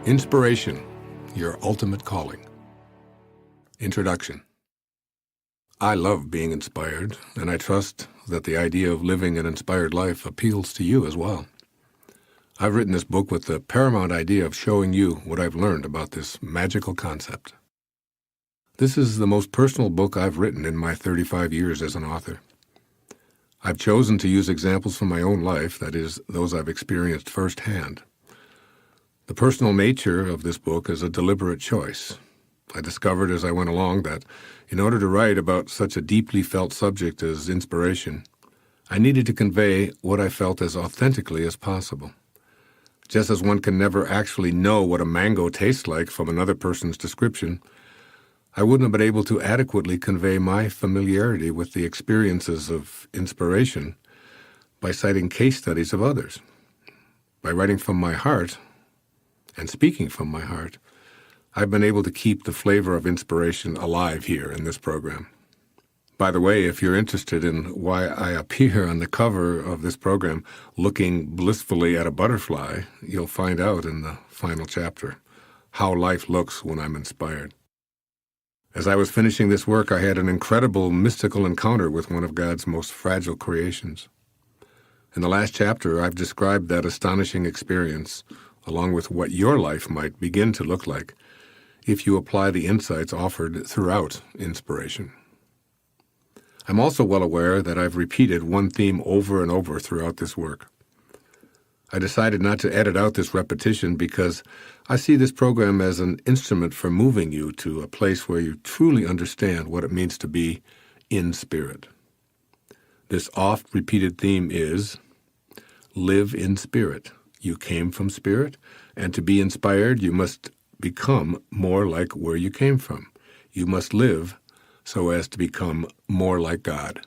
Inspiration, your ultimate calling. Introduction. I love being inspired, and I trust that the idea of living an inspired life appeals to you as well. I've written this book with the paramount idea of showing you what I've learned about this magical concept. This is the most personal book I've written in my 35 years as an author. I've chosen to use examples from my own life, that is, those I've experienced firsthand. The personal nature of this book is a deliberate choice. I discovered as I went along that in order to write about such a deeply felt subject as inspiration, I needed to convey what I felt as authentically as possible. Just as one can never actually know what a mango tastes like from another person's description, I wouldn't have been able to adequately convey my familiarity with the experiences of inspiration by citing case studies of others. By writing from my heart and speaking from my heart, I've been able to keep the flavor of inspiration alive here in this program. By the way, if you're interested in why I appear on the cover of this program looking blissfully at a butterfly, you'll find out in the final chapter, How Life Looks When I'm Inspired. As I was finishing this work, I had an incredible mystical encounter with one of God's most fragile creations. In the last chapter, I've described that astonishing experience, along with what your life might begin to look like if you apply the insights offered throughout inspiration. I'm also well aware that I've repeated one theme over and over throughout this work. I decided not to edit out this repetition because I see this program as an instrument for moving you to a place where you truly understand what it means to be in spirit. This oft-repeated theme is, live in spirit. You came from spirit, and to be inspired, you must become more like where you came from. You must live so as to become more like God.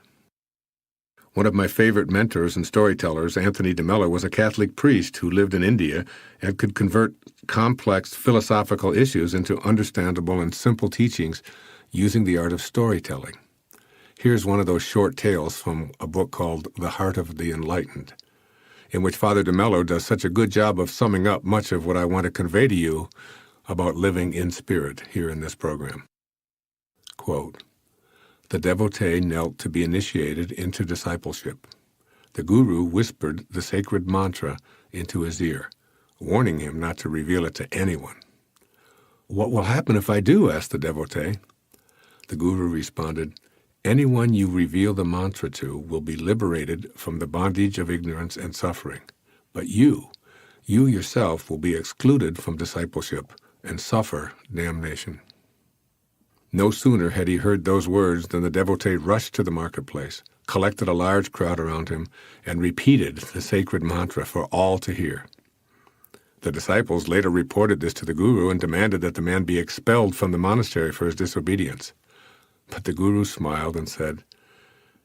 One of my favorite mentors and storytellers, Anthony DeMello, was a Catholic priest who lived in India and could convert complex philosophical issues into understandable and simple teachings using the art of storytelling. Here's one of those short tales from a book called The Heart of the Enlightened, in which Father DeMello does such a good job of summing up much of what I want to convey to you about living in spirit here in this program. Quote, the devotee knelt to be initiated into discipleship. The guru whispered the sacred mantra into his ear, warning him not to reveal it to anyone. What will happen if I do? Asked the devotee. The guru responded, anyone you reveal the mantra to will be liberated from the bondage of ignorance and suffering. But you yourself will be excluded from discipleship and suffer damnation. No sooner had he heard those words than the devotee rushed to the marketplace, collected a large crowd around him, and repeated the sacred mantra for all to hear. The disciples later reported this to the guru and demanded that the man be expelled from the monastery for his disobedience. But the guru smiled and said,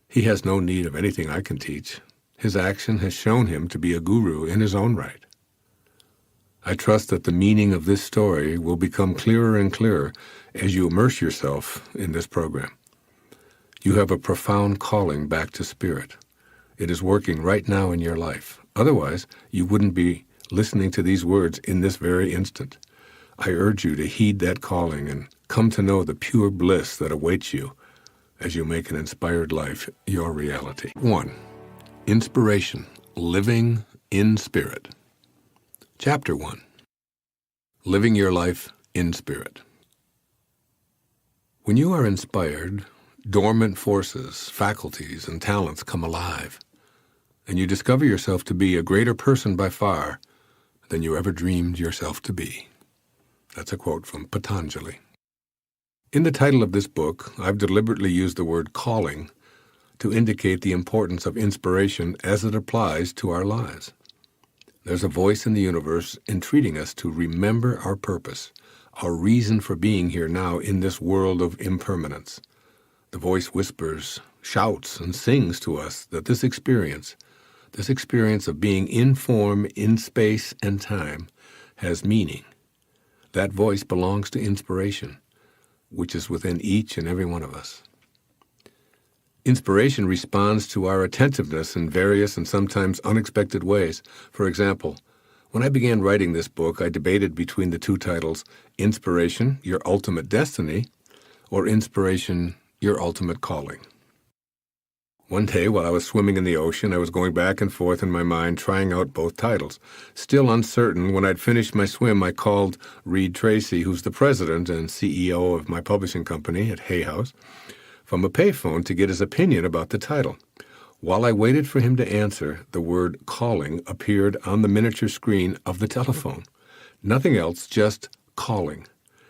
he has no need of anything I can teach. His action has shown him to be a guru in his own right. I trust that the meaning of this story will become clearer and clearer as you immerse yourself in this program. You have a profound calling back to spirit. It is working right now in your life. Otherwise, you wouldn't be listening to these words in this very instant. I urge you to heed that calling and come to know the pure bliss that awaits you as you make an inspired life your reality. 1. Inspiration, living in spirit. Chapter 1. Living your life in spirit. When you are inspired, dormant forces, faculties, and talents come alive, and you discover yourself to be a greater person by far than you ever dreamed yourself to be. That's a quote from Patanjali. In the title of this book, I've deliberately used the word calling to indicate the importance of inspiration as it applies to our lives. There's a voice in the universe entreating us to remember our purpose, our reason for being here now in this world of impermanence. The voice whispers, shouts, and sings to us that this experience of being in form, in space and time, has meaning. That voice belongs to inspiration, which is within each and every one of us. Inspiration responds to our attentiveness in various and sometimes unexpected ways. For example, When I began writing this book, I debated between the two titles, Inspiration, Your Ultimate Destiny, or Inspiration, Your Ultimate Calling. One day, while I was swimming in the ocean, I was going back and forth in my mind, trying out both titles. Still uncertain, when I'd finished my swim, I called Reed Tracy, who's the president and CEO of my publishing company at Hay House, from a payphone to get his opinion about the title. While I waited for him to answer, the word calling appeared on the miniature screen of the telephone. Nothing else, just calling.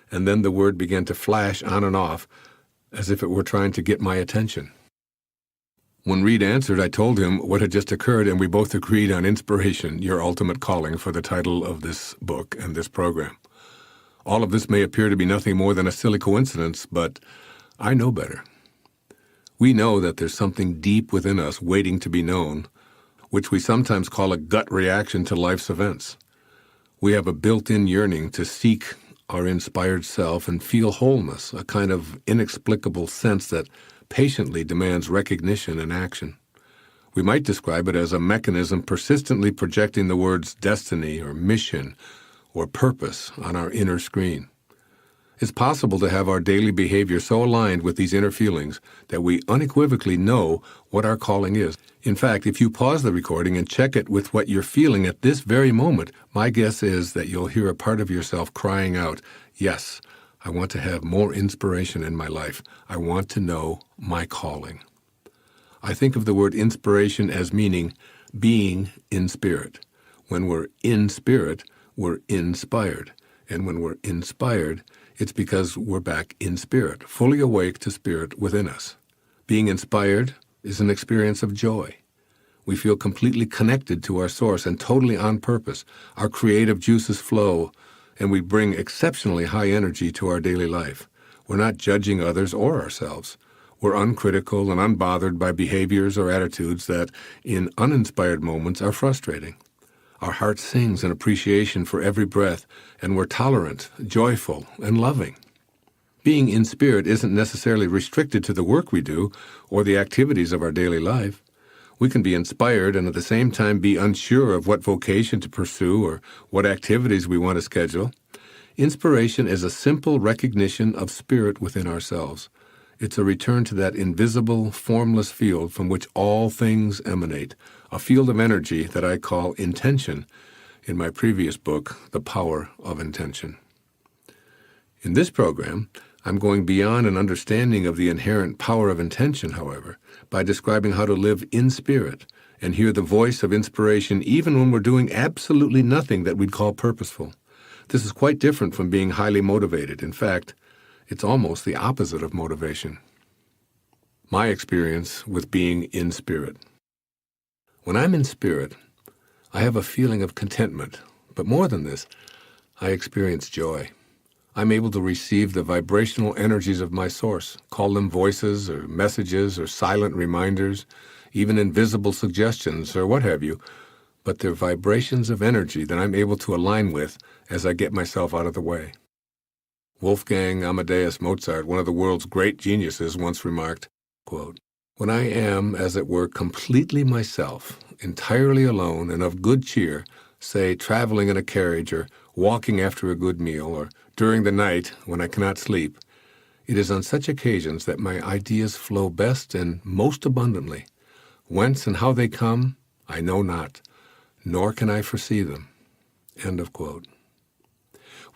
And then the word began to flash on and off as if it were trying to get my attention. When Reed answered, I told him what had just occurred, and we both agreed on Inspiration, Your Ultimate Calling, for the title of this book and this program. All of this may appear to be nothing more than a silly coincidence, but I know better. We know that there's something deep within us waiting to be known, which we sometimes call a gut reaction to life's events. We have a built-in yearning to seek our inspired self and feel wholeness, a kind of inexplicable sense that patiently demands recognition and action. We might describe it as a mechanism persistently projecting the words destiny or mission or purpose on our inner screen. It's possible to have our daily behavior so aligned with these inner feelings that we unequivocally know what our calling is. In fact, if you pause the recording and check it with what you're feeling at this very moment, my guess is that you'll hear a part of yourself crying out, "Yes, I want to have more inspiration in my life. I want to know my calling." I think of the word inspiration as meaning being in spirit. When we're in spirit, we're inspired. And when we're inspired, it's because we're back in spirit, fully awake to spirit within us. Being inspired is an experience of joy. We feel completely connected to our source and totally on purpose. Our creative juices flow, and we bring exceptionally high energy to our daily life. We're not judging others or ourselves. We're uncritical and unbothered by behaviors or attitudes that, in uninspired moments, are frustrating. Our heart sings an appreciation for every breath, and we're tolerant, joyful, and loving. Being in spirit isn't necessarily restricted to the work we do or the activities of our daily life. We can be inspired and at the same time be unsure of what vocation to pursue or what activities we want to schedule. Inspiration is a simple recognition of spirit within ourselves. It's a return to that invisible, formless field from which all things emanate, a field of energy that I call intention in my previous book, The Power of Intention. In this program, I'm going beyond an understanding of the inherent power of intention, however, by describing how to live in spirit and hear the voice of inspiration even when we're doing absolutely nothing that we'd call purposeful. This is quite different from being highly motivated. In fact, it's almost the opposite of motivation. My experience with being in spirit. When I'm in spirit, I have a feeling of contentment, but more than this, I experience joy. I'm able to receive the vibrational energies of my source, call them voices or messages or silent reminders, even invisible suggestions or what have you, but they're vibrations of energy that I'm able to align with as I get myself out of the way. Wolfgang Amadeus Mozart, one of the world's great geniuses, once remarked, quote, "When I am, as it were, completely myself, entirely alone and of good cheer, say traveling in a carriage or walking after a good meal or during the night when I cannot sleep, it is on such occasions that my ideas flow best and most abundantly. Whence and how they come, I know not, nor can I foresee them." End of quote.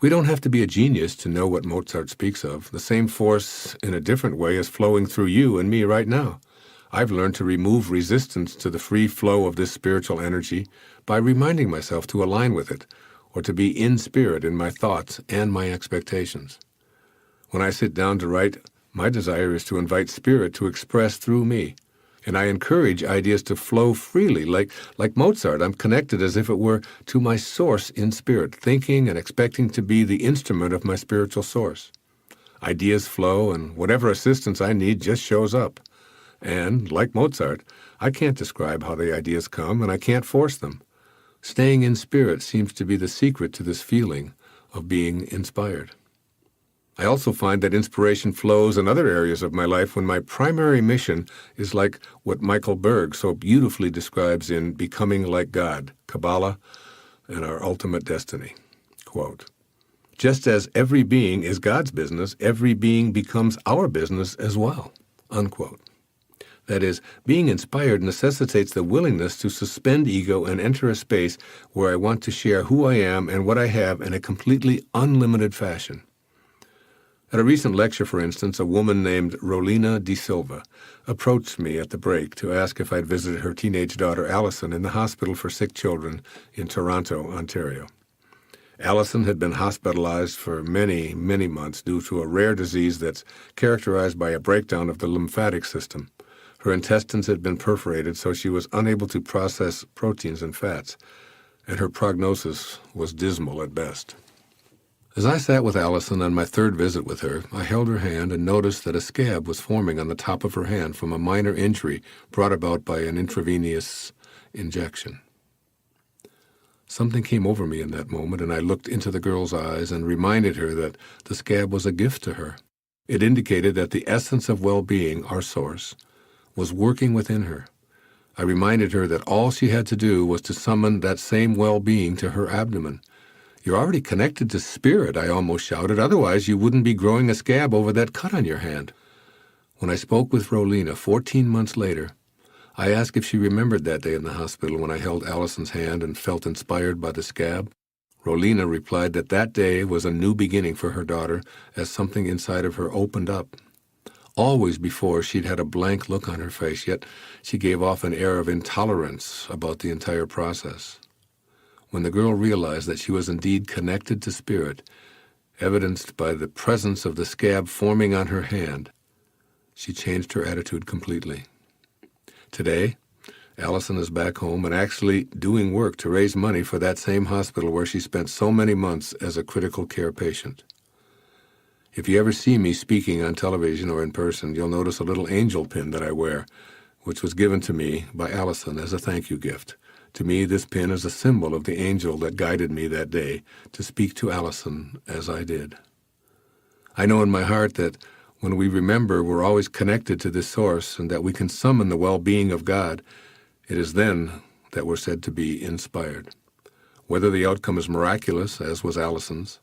We don't have to be a genius to know what Mozart speaks of. The same force in a different way is flowing through you and me right now. I've learned to remove resistance to the free flow of this spiritual energy by reminding myself to align with it, or to be in spirit in my thoughts and my expectations. When I sit down to write, my desire is to invite spirit to express through me, and I encourage ideas to flow freely. Like Mozart, I'm connected as if it were to my source in spirit, thinking and expecting to be the instrument of my spiritual source. Ideas flow, and whatever assistance I need just shows up. And, like Mozart, I can't describe how the ideas come, and I can't force them. Staying in spirit seems to be the secret to this feeling of being inspired. I also find that inspiration flows in other areas of my life when my primary mission is like what Michael Berg so beautifully describes in Becoming Like God, Kabbalah, and our ultimate destiny. Quote, just as every being is God's business, every being becomes our business as well. Unquote. That is, being inspired necessitates the willingness to suspend ego and enter a space where I want to share who I am and what I have in a completely unlimited fashion. At a recent lecture, for instance, a woman named Rolina De Silva approached me at the break to ask if I'd visited her teenage daughter Allison in the hospital for sick children in Toronto, Ontario. Allison had been hospitalized for many, many months due to a rare disease that's characterized by a breakdown of the lymphatic system. Her intestines had been perforated, so she was unable to process proteins and fats, and her prognosis was dismal at best. As I sat with Allison on my third visit with her, I held her hand and noticed that a scab was forming on the top of her hand from a minor injury brought about by an intravenous injection. Something came over me in that moment, and I looked into the girl's eyes and reminded her that the scab was a gift to her. It indicated that the essence of well-being, our source, was working within her. I reminded her that all she had to do was to summon that same well-being to her abdomen. You're already connected to spirit, I almost shouted. Otherwise, you wouldn't be growing a scab over that cut on your hand. When I spoke with Rolina 14 months later, I asked if she remembered that day in the hospital when I held Allison's hand and felt inspired by the scab. Rolina replied that that day was a new beginning for her daughter as something inside of her opened up. Always before, she'd had a blank look on her face, yet she gave off an air of intolerance about the entire process. When the girl realized that she was indeed connected to spirit, evidenced by the presence of the scab forming on her hand, she changed her attitude completely. Today, Allison is back home and actually doing work to raise money for that same hospital where she spent so many months as a critical care patient. If you ever see me speaking on television or in person, you'll notice a little angel pin that I wear, which was given to me by Allison as a thank you gift. To me, this pin is a symbol of the angel that guided me that day to speak to Allison as I did. I know in my heart that when we remember we're always connected to this source and that we can summon the well-being of God, it is then that we're said to be inspired. Whether the outcome is miraculous, as was Allison's,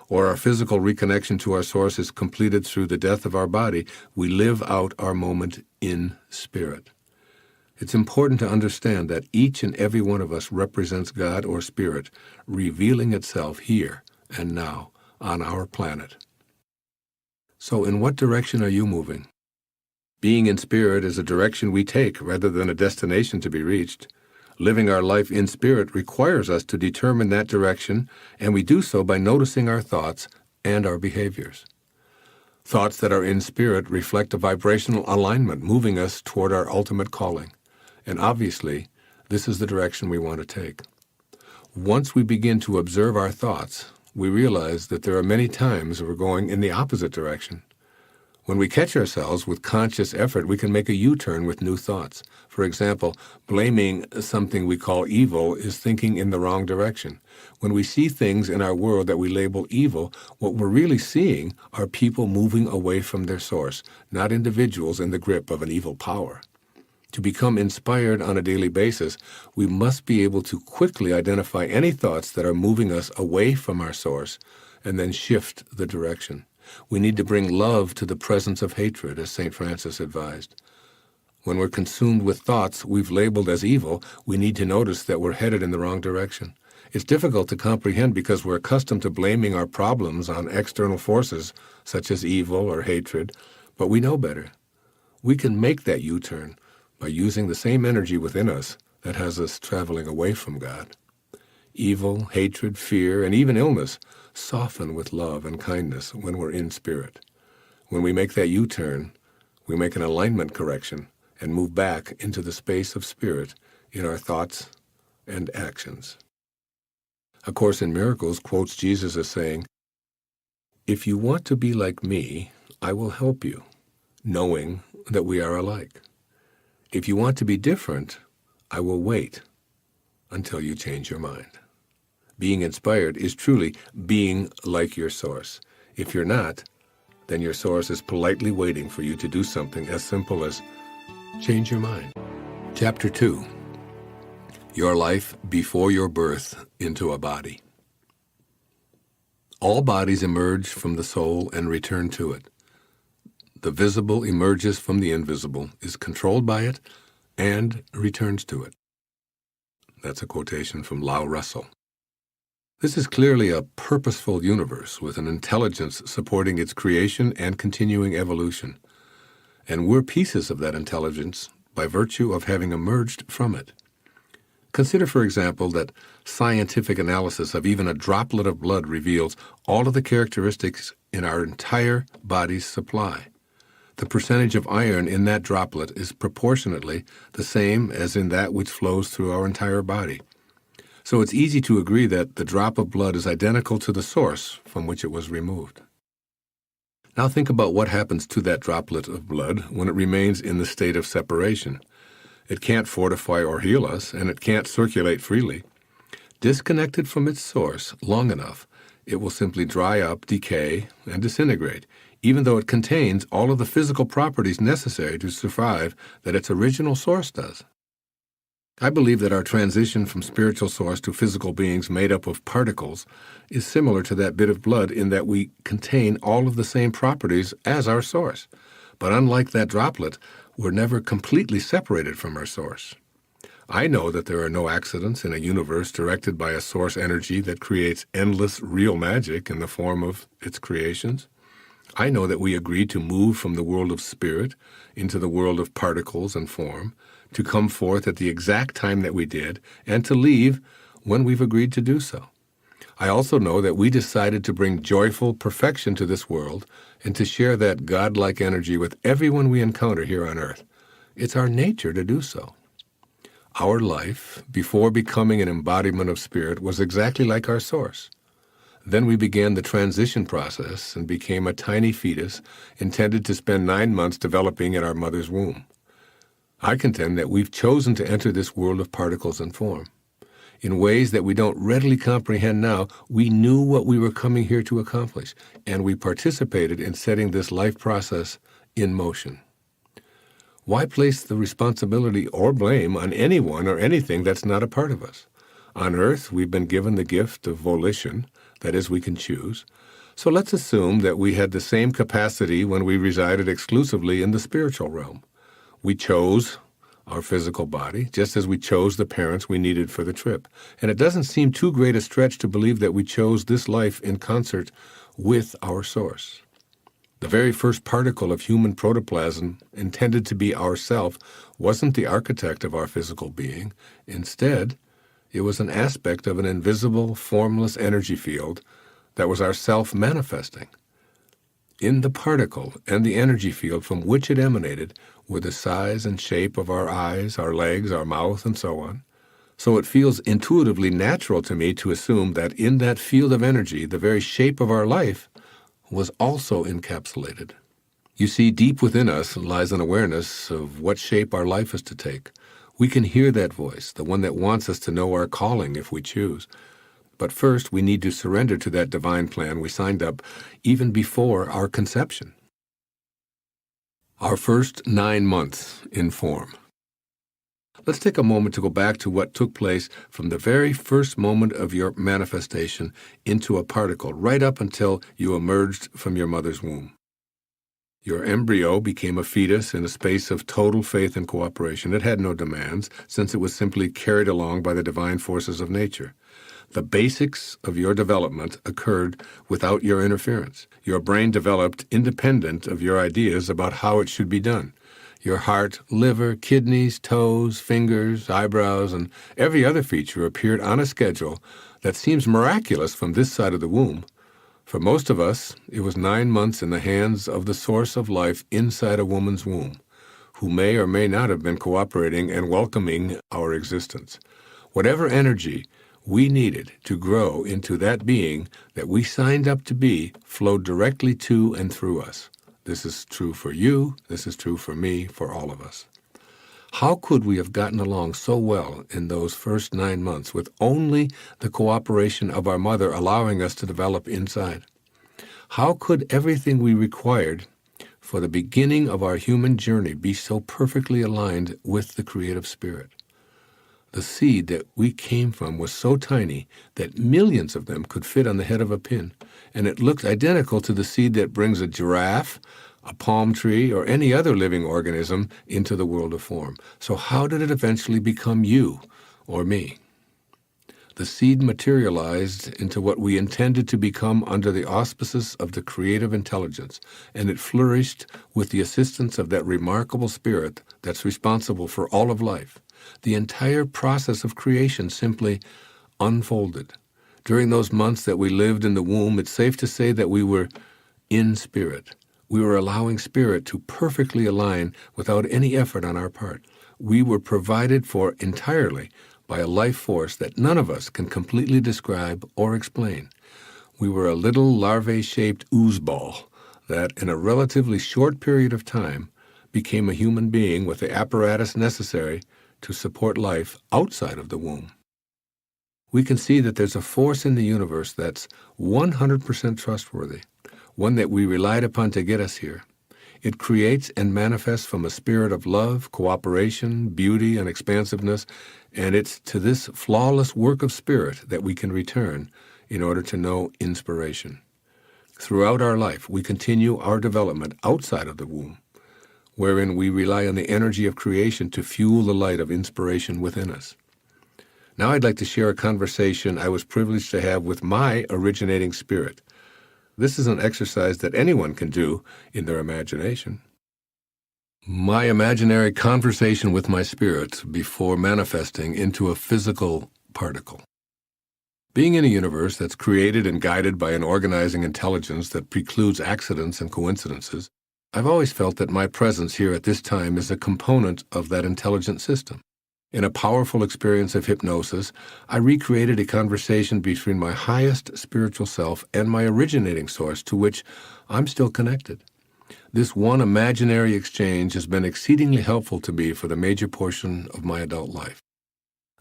or our physical reconnection to our source is completed through the death of our body, we live out our moment in spirit. It's important to understand that each and every one of us represents God or spirit, revealing itself here and now on our planet. So in what direction are you moving? Being in spirit is a direction we take rather than a destination to be reached. Living our life in spirit requires us to determine that direction, and we do so by noticing our thoughts and our behaviors. Thoughts that are in spirit reflect a vibrational alignment, moving us toward our ultimate calling. And obviously, this is the direction we want to take. Once we begin to observe our thoughts, we realize that there are many times we're going in the opposite direction. When we catch ourselves with conscious effort, we can make a U-turn with new thoughts. For example, blaming something we call evil is thinking in the wrong direction. When we see things in our world that we label evil, what we're really seeing are people moving away from their source, not individuals in the grip of an evil power. To become inspired on a daily basis, we must be able to quickly identify any thoughts that are moving us away from our source and then shift the direction. We need to bring love to the presence of hatred, as St. Francis advised. When we're consumed with thoughts we've labeled as evil, we need to notice that we're headed in the wrong direction. It's difficult to comprehend because we're accustomed to blaming our problems on external forces, such as evil or hatred, but we know better. We can make that U-turn by using the same energy within us that has us traveling away from God. Evil, hatred, fear, and even illness soften with love and kindness when we're in spirit. When we make that U-turn, we make an alignment correction and move back into the space of spirit in our thoughts and actions. A Course in Miracles quotes Jesus as saying, "If you want to be like me, I will help you, knowing that we are alike. If you want to be different, I will wait until you change your mind." Being inspired is truly being like your source. If you're not, then your source is politely waiting for you to do something as simple as change your mind. Chapter 2. your life before your birth into a body. All bodies emerge from the soul and return to it. The visible emerges from the invisible, is controlled by it, and returns to it. That's a quotation from Lau Russell. This is clearly a purposeful universe with an intelligence supporting its creation and continuing evolution. And we're pieces of that intelligence by virtue of having emerged from it. Consider, for example, that scientific analysis of even a droplet of blood reveals all of the characteristics in our entire body's supply. The percentage of iron in that droplet is proportionately the same as in that which flows through our entire body. So it's easy to agree that the drop of blood is identical to the source from which it was removed. Now think about what happens to that droplet of blood when it remains in the state of separation. It can't fortify or heal us, and it can't circulate freely. Disconnected from its source long enough, it will simply dry up, decay, and disintegrate, even though it contains all of the physical properties necessary to survive that its original source does. I believe that our transition from spiritual source to physical beings made up of particles is similar to that bit of blood in that we contain all of the same properties as our source. But unlike that droplet, we're never completely separated from our source. I know that there are no accidents in a universe directed by a source energy that creates endless real magic in the form of its creations. I know that we agreed to move from the world of spirit into the world of particles and form, to come forth at the exact time that we did, and to leave when we've agreed to do so. I also know that we decided to bring joyful perfection to this world and to share that godlike energy with everyone we encounter here on earth. It's our nature to do so. Our life, before becoming an embodiment of spirit, was exactly like our source. Then we began the transition process and became a tiny fetus intended to spend 9 months developing in our mother's womb. I contend that we've chosen to enter this world of particles and form. In ways that we don't readily comprehend now, we knew what we were coming here to accomplish, and we participated in setting this life process in motion. Why place the responsibility or blame on anyone or anything that's not a part of us? On earth, we've been given the gift of volition, that is, we can choose. So let's assume that we had the same capacity when we resided exclusively in the spiritual realm. We chose our physical body, just as we chose the parents we needed for the trip. And it doesn't seem too great a stretch to believe that we chose this life in concert with our source. The very first particle of human protoplasm intended to be ourself wasn't the architect of our physical being. Instead, it was an aspect of an invisible, formless energy field that was our self manifesting. In the particle and the energy field from which it emanated were the size and shape of our eyes, our legs, our mouth, and so on. So it feels intuitively natural to me to assume that in that field of energy, the very shape of our life was also encapsulated. You see, deep within us lies an awareness of what shape our life is to take. We can hear that voice, the one that wants us to know our calling if we choose. But first, we need to surrender to that divine plan we signed up even before our conception. Our first 9 months in form. Let's take a moment to go back to what took place from the very first moment of your manifestation into a particle, right up until you emerged from your mother's womb. Your embryo became a fetus in a space of total faith and cooperation. It had no demands, since it was simply carried along by the divine forces of nature. The basics of your development occurred without your interference. Your brain developed independent of your ideas about how it should be done. Your heart, liver, kidneys, toes, fingers, eyebrows, and every other feature appeared on a schedule that seems miraculous from this side of the womb. For most of us, it was 9 months in the hands of the source of life inside a woman's womb, who may or may not have been cooperating and welcoming our existence. Whatever energy we needed to grow into that being that we signed up to be flowed directly to and through us. This is true for you, this is true for me, for all of us. How could we have gotten along so well in those first 9 months with only the cooperation of our mother allowing us to develop inside? How could everything we required for the beginning of our human journey be so perfectly aligned with the creative spirit? The seed that we came from was so tiny that millions of them could fit on the head of a pin, and it looked identical to the seed that brings a giraffe, a palm tree, or any other living organism into the world of form. So how did it eventually become you or me? The seed materialized into what we intended to become under the auspices of the creative intelligence, and it flourished with the assistance of that remarkable spirit that's responsible for all of life. The entire process of creation simply unfolded. During those months that we lived in the womb, it's safe to say that we were in spirit. We were allowing spirit to perfectly align without any effort on our part. We were provided for entirely by a life force that none of us can completely describe or explain. We were a little larvae-shaped oozeball that, in a relatively short period of time, became a human being with the apparatus necessary to support life outside of the womb. We can see that there's a force in the universe that's 100% trustworthy, one that we relied upon to get us here. It creates and manifests from a spirit of love, cooperation, beauty, and expansiveness, and it's to this flawless work of spirit that we can return in order to know inspiration. Throughout our life, we continue our development outside of the womb, wherein we rely on the energy of creation to fuel the light of inspiration within us. Now I'd like to share a conversation I was privileged to have with my originating spirit. This is an exercise that anyone can do in their imagination. My imaginary conversation with my spirit before manifesting into a physical particle. Being in a universe that's created and guided by an organizing intelligence that precludes accidents and coincidences, I've always felt that my presence here at this time is a component of that intelligent system. In a powerful experience of hypnosis, I recreated a conversation between my highest spiritual self and my originating source to which I'm still connected. This one imaginary exchange has been exceedingly helpful to me for the major portion of my adult life.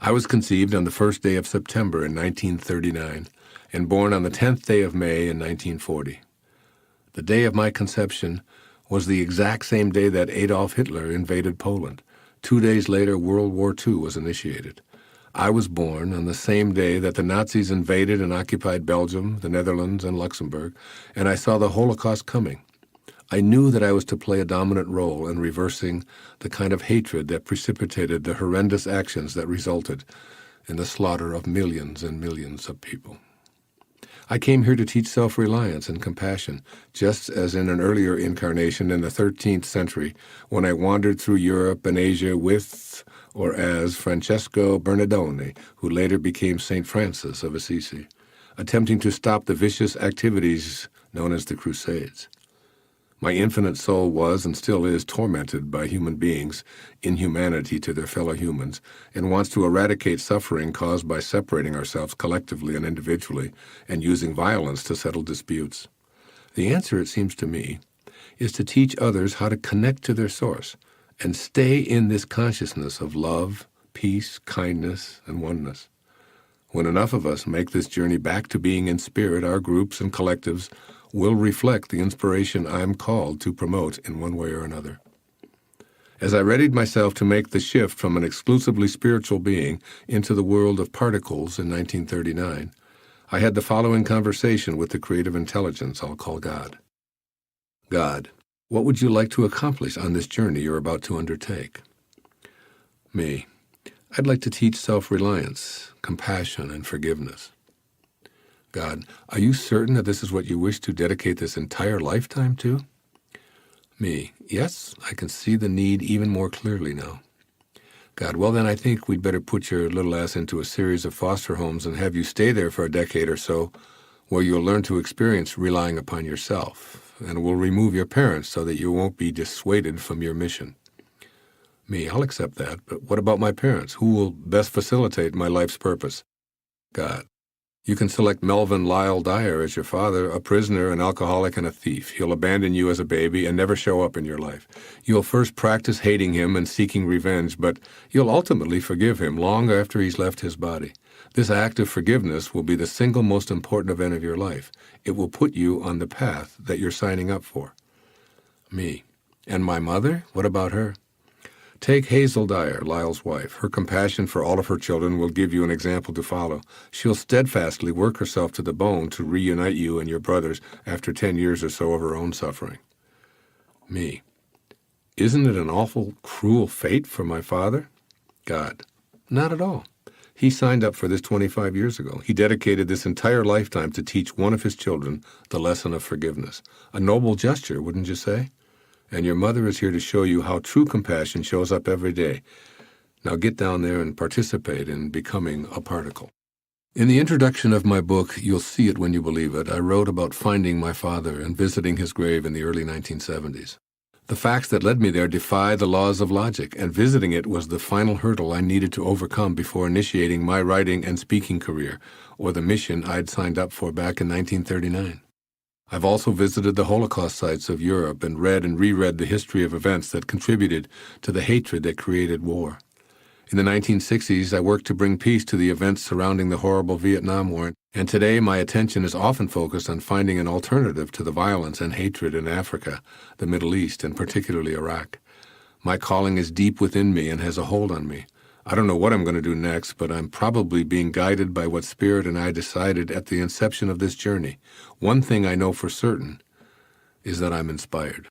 I was conceived on the first day of September in 1939 and born on the 10th day of May in 1940. The day of my conception was the exact same day that Adolf Hitler invaded Poland. 2 days later, World War II was initiated. I was born on the same day that the Nazis invaded and occupied Belgium, the Netherlands, and Luxembourg, and I saw the Holocaust coming. I knew that I was to play a dominant role in reversing the kind of hatred that precipitated the horrendous actions that resulted in the slaughter of millions and millions of people. I came here to teach self-reliance and compassion, just as in an earlier incarnation in the 13th century when I wandered through Europe and Asia with or as Francesco Bernardone, who later became St. Francis of Assisi, attempting to stop the vicious activities known as the Crusades. My infinite soul was and still is tormented by human beings' inhumanity to their fellow humans and wants to eradicate suffering caused by separating ourselves collectively and individually and using violence to settle disputes. The answer, it seems to me, is to teach others how to connect to their source and stay in this consciousness of love, peace, kindness, and oneness. When enough of us make this journey back to being in spirit, our groups and collectives will reflect the inspiration I'm called to promote in one way or another. As I readied myself to make the shift from an exclusively spiritual being into the world of particles in 1939, I had the following conversation with the creative intelligence I'll call God. God, what would you like to accomplish on this journey you're about to undertake? Me, I'd like to teach self-reliance, compassion, and forgiveness. God, are you certain that this is what you wish to dedicate this entire lifetime to? Me, yes, I can see the need even more clearly now. God, well then I think we'd better put your little ass into a series of foster homes and have you stay there for a decade or so, where you'll learn to experience relying upon yourself, and we'll remove your parents so that you won't be dissuaded from your mission. Me, I'll accept that, but what about my parents? Who will best facilitate my life's purpose? God, you can select Melvin Lyle Dyer as your father, a prisoner, an alcoholic, and a thief. He'll abandon you as a baby and never show up in your life. You'll first practice hating him and seeking revenge, but you'll ultimately forgive him long after he's left his body. This act of forgiveness will be the single most important event of your life. It will put you on the path that you're signing up for. Me. And my mother? What about her? Take Hazel Dyer, Lyle's wife. Her compassion for all of her children will give you an example to follow. She'll steadfastly work herself to the bone to reunite you and your brothers after 10 years or so of her own suffering. Me. Isn't it an awful, cruel fate for my father? God. Not at all. He signed up for this 25 years ago. He dedicated this entire lifetime to teach one of his children the lesson of forgiveness. A noble gesture, wouldn't you say? And your mother is here to show you how true compassion shows up every day. Now get down there and participate in becoming a particle. In the introduction of my book, You'll See It When You Believe It, I wrote about finding my father and visiting his grave in the early 1970s. The facts that led me there defy the laws of logic, and visiting it was the final hurdle I needed to overcome before initiating my writing and speaking career, or the mission I'd signed up for back in 1939. I've also visited the Holocaust sites of Europe and read and reread the history of events that contributed to the hatred that created war. In the 1960s, I worked to bring peace to the events surrounding the horrible Vietnam War, and today my attention is often focused on finding an alternative to the violence and hatred in Africa, the Middle East, and particularly Iraq. My calling is deep within me and has a hold on me. I don't know what I'm going to do next, but I'm probably being guided by what Spirit and I decided at the inception of this journey. One thing I know for certain is that I'm inspired.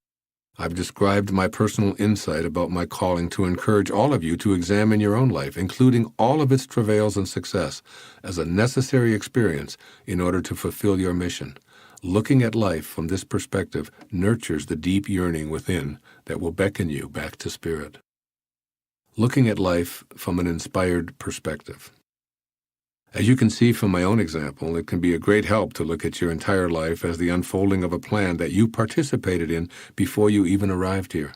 I've described my personal insight about my calling to encourage all of you to examine your own life, including all of its travails and success, as a necessary experience in order to fulfill your mission. Looking at life from this perspective nurtures the deep yearning within that will beckon you back to Spirit. Looking at life from an inspired perspective. As you can see from my own example, it can be a great help to look at your entire life as the unfolding of a plan that you participated in before you even arrived here.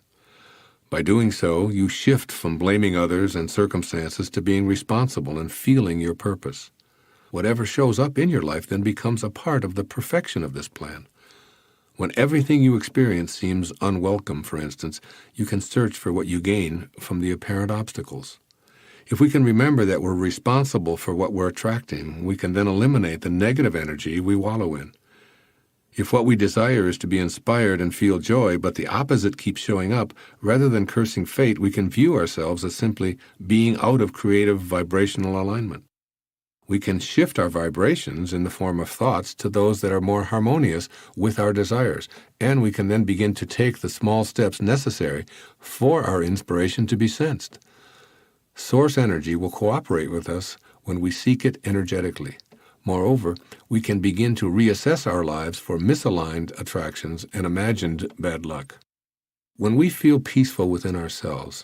By doing so, you shift from blaming others and circumstances to being responsible and feeling your purpose. Whatever shows up in your life then becomes a part of the perfection of this plan. When everything you experience seems unwelcome, for instance, you can search for what you gain from the apparent obstacles. If we can remember that we're responsible for what we're attracting, we can then eliminate the negative energy we wallow in. If what we desire is to be inspired and feel joy, but the opposite keeps showing up, rather than cursing fate, we can view ourselves as simply being out of creative vibrational alignment. We can shift our vibrations in the form of thoughts to those that are more harmonious with our desires, and we can then begin to take the small steps necessary for our inspiration to be sensed. Source energy will cooperate with us when we seek it energetically. Moreover, we can begin to reassess our lives for misaligned attractions and imagined bad luck. When we feel peaceful within ourselves,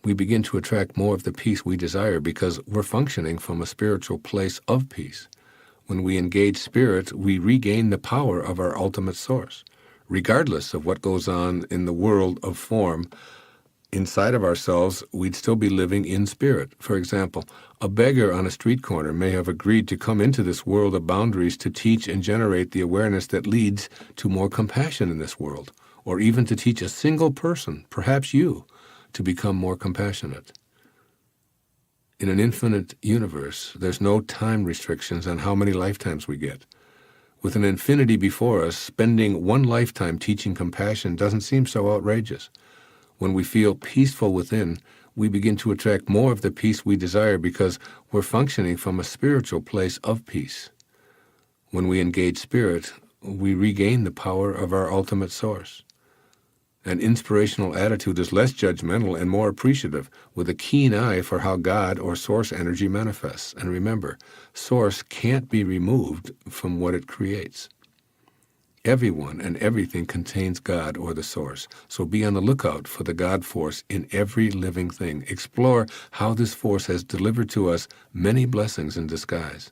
we begin to attract more of the peace we desire because we're functioning from a spiritual place of peace. When we engage Spirit, we regain the power of our ultimate source. Regardless of what goes on in the world of form, inside of ourselves, we'd still be living in Spirit. For example, a beggar on a street corner may have agreed to come into this world of boundaries to teach and generate the awareness that leads to more compassion in this world, or even to teach a single person, perhaps you, to become more compassionate. In an infinite universe, there's no time restrictions on how many lifetimes we get. With an infinity before us, spending one lifetime teaching compassion doesn't seem so outrageous. When we feel peaceful within, we begin to attract more of the peace we desire because we're functioning from a spiritual place of peace. When we engage Spirit, we regain the power of our ultimate source. An inspirational attitude is less judgmental and more appreciative, with a keen eye for how God or source energy manifests. And remember, source can't be removed from what it creates. Everyone and everything contains God or the source, so be on the lookout for the God force in every living thing. Explore how this force has delivered to us many blessings in disguise.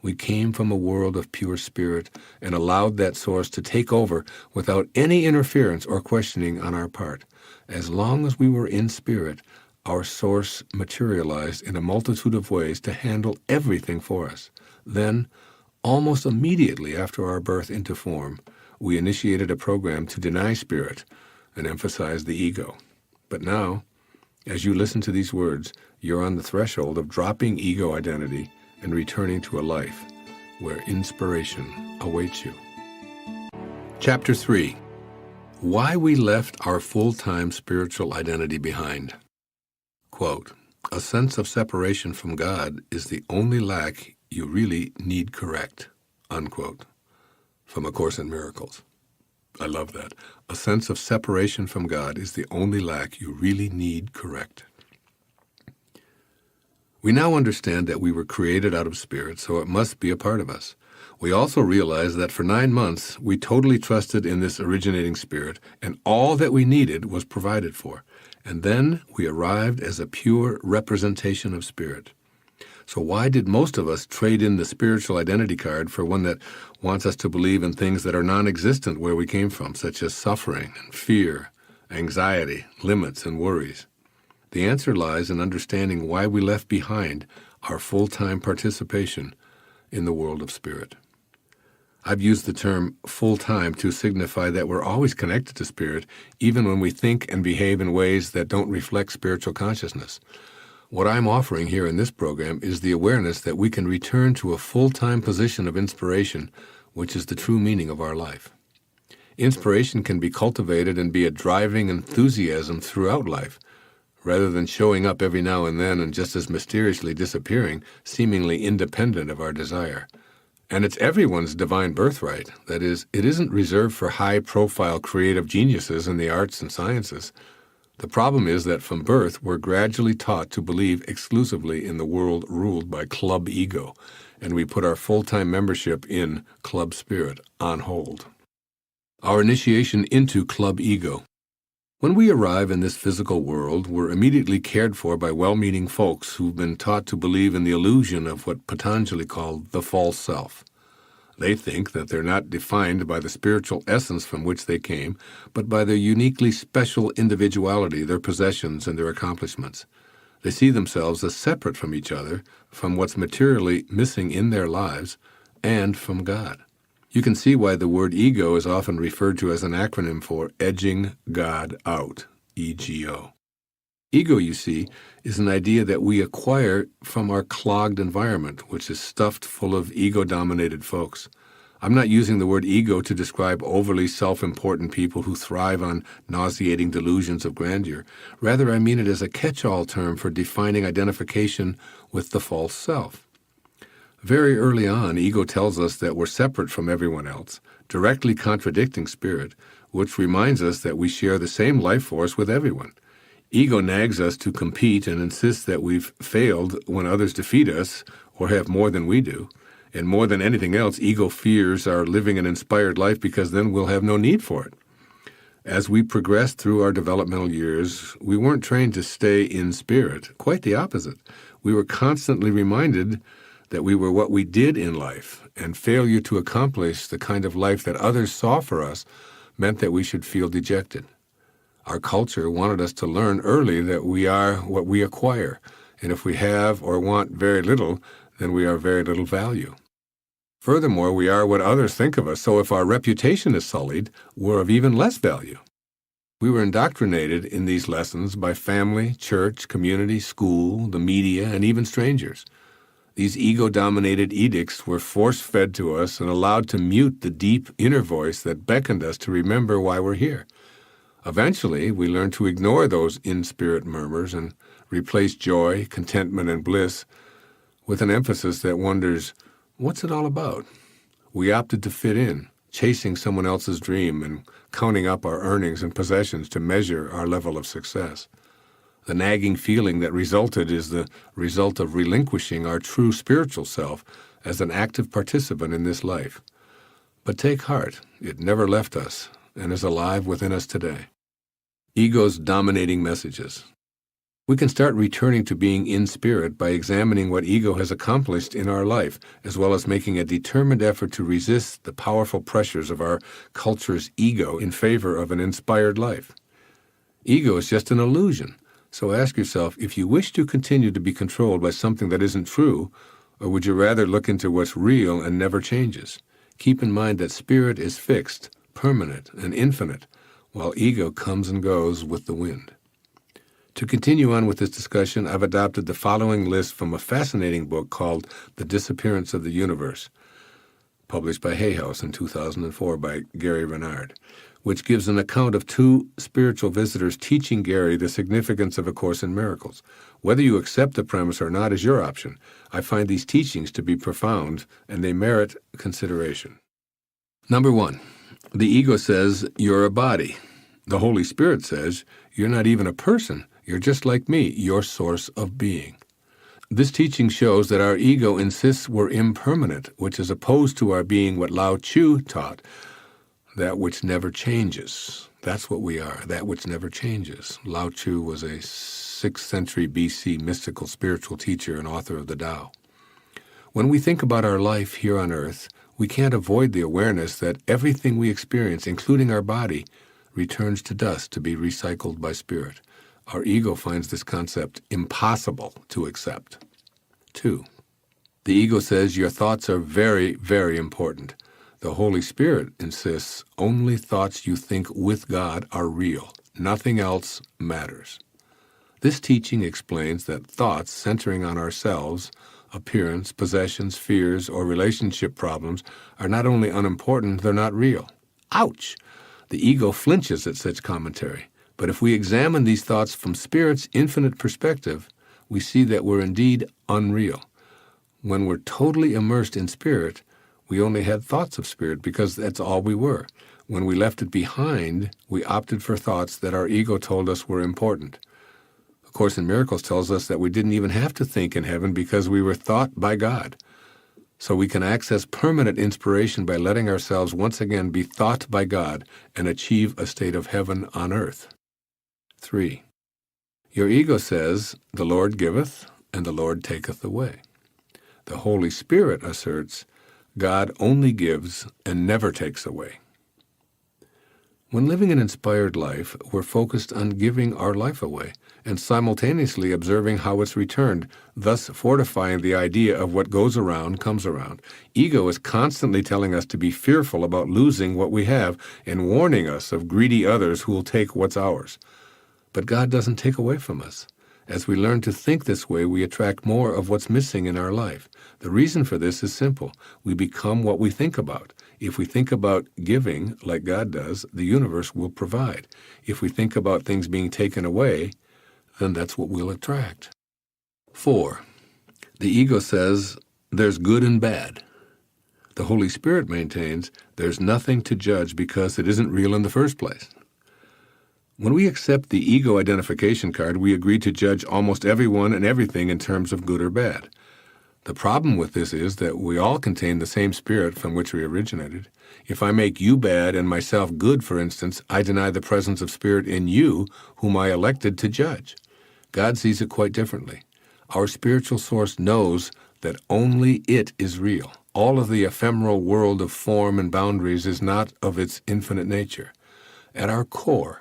We came from a world of pure spirit and allowed that source to take over without any interference or questioning on our part. As long as we were in spirit, our source materialized in a multitude of ways to handle everything for us. Then, almost immediately after our birth into form, we initiated a program to deny spirit and emphasize the ego. But now, as you listen to these words, you're on the threshold of dropping ego identity and returning to a life where inspiration awaits you. Chapter 3. Why we left our full-time spiritual identity behind. Quote, "A sense of separation from God is the only lack you really need correct." Unquote. From A Course in Miracles. I love that. A sense of separation from God is the only lack you really need correct. We now understand that we were created out of spirit, so it must be a part of us. We also realize that for 9 months, we totally trusted in this originating spirit, and all that we needed was provided for. And then we arrived as a pure representation of spirit. So why did most of us trade in the spiritual identity card for one that wants us to believe in things that are non-existent where we came from, such as suffering and fear, anxiety, limits, and worries? The answer lies in understanding why we left behind our full-time participation in the world of spirit. I've used the term full-time to signify that we're always connected to spirit, even when we think and behave in ways that don't reflect spiritual consciousness. What I'm offering here in this program is the awareness that we can return to a full-time position of inspiration, which is the true meaning of our life. Inspiration can be cultivated and be a driving enthusiasm throughout life, rather than showing up every now and then and just as mysteriously disappearing, seemingly independent of our desire. And it's everyone's divine birthright. That is, it isn't reserved for high-profile creative geniuses in the arts and sciences. The problem is that from birth, we're gradually taught to believe exclusively in the world ruled by club ego, and we put our full-time membership in club spirit on hold. Our initiation into club ego. When we arrive in this physical world, we're immediately cared for by well-meaning folks who've been taught to believe in the illusion of what Patanjali called the false self. They think that they're not defined by the spiritual essence from which they came, but by their uniquely special individuality, their possessions, and their accomplishments. They see themselves as separate from each other, from what's materially missing in their lives, and from God. You can see why the word ego is often referred to as an acronym for edging God out, EGO. Ego, you see, is an idea that we acquire from our clogged environment, which is stuffed full of ego-dominated folks. I'm not using the word ego to describe overly self-important people who thrive on nauseating delusions of grandeur. Rather, I mean it as a catch-all term for defining identification with the false self. Very early on, ego tells us that we're separate from everyone else, directly contradicting spirit, which reminds us that we share the same life force with everyone. Ego nags us to compete and insists that we've failed when others defeat us or have more than we do. And more than anything else, ego fears our living an inspired life because then we'll have no need for it. As we progressed through our developmental years, we weren't trained to stay in spirit. Quite the opposite. We were constantly reminded that we were what we did in life, and failure to accomplish the kind of life that others saw for us meant that we should feel dejected. Our culture wanted us to learn early that we are what we acquire, and if we have or want very little, then we are very little value. Furthermore, we are what others think of us, so if our reputation is sullied, we're of even less value. We were indoctrinated in these lessons by family, church, community, school, the media, and even strangers. These ego-dominated edicts were force-fed to us and allowed to mute the deep inner voice that beckoned us to remember why we're here. Eventually, we learned to ignore those in-spirit murmurs and replace joy, contentment, and bliss with an emphasis that wonders, what's it all about? We opted to fit in, chasing someone else's dream and counting up our earnings and possessions to measure our level of success. The nagging feeling that resulted is the result of relinquishing our true spiritual self as an active participant in this life. But take heart, it never left us and is alive within us today. Ego's dominating messages. We can start returning to being in spirit by examining what ego has accomplished in our life, as well as making a determined effort to resist the powerful pressures of our culture's ego in favor of an inspired life. Ego is just an illusion, so ask yourself if you wish to continue to be controlled by something that isn't true, or would you rather look into what's real and never changes? Keep in mind that spirit is fixed, permanent, and infinite, while ego comes and goes with the wind. To continue on with this discussion, I've adopted the following list from a fascinating book called The Disappearance of the Universe. published by Hay House in 2004 by Gary Renard, which gives an account of two spiritual visitors teaching Gary the significance of A Course in Miracles. Whether you accept the premise or not is your option. I find these teachings to be profound, and they merit consideration. Number 1, the ego says you're a body. The Holy Spirit says you're not even a person. You're just like me, your source of being. This teaching shows that our ego insists we're impermanent, which is opposed to our being what Lao Tzu taught, that which never changes. That's what we are, that which never changes. Lao Tzu was a 6th century BC mystical spiritual teacher and author of the Tao. When we think about our life here on earth, we can't avoid the awareness that everything we experience, including our body, returns to dust to be recycled by spirit. Our ego finds this concept impossible to accept. 2, the ego says your thoughts are very, very important. The Holy Spirit insists only thoughts you think with God are real. Nothing else matters. This teaching explains that thoughts centering on ourselves, appearance, possessions, fears, or relationship problems are not only unimportant, they're not real. Ouch! The ego flinches at such commentary. But if we examine these thoughts from Spirit's infinite perspective, we see that we're indeed unreal. When we're totally immersed in Spirit, we only had thoughts of Spirit because that's all we were. When we left it behind, we opted for thoughts that our ego told us were important. A Course in Miracles tells us that we didn't even have to think in heaven because we were thought by God. So we can access permanent inspiration by letting ourselves once again be thought by God and achieve a state of heaven on earth. 3, your ego says, the Lord giveth and the Lord taketh away. The Holy Spirit asserts, God only gives and never takes away. When living an inspired life, we're focused on giving our life away and simultaneously observing how it's returned, thus fortifying the idea of what goes around comes around. Ego is constantly telling us to be fearful about losing what we have and warning us of greedy others who will take what's ours. But God doesn't take away from us. As we learn to think this way, we attract more of what's missing in our life. The reason for this is simple. We become what we think about. If we think about giving, like God does, the universe will provide. If we think about things being taken away, then that's what we'll attract. 4, the ego says there's good and bad. The Holy Spirit maintains there's nothing to judge because it isn't real in the first place. When we accept the ego identification card, we agree to judge almost everyone and everything in terms of good or bad. The problem with this is that we all contain the same spirit from which we originated. If I make you bad and myself good, for instance, I deny the presence of spirit in you, whom I elected to judge. God sees it quite differently. Our spiritual source knows that only it is real. All of the ephemeral world of form and boundaries is not of its infinite nature. At our core,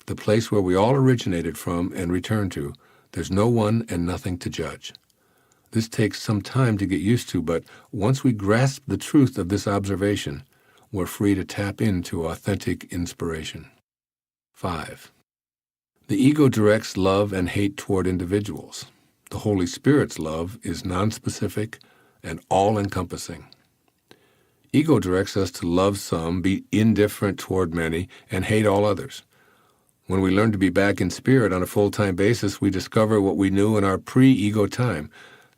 the place where we all originated from and return to, there's no one and nothing to judge. This takes some time to get used to, but once we grasp the truth of this observation, we're free to tap into authentic inspiration. 5, the ego directs love and hate toward individuals. The Holy Spirit's love is nonspecific and all-encompassing. Ego directs us to love some, be indifferent toward many, and hate all others. When we learn to be back in spirit on a full-time basis, we discover what we knew in our pre-ego time.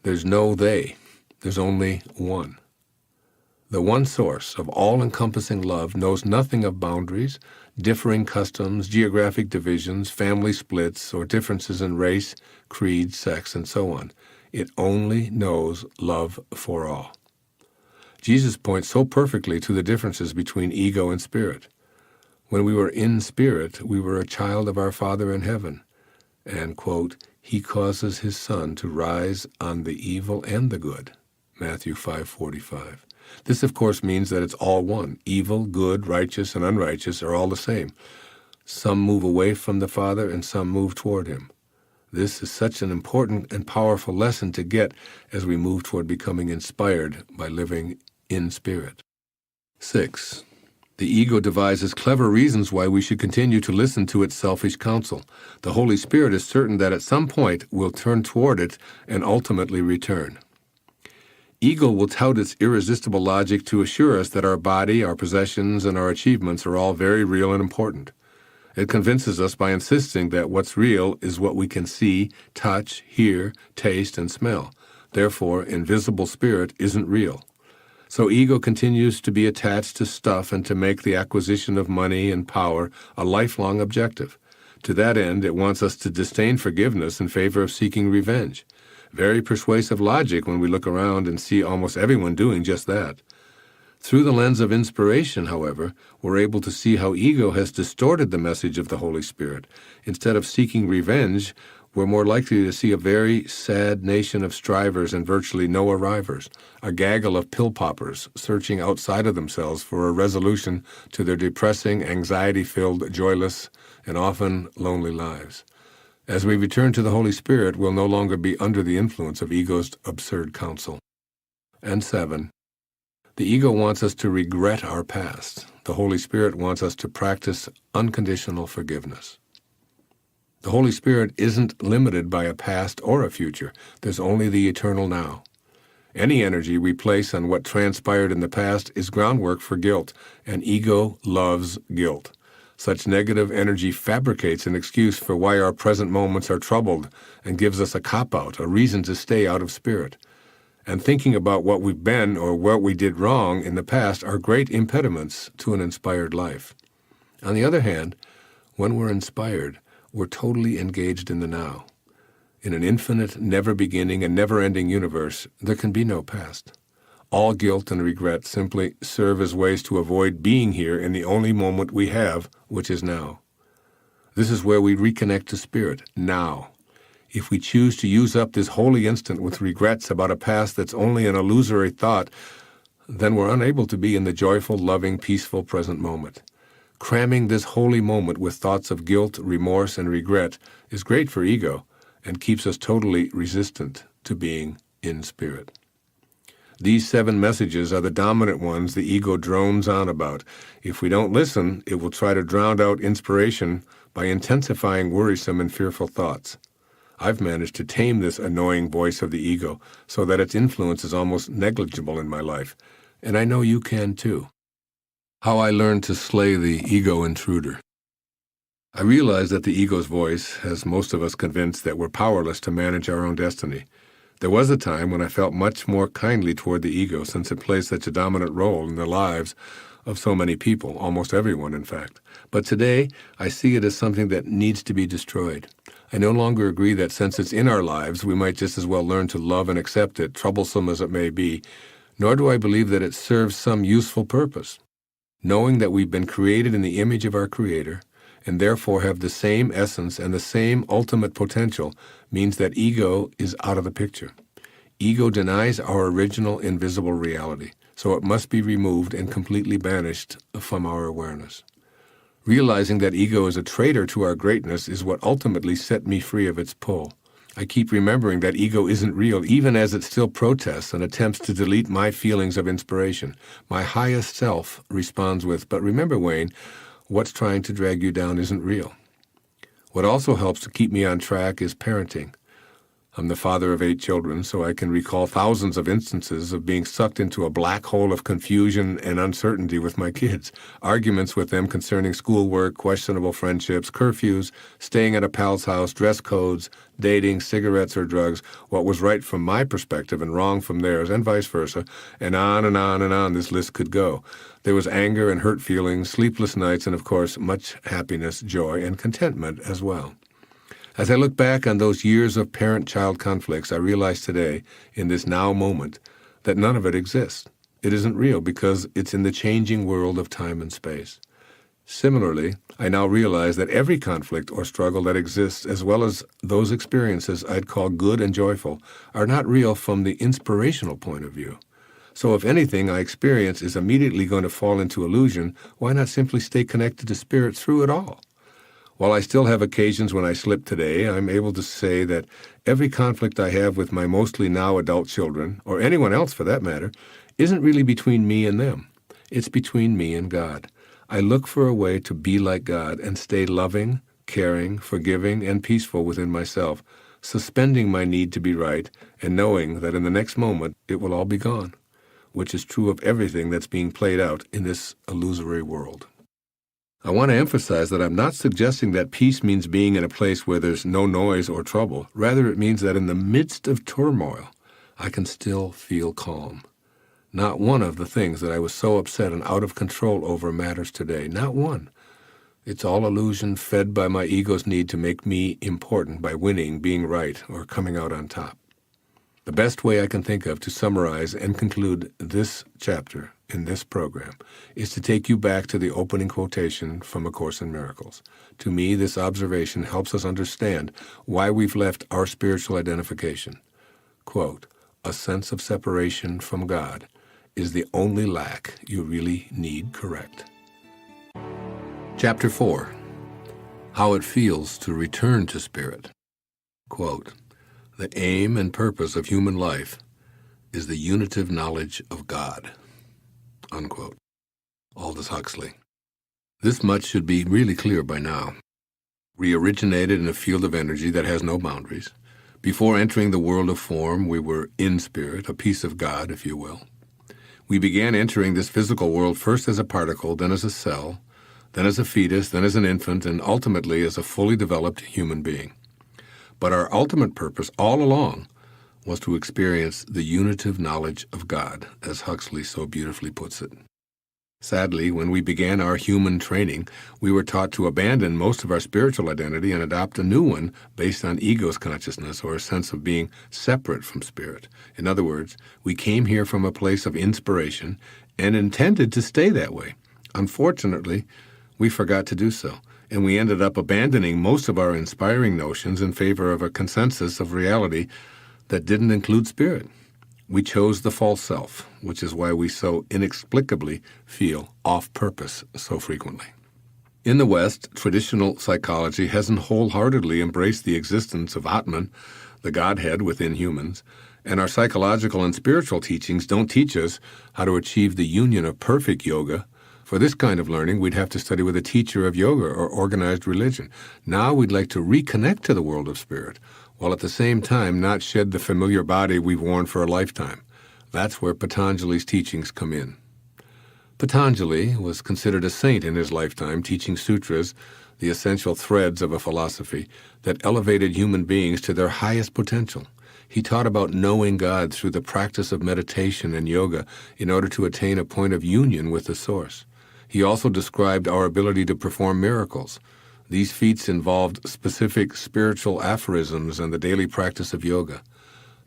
There's no they. There's only one. The one source of all-encompassing love knows nothing of boundaries, differing customs, geographic divisions, family splits, or differences in race, creed, sex, and so on. It only knows love for all. Jesus points so perfectly to the differences between ego and spirit. When we were in spirit, we were a child of our Father in heaven. And, quote, He causes His sun to rise on the evil and the good. Matthew 5:45. This, of course, means that it's all one. Evil, good, righteous, and unrighteous are all the same. Some move away from the Father and some move toward Him. This is such an important and powerful lesson to get as we move toward becoming inspired by living in spirit. 6. The ego devises clever reasons why we should continue to listen to its selfish counsel. The Holy Spirit is certain that at some point we'll turn toward it and ultimately return. Ego will tout its irresistible logic to assure us that our body, our possessions, and our achievements are all very real and important. It convinces us by insisting that what's real is what we can see, touch, hear, taste, and smell. Therefore, invisible spirit isn't real. So ego continues to be attached to stuff and to make the acquisition of money and power a lifelong objective. To that end, it wants us to disdain forgiveness in favor of seeking revenge. Very persuasive logic when we look around and see almost everyone doing just that. Through the lens of inspiration, however, we're able to see how ego has distorted the message of the Holy Spirit. Instead of seeking revenge, we're more likely to see a very sad nation of strivers and virtually no arrivers, a gaggle of pill poppers searching outside of themselves for a resolution to their depressing, anxiety-filled, joyless, and often lonely lives. As we return to the Holy Spirit, we'll no longer be under the influence of ego's absurd counsel. And 7. The ego wants us to regret our past. The Holy Spirit wants us to practice unconditional forgiveness. The Holy Spirit isn't limited by a past or a future. There's only the eternal now. Any energy we place on what transpired in the past is groundwork for guilt, and ego loves guilt. Such negative energy fabricates an excuse for why our present moments are troubled and gives us a cop-out, a reason to stay out of spirit. And thinking about what we've been or what we did wrong in the past are great impediments to an inspired life. On the other hand, when we're inspired, we're totally engaged in the now. In an infinite, never-beginning and never-ending universe, there can be no past. All guilt and regret simply serve as ways to avoid being here in the only moment we have, which is now. This is where we reconnect to spirit, now. If we choose to use up this holy instant with regrets about a past that's only an illusory thought, then we're unable to be in the joyful, loving, peaceful present moment. Cramming this holy moment with thoughts of guilt, remorse, and regret is great for ego and keeps us totally resistant to being in spirit. These 7 messages are the dominant ones the ego drones on about. If we don't listen, it will try to drown out inspiration by intensifying worrisome and fearful thoughts. I've managed to tame this annoying voice of the ego so that its influence is almost negligible in my life, and I know you can too. How I learned to slay the ego intruder. I realize that the ego's voice has most of us convinced that we're powerless to manage our own destiny. There was a time when I felt much more kindly toward the ego since it plays such a dominant role in the lives of so many people, almost everyone, in fact. But today, I see it as something that needs to be destroyed. I no longer agree that since it's in our lives, we might just as well learn to love and accept it, troublesome as it may be, nor do I believe that it serves some useful purpose. Knowing that we've been created in the image of our Creator, and therefore have the same essence and the same ultimate potential, means that ego is out of the picture. Ego denies our original invisible reality, so it must be removed and completely banished from our awareness. Realizing that ego is a traitor to our greatness is what ultimately set me free of its pull. I keep remembering that ego isn't real, even as it still protests and attempts to delete my feelings of inspiration. My highest self responds with, "But remember, Wayne, what's trying to drag you down isn't real." What also helps to keep me on track is parenting. I'm the father of 8 children, so I can recall thousands of instances of being sucked into a black hole of confusion and uncertainty with my kids. Arguments with them concerning schoolwork, questionable friendships, curfews, staying at a pal's house, dress codes, dating, cigarettes or drugs, what was right from my perspective and wrong from theirs, and vice versa, and on and on and on this list could go. There was anger and hurt feelings, sleepless nights, and of course, much happiness, joy, and contentment as well. As I look back on those years of parent-child conflicts, I realize today, in this now moment, that none of it exists. It isn't real because it's in the changing world of time and space. Similarly, I now realize that every conflict or struggle that exists, as well as those experiences I'd call good and joyful, are not real from the inspirational point of view. So if anything I experience is immediately going to fall into illusion, why not simply stay connected to spirit through it all? While I still have occasions when I slip today, I'm able to say that every conflict I have with my mostly now adult children, or anyone else for that matter, isn't really between me and them. It's between me and God. I look for a way to be like God and stay loving, caring, forgiving, and peaceful within myself, suspending my need to be right and knowing that in the next moment it will all be gone, which is true of everything that's being played out in this illusory world. I want to emphasize that I'm not suggesting that peace means being in a place where there's no noise or trouble. Rather, it means that in the midst of turmoil, I can still feel calm. Not one of the things that I was so upset and out of control over matters today. Not one. It's all illusion fed by my ego's need to make me important by winning, being right, or coming out on top. The best way I can think of to summarize and conclude this chapter in this program is to take you back to the opening quotation from A Course in Miracles. To me, this observation helps us understand why we've left our spiritual identification. Quote, "A sense of separation from God is the only lack you really need correct." Chapter 4, How It Feels to Return to Spirit. Quote, "The aim and purpose of human life is the unitive knowledge of God." Unquote. Aldous Huxley. This much should be really clear by now. We originated in a field of energy that has no boundaries. Before entering the world of form, we were in spirit, a piece of God, if you will. We began entering this physical world first as a particle, then as a cell, then as a fetus, then as an infant, and ultimately as a fully developed human being. But our ultimate purpose all along was to experience the unitive knowledge of God, as Huxley so beautifully puts it. Sadly, when we began our human training, we were taught to abandon most of our spiritual identity and adopt a new one based on ego's consciousness or a sense of being separate from spirit. In other words, we came here from a place of inspiration and intended to stay that way. Unfortunately, we forgot to do so, and we ended up abandoning most of our inspiring notions in favor of a consensus of reality that didn't include spirit. We chose the false self, which is why we so inexplicably feel off purpose so frequently. In the West, traditional psychology hasn't wholeheartedly embraced the existence of Atman, the Godhead within humans, and our psychological and spiritual teachings don't teach us how to achieve the union of perfect yoga. For this kind of learning, we'd have to study with a teacher of yoga or organized religion. Now we'd like to reconnect to the world of spirit, while at the same time not shed the familiar body we've worn for a lifetime. That's where Patanjali's teachings come in. Patanjali was considered a saint in his lifetime, teaching sutras, the essential threads of a philosophy that elevated human beings to their highest potential. He taught about knowing God through the practice of meditation and yoga in order to attain a point of union with the Source. He also described our ability to perform miracles. These feats involved specific spiritual aphorisms and the daily practice of yoga.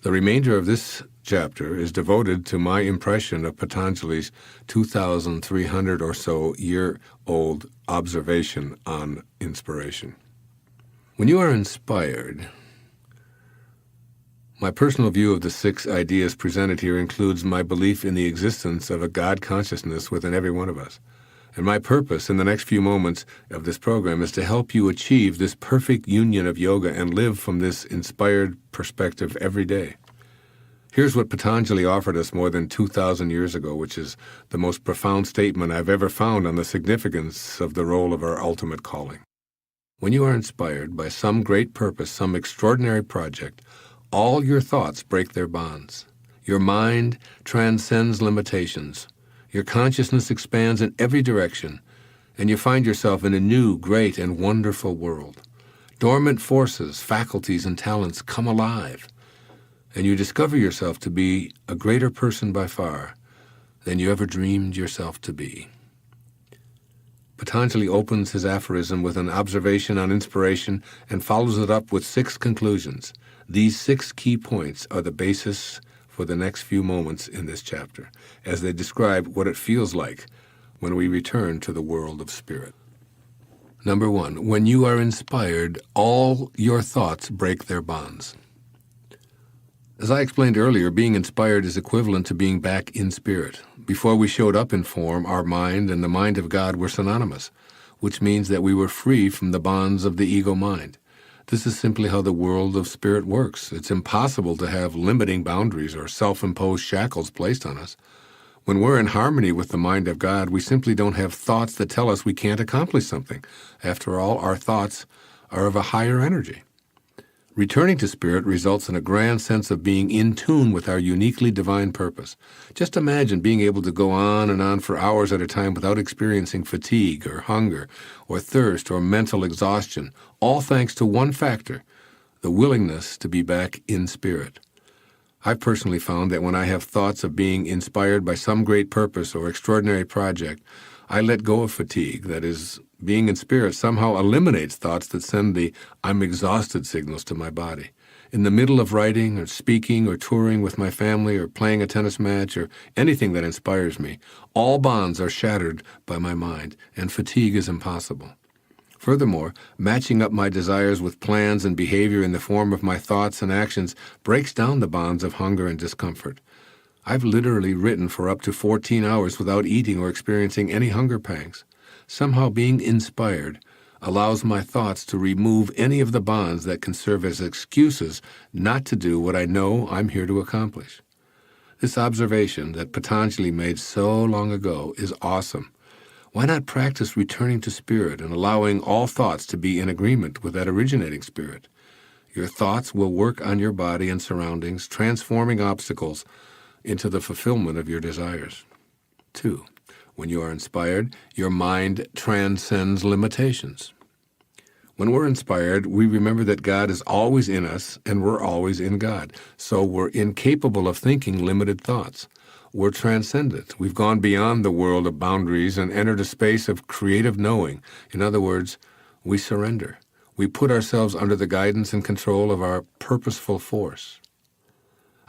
The remainder of this chapter is devoted to my impression of Patanjali's 2,300 or so year-old observation on inspiration. When you are inspired, my personal view of the 6 ideas presented here includes my belief in the existence of a God consciousness within every one of us. And my purpose in the next few moments of this program is to help you achieve this perfect union of yoga and live from this inspired perspective every day. Here's what Patanjali offered us more than 2,000 years ago, which is the most profound statement I've ever found on the significance of the role of our ultimate calling. When you are inspired by some great purpose, some extraordinary project, all your thoughts break their bonds. Your mind transcends limitations. Your consciousness expands in every direction, and you find yourself in a new, great, and wonderful world. Dormant forces, faculties, and talents come alive, and you discover yourself to be a greater person by far than you ever dreamed yourself to be. Patanjali opens his aphorism with an observation on inspiration and follows it up with 6 conclusions. These 6 key points are the basis for the next few moments in this chapter, as they describe what it feels like when we return to the world of spirit. Number 1, when you are inspired, all your thoughts break their bonds. As I explained earlier, being inspired is equivalent to being back in spirit. Before we showed up in form, our mind and the mind of God were synonymous, which means that we were free from the bonds of the ego mind. This is simply how the world of spirit works. It's impossible to have limiting boundaries or self-imposed shackles placed on us. When we're in harmony with the mind of God, we simply don't have thoughts that tell us we can't accomplish something. After all, our thoughts are of a higher energy. Returning to spirit results in a grand sense of being in tune with our uniquely divine purpose. Just imagine being able to go on and on for hours at a time without experiencing fatigue or hunger or thirst or mental exhaustion, all thanks to one factor, the willingness to be back in spirit. I've personally found that when I have thoughts of being inspired by some great purpose or extraordinary project, I let go of fatigue. That is, being in spirit somehow eliminates thoughts that send the "I'm exhausted" signals to my body. In the middle of writing or speaking or touring with my family or playing a tennis match or anything that inspires me, all bonds are shattered by my mind, and fatigue is impossible. Furthermore, matching up my desires with plans and behavior in the form of my thoughts and actions breaks down the bonds of hunger and discomfort. I've literally written for up to 14 hours without eating or experiencing any hunger pangs. Somehow being inspired allows my thoughts to remove any of the bonds that can serve as excuses not to do what I know I'm here to accomplish. This observation that Patanjali made so long ago is awesome. Why not practice returning to spirit and allowing all thoughts to be in agreement with that originating spirit? Your thoughts will work on your body and surroundings, transforming obstacles into the fulfillment of your desires. 2. When you are inspired, your mind transcends limitations. When we're inspired, we remember that God is always in us and we're always in God. So we're incapable of thinking limited thoughts. We're transcendent. We've gone beyond the world of boundaries and entered a space of creative knowing. In other words, we surrender. We put ourselves under the guidance and control of our purposeful force.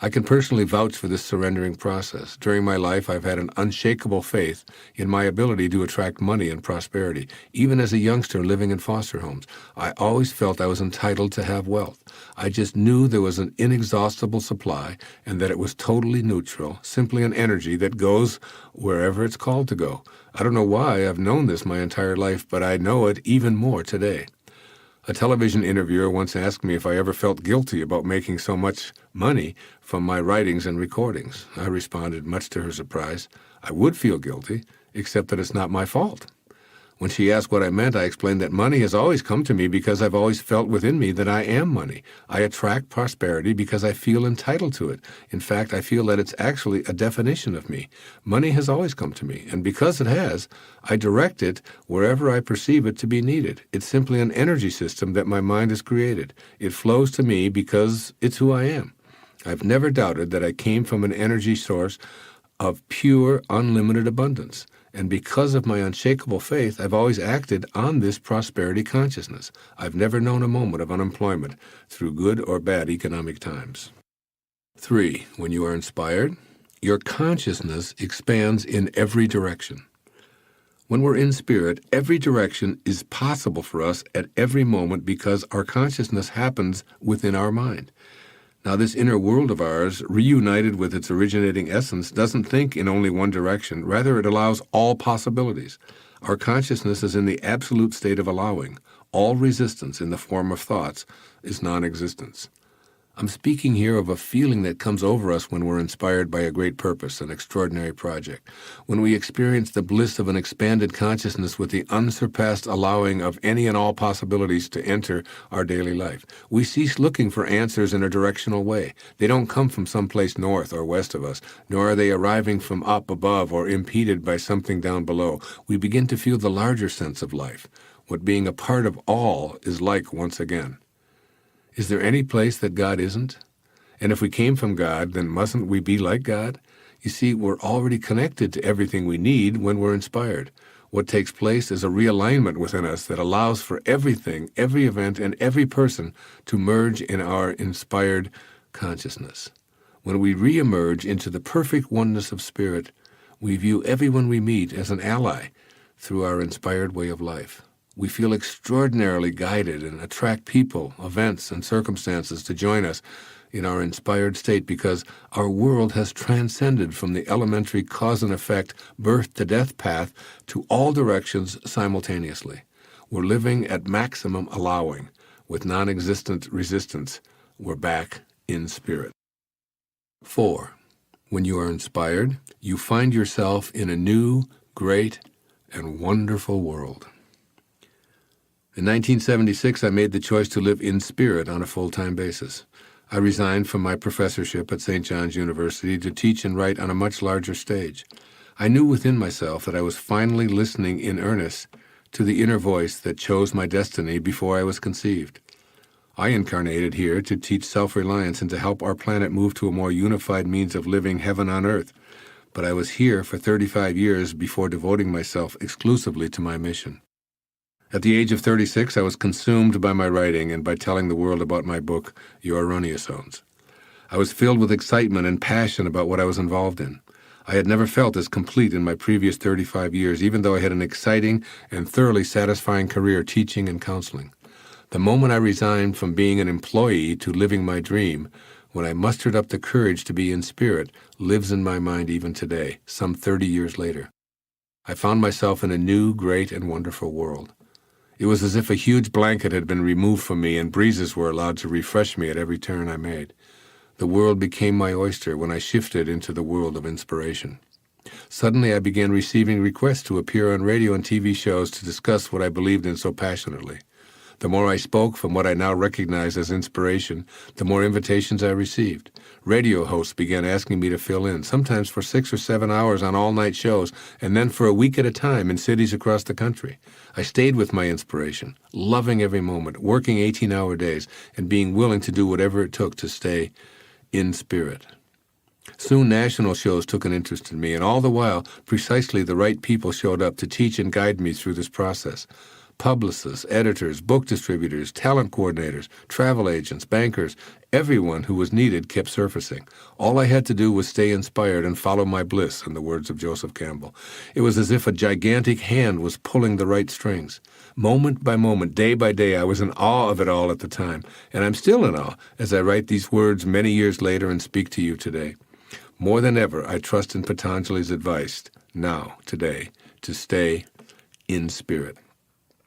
I can personally vouch for this surrendering process. During my life, I've had an unshakable faith in my ability to attract money and prosperity. Even as a youngster living in foster homes, I always felt I was entitled to have wealth. I just knew there was an inexhaustible supply and that it was totally neutral, simply an energy that goes wherever it's called to go. I don't know why I've known this my entire life, but I know it even more today. A television interviewer once asked me if I ever felt guilty about making so much money from my writings and recordings. I responded, much to her surprise, I would feel guilty, except that it's not my fault. When she asked what I meant, I explained that money has always come to me because I've always felt within me that I am money. I attract prosperity because I feel entitled to it. In fact, I feel that it's actually a definition of me. Money has always come to me, and because it has, I direct it wherever I perceive it to be needed. It's simply an energy system that my mind has created. It flows to me because it's who I am. I've never doubted that I came from an energy source of pure, unlimited abundance. And because of my unshakable faith, I've always acted on this prosperity consciousness. I've never known a moment of unemployment through good or bad economic times. 3. When you are inspired, your consciousness expands in every direction. When we're in spirit, every direction is possible for us at every moment because our consciousness happens within our mind. Now, this inner world of ours, reunited with its originating essence, doesn't think in only one direction. Rather, it allows all possibilities. Our consciousness is in the absolute state of allowing. All resistance in the form of thoughts is non-existence. I'm speaking here of a feeling that comes over us when we're inspired by a great purpose, an extraordinary project. When we experience the bliss of an expanded consciousness with the unsurpassed allowing of any and all possibilities to enter our daily life. We cease looking for answers in a directional way. They don't come from someplace north or west of us, nor are they arriving from up above or impeded by something down below. We begin to feel the larger sense of life, what being a part of all is like once again. Is there any place that God isn't? And if we came from God, then mustn't we be like God? You see, we're already connected to everything we need when we're inspired. What takes place is a realignment within us that allows for everything, every event, and every person to merge in our inspired consciousness. When we re-emerge into the perfect oneness of spirit, we view everyone we meet as an ally through our inspired way of life. We feel extraordinarily guided and attract people, events, and circumstances to join us in our inspired state because our world has transcended from the elementary cause and effect, birth to death path to all directions simultaneously. We're living at maximum allowing. With non-existent resistance, we're back in spirit. 4. When you are inspired, you find yourself in a new, great, and wonderful world. In 1976, I made the choice to live in spirit on a full-time basis. I resigned from my professorship at St. John's University to teach and write on a much larger stage. I knew within myself that I was finally listening in earnest to the inner voice that chose my destiny before I was conceived. I incarnated here to teach self-reliance and to help our planet move to a more unified means of living heaven on earth. But I was here for 35 years before devoting myself exclusively to my mission. At the age of 36, I was consumed by my writing and by telling the world about my book, Your Erroneous Zones. I was filled with excitement and passion about what I was involved in. I had never felt as complete in my previous 35 years, even though I had an exciting and thoroughly satisfying career teaching and counseling. The moment I resigned from being an employee to living my dream, when I mustered up the courage to be in spirit, lives in my mind even today, some 30 years later. I found myself in a new, great, and wonderful world. It was as if a huge blanket had been removed from me and breezes were allowed to refresh me at every turn I made. The world became my oyster when I shifted into the world of inspiration. Suddenly I began receiving requests to appear on radio and TV shows to discuss what I believed in so passionately. The more I spoke from what I now recognize as inspiration, the more invitations I received. Radio hosts began asking me to fill in, sometimes for 6 or 7 hours on all-night shows, and then for a week at a time in cities across the country. I stayed with my inspiration, loving every moment, working 18-hour days, and being willing to do whatever it took to stay in spirit. Soon national shows took an interest in me, and all the while, precisely the right people showed up to teach and guide me through this process. Publicists, editors, book distributors, talent coordinators, travel agents, bankers, everyone who was needed kept surfacing. All I had to do was stay inspired and follow my bliss, in the words of Joseph Campbell. It was as if a gigantic hand was pulling the right strings. Moment by moment, day by day, I was in awe of it all at the time, and I'm still in awe as I write these words many years later and speak to you today. More than ever, I trust in Patanjali's advice, now, today, to stay in spirit.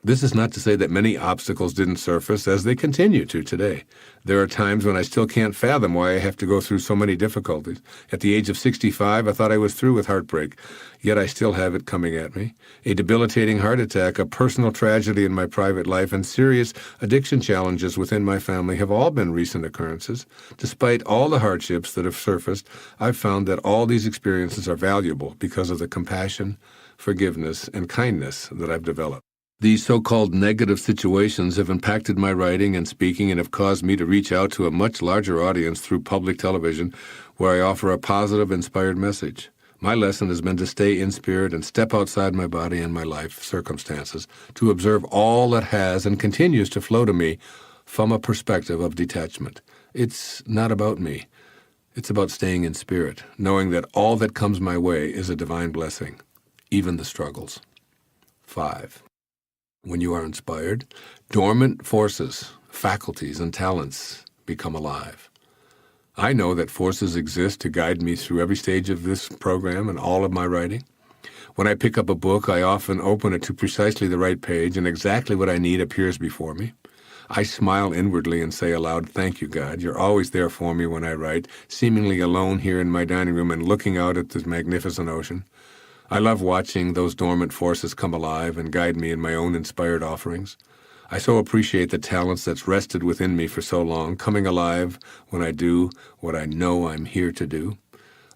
This is not to say that many obstacles didn't surface, as they continue to today. There are times when I still can't fathom why I have to go through so many difficulties. At the age of 65, I thought I was through with heartbreak, yet I still have it coming at me. A debilitating heart attack, a personal tragedy in my private life, and serious addiction challenges within my family have all been recent occurrences. Despite all the hardships that have surfaced, I've found that all these experiences are valuable because of the compassion, forgiveness, and kindness that I've developed. These so-called negative situations have impacted my writing and speaking and have caused me to reach out to a much larger audience through public television, where I offer a positive, inspired message. My lesson has been to stay in spirit and step outside my body and my life circumstances, to observe all that has and continues to flow to me from a perspective of detachment. It's not about me. It's about staying in spirit, knowing that all that comes my way is a divine blessing, even the struggles. 5. When you are inspired, dormant forces, faculties, and talents become alive. I know that forces exist to guide me through every stage of this program and all of my writing. When I pick up a book, I often open it to precisely the right page, and exactly what I need appears before me. I smile inwardly and say aloud, "Thank you, God. You're always there for me when I write, seemingly alone here in my dining room and looking out at this magnificent ocean." I love watching those dormant forces come alive and guide me in my own inspired offerings. I so appreciate the talents that's rested within me for so long, coming alive when I do what I know I'm here to do.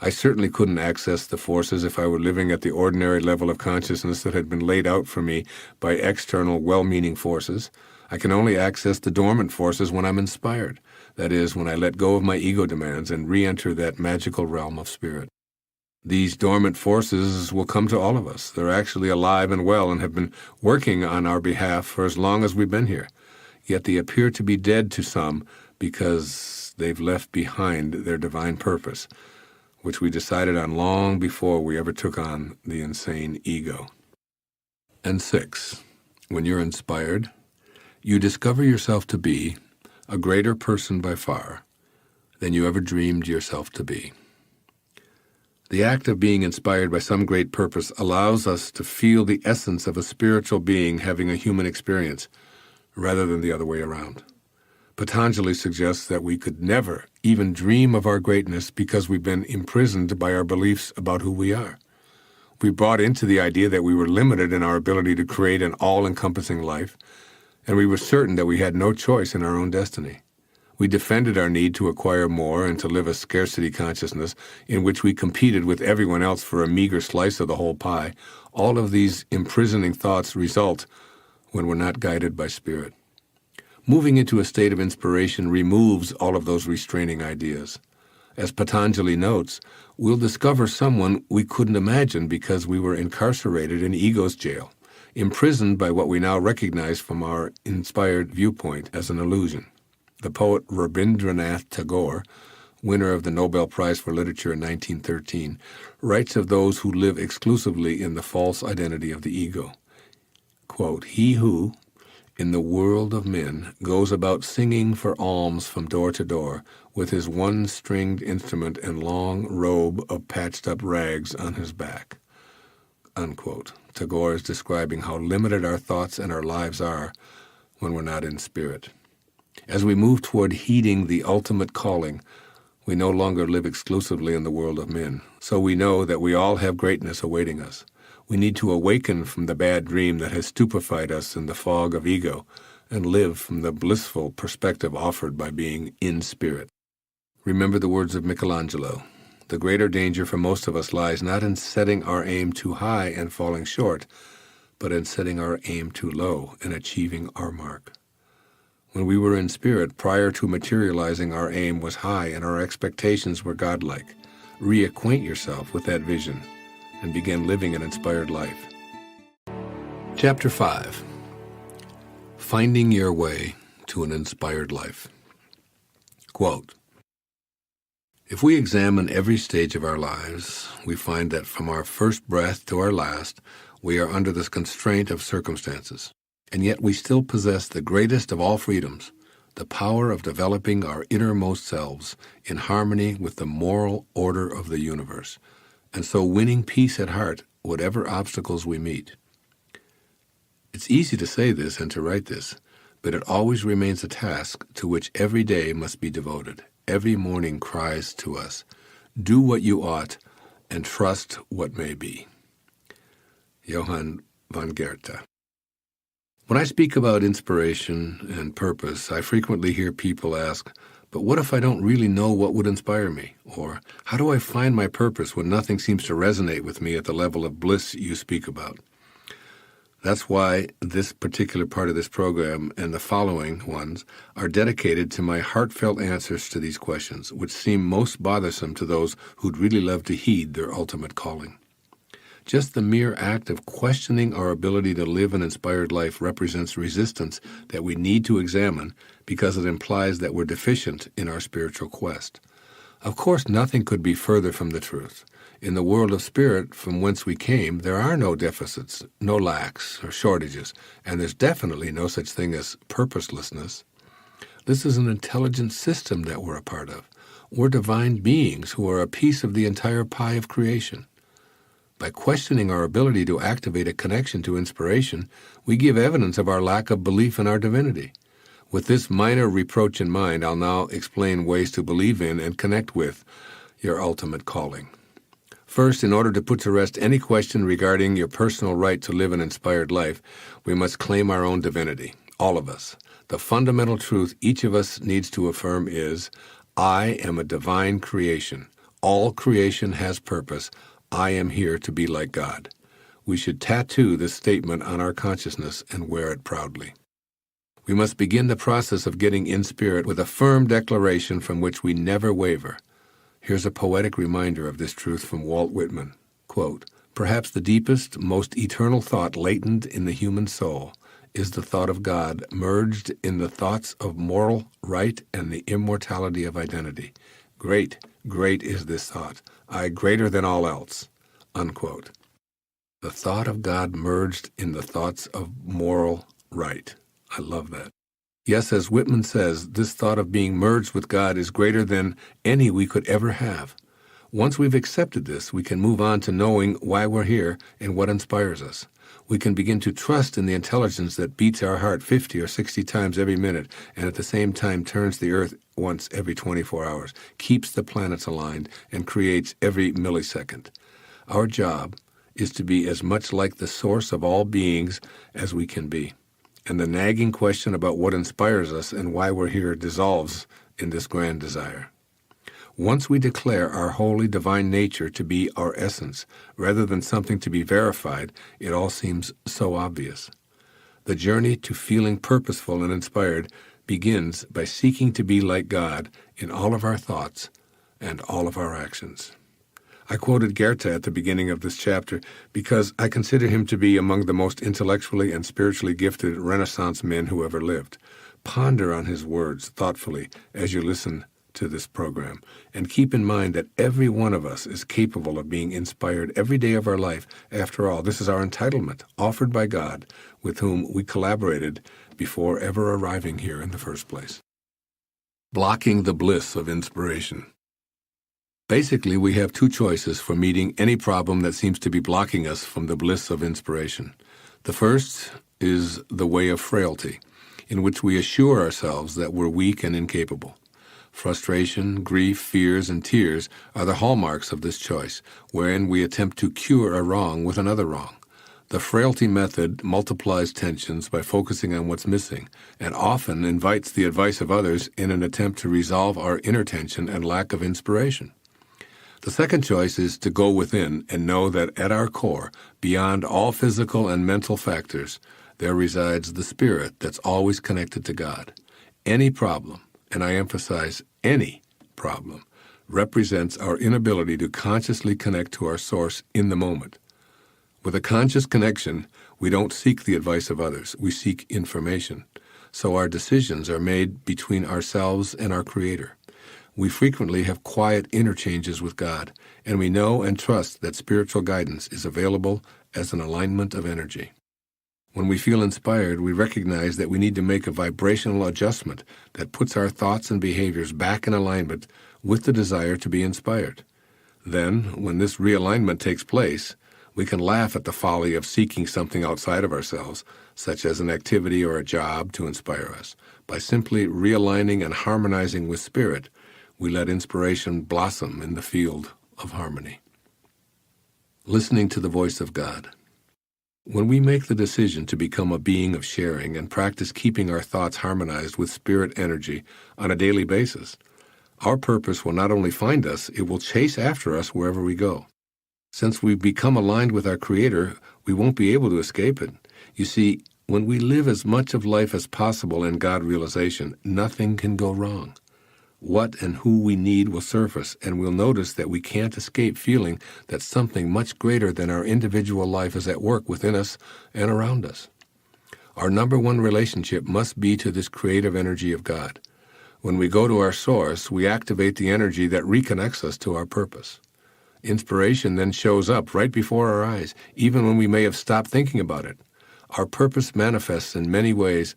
I certainly couldn't access the forces if I were living at the ordinary level of consciousness that had been laid out for me by external, well-meaning forces. I can only access the dormant forces when I'm inspired. That is, when I let go of my ego demands and re-enter that magical realm of spirit. These dormant forces will come to all of us. They're actually alive and well and have been working on our behalf for as long as we've been here. Yet they appear to be dead to some because they've left behind their divine purpose, which we decided on long before we ever took on the insane ego. And 6, when you're inspired, you discover yourself to be a greater person by far than you ever dreamed yourself to be. The act of being inspired by some great purpose allows us to feel the essence of a spiritual being having a human experience, rather than the other way around. Patanjali suggests that we could never even dream of our greatness because we've been imprisoned by our beliefs about who we are. We bought into the idea that we were limited in our ability to create an all-encompassing life, and we were certain that we had no choice in our own destiny. We defended our need to acquire more and to live a scarcity consciousness in which we competed with everyone else for a meager slice of the whole pie. All of these imprisoning thoughts result when we're not guided by Spirit. Moving into a state of inspiration removes all of those restraining ideas. As Patanjali notes, we'll discover someone we couldn't imagine because we were incarcerated in ego's jail, imprisoned by what we now recognize from our inspired viewpoint as an illusion. The poet Rabindranath Tagore, winner of the Nobel Prize for Literature in 1913, writes of those who live exclusively in the false identity of the ego. Quote, "He who, in the world of men, goes about singing for alms from door to door, with his one-stringed instrument and long robe of patched-up rags on his back." Unquote. Tagore is describing how limited our thoughts and our lives are when we're not in spirit. As we move toward heeding the ultimate calling, we no longer live exclusively in the world of men. So we know that we all have greatness awaiting us. We need to awaken from the bad dream that has stupefied us in the fog of ego and live from the blissful perspective offered by being in spirit. Remember the words of Michelangelo. The greater danger for most of us lies not in setting our aim too high and falling short, but in setting our aim too low and achieving our mark. When we were in spirit, prior to materializing, our aim was high and our expectations were godlike. Reacquaint yourself with that vision and begin living an inspired life. Chapter 5. Finding Your Way to an Inspired Life. Quote, "If we examine every stage of our lives, we find that from our first breath to our last, we are under the constraint of circumstances. And yet we still possess the greatest of all freedoms, the power of developing our innermost selves in harmony with the moral order of the universe, and so winning peace at heart, whatever obstacles we meet." It's easy to say this and to write this, but it always remains a task to which every day must be devoted. Every morning cries to us, "Do what you ought, and trust what may be." Johann von Goethe. When I speak about inspiration and purpose, I frequently hear people ask, "But what if I don't really know what would inspire me?" Or, "How do I find my purpose when nothing seems to resonate with me at the level of bliss you speak about?" That's why this particular part of this program and the following ones are dedicated to my heartfelt answers to these questions, which seem most bothersome to those who'd really love to heed their ultimate calling. Just the mere act of questioning our ability to live an inspired life represents resistance that we need to examine because it implies that we're deficient in our spiritual quest. Of course, nothing could be further from the truth. In the world of spirit from whence we came, there are no deficits, no lacks or shortages, and there's definitely no such thing as purposelessness. This is an intelligent system that we're a part of. We're divine beings who are a piece of the entire pie of creation. By questioning our ability to activate a connection to inspiration, we give evidence of our lack of belief in our divinity. With this minor reproach in mind, I'll now explain ways to believe in and connect with your ultimate calling. First, in order to put to rest any question regarding your personal right to live an inspired life, we must claim our own divinity, all of us. The fundamental truth each of us needs to affirm is, "I am a divine creation. All creation has purpose. I am here to be like God." We should tattoo this statement on our consciousness and wear it proudly. We must begin the process of getting in spirit with a firm declaration from which we never waver. Here's a poetic reminder of this truth from Walt Whitman. Quote, "Perhaps the deepest, most eternal thought latent in the human soul is the thought of God merged in the thoughts of moral right and the immortality of identity. Great, great is this thought. I greater than all else." Unquote. The thought of God merged in the thoughts of moral right. I love that. Yes, as Whitman says, this thought of being merged with God is greater than any we could ever have. Once we've accepted this, we can move on to knowing why we're here and what inspires us. We can begin to trust in the intelligence that beats our heart 50 or 60 times every minute and at the same time turns the earth once every 24 hours, keeps the planets aligned, and creates every millisecond. Our job is to be as much like the source of all beings as we can be. and the nagging question about what inspires us and why we're here dissolves in this grand desire. Once we declare our holy divine nature to be our essence, rather than something to be verified, it all seems so obvious. The journey to feeling purposeful and inspired begins by seeking to be like God in all of our thoughts and all of our actions. I quoted Goethe at the beginning of this chapter because I consider him to be among the most intellectually and spiritually gifted Renaissance men who ever lived. Ponder on his words thoughtfully as you listen to this program, and keep in mind that every one of us is capable of being inspired every day of our life. After all, this is our entitlement, offered by God, with whom we collaborated before ever arriving here in the first place. Blocking the bliss of inspiration. Basically, we have two choices for meeting any problem that seems to be blocking us from the bliss of inspiration. The first is the way of frailty, in which we assure ourselves that we're weak and incapable. Frustration, grief, fears, and tears are the hallmarks of this choice, wherein we attempt to cure a wrong with another wrong. The frailty method multiplies tensions by focusing on what's missing, and often invites the advice of others in an attempt to resolve our inner tension and lack of inspiration. The second choice is to go within and know that at our core, beyond all physical and mental factors, there resides the spirit that's always connected to God. Any problem, and I emphasize any problem, represents our inability to consciously connect to our source in the moment. With a conscious connection, we don't seek the advice of others, we seek information. So our decisions are made between ourselves and our Creator. We frequently have quiet interchanges with God, and we know and trust that spiritual guidance is available as an alignment of energy. When we feel inspired, we recognize that we need to make a vibrational adjustment that puts our thoughts and behaviors back in alignment with the desire to be inspired. Then, when this realignment takes place, we can laugh at the folly of seeking something outside of ourselves, such as an activity or a job, to inspire us. By simply realigning and harmonizing with Spirit, we let inspiration blossom in the field of harmony. Listening to the voice of God. When we make the decision to become a being of sharing and practice keeping our thoughts harmonized with spirit energy on a daily basis, our purpose will not only find us, it will chase after us wherever we go. Since we've become aligned with our Creator, we won't be able to escape it. You see, when we live as much of life as possible in God realization, nothing can go wrong. What and who we need will surface, and we'll notice that we can't escape feeling that something much greater than our individual life is at work within us and around us. Our number one relationship must be to this creative energy of God. When we go to our source, we activate the energy that reconnects us to our purpose. Inspiration then shows up right before our eyes, even when we may have stopped thinking about it. Our purpose manifests in many ways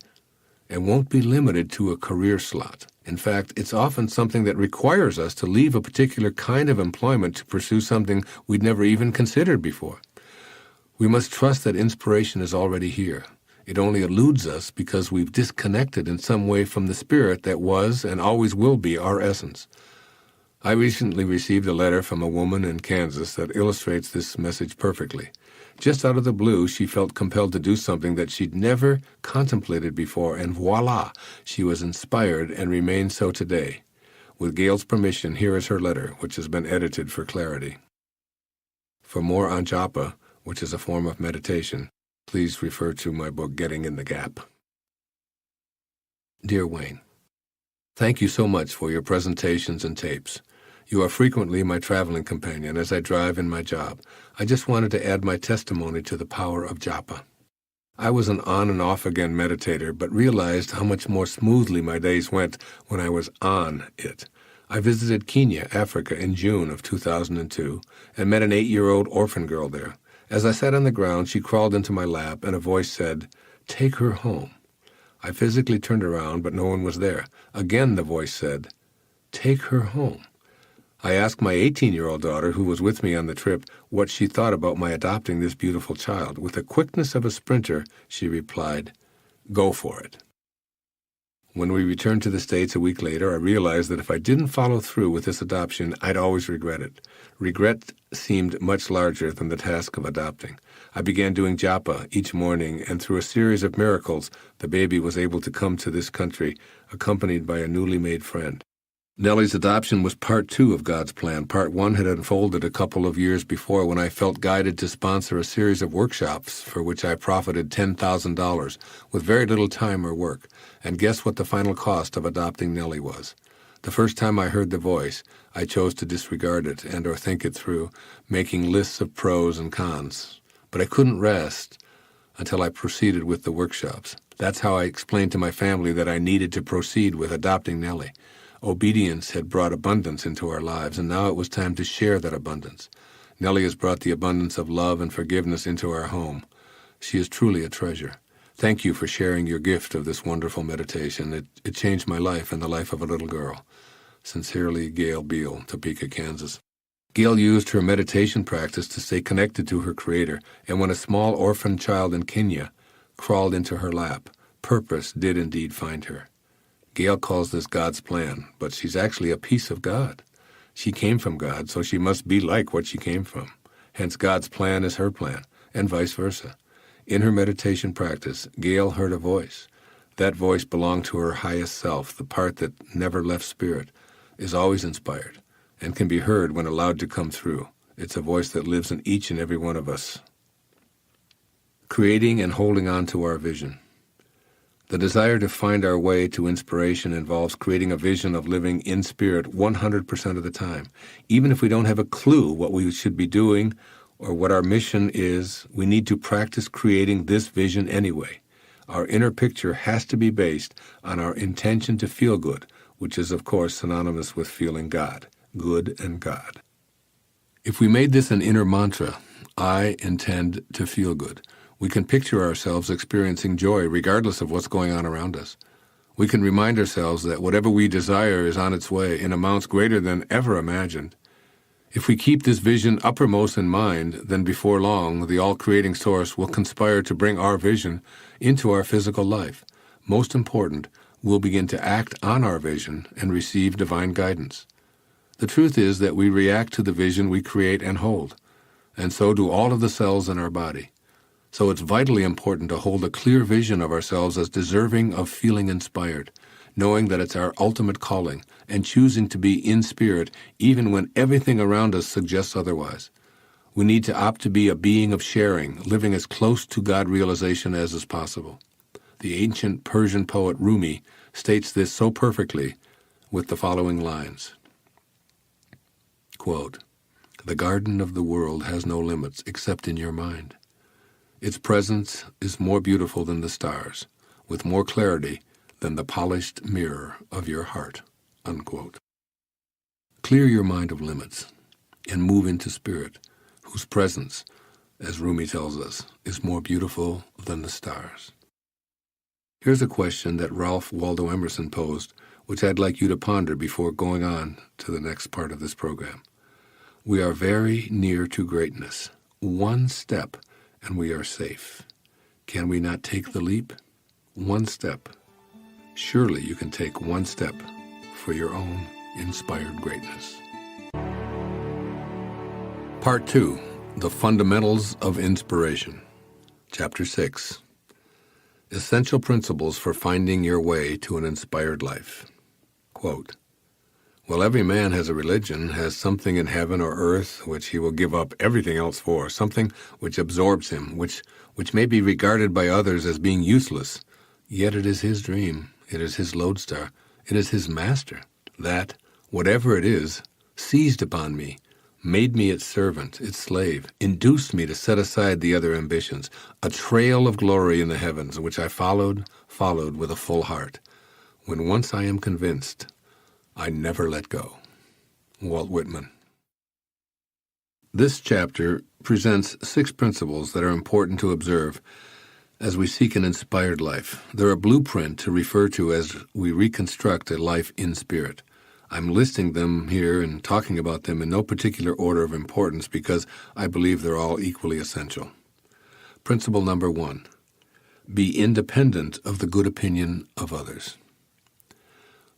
and won't be limited to a career slot. In fact, it's often something that requires us to leave a particular kind of employment to pursue something we'd never even considered before. We must trust that inspiration is already here. It only eludes us because we've disconnected in some way from the spirit that was and always will be our essence. I recently received a letter from a woman in Kansas that illustrates this message perfectly. Just out of the blue, she felt compelled to do something that she'd never contemplated before, and voila, she was inspired and remains so today. With Gail's permission, here is her letter, which has been edited for clarity. For more on japa, which is a form of meditation, please refer to my book, Getting in the Gap. Dear Wayne, thank you so much for your presentations and tapes. You are frequently my traveling companion as I drive in my job. I just wanted to add my testimony to the power of japa. I was an on and off again meditator, but realized how much more smoothly my days went when I was on it. I visited Kenya, Africa in June of 2002 and met an 8-year-old orphan girl there. As I sat on the ground, she crawled into my lap and a voice said, "Take her home." I physically turned around, but no one was there. Again the voice said, "Take her home." I asked my 18-year-old daughter, who was with me on the trip, what she thought about my adopting this beautiful child. With the quickness of a sprinter, she replied, "Go for it." When we returned to the States a week later, I realized that if I didn't follow through with this adoption, I'd always regret it. Regret seemed much larger than the task of adopting. I began doing japa each morning, and through a series of miracles, the baby was able to come to this country, accompanied by a newly made friend. Nellie's adoption was part 2 of God's plan. Part 1 had unfolded a couple of years before when I felt guided to sponsor a series of workshops for which I profited $10,000 with very little time or work. And guess what the final cost of adopting Nellie was? The first time I heard the voice, I chose to disregard it and or think it through, making lists of pros and cons. But I couldn't rest until I proceeded with the workshops. That's how I explained to my family that I needed to proceed with adopting Nellie. Obedience had brought abundance into our lives, and now it was time to share that abundance. Nellie has brought the abundance of love and forgiveness into our home. She is truly a treasure. Thank you for sharing your gift of this wonderful meditation. It changed my life and the life of a little girl. Sincerely, Gail Beal, Topeka, Kansas. Gail used her meditation practice to stay connected to her Creator, and when a small orphan child in Kenya crawled into her lap, purpose did indeed find her. Gail calls this God's plan, but she's actually a piece of God. She came from God, so she must be like what she came from. Hence, God's plan is her plan, and vice versa. In her meditation practice, Gail heard a voice. That voice belonged to her highest self, the part that never left spirit, is always inspired, and can be heard when allowed to come through. It's a voice that lives in each and every one of us. Creating and holding on to our vision. The desire to find our way to inspiration involves creating a vision of living in spirit 100% of the time. Even if we don't have a clue what we should be doing or what our mission is, we need to practice creating this vision anyway. Our inner picture has to be based on our intention to feel good, which is, of course, synonymous with feeling God, good and God. If we made this an inner mantra, I intend to feel good, we can picture ourselves experiencing joy regardless of what's going on around us. We can remind ourselves that whatever we desire is on its way in amounts greater than ever imagined. If we keep this vision uppermost in mind, then before long, the all-creating source will conspire to bring our vision into our physical life. Most important, we'll begin to act on our vision and receive divine guidance. The truth is that we react to the vision we create and hold, and so do all of the cells in our body. So it's vitally important to hold a clear vision of ourselves as deserving of feeling inspired, knowing that it's our ultimate calling, and choosing to be in spirit even when everything around us suggests otherwise. We need to opt to be a being of sharing, living as close to God realization as is possible. The ancient Persian poet Rumi states this so perfectly with the following lines. Quote, "The garden of the world has no limits except in your mind. Its presence is more beautiful than the stars, with more clarity than the polished mirror of your heart." Unquote. Clear your mind of limits and move into spirit, whose presence, as Rumi tells us, is more beautiful than the stars. Here's a question that Ralph Waldo Emerson posed, which I'd like you to ponder before going on to the next part of this program. We are very near to greatness. One step and we are safe. Can we not take the leap? One step. Surely you can take one step for your own inspired greatness. Part 2, The Fundamentals of Inspiration. Chapter 6, Essential Principles for Finding Your Way to an Inspired Life. Quote, "Well, every man has a religion, has something in heaven or earth which he will give up everything else for, something which absorbs him, which may be regarded by others as being useless. Yet it is his dream, it is his lodestar, it is his master, that, whatever it is, seized upon me, made me its servant, its slave, induced me to set aside the other ambitions, a trail of glory in the heavens, which I followed with a full heart. When once I am convinced, I never let go." Walt Whitman. This chapter presents 6 principles that are important to observe as we seek an inspired life. They're a blueprint to refer to as we reconstruct a life in spirit. I'm listing them here and talking about them in no particular order of importance because I believe they're all equally essential. Principle number 1, be independent of the good opinion of others.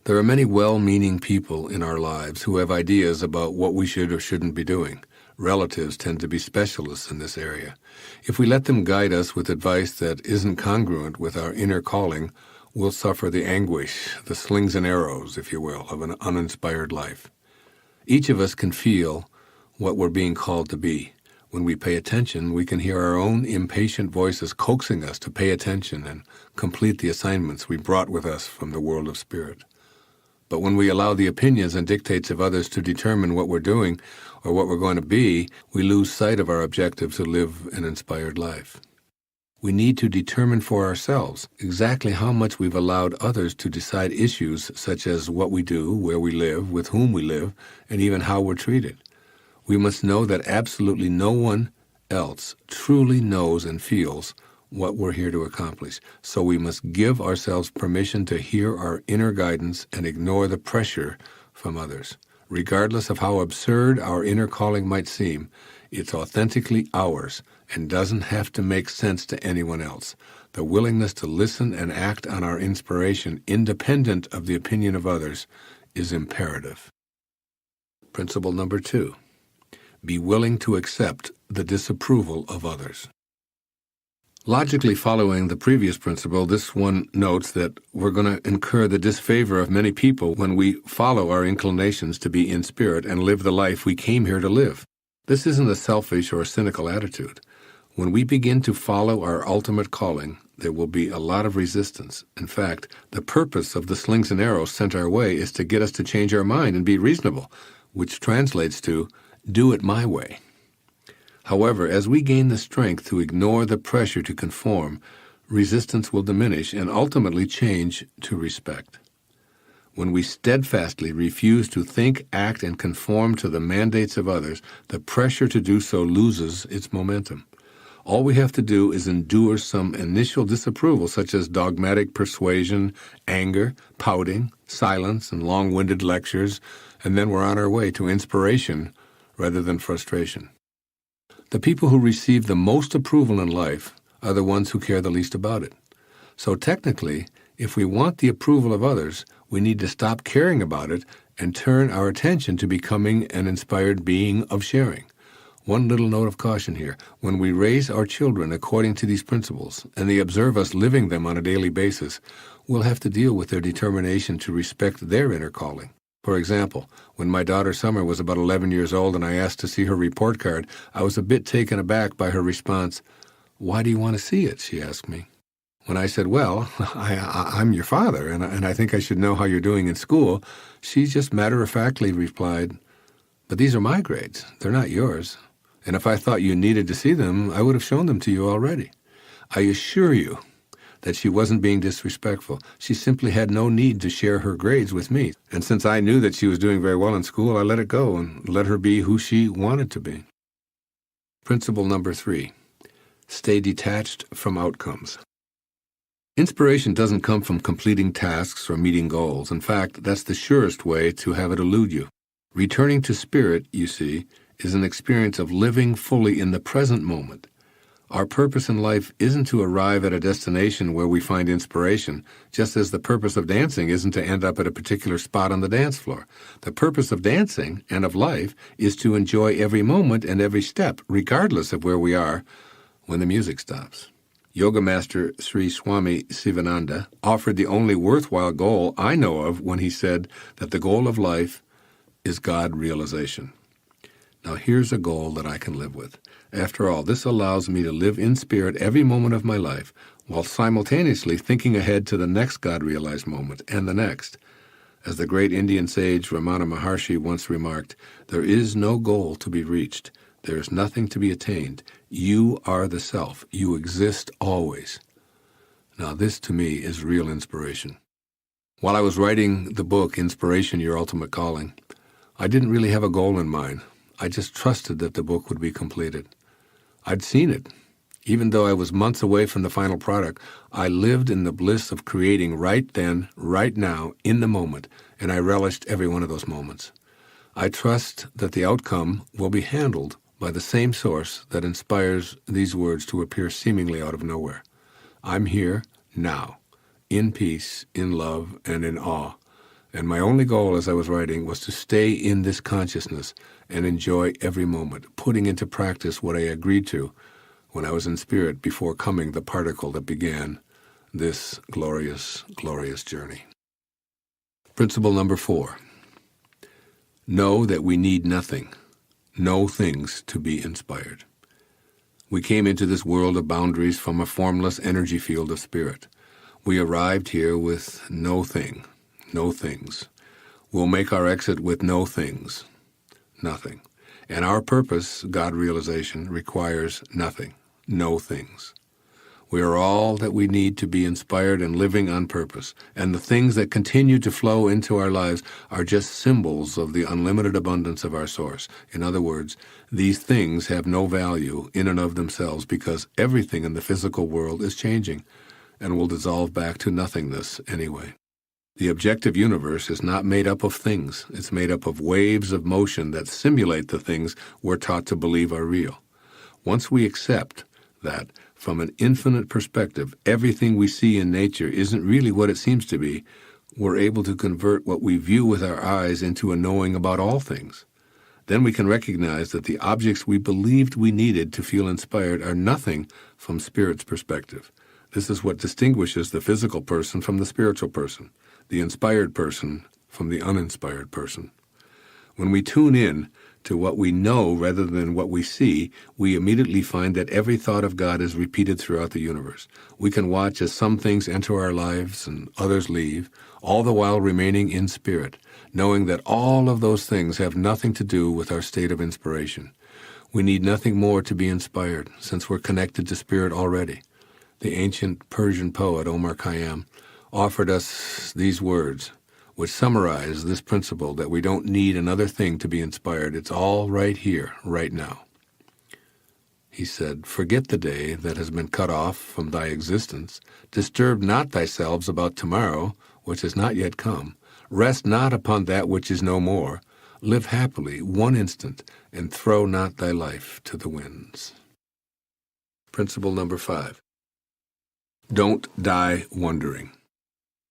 There are many well-meaning people in our lives who have ideas about what we should or shouldn't be doing. Relatives tend to be specialists in this area. If we let them guide us with advice that isn't congruent with our inner calling, we'll suffer the anguish, the slings and arrows, if you will, of an uninspired life. Each of us can feel what we're being called to be. When we pay attention, we can hear our own impatient voices coaxing us to pay attention and complete the assignments we brought with us from the world of spirit. But when we allow the opinions and dictates of others to determine what we're doing or what we're going to be, we lose sight of our objective to live an inspired life. We need to determine for ourselves exactly how much we've allowed others to decide issues such as what we do, where we live, with whom we live, and even how we're treated. We must know that absolutely no one else truly knows and feels what we're here to accomplish. So we must give ourselves permission to hear our inner guidance and ignore the pressure from others. Regardless of how absurd our inner calling might seem, it's authentically ours and doesn't have to make sense to anyone else. The willingness to listen and act on our inspiration, independent of the opinion of others, is imperative. Principle number 2. Be willing to accept the disapproval of others. Logically following the previous principle, this one notes that we're going to incur the disfavor of many people when we follow our inclinations to be in spirit and live the life we came here to live. This isn't a selfish or a cynical attitude. When we begin to follow our ultimate calling, there will be a lot of resistance. In fact, the purpose of the slings and arrows sent our way is to get us to change our mind and be reasonable, which translates to, do it my way. However, as we gain the strength to ignore the pressure to conform, resistance will diminish and ultimately change to respect. When we steadfastly refuse to think, act, and conform to the mandates of others, the pressure to do so loses its momentum. All we have to do is endure some initial disapproval, such as dogmatic persuasion, anger, pouting, silence, and long-winded lectures, and then we're on our way to inspiration rather than frustration. The people who receive the most approval in life are the ones who care the least about it. So technically, if we want the approval of others, we need to stop caring about it and turn our attention to becoming an inspired being of sharing. One little note of caution here. When we raise our children according to these principles, and they observe us living them on a daily basis, we'll have to deal with their determination to respect their inner calling. For example, when my daughter Summer was about 11 years old and I asked to see her report card, I was a bit taken aback by her response. "Why do you want to see it?" she asked me. When I said, "Well, I'm your father, and I think I should know how you're doing in school," she just matter-of-factly replied, "But these are my grades. They're not yours. And if I thought you needed to see them, I would have shown them to you already." I assure you that she wasn't being disrespectful. She simply had no need to share her grades with me. And since I knew that she was doing very well in school, I let it go and let her be who she wanted to be. Principle number 3. Stay detached from outcomes. Inspiration doesn't come from completing tasks or meeting goals. In fact, that's the surest way to have it elude you. Returning to spirit, you see, is an experience of living fully in the present moment. Our purpose in life isn't to arrive at a destination where we find inspiration, just as the purpose of dancing isn't to end up at a particular spot on the dance floor. The purpose of dancing and of life is to enjoy every moment and every step, regardless of where we are when the music stops. Yoga Master Sri Swami Sivananda offered the only worthwhile goal I know of when he said that the goal of life is God realization. Now here's a goal that I can live with. After all, this allows me to live in spirit every moment of my life, while simultaneously thinking ahead to the next God-realized moment and the next. As the great Indian sage Ramana Maharshi once remarked, "There is no goal to be reached. There is nothing to be attained. You are the self. You exist always." Now this, to me, is real inspiration. While I was writing the book, Inspiration, Your Ultimate Calling, I didn't really have a goal in mind. I just trusted that the book would be completed. I'd seen it. Even though I was months away from the final product, I lived in the bliss of creating right then, right now, in the moment, and I relished every one of those moments. I trust that the outcome will be handled by the same source that inspires these words to appear seemingly out of nowhere. I'm here now, in peace, in love, and in awe, And my only goal as I was writing was to stay in this consciousness and enjoy every moment, putting into practice what I agreed to when I was in spirit before coming the particle that began this glorious, glorious journey. Principle number 4. Know that we need nothing, no things to be inspired. We came into this world of boundaries from a formless energy field of spirit. We arrived here with no thing, no things. We'll make our exit with no things, nothing. And our purpose, God realization, requires nothing, no things. We are all that we need to be inspired and living on purpose, and the things that continue to flow into our lives are just symbols of the unlimited abundance of our source. In other words, these things have no value in and of themselves because everything in the physical world is changing and will dissolve back to nothingness anyway. The objective universe is not made up of things. It's made up of waves of motion that simulate the things we're taught to believe are real. Once we accept that, from an infinite perspective, everything we see in nature isn't really what it seems to be, we're able to convert what we view with our eyes into a knowing about all things. Then we can recognize that the objects we believed we needed to feel inspired are nothing from Spirit's perspective. This is what distinguishes the physical person from the spiritual person, the inspired person from the uninspired person. When we tune in to what we know rather than what we see, we immediately find that every thought of God is repeated throughout the universe. We can watch as some things enter our lives and others leave, all the while remaining in spirit, knowing that all of those things have nothing to do with our state of inspiration. We need nothing more to be inspired, since we're connected to spirit already. The ancient Persian poet Omar Khayyam offered us these words, which summarize this principle that we don't need another thing to be inspired. It's all right here, right now. He said, "Forget the day that has been cut off from thy existence. Disturb not thyself about tomorrow, which has not yet come. Rest not upon that which is no more. Live happily one instant, and throw not thy life to the winds." Principle number 5. Don't die wondering.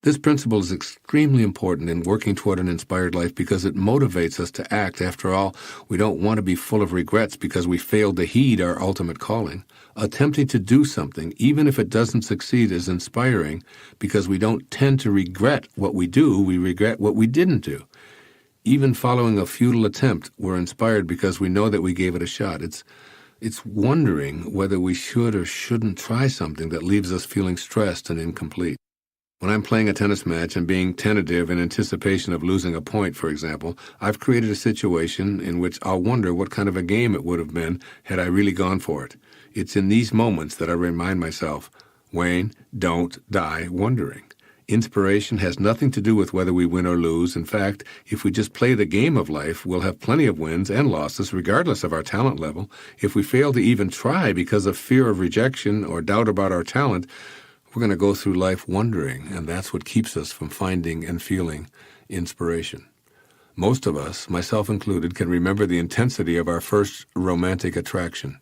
This principle is extremely important in working toward an inspired life because it motivates us to act. After all, we don't want to be full of regrets because we failed to heed our ultimate calling. Attempting to do something, even if it doesn't succeed, is inspiring because we don't tend to regret what we do, we regret what we didn't do. Even following a futile attempt, we're inspired because we know that we gave it a shot. It's wondering whether we should or shouldn't try something that leaves us feeling stressed and incomplete. When I'm playing a tennis match and being tentative in anticipation of losing a point, for example, I've created a situation in which I'll wonder what kind of a game it would have been had I really gone for it. It's in these moments that I remind myself, Wayne, don't die wondering. Inspiration has nothing to do with whether we win or lose. In fact, if we just play the game of life, we'll have plenty of wins and losses regardless of our talent level. If we fail to even try because of fear of rejection or doubt about our talent, we're going to go through life wondering, and that's what keeps us from finding and feeling inspiration. Most of us, myself included, can remember the intensity of our first romantic attraction,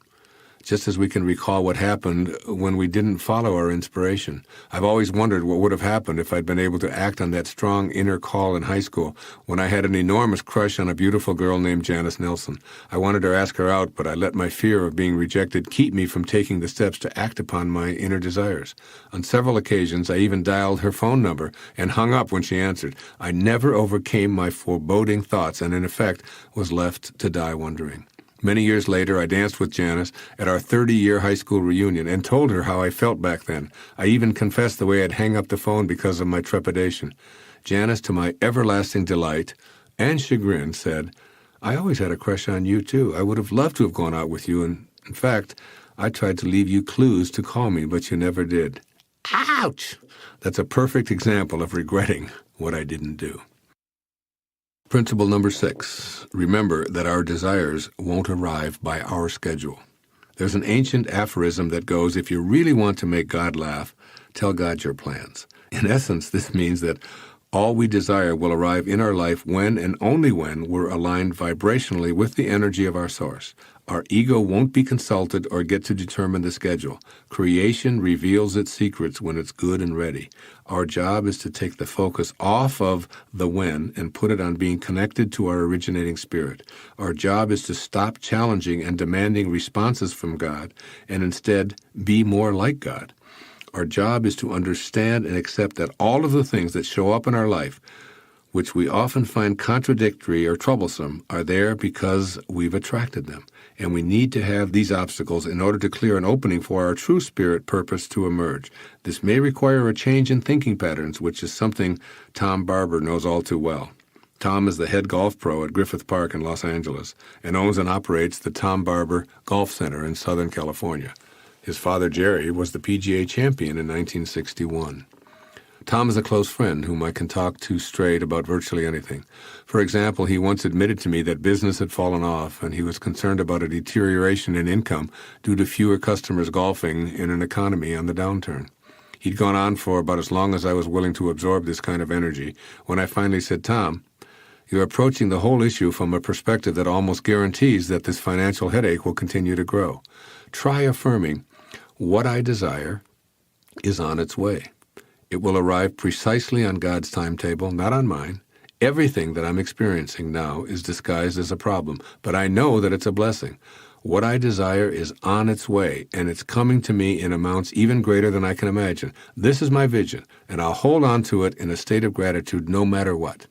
just as we can recall what happened when we didn't follow our inspiration. I've always wondered what would have happened if I'd been able to act on that strong inner call in high school when I had an enormous crush on a beautiful girl named Janice Nelson. I wanted to ask her out, but I let my fear of being rejected keep me from taking the steps to act upon my inner desires. On several occasions, I even dialed her phone number and hung up when she answered. I never overcame my foreboding thoughts and, in effect, was left to die wondering. Many years later, I danced with Janice at our 30-year high school reunion and told her how I felt back then. I even confessed the way I'd hang up the phone because of my trepidation. Janice, to my everlasting delight and chagrin, said, "I always had a crush on you, too. I would have loved to have gone out with you, and, in fact, I tried to leave you clues to call me, but you never did." Ouch! That's a perfect example of regretting what I didn't do. Principle number 6, remember that our desires won't arrive by our schedule. There's an ancient aphorism that goes, if you really want to make God laugh, tell God your plans. In essence, this means that all we desire will arrive in our life when and only when we're aligned vibrationally with the energy of our source. Our ego won't be consulted or get to determine the schedule. Creation reveals its secrets when it's good and ready. Our job is to take the focus off of the when and put it on being connected to our originating spirit. Our job is to stop challenging and demanding responses from God and instead be more like God. Our job is to understand and accept that all of the things that show up in our life, which we often find contradictory or troublesome, are there because we've attracted them. And we need to have these obstacles in order to clear an opening for our true spirit purpose to emerge. This may require a change in thinking patterns, which is something Tom Barber knows all too well. Tom is the head golf pro at Griffith Park in Los Angeles and owns and operates the Tom Barber Golf Center in Southern California. His father, Jerry, was the PGA champion in 1961. Tom is a close friend whom I can talk to straight about virtually anything. For example, he once admitted to me that business had fallen off and he was concerned about a deterioration in income due to fewer customers golfing in an economy on the downturn. He'd gone on for about as long as I was willing to absorb this kind of energy when I finally said, "Tom, you're approaching the whole issue from a perspective that almost guarantees that this financial headache will continue to grow. Try affirming, what I desire is on its way. It will arrive precisely on God's timetable, not on mine. Everything that I'm experiencing now is disguised as a problem, but I know that it's a blessing. What I desire is on its way, and it's coming to me in amounts even greater than I can imagine. This is my vision, and I'll hold on to it in a state of gratitude no matter what."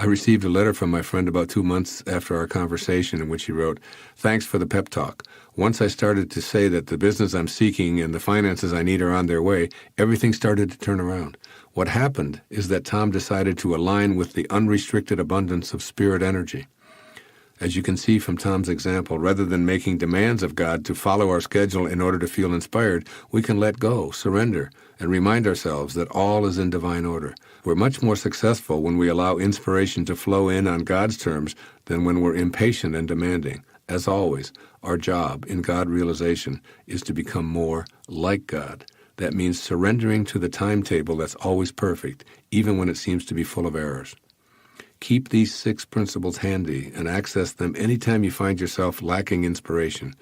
I received a letter from my friend about 2 months after our conversation in which he wrote, "Thanks for the pep talk. Once I started to say that the business I'm seeking and the finances I need are on their way, everything started to turn around. What happened is that Tom decided to align with the unrestricted abundance of spirit energy." As you can see from Tom's example, rather than making demands of God to follow our schedule in order to feel inspired, we can let go, surrender, and remind ourselves that all is in divine order. We're much more successful when we allow inspiration to flow in on God's terms than when we're impatient and demanding. As always, our job in God realization is to become more like God. That means surrendering to the timetable that's always perfect, even when it seems to be full of errors. Keep these 6 principles handy and access them anytime you find yourself lacking inspiration.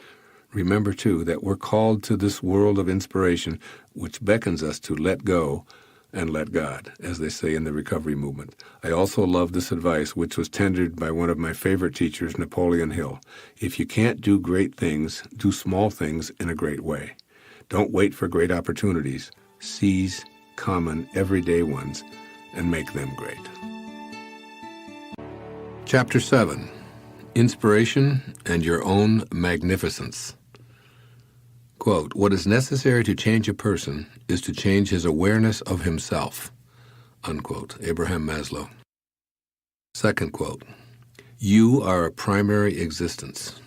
Remember, too, that we're called to this world of inspiration, which beckons us to let go and let God, as they say in the recovery movement. I also love this advice, which was tendered by one of my favorite teachers, Napoleon Hill. If you can't do great things, do small things in a great way. Don't wait for great opportunities. Seize common, everyday ones and make them great. Chapter 7, Inspiration and Your Own Magnificence. Quote, "What is necessary to change a person is to change his awareness of himself." Unquote. Abraham Maslow. Second quote, "You are a primary existence.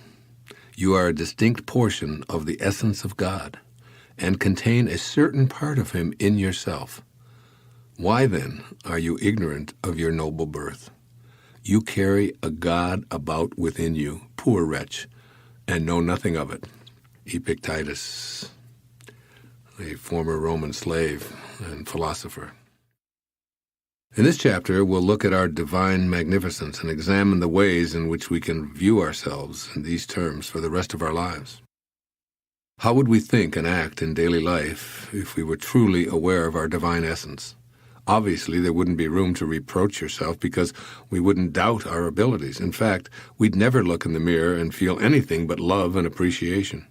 You are a distinct portion of the essence of God and contain a certain part of him in yourself. Why then are you ignorant of your noble birth? You carry a God about within you, poor wretch, and know nothing of it." Epictetus, a former Roman slave and philosopher. In this chapter, we'll look at our divine magnificence and examine the ways in which we can view ourselves in these terms for the rest of our lives. How would we think and act in daily life if we were truly aware of our divine essence? Obviously, there wouldn't be room to reproach yourself because we wouldn't doubt our abilities. In fact, we'd never look in the mirror and feel anything but love and appreciation.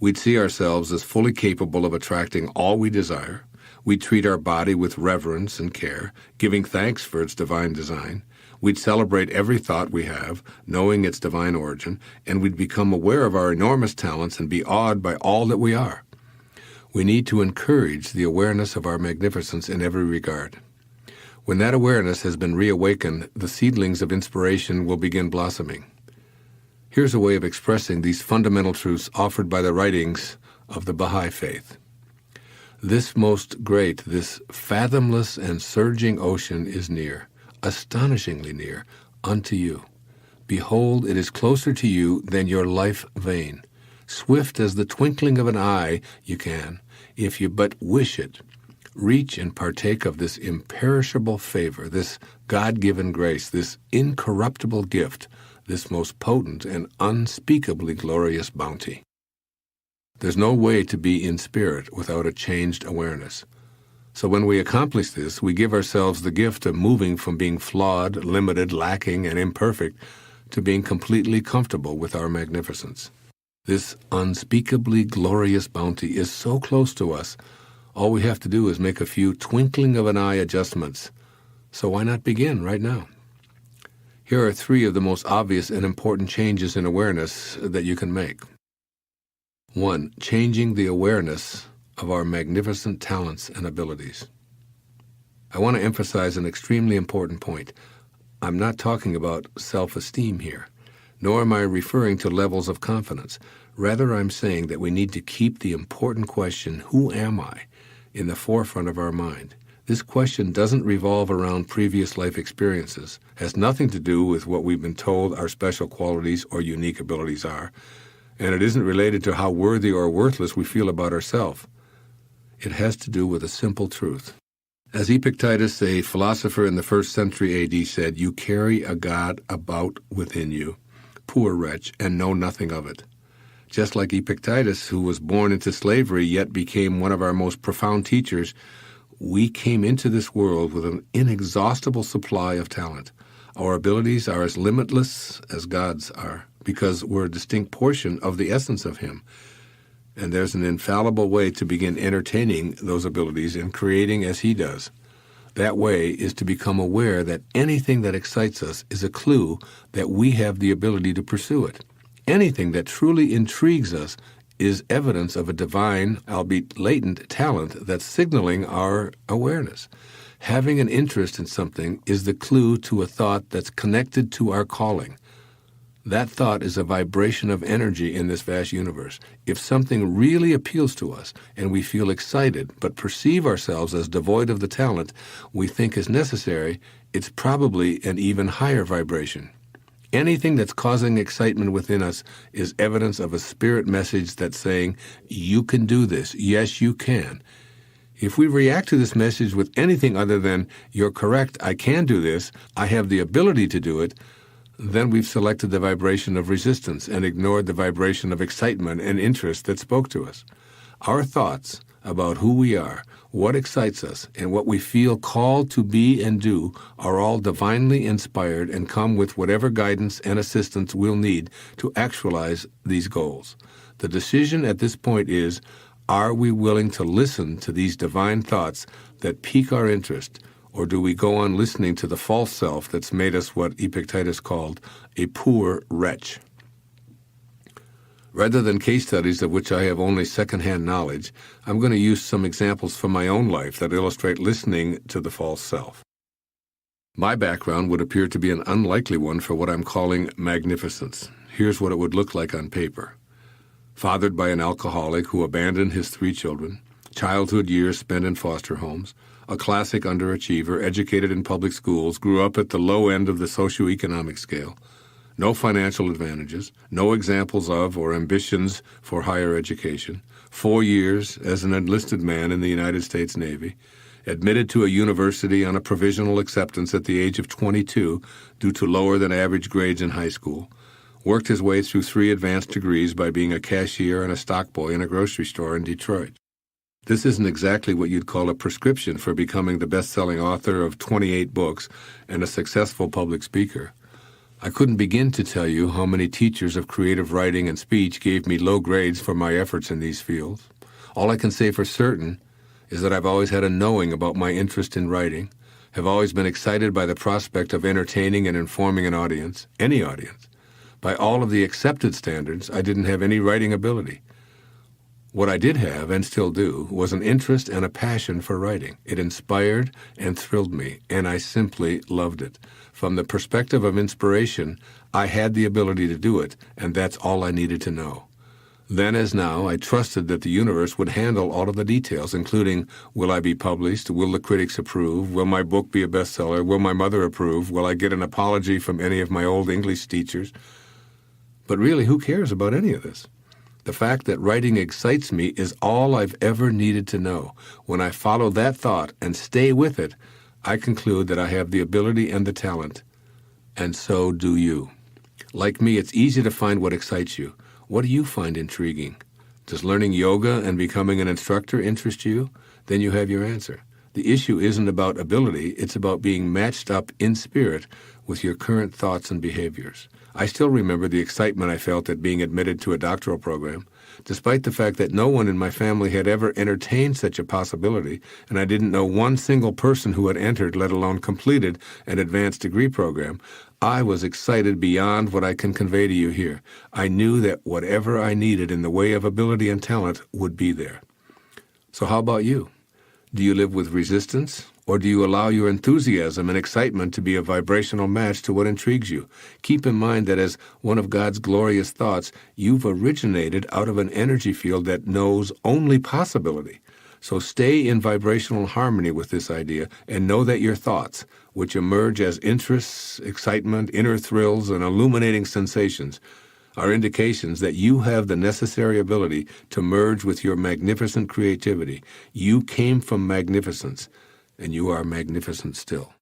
We'd see ourselves as fully capable of attracting all we desire. We'd treat our body with reverence and care, giving thanks for its divine design. We'd celebrate every thought we have, knowing its divine origin, and we'd become aware of our enormous talents and be awed by all that we are. We need to encourage the awareness of our magnificence in every regard. When that awareness has been reawakened, the seedlings of inspiration will begin blossoming. Here's a way of expressing these fundamental truths offered by the writings of the Baha'i Faith. This most great, this fathomless and surging ocean is near, astonishingly near, unto you. Behold, it is closer to you than your life vein. Swift as the twinkling of an eye you can, if you but wish it, reach and partake of this imperishable favor, this God-given grace, this incorruptible gift, this most potent and unspeakably glorious bounty. There's no way to be in spirit without a changed awareness. So when we accomplish this, we give ourselves the gift of moving from being flawed, limited, lacking, and imperfect to being completely comfortable with our magnificence. This unspeakably glorious bounty is so close to us, all we have to do is make a few twinkling of an eye adjustments. So why not begin right now? Here are 3 of the most obvious and important changes in awareness that you can make. 1. Changing the awareness of our magnificent talents and abilities. I want to emphasize an extremely important point. I'm not talking about self-esteem here, nor am I referring to levels of confidence. Rather, I'm saying that we need to keep the important question, who am I, in the forefront of our mind. This question doesn't revolve around previous life experiences, has nothing to do with what we've been told our special qualities or unique abilities are, and it isn't related to how worthy or worthless we feel about ourselves. It has to do with a simple truth. As Epictetus, a philosopher in the 1st century A.D., said, "You carry a God about within you, poor wretch, and know nothing of it." Just like Epictetus, who was born into slavery yet became one of our most profound teachers, we came into this world with an inexhaustible supply of talent. Our abilities are as limitless as God's are, because we're a distinct portion of the essence of Him. And there's an infallible way to begin entertaining those abilities and creating as He does. That way is to become aware that anything that excites us is a clue that we have the ability to pursue it. Anything that truly intrigues us is evidence of a divine, albeit latent, talent that's signaling our awareness. Having an interest in something is the clue to a thought that's connected to our calling. That thought is a vibration of energy in this vast universe. If something really appeals to us and we feel excited but perceive ourselves as devoid of the talent we think is necessary, it's probably an even higher vibration. Anything that's causing excitement within us is evidence of a spirit message that's saying, "You can do this. Yes, you can." If we react to this message with anything other than, "You're correct, I can do this, I have the ability to do it," then we've selected the vibration of resistance and ignored the vibration of excitement and interest that spoke to us. Our thoughts about who we are, what excites us, and what we feel called to be and do are all divinely inspired and come with whatever guidance and assistance we'll need to actualize these goals. The decision at this point is, are we willing to listen to these divine thoughts that pique our interest, or do we go on listening to the false self that's made us what Epictetus called a poor wretch? Rather than case studies of which I have only second-hand knowledge, I'm going to use some examples from my own life that illustrate listening to the false self. My background would appear to be an unlikely one for what I'm calling magnificence. Here's what it would look like on paper. Fathered by an alcoholic who abandoned his 3 children, childhood years spent in foster homes, a classic underachiever, educated in public schools, grew up at the low end of the socioeconomic scale, no financial advantages, no examples of or ambitions for higher education, 4 years as an enlisted man in the United States Navy, admitted to a university on a provisional acceptance at the age of 22 due to lower than average grades in high school, worked his way through 3 advanced degrees by being a cashier and a stock boy in a grocery store in Detroit. This isn't exactly what you'd call a prescription for becoming the best-selling author of 28 books and a successful public speaker. I couldn't begin to tell you how many teachers of creative writing and speech gave me low grades for my efforts in these fields. All I can say for certain is that I've always had a knowing about my interest in writing, have always been excited by the prospect of entertaining and informing an audience, any audience. By all of the accepted standards, I didn't have any writing ability. What I did have, and still do, was an interest and a passion for writing. It inspired and thrilled me, and I simply loved it. From the perspective of inspiration, I had the ability to do it, and that's all I needed to know. Then as now, I trusted that the universe would handle all of the details, including, will I be published? Will the critics approve? Will my book be a bestseller? Will my mother approve? Will I get an apology from any of my old English teachers? But really, who cares about any of this? The fact that writing excites me is all I've ever needed to know. When I follow that thought and stay with it, I conclude that I have the ability and the talent, and so do you. Like me, it's easy to find what excites you. What do you find intriguing? Does learning yoga and becoming an instructor interest you? Then you have your answer. The issue isn't about ability, it's about being matched up in spirit with your current thoughts and behaviors. I still remember the excitement I felt at being admitted to a doctoral program, despite the fact that no one in my family had ever entertained such a possibility, and I didn't know one single person who had entered, let alone completed, an advanced degree program. I was excited beyond what I can convey to you here. I knew that whatever I needed in the way of ability and talent would be there. So how about you? Do you live with resistance, or do you allow your enthusiasm and excitement to be a vibrational match to what intrigues you? Keep in mind that as one of God's glorious thoughts, you've originated out of an energy field that knows only possibility. So stay in vibrational harmony with this idea and know that your thoughts, which emerge as interests, excitement, inner thrills, and illuminating sensations, are indications that you have the necessary ability to merge with your magnificent creativity. You came from magnificence, and you are magnificent still.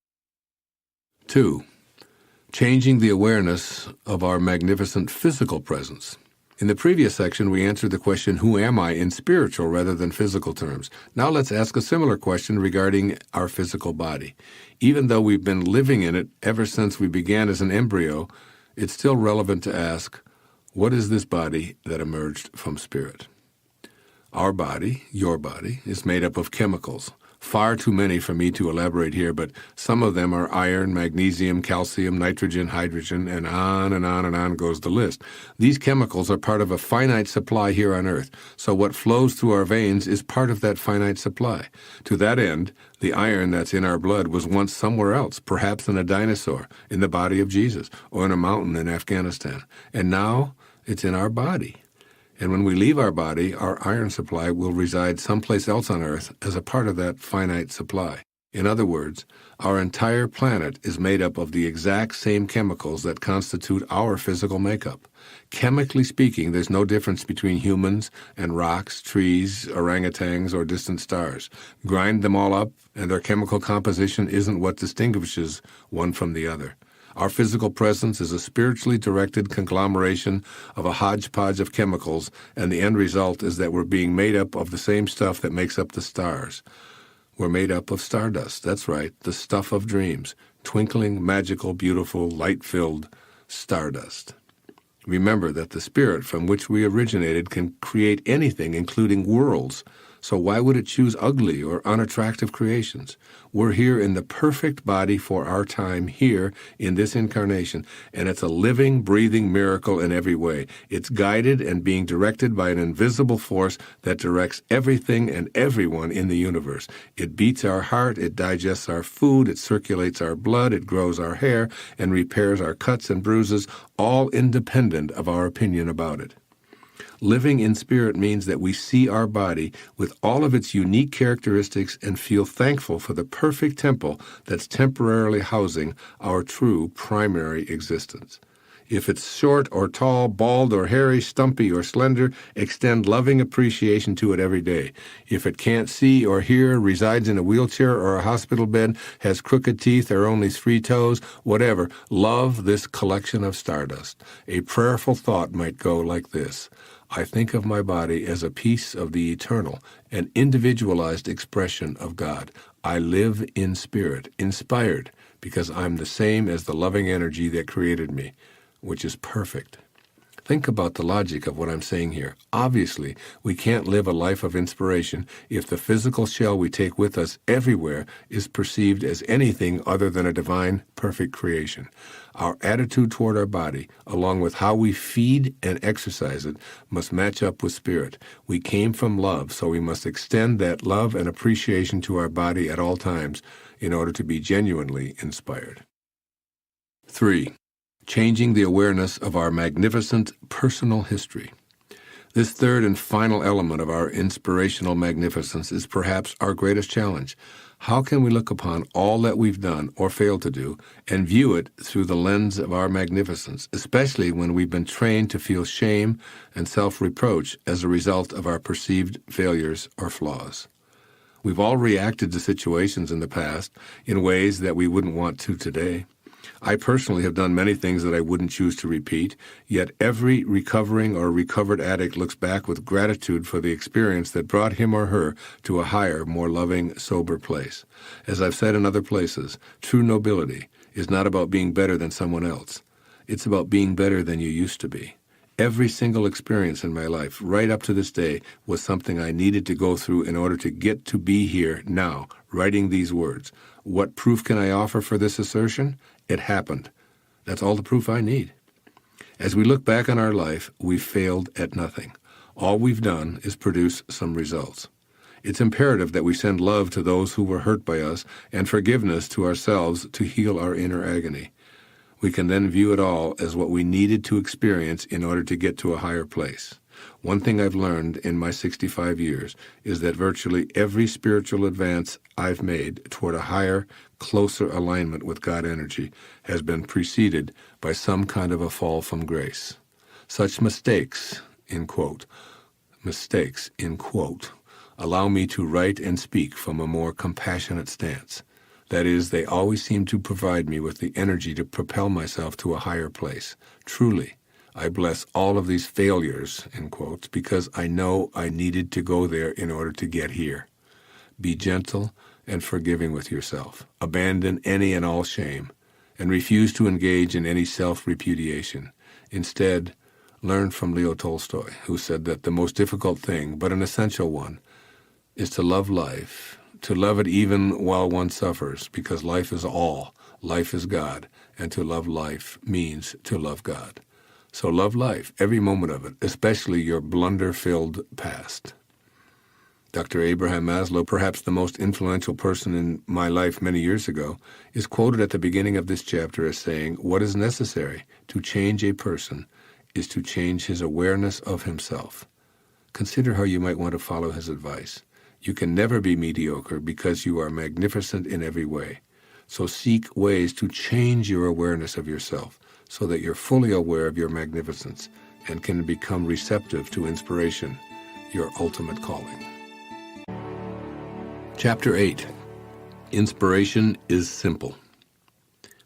2. Changing the awareness of our magnificent physical presence. In the previous section, we answered the question, who am I, in spiritual rather than physical terms. Now let's ask a similar question regarding our physical body. Even though we've been living in it ever since we began as an embryo, it's still relevant to ask, what is this body that emerged from spirit? Our body, your body, is made up of chemicals. Far too many for me to elaborate here, but some of them are iron, magnesium, calcium, nitrogen, hydrogen, and on and on and on goes the list. These chemicals are part of a finite supply here on Earth, so what flows through our veins is part of that finite supply. To that end, the iron that's in our blood was once somewhere else, perhaps in a dinosaur, in the body of Jesus, or in a mountain in Afghanistan. And now it's in our body. And when we leave our body, our iron supply will reside someplace else on Earth as a part of that finite supply. In other words, our entire planet is made up of the exact same chemicals that constitute our physical makeup. Chemically speaking, there's no difference between humans and rocks, trees, orangutans, or distant stars. Grind them all up, and their chemical composition isn't what distinguishes one from the other. Our physical presence is a spiritually directed conglomeration of a hodgepodge of chemicals, and the end result is that we're being made up of the same stuff that makes up the stars. We're made up of stardust, that's right, the stuff of dreams, twinkling, magical, beautiful, light-filled stardust. Remember that the spirit from which we originated can create anything, including worlds. So why would it choose ugly or unattractive creations? We're here in the perfect body for our time here in this incarnation, and it's a living, breathing miracle in every way. It's guided and being directed by an invisible force that directs everything and everyone in the universe. It beats our heart, it digests our food, it circulates our blood, it grows our hair, and repairs our cuts and bruises, all independent of our opinion about it. Living in spirit means that we see our body with all of its unique characteristics and feel thankful for the perfect temple that's temporarily housing our true primary existence. If it's short or tall, bald or hairy, stumpy or slender, extend loving appreciation to it every day. If it can't see or hear, resides in a wheelchair or a hospital bed, has crooked teeth or only 3 toes, whatever, love this collection of stardust. A prayerful thought might go like this: I think of my body as a piece of the eternal, an individualized expression of God. I live in spirit, inspired, because I'm the same as the loving energy that created me, which is perfect. Think about the logic of what I'm saying here. Obviously, we can't live a life of inspiration if the physical shell we take with us everywhere is perceived as anything other than a divine, perfect creation. Our attitude toward our body, along with how we feed and exercise it, must match up with spirit. We came from love, so we must extend that love and appreciation to our body at all times in order to be genuinely inspired. 3. Changing the awareness of our magnificent personal history. This third and final element of our inspirational magnificence is perhaps our greatest challenge. How can we look upon all that we've done or failed to do and view it through the lens of our magnificence, especially when we've been trained to feel shame and self-reproach as a result of our perceived failures or flaws? We've all reacted to situations in the past in ways that we wouldn't want to today. I personally have done many things that I wouldn't choose to repeat, yet every recovering or recovered addict looks back with gratitude for the experience that brought him or her to a higher, more loving, sober place. As I've said in other places, true nobility is not about being better than someone else. It's about being better than you used to be. Every single experience in my life, right up to this day, was something I needed to go through in order to get to be here now, writing these words. What proof can I offer for this assertion? It happened. That's all the proof I need. As we look back on our life, we've failed at nothing. All we've done is produce some results. It's imperative that we send love to those who were hurt by us and forgiveness to ourselves to heal our inner agony. We can then view it all as what we needed to experience in order to get to a higher place. One thing I've learned in my 65 years is that virtually every spiritual advance I've made toward a higher, closer alignment with God energy has been preceded by some kind of a fall from grace. Such mistakes, in quote, allow me to write and speak from a more compassionate stance. That is, they always seem to provide me with the energy to propel myself to a higher place. Truly, I bless all of these failures, in quotes, because I know I needed to go there in order to get here. Be gentle and forgiving with yourself. Abandon any and all shame, and refuse to engage in any self-repudiation. Instead, learn from Leo Tolstoy, who said that the most difficult thing, but an essential one, is to love life, to love it even while one suffers, because life is all, life is God, and to love life means to love God. So love life, every moment of it, especially your blunder-filled past. Dr. Abraham Maslow, perhaps the most influential person in my life many years ago, is quoted at the beginning of this chapter as saying, "What is necessary to change a person is to change his awareness of himself." Consider how you might want to follow his advice. You can never be mediocre because you are magnificent in every way. So seek ways to change your awareness of yourself so that you're fully aware of your magnificence and can become receptive to inspiration, your ultimate calling. Chapter 8. Inspiration is simple.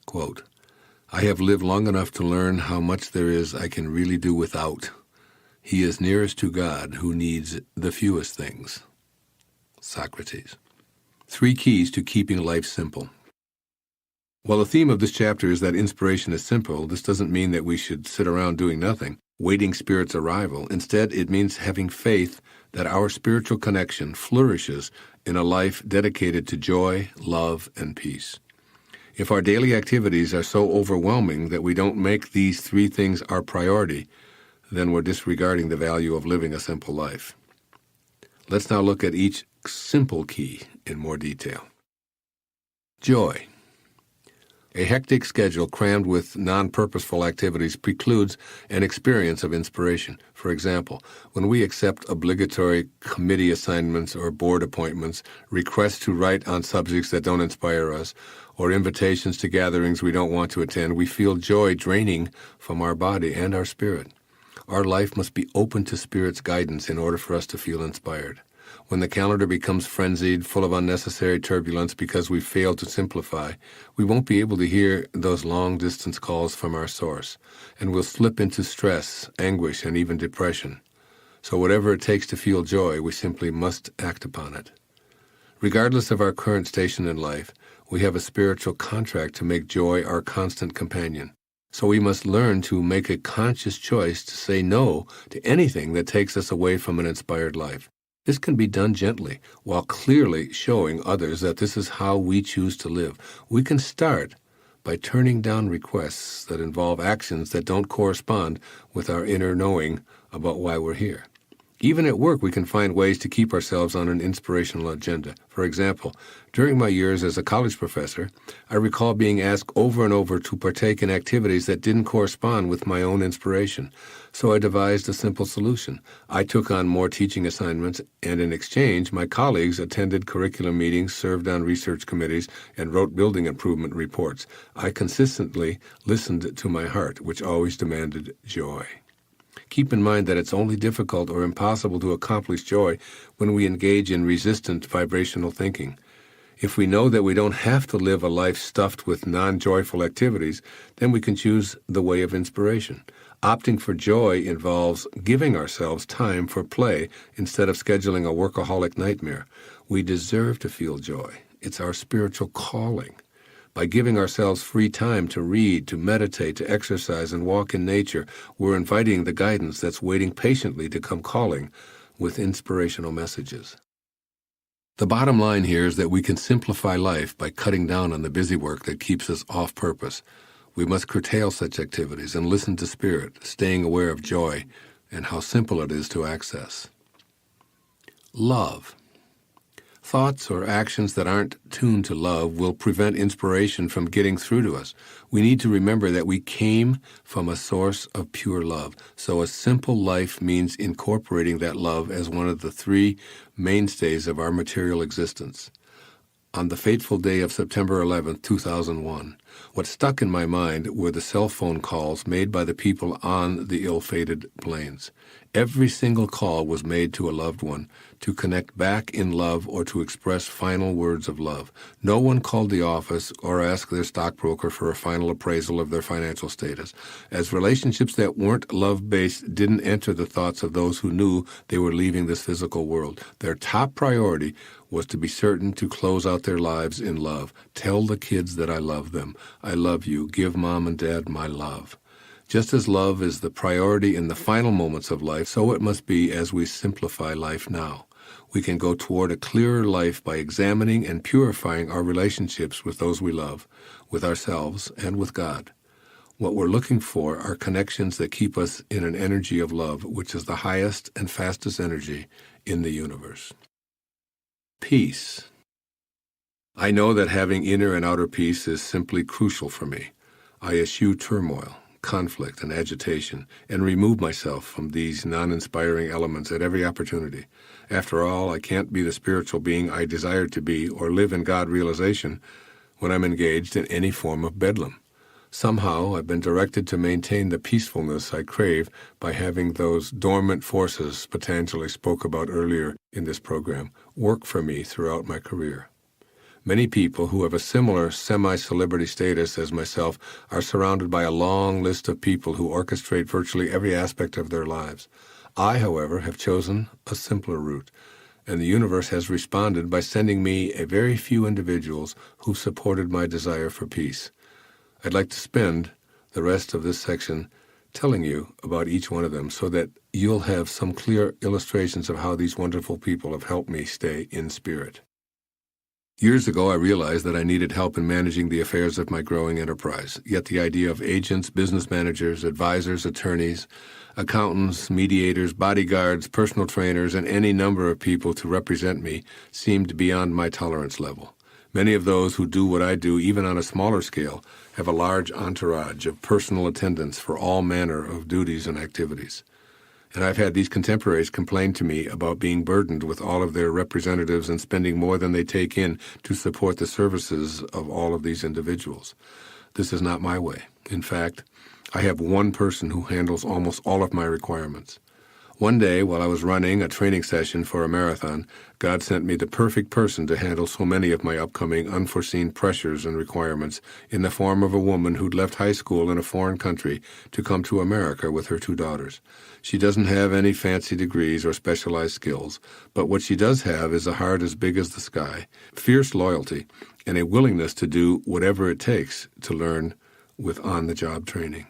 Quote, "I have lived long enough to learn how much there is I can really do without. He is nearest to God who needs the fewest things." Socrates. 3 keys to keeping life simple. While the theme of this chapter is that inspiration is simple, this doesn't mean that we should sit around doing nothing, waiting Spirit's arrival. Instead, it means having faith that our spiritual connection flourishes in a life dedicated to joy, love, and peace. If our daily activities are so overwhelming that we don't make these 3 things our priority, then we're disregarding the value of living a simple life. Let's now look at each simple key in more detail. Joy. A hectic schedule crammed with non-purposeful activities precludes an experience of inspiration. For example, when we accept obligatory committee assignments or board appointments, requests to write on subjects that don't inspire us, or invitations to gatherings we don't want to attend, we feel joy draining from our body and our spirit. Our life must be open to Spirit's guidance in order for us to feel inspired. When the calendar becomes frenzied, full of unnecessary turbulence because we failed to simplify, we won't be able to hear those long-distance calls from our source, and we'll slip into stress, anguish, and even depression. So whatever it takes to feel joy, we simply must act upon it. Regardless of our current station in life, we have a spiritual contract to make joy our constant companion. So we must learn to make a conscious choice to say no to anything that takes us away from an inspired life. This can be done gently, while clearly showing others that this is how we choose to live. We can start by turning down requests that involve actions that don't correspond with our inner knowing about why we're here. Even at work, we can find ways to keep ourselves on an inspirational agenda. For example, during my years as a college professor, I recall being asked over and over to partake in activities that didn't correspond with my own inspiration. So I devised a simple solution. I took on more teaching assignments, and in exchange, my colleagues attended curriculum meetings, served on research committees, and wrote building improvement reports. I consistently listened to my heart, which always demanded joy. Keep in mind that it's only difficult or impossible to accomplish joy when we engage in resistant vibrational thinking. If we know that we don't have to live a life stuffed with non-joyful activities, then we can choose the way of inspiration. Opting for joy involves giving ourselves time for play instead of scheduling a workaholic nightmare. We deserve to feel joy. It's our spiritual calling. By giving ourselves free time to read, to meditate, to exercise, and walk in nature, we're inviting the guidance that's waiting patiently to come calling with inspirational messages. The bottom line here is that we can simplify life by cutting down on the busy work that keeps us off purpose. We must curtail such activities and listen to Spirit, staying aware of joy and how simple it is to access. Love. Thoughts or actions that aren't tuned to love will prevent inspiration from getting through to us. We need to remember that we came from a source of pure love. So a simple life means incorporating that love as one of the three mainstays of our material existence. On the fateful day of September 11, 2001, what stuck in my mind were the cell phone calls made by the people on the ill-fated planes. Every single call was made to a loved one to connect back in love or to express final words of love. No one called the office or asked their stockbroker for a final appraisal of their financial status, as relationships that weren't love-based didn't enter the thoughts of those who knew they were leaving this physical world. Their top priority was to be certain to close out their lives in love. Tell the kids that I love them. I love you. Give mom and dad my love. Just as love is the priority in the final moments of life, so it must be as we simplify life now. We can go toward a clearer life by examining and purifying our relationships with those we love, with ourselves, and with God. What we're looking for are connections that keep us in an energy of love, which is the highest and fastest energy in the universe. Peace. I know that having inner and outer peace is simply crucial for me. I eschew turmoil, conflict, and agitation, and remove myself from these non-inspiring elements at every opportunity. After all, I can't be the spiritual being I desire to be or live in God realization when I'm engaged in any form of bedlam. Somehow, I've been directed to maintain the peacefulness I crave by having those dormant forces Patanjali spoke about earlier in this program work for me throughout my career. Many people who have a similar semi-celebrity status as myself are surrounded by a long list of people who orchestrate virtually every aspect of their lives. I, however, have chosen a simpler route, and the universe has responded by sending me a very few individuals who supported my desire for peace. I'd like to spend the rest of this section telling you about each one of them so that you'll have some clear illustrations of how these wonderful people have helped me stay in spirit. Years ago, I realized that I needed help in managing the affairs of my growing enterprise, yet the idea of agents, business managers, advisors, attorneys, accountants, mediators, bodyguards, personal trainers, and any number of people to represent me seemed beyond my tolerance level. Many of those who do what I do, even on a smaller scale, have a large entourage of personal attendants for all manner of duties and activities. And I've had these contemporaries complain to me about being burdened with all of their representatives and spending more than they take in to support the services of all of these individuals. This is not my way. In fact, I have one person who handles almost all of my requirements. One day, while I was running a training session for a marathon, God sent me the perfect person to handle so many of my upcoming unforeseen pressures and requirements in the form of a woman who'd left high school in a foreign country to come to America with her 2 daughters. She doesn't have any fancy degrees or specialized skills, but what she does have is a heart as big as the sky, fierce loyalty, and a willingness to do whatever it takes to learn with on-the-job training.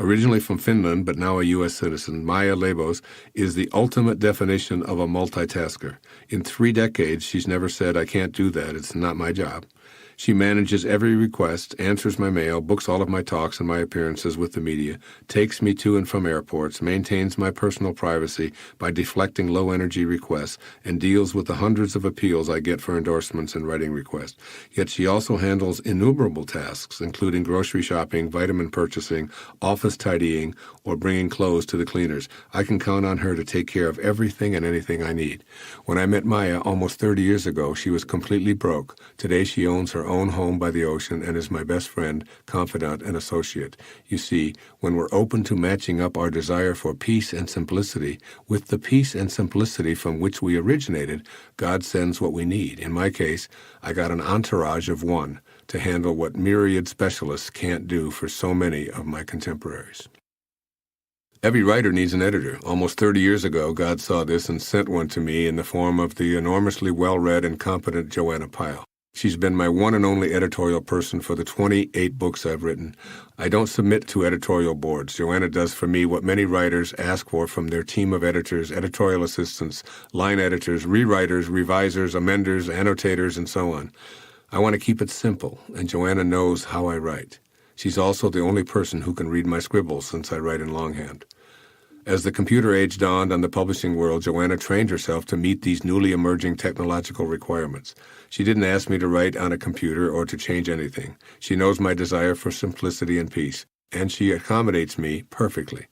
Originally from Finland, but now a U.S. citizen, Maya Labos is the ultimate definition of a multitasker. In 3 decades, she's never said, "I can't do that, it's not my job." She manages every request, answers my mail, books all of my talks and my appearances with the media, takes me to and from airports, maintains my personal privacy by deflecting low-energy requests, and deals with the hundreds of appeals I get for endorsements and writing requests. Yet she also handles innumerable tasks, including grocery shopping, vitamin purchasing, office tidying, or bringing clothes to the cleaners. I can count on her to take care of everything and anything I need. When I met Maya almost 30 years ago, she was completely broke. Today she owns her own home by the ocean and is my best friend, confidant, and associate. You see, when we're open to matching up our desire for peace and simplicity with the peace and simplicity from which we originated, God sends what we need. In my case, I got an entourage of one to handle what myriad specialists can't do for so many of my contemporaries. Every writer needs an editor. Almost 30 years ago, God saw this and sent one to me in the form of the enormously well-read and competent Joanna Pyle. She's been my one and only editorial person for the 28 books I've written. I don't submit to editorial boards. Joanna does for me what many writers ask for from their team of editors, editorial assistants, line editors, rewriters, revisers, amenders, annotators, and so on. I want to keep it simple, and Joanna knows how I write. She's also the only person who can read my scribbles since I write in longhand. As the computer age dawned on the publishing world, Joanna trained herself to meet these newly emerging technological requirements. She didn't ask me to write on a computer or to change anything. She knows my desire for simplicity and peace, and she accommodates me perfectly.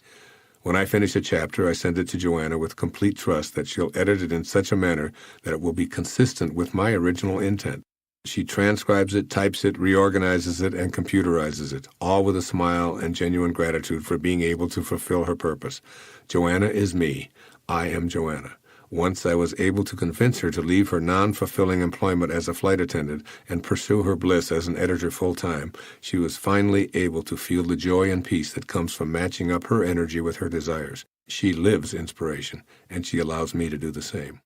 When I finish a chapter, I send it to Joanna with complete trust that she'll edit it in such a manner that it will be consistent with my original intent. She transcribes it, types it, reorganizes it, and computerizes it, all with a smile and genuine gratitude for being able to fulfill her purpose. Joanna is me. I am Joanna. Once I was able to convince her to leave her non-fulfilling employment as a flight attendant and pursue her bliss as an editor full-time, she was finally able to feel the joy and peace that comes from matching up her energy with her desires. She lives inspiration, and she allows me to do the same.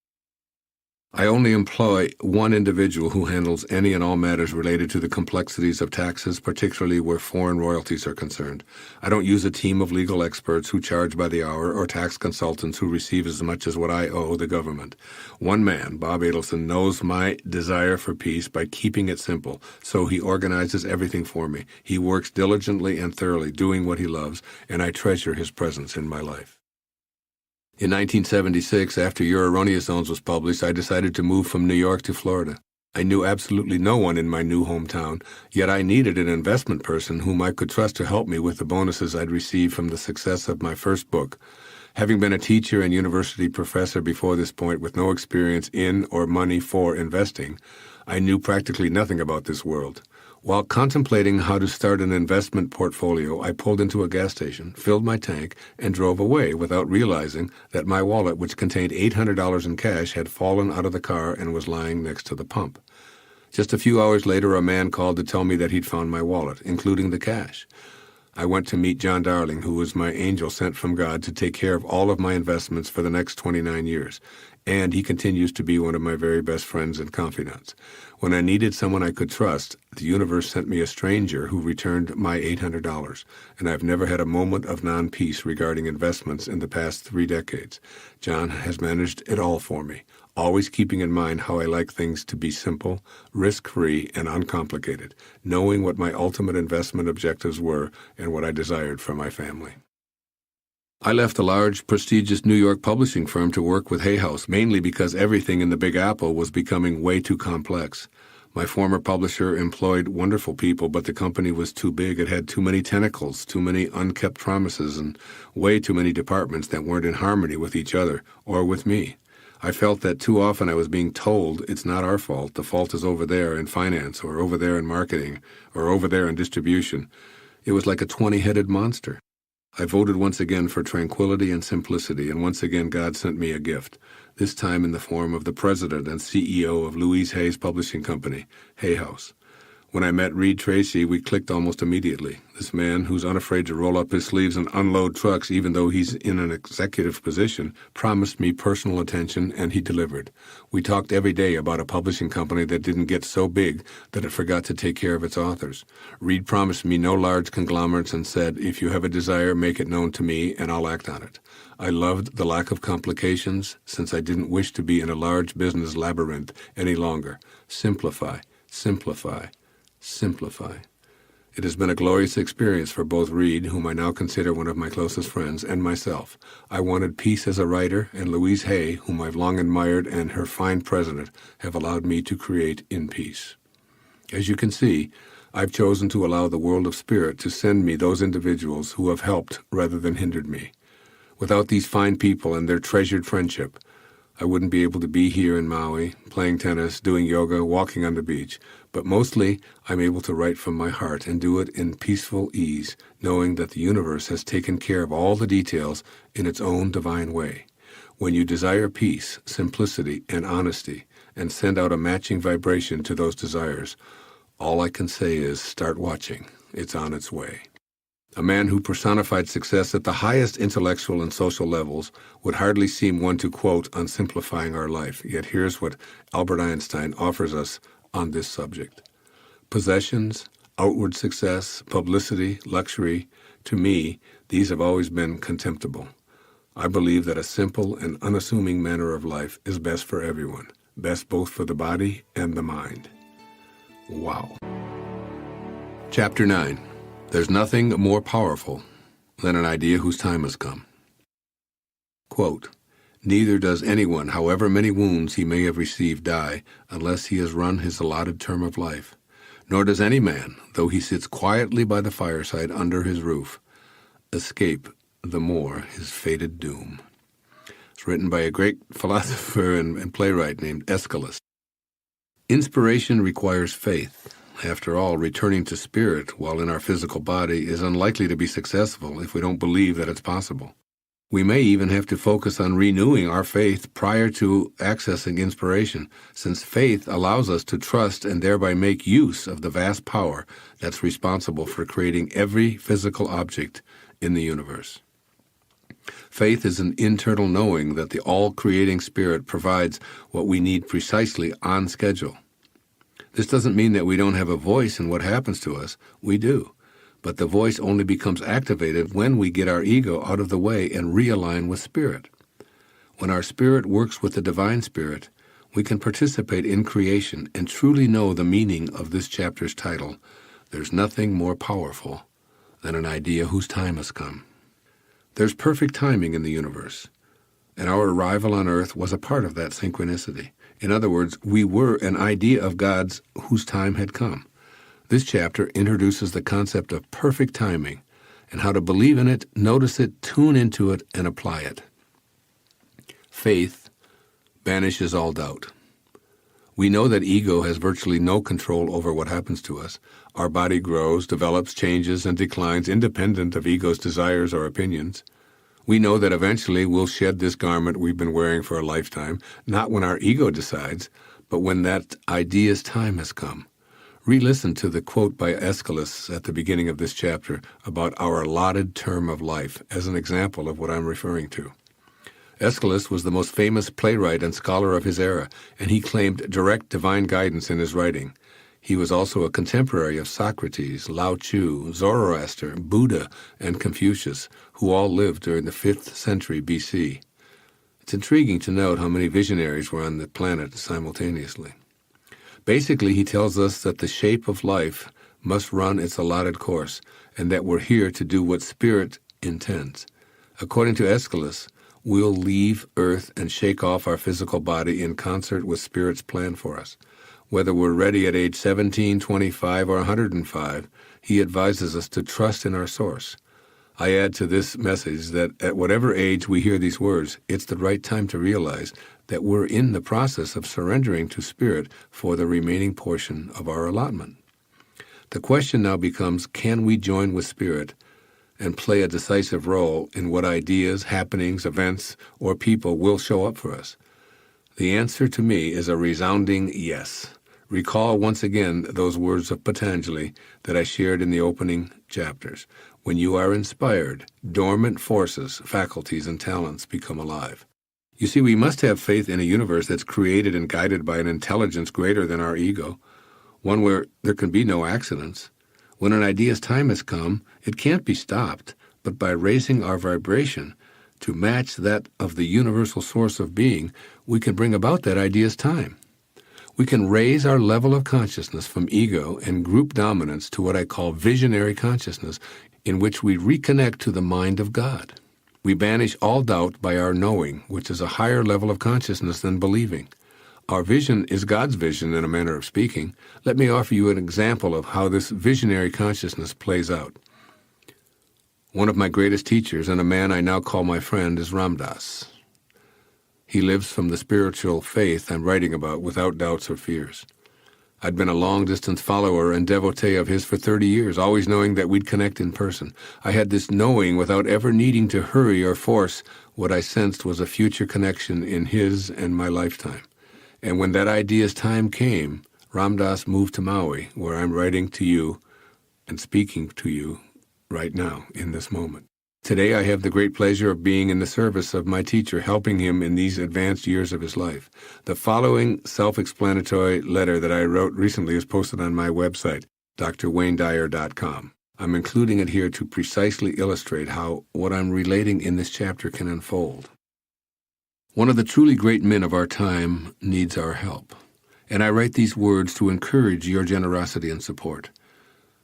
I only employ one individual who handles any and all matters related to the complexities of taxes, particularly where foreign royalties are concerned. I don't use a team of legal experts who charge by the hour or tax consultants who receive as much as what I owe the government. One man, Bob Adelson, knows my desire for peace by keeping it simple, so he organizes everything for me. He works diligently and thoroughly, doing what he loves, and I treasure his presence in my life. In 1976, after Your Erroneous Zones was published, I decided to move from New York to Florida. I knew absolutely no one in my new hometown, yet I needed an investment person whom I could trust to help me with the bonuses I'd received from the success of my first book. Having been a teacher and university professor before this point with no experience in or money for investing, I knew practically nothing about this world. While contemplating how to start an investment portfolio, I pulled into a gas station, filled my tank, and drove away without realizing that my wallet, which contained $800 in cash, had fallen out of the car and was lying next to the pump. Just a few hours later, a man called to tell me that he'd found my wallet, including the cash. I went to meet John Darling, who was my angel sent from God to take care of all of my investments for the next 29 years, and he continues to be one of my very best friends and confidants. When I needed someone I could trust, the universe sent me a stranger who returned my $800, and I've never had a moment of non-peace regarding investments in the past 3 decades. John has managed it all for me, always keeping in mind how I like things to be simple, risk-free, and uncomplicated, knowing what my ultimate investment objectives were and what I desired for my family. I left a large, prestigious New York publishing firm to work with Hay House, mainly because everything in the Big Apple was becoming way too complex. My former publisher employed wonderful people, but the company was too big. It had too many tentacles, too many unkept promises, and way too many departments that weren't in harmony with each other or with me. I felt that too often I was being told it's not our fault, the fault is over there in finance, or over there in marketing, or over there in distribution. It was like a 20-headed monster. I voted once again for tranquility and simplicity, and once again God sent me a gift, this time in the form of the president and CEO of Louise Hay's publishing company, Hay House. When I met Reed Tracy, we clicked almost immediately. This man, who's unafraid to roll up his sleeves and unload trucks even though he's in an executive position, promised me personal attention, and he delivered. We talked every day about a publishing company that didn't get so big that it forgot to take care of its authors. Reed promised me no large conglomerates and said, if you have a desire, make it known to me, and I'll act on it. I loved the lack of complications, since I didn't wish to be in a large business labyrinth any longer. Simplify, simplify, simplify. It has been a glorious experience for both Reed, whom I now consider one of my closest friends, and myself. I wanted peace as a writer, and Louise Hay, whom I've long admired, and her fine president have allowed me to create in peace. As you can see, I've chosen to allow the world of spirit to send me those individuals who have helped rather than hindered me. Without these fine people and their treasured friendship, I wouldn't be able to be here in Maui, playing tennis, doing yoga, walking on the beach. But mostly, I'm able to write from my heart and do it in peaceful ease, knowing that the universe has taken care of all the details in its own divine way. When you desire peace, simplicity, and honesty, and send out a matching vibration to those desires, all I can say is start watching. It's on its way. A man who personified success at the highest intellectual and social levels would hardly seem one to quote on simplifying our life. Yet here's what Albert Einstein offers us on this subject. Possessions, outward success, publicity, luxury, to me, these have always been contemptible. I believe that a simple and unassuming manner of life is best for everyone, best both for the body and the mind. Wow. Chapter 9. There's nothing more powerful than an idea whose time has come. Quote, neither does anyone, however many wounds he may have received, die unless he has run his allotted term of life. Nor does any man, though he sits quietly by the fireside under his roof, escape the more his fated doom. It's written by a great philosopher and playwright named Aeschylus. Inspiration requires faith. After all, returning to spirit while in our physical body is unlikely to be successful if we don't believe that it's possible. We may even have to focus on renewing our faith prior to accessing inspiration, since faith allows us to trust and thereby make use of the vast power that's responsible for creating every physical object in the universe. Faith is an internal knowing that the all-creating spirit provides what we need precisely on schedule. This doesn't mean that we don't have a voice in what happens to us. We do. But the voice only becomes activated when we get our ego out of the way and realign with spirit. When our spirit works with the divine spirit, we can participate in creation and truly know the meaning of this chapter's title, There's Nothing More Powerful Than an Idea Whose Time Has Come. There's perfect timing in the universe, and our arrival on earth was a part of that synchronicity. In other words, we were an idea of God's whose time had come. This chapter introduces the concept of perfect timing and how to believe in it, notice it, tune into it, and apply it. Faith banishes all doubt. We know that ego has virtually no control over what happens to us. Our body grows, develops, changes, and declines independent of ego's desires or opinions. We know that eventually we'll shed this garment we've been wearing for a lifetime, not when our ego decides, but when that idea's time has come. Re-listen to the quote by Aeschylus at the beginning of this chapter about our allotted term of life as an example of what I'm referring to. Aeschylus was the most famous playwright and scholar of his era, and he claimed direct divine guidance in his writing. He was also a contemporary of Socrates, Lao Tzu, Zoroaster, Buddha, and Confucius, who all lived during the 5th century BC. It's intriguing to note how many visionaries were on the planet simultaneously. Basically, he tells us that the shape of life must run its allotted course, and that we're here to do what spirit intends. According to Aeschylus, we'll leave Earth and shake off our physical body in concert with spirit's plan for us. Whether we're ready at age 17, 25, or 105, he advises us to trust in our source. I add to this message that at whatever age we hear these words, it's the right time to realize that we're in the process of surrendering to spirit for the remaining portion of our allotment. The question now becomes, can we join with spirit and play a decisive role in what ideas, happenings, events, or people will show up for us? The answer to me is a resounding yes. Recall once again those words of Patanjali that I shared in the opening chapters. When you are inspired, dormant forces, faculties, and talents become alive. You see, we must have faith in a universe that's created and guided by an intelligence greater than our ego, one where there can be no accidents. When an idea's time has come, it can't be stopped, but by raising our vibration to match that of the universal source of being, we can bring about that idea's time. We can raise our level of consciousness from ego and group dominance to what I call visionary consciousness, in which we reconnect to the mind of God. We banish all doubt by our knowing, which is a higher level of consciousness than believing. Our vision is God's vision in a manner of speaking. Let me offer you an example of how this visionary consciousness plays out. One of my greatest teachers, and a man I now call my friend, is Ram Dass. He lives from the spiritual faith I'm writing about without doubts or fears. I'd been a long-distance follower and devotee of his for 30 years, always knowing that we'd connect in person. I had this knowing without ever needing to hurry or force what I sensed was a future connection in his and my lifetime. And when that idea's time came, Ram Dass moved to Maui, where I'm writing to you and speaking to you right now in this moment. Today I have the great pleasure of being in the service of my teacher, helping him in these advanced years of his life. The following self-explanatory letter that I wrote recently is posted on my website, drwaynedyer.com. I'm including it here to precisely illustrate how what I'm relating in this chapter can unfold. One of the truly great men of our time needs our help, and I write these words to encourage your generosity and support.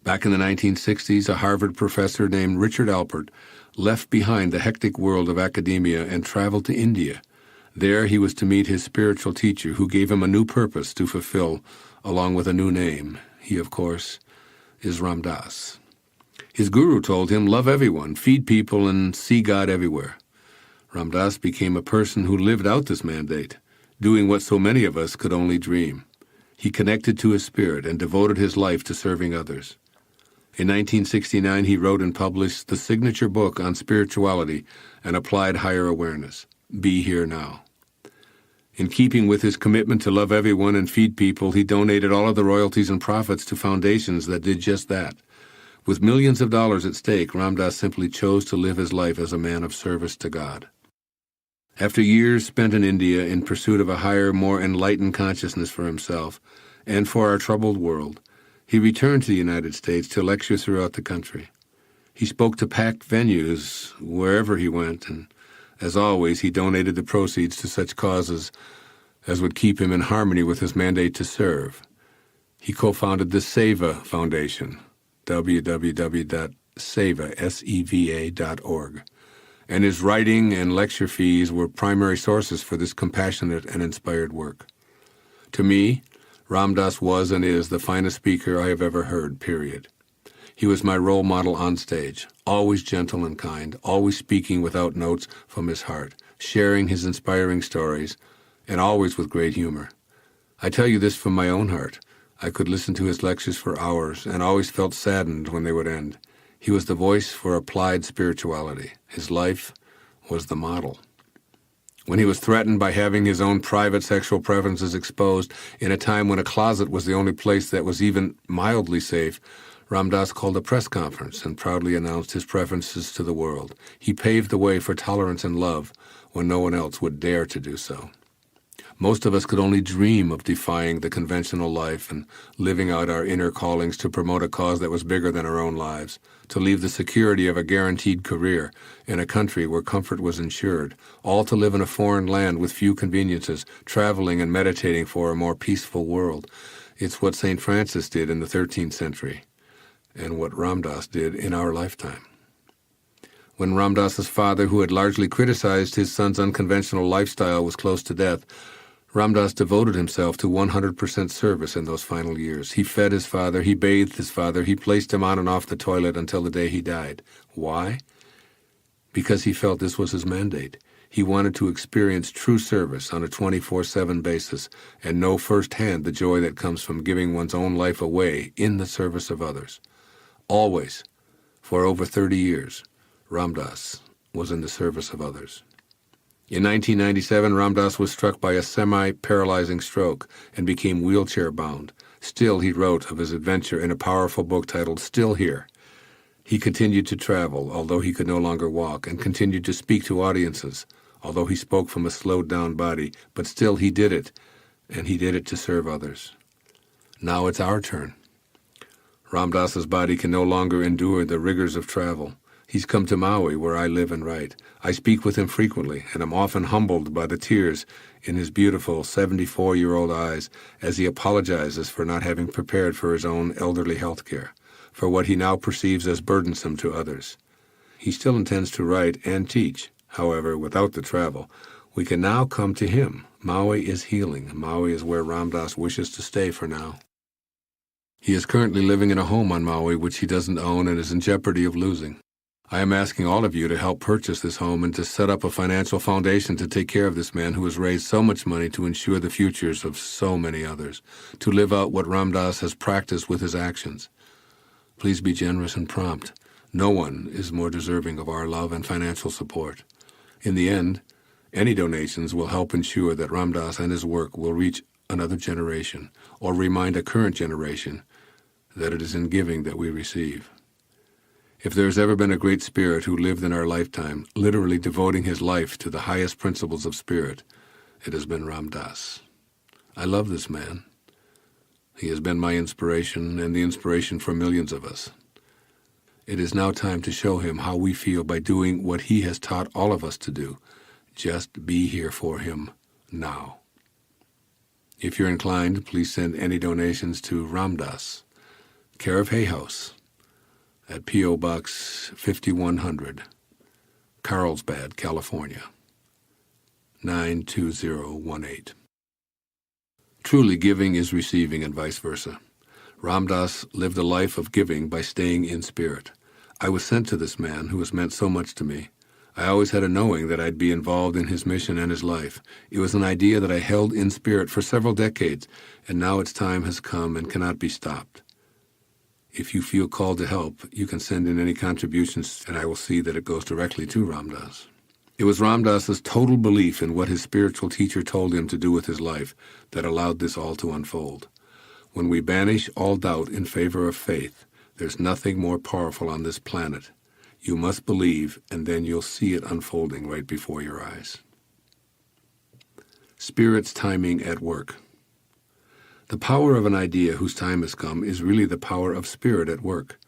Back in the 1960s, a Harvard professor named Richard Alpert left behind the hectic world of academia and traveled to India. There he was to meet his spiritual teacher, who gave him a new purpose to fulfill, along with a new name. He, of course, is Ram Dass. His guru told him, love everyone, feed people, and see God everywhere. Ram Dass became a person who lived out this mandate, doing what so many of us could only dream. He connected to his spirit and devoted his life to serving others. In 1969, he wrote and published the signature book on spirituality and applied higher awareness, Be Here Now. In keeping with his commitment to love everyone and feed people, he donated all of the royalties and profits to foundations that did just that. With millions of dollars at stake, Ram Dass simply chose to live his life as a man of service to God. After years spent in India in pursuit of a higher, more enlightened consciousness for himself and for our troubled world, he returned to the United States to lecture throughout the country. He spoke to packed venues wherever he went, and as always, he donated the proceeds to such causes as would keep him in harmony with his mandate to serve. He co-founded the Seva Foundation, www.seva.org, and his writing and lecture fees were primary sources for this compassionate and inspired work. To me, Ram Dass was and is the finest speaker I have ever heard, period. He was my role model on stage, always gentle and kind, always speaking without notes from his heart, sharing his inspiring stories, and always with great humor. I tell you this from my own heart. I could listen to his lectures for hours and always felt saddened when they would end. He was the voice for applied spirituality. His life was the model. When he was threatened by having his own private sexual preferences exposed in a time when a closet was the only place that was even mildly safe, Ram Dass called a press conference and proudly announced his preferences to the world. He paved the way for tolerance and love when no one else would dare to do so. Most of us could only dream of defying the conventional life and living out our inner callings to promote a cause that was bigger than our own lives, to leave the security of a guaranteed career in a country where comfort was ensured, all to live in a foreign land with few conveniences, traveling and meditating for a more peaceful world. It's what St. Francis did in the 13th century, and what Ram Dass did in our lifetime. When Ram Dass's father, who had largely criticized his son's unconventional lifestyle, was close to death, Ram Dass devoted himself to 100% service in those final years. He fed his father, he bathed his father, he placed him on and off the toilet until the day he died. Why? Because he felt this was his mandate. He wanted to experience true service on a 24/7 basis and know firsthand the joy that comes from giving one's own life away in the service of others. Always, for over 30 years, Ram Dass was in the service of others. In 1997, Ram Dass was struck by a semi-paralyzing stroke and became wheelchair-bound. Still, he wrote of his adventure in a powerful book titled Still Here. He continued to travel, although he could no longer walk, and continued to speak to audiences, although he spoke from a slowed-down body. But still, he did it, and he did it to serve others. Now it's our turn. Ram Dass's body can no longer endure the rigors of travel. He's come to Maui, where I live and write. I speak with him frequently, and am often humbled by the tears in his beautiful 74-year-old eyes as he apologizes for not having prepared for his own elderly health care, for what he now perceives as burdensome to others. He still intends to write and teach. However, without the travel, we can now come to him. Maui is healing. Maui is where Ram Dass wishes to stay for now. He is currently living in a home on Maui which he doesn't own and is in jeopardy of losing. I am asking all of you to help purchase this home and to set up a financial foundation to take care of this man who has raised so much money to ensure the futures of so many others, to live out what Ram Dass has practiced with his actions. Please be generous and prompt. No one is more deserving of our love and financial support. In the end, any donations will help ensure that Ram Dass and his work will reach another generation or remind a current generation that it is in giving that we receive. If there has ever been a great spirit who lived in our lifetime, literally devoting his life to the highest principles of spirit, it has been Ram Dass. I love this man. He has been my inspiration and the inspiration for millions of us. It is now time to show him how we feel by doing what he has taught all of us to do. Just be here for him now. If you're inclined, please send any donations to Ram Dass, care of Hay House, at P.O. Box 5100, Carlsbad, California, 92018. Truly, giving is receiving and vice versa. Ram Dass lived a life of giving by staying in spirit. I was sent to this man who has meant so much to me. I always had a knowing that I'd be involved in his mission and his life. It was an idea that I held in spirit for several decades, and now its time has come and cannot be stopped. If you feel called to help, you can send in any contributions, and I will see that it goes directly to Ram Dass. It was Ram Dass's total belief in what his spiritual teacher told him to do with his life that allowed this all to unfold. When we banish all doubt in favor of faith, there's nothing more powerful on this planet. You must believe, and then you'll see it unfolding right before your eyes. Spirit's timing at work. The power of an idea whose time has come is really the power of spirit at work.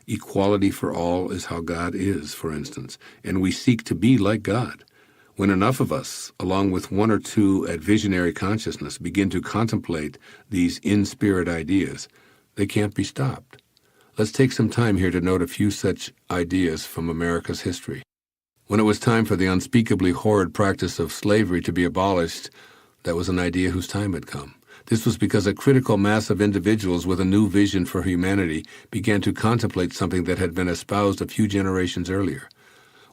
Equality for all is how God is, for instance, and we seek to be like God. When enough of us, along with one or two at visionary consciousness, begin to contemplate these in-spirit ideas, they can't be stopped. Let's take some time here to note a few such ideas from America's history. When it was time for the unspeakably horrid practice of slavery to be abolished, that was an idea whose time had come. This was because a critical mass of individuals with a new vision for humanity began to contemplate something that had been espoused a few generations earlier.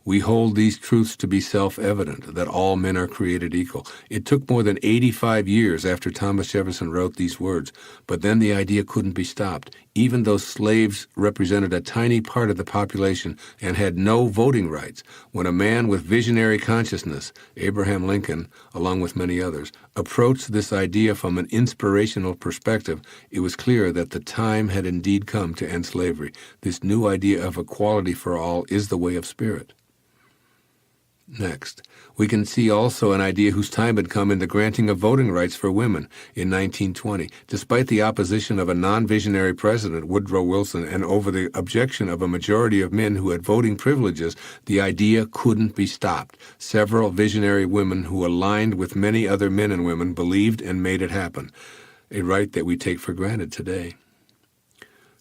We hold these truths to be self-evident, that all men are created equal. It took more than 85 years after Thomas Jefferson wrote these words, but then the idea couldn't be stopped. Even though slaves represented a tiny part of the population and had no voting rights, when a man with visionary consciousness, Abraham Lincoln, along with many others, approached this idea from an inspirational perspective, it was clear that the time had indeed come to end slavery. This new idea of equality for all is the way of spirit. Next, we can see also an idea whose time had come in the granting of voting rights for women in 1920. Despite the opposition of a non-visionary president, Woodrow Wilson, and over the objection of a majority of men who had voting privileges, the idea couldn't be stopped. Several visionary women who aligned with many other men and women believed and made it happen, a right that we take for granted today.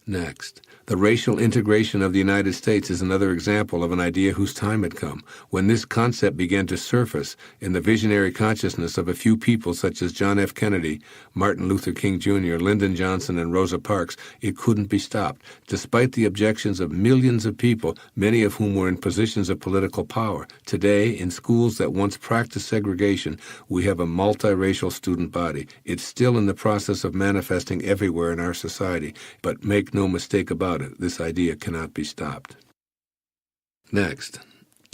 Next, the racial integration of the United States is another example of an idea whose time had come. When this concept began to surface in the visionary consciousness of a few people such as John F. Kennedy, Martin Luther King Jr., Lyndon Johnson, and Rosa Parks, it couldn't be stopped. Despite the objections of millions of people, many of whom were in positions of political power, today, in schools that once practiced segregation, we have a multiracial student body. It's still in the process of manifesting everywhere in our society, but make no mistake about it, this idea cannot be stopped. Next,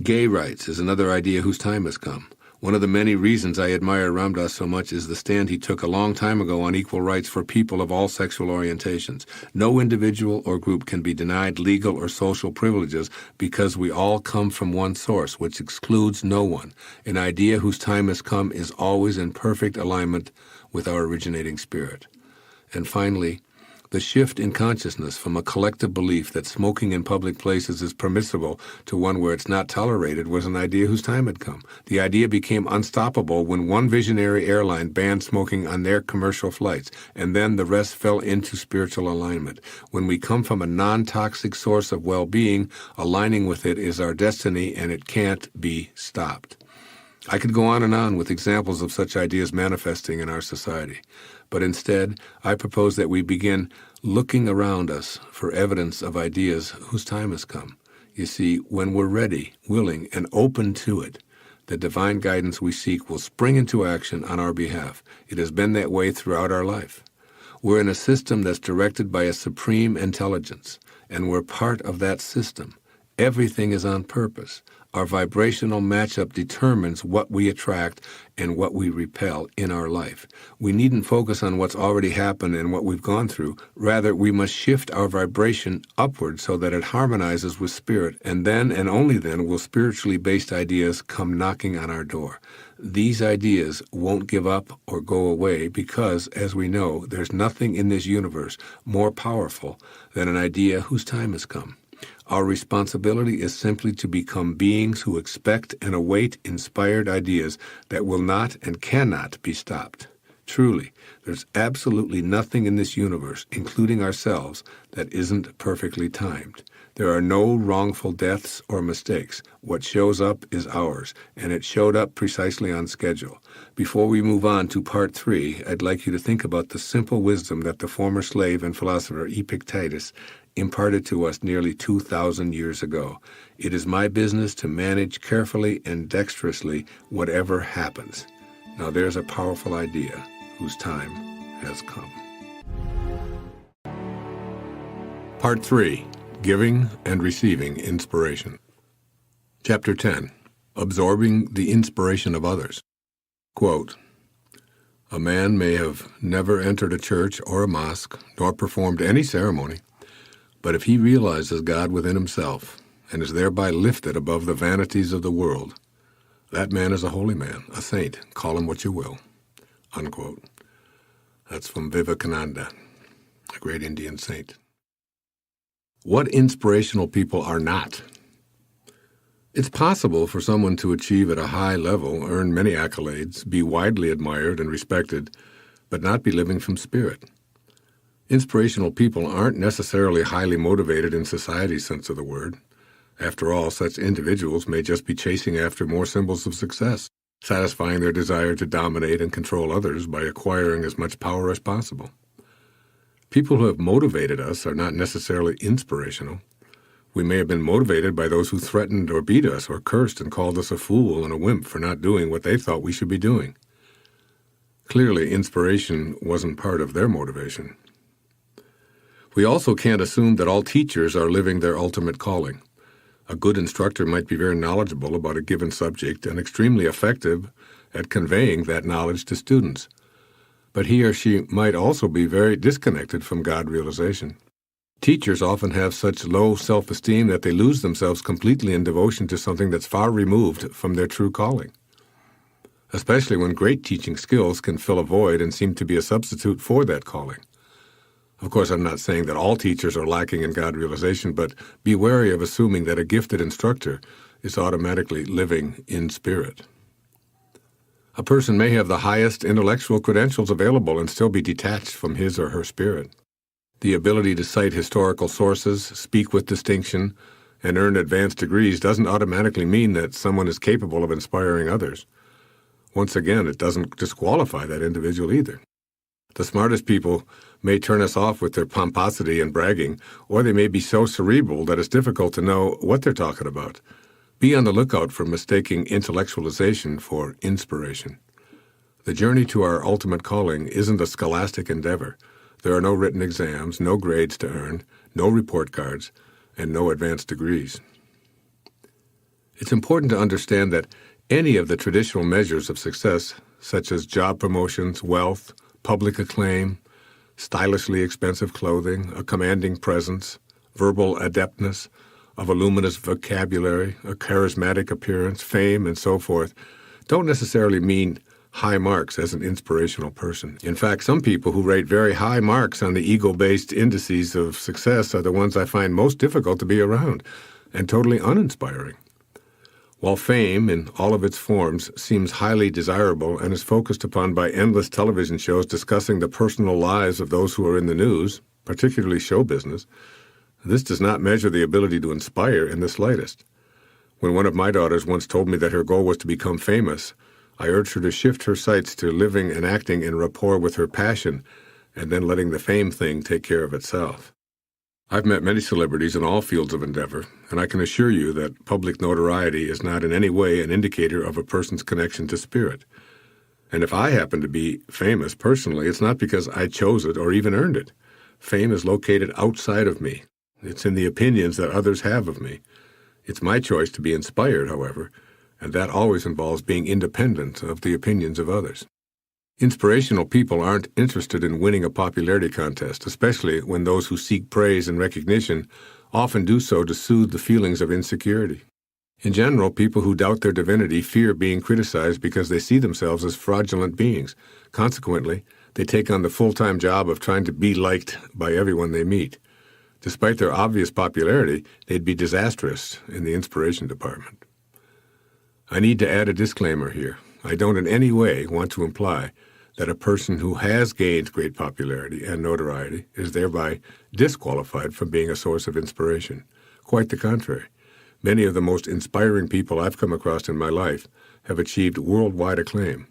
gay rights is another idea whose time has come. One of the many reasons I admire Ram Dass so much is the stand he took a long time ago on equal rights for people of all sexual orientations. No individual or group can be denied legal or social privileges because we all come from one source, which excludes no one. An idea whose time has come is always in perfect alignment with our originating spirit. And finally, the shift in consciousness from a collective belief that smoking in public places is permissible to one where it's not tolerated was an idea whose time had come. The idea became unstoppable when one visionary airline banned smoking on their commercial flights, and then the rest fell into spiritual alignment. When we come from a non-toxic source of well-being, aligning with it is our destiny, and it can't be stopped. I could go on with examples of such ideas manifesting in our society. But instead, I propose that we begin looking around us for evidence of ideas whose time has come. You see, when we're ready, willing, and open to it, the divine guidance we seek will spring into action on our behalf. It has been that way throughout our life. We're in a system that's directed by a supreme intelligence, and we're part of that system. Everything is on purpose. Our vibrational matchup determines what we attract and what we repel in our life. We needn't focus on what's already happened and what we've gone through. Rather, we must shift our vibration upward so that it harmonizes with spirit, and then and only then will spiritually based ideas come knocking on our door. These ideas won't give up or go away because, as we know, there's nothing in this universe more powerful than an idea whose time has come. Our responsibility is simply to become beings who expect and await inspired ideas that will not and cannot be stopped. Truly, there's absolutely nothing in this universe, including ourselves, that isn't perfectly timed. There are no wrongful deaths or mistakes. What shows up is ours, and it showed up precisely on schedule. Before we move on to part 3, I'd like you to think about the simple wisdom that the former slave and philosopher Epictetus imparted to us nearly 2,000 years ago. It is my business to manage carefully and dexterously whatever happens. Now there's a powerful idea whose time has come. Part 3. Giving and Receiving Inspiration. Chapter 10. Absorbing the Inspiration of Others. Quote, "A man may have never entered a church or a mosque, nor performed any ceremony, but if he realizes God within himself and is thereby lifted above the vanities of the world, that man is a holy man, a saint, call him what you will." Unquote. That's from Vivekananda, a great Indian saint. What inspirational people are not? It's possible for someone to achieve at a high level, earn many accolades, be widely admired and respected, but not be living from spirit. Inspirational people aren't necessarily highly motivated in society's sense of the word. After all, such individuals may just be chasing after more symbols of success, satisfying their desire to dominate and control others by acquiring as much power as possible. People who have motivated us are not necessarily inspirational. We may have been motivated by those who threatened or beat us or cursed and called us a fool and a wimp for not doing what they thought we should be doing. Clearly, inspiration wasn't part of their motivation. We also can't assume that all teachers are living their ultimate calling. A good instructor might be very knowledgeable about a given subject and extremely effective at conveying that knowledge to students. But he or she might also be very disconnected from God realization. Teachers often have such low self-esteem that they lose themselves completely in devotion to something that's far removed from their true calling, especially when great teaching skills can fill a void and seem to be a substitute for that calling. Of course, I'm not saying that all teachers are lacking in God realization, but be wary of assuming that a gifted instructor is automatically living in spirit. A person may have the highest intellectual credentials available and still be detached from his or her spirit. The ability to cite historical sources, speak with distinction, and earn advanced degrees doesn't automatically mean that someone is capable of inspiring others. Once again, it doesn't disqualify that individual either. The smartest people may turn us off with their pomposity and bragging, or they may be so cerebral that it's difficult to know what they're talking about. Be on the lookout for mistaking intellectualization for inspiration. The journey to our ultimate calling isn't a scholastic endeavor. There are no written exams, no grades to earn, no report cards, and no advanced degrees. It's important to understand that any of the traditional measures of success, such as job promotions, wealth, public acclaim, stylishly expensive clothing, a commanding presence, verbal adeptness, a voluminous vocabulary, a charismatic appearance, fame, and so forth, don't necessarily mean high marks as an inspirational person. In fact, some people who rate very high marks on the ego-based indices of success are the ones I find most difficult to be around and totally uninspiring. While fame, in all of its forms, seems highly desirable and is focused upon by endless television shows discussing the personal lives of those who are in the news, particularly show business, this does not measure the ability to inspire in the slightest. When one of my daughters once told me that her goal was to become famous, I urged her to shift her sights to living and acting in rapport with her passion and then letting the fame thing take care of itself. I've met many celebrities in all fields of endeavor, and I can assure you that public notoriety is not in any way an indicator of a person's connection to spirit. And if I happen to be famous personally, it's not because I chose it or even earned it. Fame is located outside of me. It's in the opinions that others have of me. It's my choice to be inspired, however, and that always involves being independent of the opinions of others. Inspirational people aren't interested in winning a popularity contest, especially when those who seek praise and recognition often do so to soothe the feelings of insecurity. In general, people who doubt their divinity fear being criticized because they see themselves as fraudulent beings. Consequently, they take on the full-time job of trying to be liked by everyone they meet. Despite their obvious popularity, they'd be disastrous in the inspiration department. I need to add a disclaimer here. I don't in any way want to imply that a person who has gained great popularity and notoriety is thereby disqualified from being a source of inspiration. Quite the contrary. Many of the most inspiring people I've come across in my life have achieved worldwide acclaim.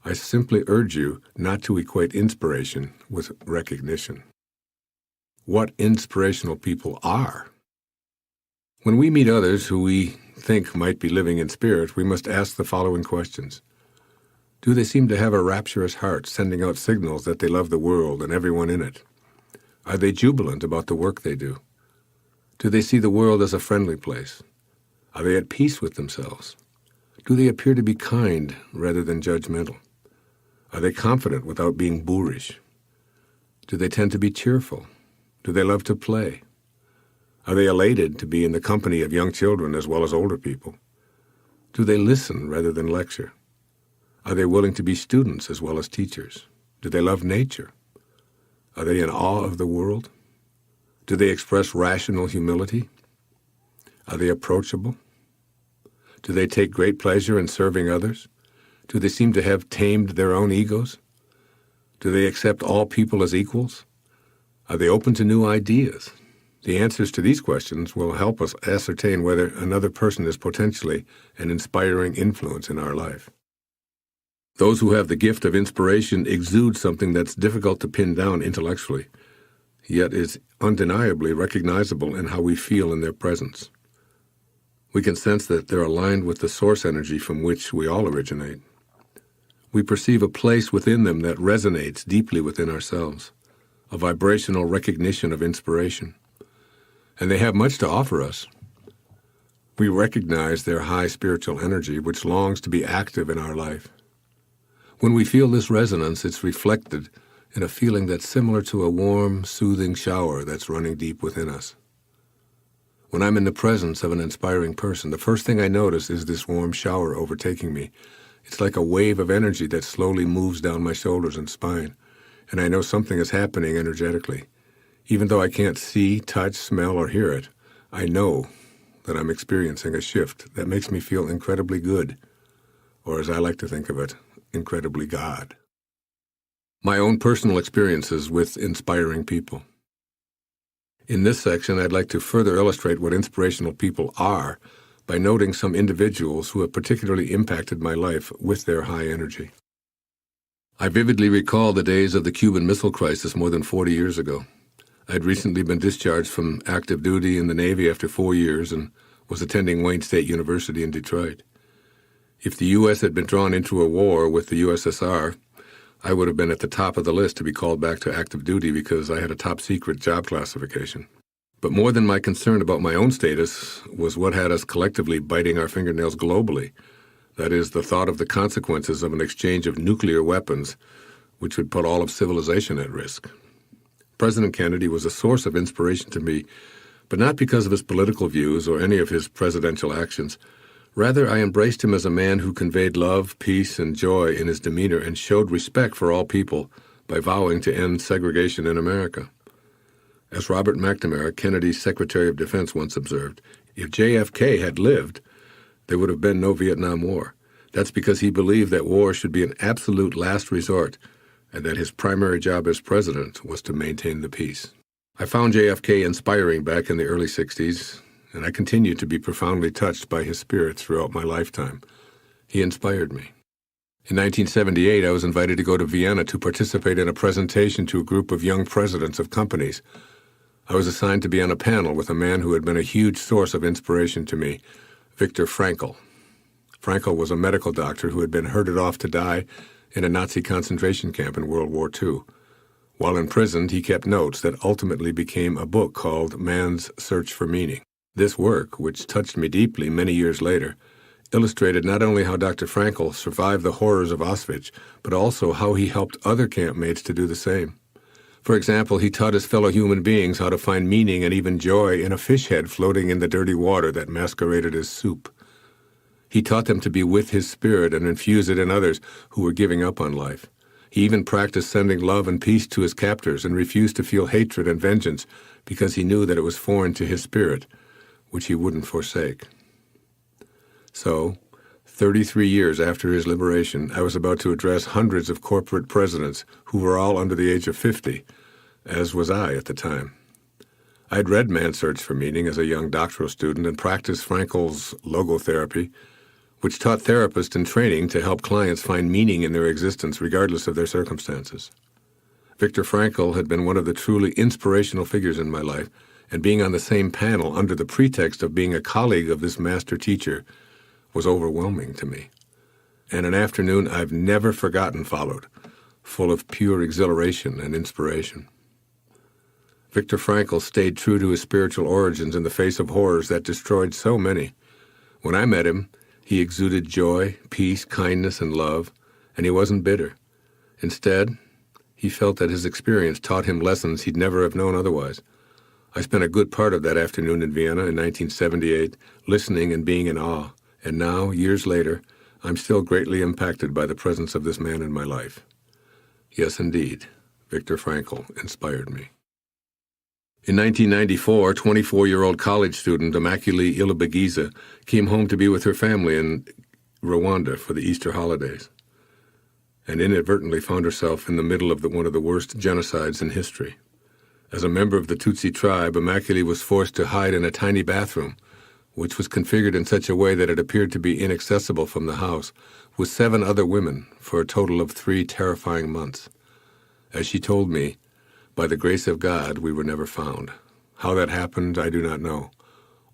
I simply urge you not to equate inspiration with recognition. What inspirational people are. When we meet others who we think might be living in spirit, we must ask the following questions. Do they seem to have a rapturous heart, sending out signals that they love the world and everyone in it? Are they jubilant about the work they do? Do they see the world as a friendly place? Are they at peace with themselves? Do they appear to be kind rather than judgmental? Are they confident without being boorish? Do they tend to be cheerful? Do they love to play? Are they elated to be in the company of young children as well as older people? Do they listen rather than lecture? Are they willing to be students as well as teachers? Do they love nature? Are they in awe of the world? Do they express rational humility? Are they approachable? Do they take great pleasure in serving others? Do they seem to have tamed their own egos? Do they accept all people as equals? Are they open to new ideas? The answers to these questions will help us ascertain whether another person is potentially an inspiring influence in our life. Those who have the gift of inspiration exude something that's difficult to pin down intellectually, yet is undeniably recognizable in how we feel in their presence. We can sense that they're aligned with the source energy from which we all originate. We perceive a place within them that resonates deeply within ourselves, a vibrational recognition of inspiration. And they have much to offer us. We recognize their high spiritual energy, which longs to be active in our life. When we feel this resonance, it's reflected in a feeling that's similar to a warm, soothing shower that's running deep within us. When I'm in the presence of an inspiring person, the first thing I notice is this warm shower overtaking me. It's like a wave of energy that slowly moves down my shoulders and spine, and I know something is happening energetically. Even though I can't see, touch, smell, or hear it, I know that I'm experiencing a shift that makes me feel incredibly good, or as I like to think of it, incredibly God. My own personal experiences with inspiring people. In this section, I'd like to further illustrate what inspirational people are by noting some individuals who have particularly impacted my life with their high energy. I vividly recall the days of the Cuban Missile Crisis more than 40 years ago. I'd recently been discharged from active duty in the Navy after 4 years and was attending Wayne State University in Detroit. If the U.S. had been drawn into a war with the USSR, I would have been at the top of the list to be called back to active duty because I had a top-secret job classification. But more than my concern about my own status was what had us collectively biting our fingernails globally. That is, the thought of the consequences of an exchange of nuclear weapons, which would put all of civilization at risk. President Kennedy was a source of inspiration to me, but not because of his political views or any of his presidential actions. Rather, I embraced him as a man who conveyed love, peace, and joy in his demeanor and showed respect for all people by vowing to end segregation in America. As Robert McNamara, Kennedy's Secretary of Defense, once observed, if JFK had lived, there would have been no Vietnam War. That's because he believed that war should be an absolute last resort and that his primary job as president was to maintain the peace. I found JFK inspiring back in the early 60s, and I continue to be profoundly touched by his spirit throughout my lifetime. He inspired me. In 1978, I was invited to go to Vienna to participate in a presentation to a group of young presidents of companies. I was assigned to be on a panel with a man who had been a huge source of inspiration to me, Viktor Frankl. Frankl was a medical doctor who had been herded off to die in a Nazi concentration camp in World War II. While imprisoned, he kept notes that ultimately became a book called Man's Search for Meaning. This work, which touched me deeply many years later, illustrated not only how Dr. Frankl survived the horrors of Auschwitz, but also how he helped other campmates to do the same. For example, he taught his fellow human beings how to find meaning and even joy in a fish head floating in the dirty water that masqueraded as soup. He taught them to be with his spirit and infuse it in others who were giving up on life. He even practiced sending love and peace to his captors and refused to feel hatred and vengeance because he knew that it was foreign to his spirit, which he wouldn't forsake. So, 33 years after his liberation, I was about to address hundreds of corporate presidents who were all under the age of 50, as was I at the time. I had read Man's Search for Meaning as a young doctoral student and practiced Frankl's logotherapy, which taught therapists in training to help clients find meaning in their existence regardless of their circumstances. Viktor Frankl had been one of the truly inspirational figures in my life, and being on the same panel under the pretext of being a colleague of this master teacher was overwhelming to me. And an afternoon I've never forgotten followed, full of pure exhilaration and inspiration. Viktor Frankl stayed true to his spiritual origins in the face of horrors that destroyed so many. When I met him, he exuded joy, peace, kindness, and love, and he wasn't bitter. Instead, he felt that his experience taught him lessons he'd never have known otherwise. I spent a good part of that afternoon in Vienna in 1978, listening and being in awe. And now, years later, I'm still greatly impacted by the presence of this man in my life. Yes, indeed, Viktor Frankl inspired me. In 1994, 24-year-old college student Immaculée Ilibagiza came home to be with her family in Rwanda for the Easter holidays, and inadvertently found herself in the middle of one of the worst genocides in history. As a member of the Tutsi tribe, Immaculée was forced to hide in a tiny bathroom, which was configured in such a way that it appeared to be inaccessible from the house, with 7 other women for a total of 3 terrifying months. As she told me, by the grace of God, we were never found. How that happened, I do not know.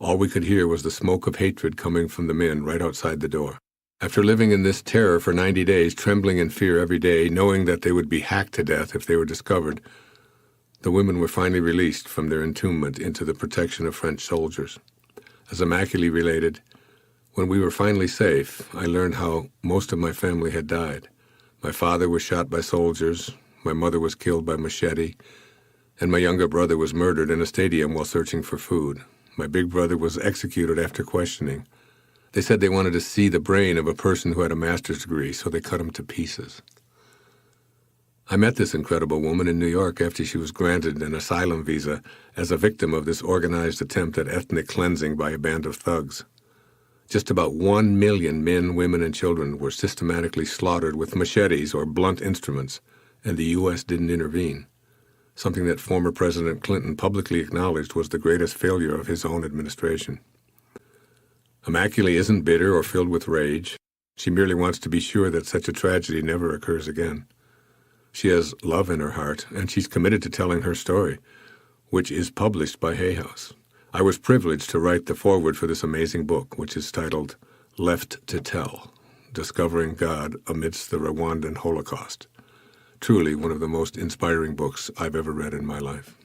All we could hear was the smoke of hatred coming from the men right outside the door. After living in this terror for 90 days, trembling in fear every day, knowing that they would be hacked to death if they were discovered, the women were finally released from their entombment into the protection of French soldiers. As Immaculée related, when we were finally safe, I learned how most of my family had died. My father was shot by soldiers, my mother was killed by machete, and my younger brother was murdered in a stadium while searching for food. My big brother was executed after questioning. They said they wanted to see the brain of a person who had a master's degree, so they cut him to pieces. I met this incredible woman in New York after she was granted an asylum visa as a victim of this organized attempt at ethnic cleansing by a band of thugs. Just about 1 million men, women, and children were systematically slaughtered with machetes or blunt instruments, and the U.S. didn't intervene, something that former President Clinton publicly acknowledged was the greatest failure of his own administration. Immaculée isn't bitter or filled with rage. She merely wants to be sure that such a tragedy never occurs again. She has love in her heart, and she's committed to telling her story, which is published by Hay House. I was privileged to write the foreword for this amazing book, which is titled Left to Tell, Discovering God Amidst the Rwandan Holocaust. Truly one of the most inspiring books I've ever read in my life.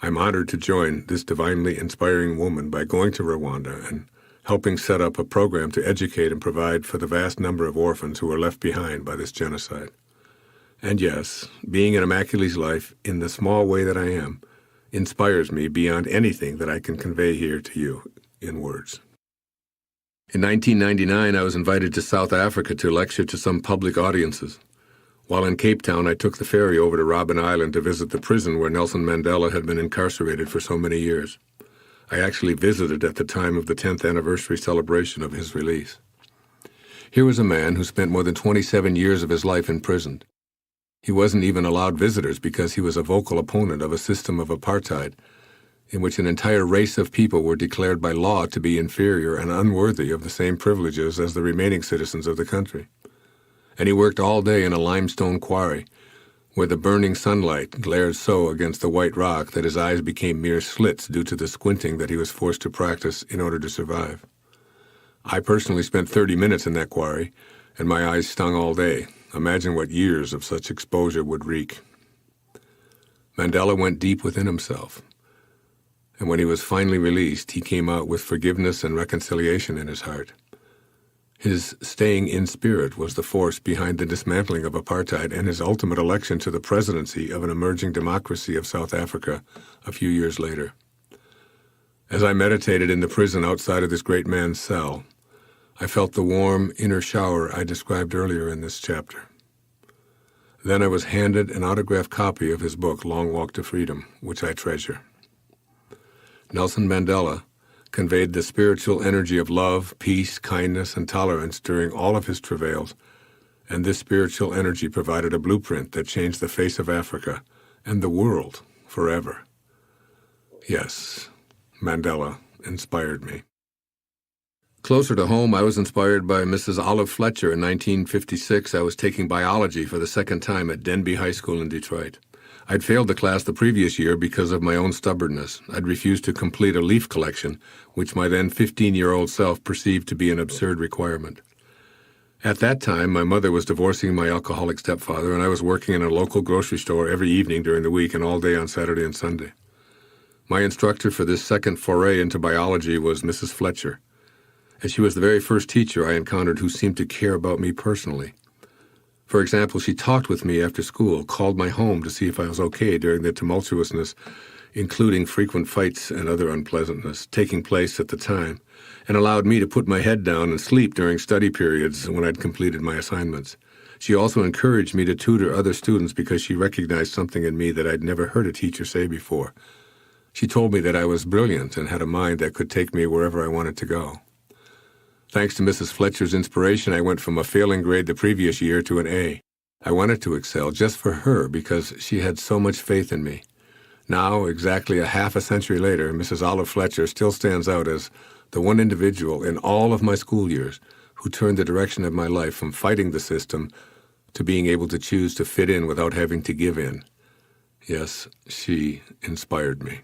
I'm honored to join this divinely inspiring woman by going to Rwanda and helping set up a program to educate and provide for the vast number of orphans who were left behind by this genocide. And yes, being in Immaculée's life in the small way that I am inspires me beyond anything that I can convey here to you in words. In 1999, I was invited to South Africa to lecture to some public audiences. While in Cape Town, I took the ferry over to Robben Island to visit the prison where Nelson Mandela had been incarcerated for so many years. I actually visited at the time of the 10th anniversary celebration of his release. Here was a man who spent more than 27 years of his life imprisoned. He wasn't even allowed visitors because he was a vocal opponent of a system of apartheid in which an entire race of people were declared by law to be inferior and unworthy of the same privileges as the remaining citizens of the country. And he worked all day in a limestone quarry, where the burning sunlight glared so against the white rock that his eyes became mere slits due to the squinting that he was forced to practice in order to survive. I personally spent 30 minutes in that quarry, and my eyes stung all day. Imagine what years of such exposure would wreak. Mandela went deep within himself, and when he was finally released, he came out with forgiveness and reconciliation in his heart. His staying in spirit was the force behind the dismantling of apartheid and his ultimate election to the presidency of an emerging democracy of South Africa a few years later. As I meditated in the prison outside of this great man's cell, I felt the warm inner shower I described earlier in this chapter. Then I was handed an autographed copy of his book, Long Walk to Freedom, which I treasure. Nelson Mandela conveyed the spiritual energy of love, peace, kindness, and tolerance during all of his travails, and this spiritual energy provided a blueprint that changed the face of Africa and the world forever. Yes, Mandela inspired me. Closer to home, I was inspired by Mrs. Olive Fletcher. In 1956, I was taking biology for the second time at Denby High School in Detroit. I'd failed the class the previous year because of my own stubbornness. I'd refused to complete a leaf collection, which my then 15-year-old self perceived to be an absurd requirement. At that time, my mother was divorcing my alcoholic stepfather, and I was working in a local grocery store every evening during the week and all day on Saturday and Sunday. My instructor for this second foray into biology was Mrs. Fletcher, and she was the very first teacher I encountered who seemed to care about me personally. For example, she talked with me after school, called my home to see if I was okay during the tumultuousness, including frequent fights and other unpleasantness, taking place at the time, and allowed me to put my head down and sleep during study periods when I'd completed my assignments. She also encouraged me to tutor other students because she recognized something in me that I'd never heard a teacher say before. She told me that I was brilliant and had a mind that could take me wherever I wanted to go. Thanks to Mrs. Fletcher's inspiration, I went from a failing grade the previous year to an A. I wanted to excel just for her because she had so much faith in me. Now, exactly a half a century later, Mrs. Olive Fletcher still stands out as the one individual in all of my school years who turned the direction of my life from fighting the system to being able to choose to fit in without having to give in. Yes, she inspired me.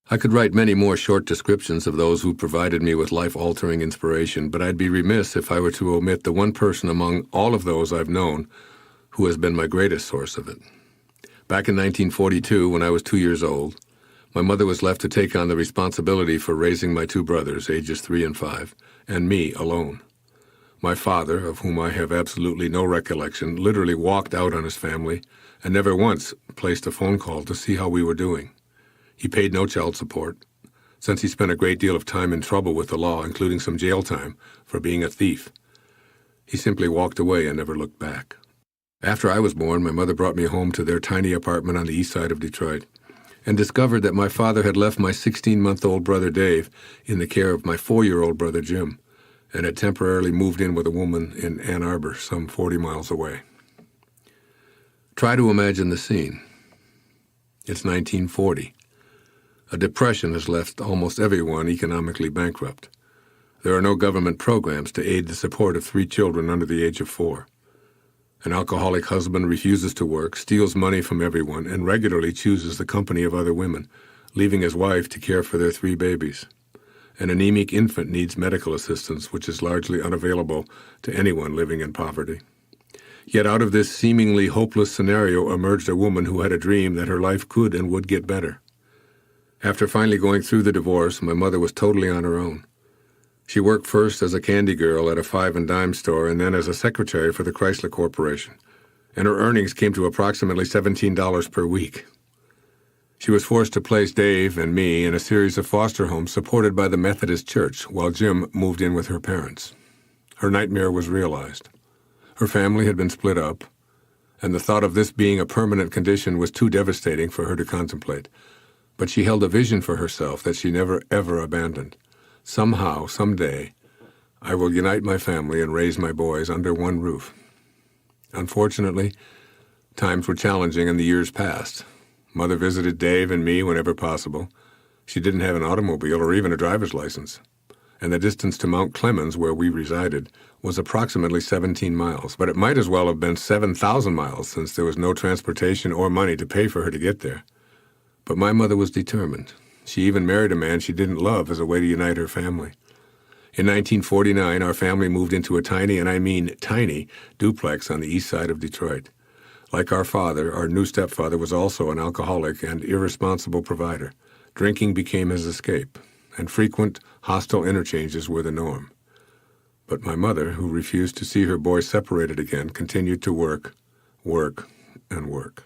I could write many more short descriptions of those who provided me with life-altering inspiration, but I'd be remiss if I were to omit the one person among all of those I've known who has been my greatest source of it. Back in 1942, when I was 2 years old, my mother was left to take on the responsibility for raising my two brothers, ages 3 and 5, and me alone. My father, of whom I have absolutely no recollection, literally walked out on his family and never once placed a phone call to see how we were doing. He paid no child support, since he spent a great deal of time in trouble with the law, including some jail time for being a thief. He simply walked away and never looked back. After I was born, my mother brought me home to their tiny apartment on the east side of Detroit and discovered that my father had left my 16-month-old brother Dave in the care of my 4-year-old brother Jim and had temporarily moved in with a woman in Ann Arbor, some 40 miles away. Try to imagine the scene. It's 1940. A depression has left almost everyone economically bankrupt. There are no government programs to aid the support of 3 children under the age of 4. An alcoholic husband refuses to work, steals money from everyone, and regularly chooses the company of other women, leaving his wife to care for their 3 babies. An anemic infant needs medical assistance, which is largely unavailable to anyone living in poverty. Yet out of this seemingly hopeless scenario emerged a woman who had a dream that her life could and would get better. After finally going through the divorce, my mother was totally on her own. She worked first as a candy girl at a 5-and-dime store and then as a secretary for the Chrysler Corporation, and her earnings came to approximately $17 per week. She was forced to place Dave and me in a series of foster homes supported by the Methodist Church while Jim moved in with her parents. Her nightmare was realized. Her family had been split up, and the thought of this being a permanent condition was too devastating for her to contemplate. But she held a vision for herself that she never, ever abandoned. Somehow, someday, I will unite my family and raise my boys under one roof. Unfortunately, times were challenging and the years passed. Mother visited Dave and me whenever possible. She didn't have an automobile or even a driver's license. and the distance to Mount Clemens, where we resided, was approximately 17 miles, but it might as well have been 7,000 miles since there was no transportation or money to pay for her to get there. But my mother was determined. She even married a man she didn't love as a way to unite her family. In 1949, our family moved into a tiny, and I mean tiny, duplex on the east side of Detroit. Like our father, our new stepfather was also an alcoholic and irresponsible provider. Drinking became his escape, and frequent, hostile interchanges were the norm. But my mother, who refused to see her boys separated again, continued to work, and work.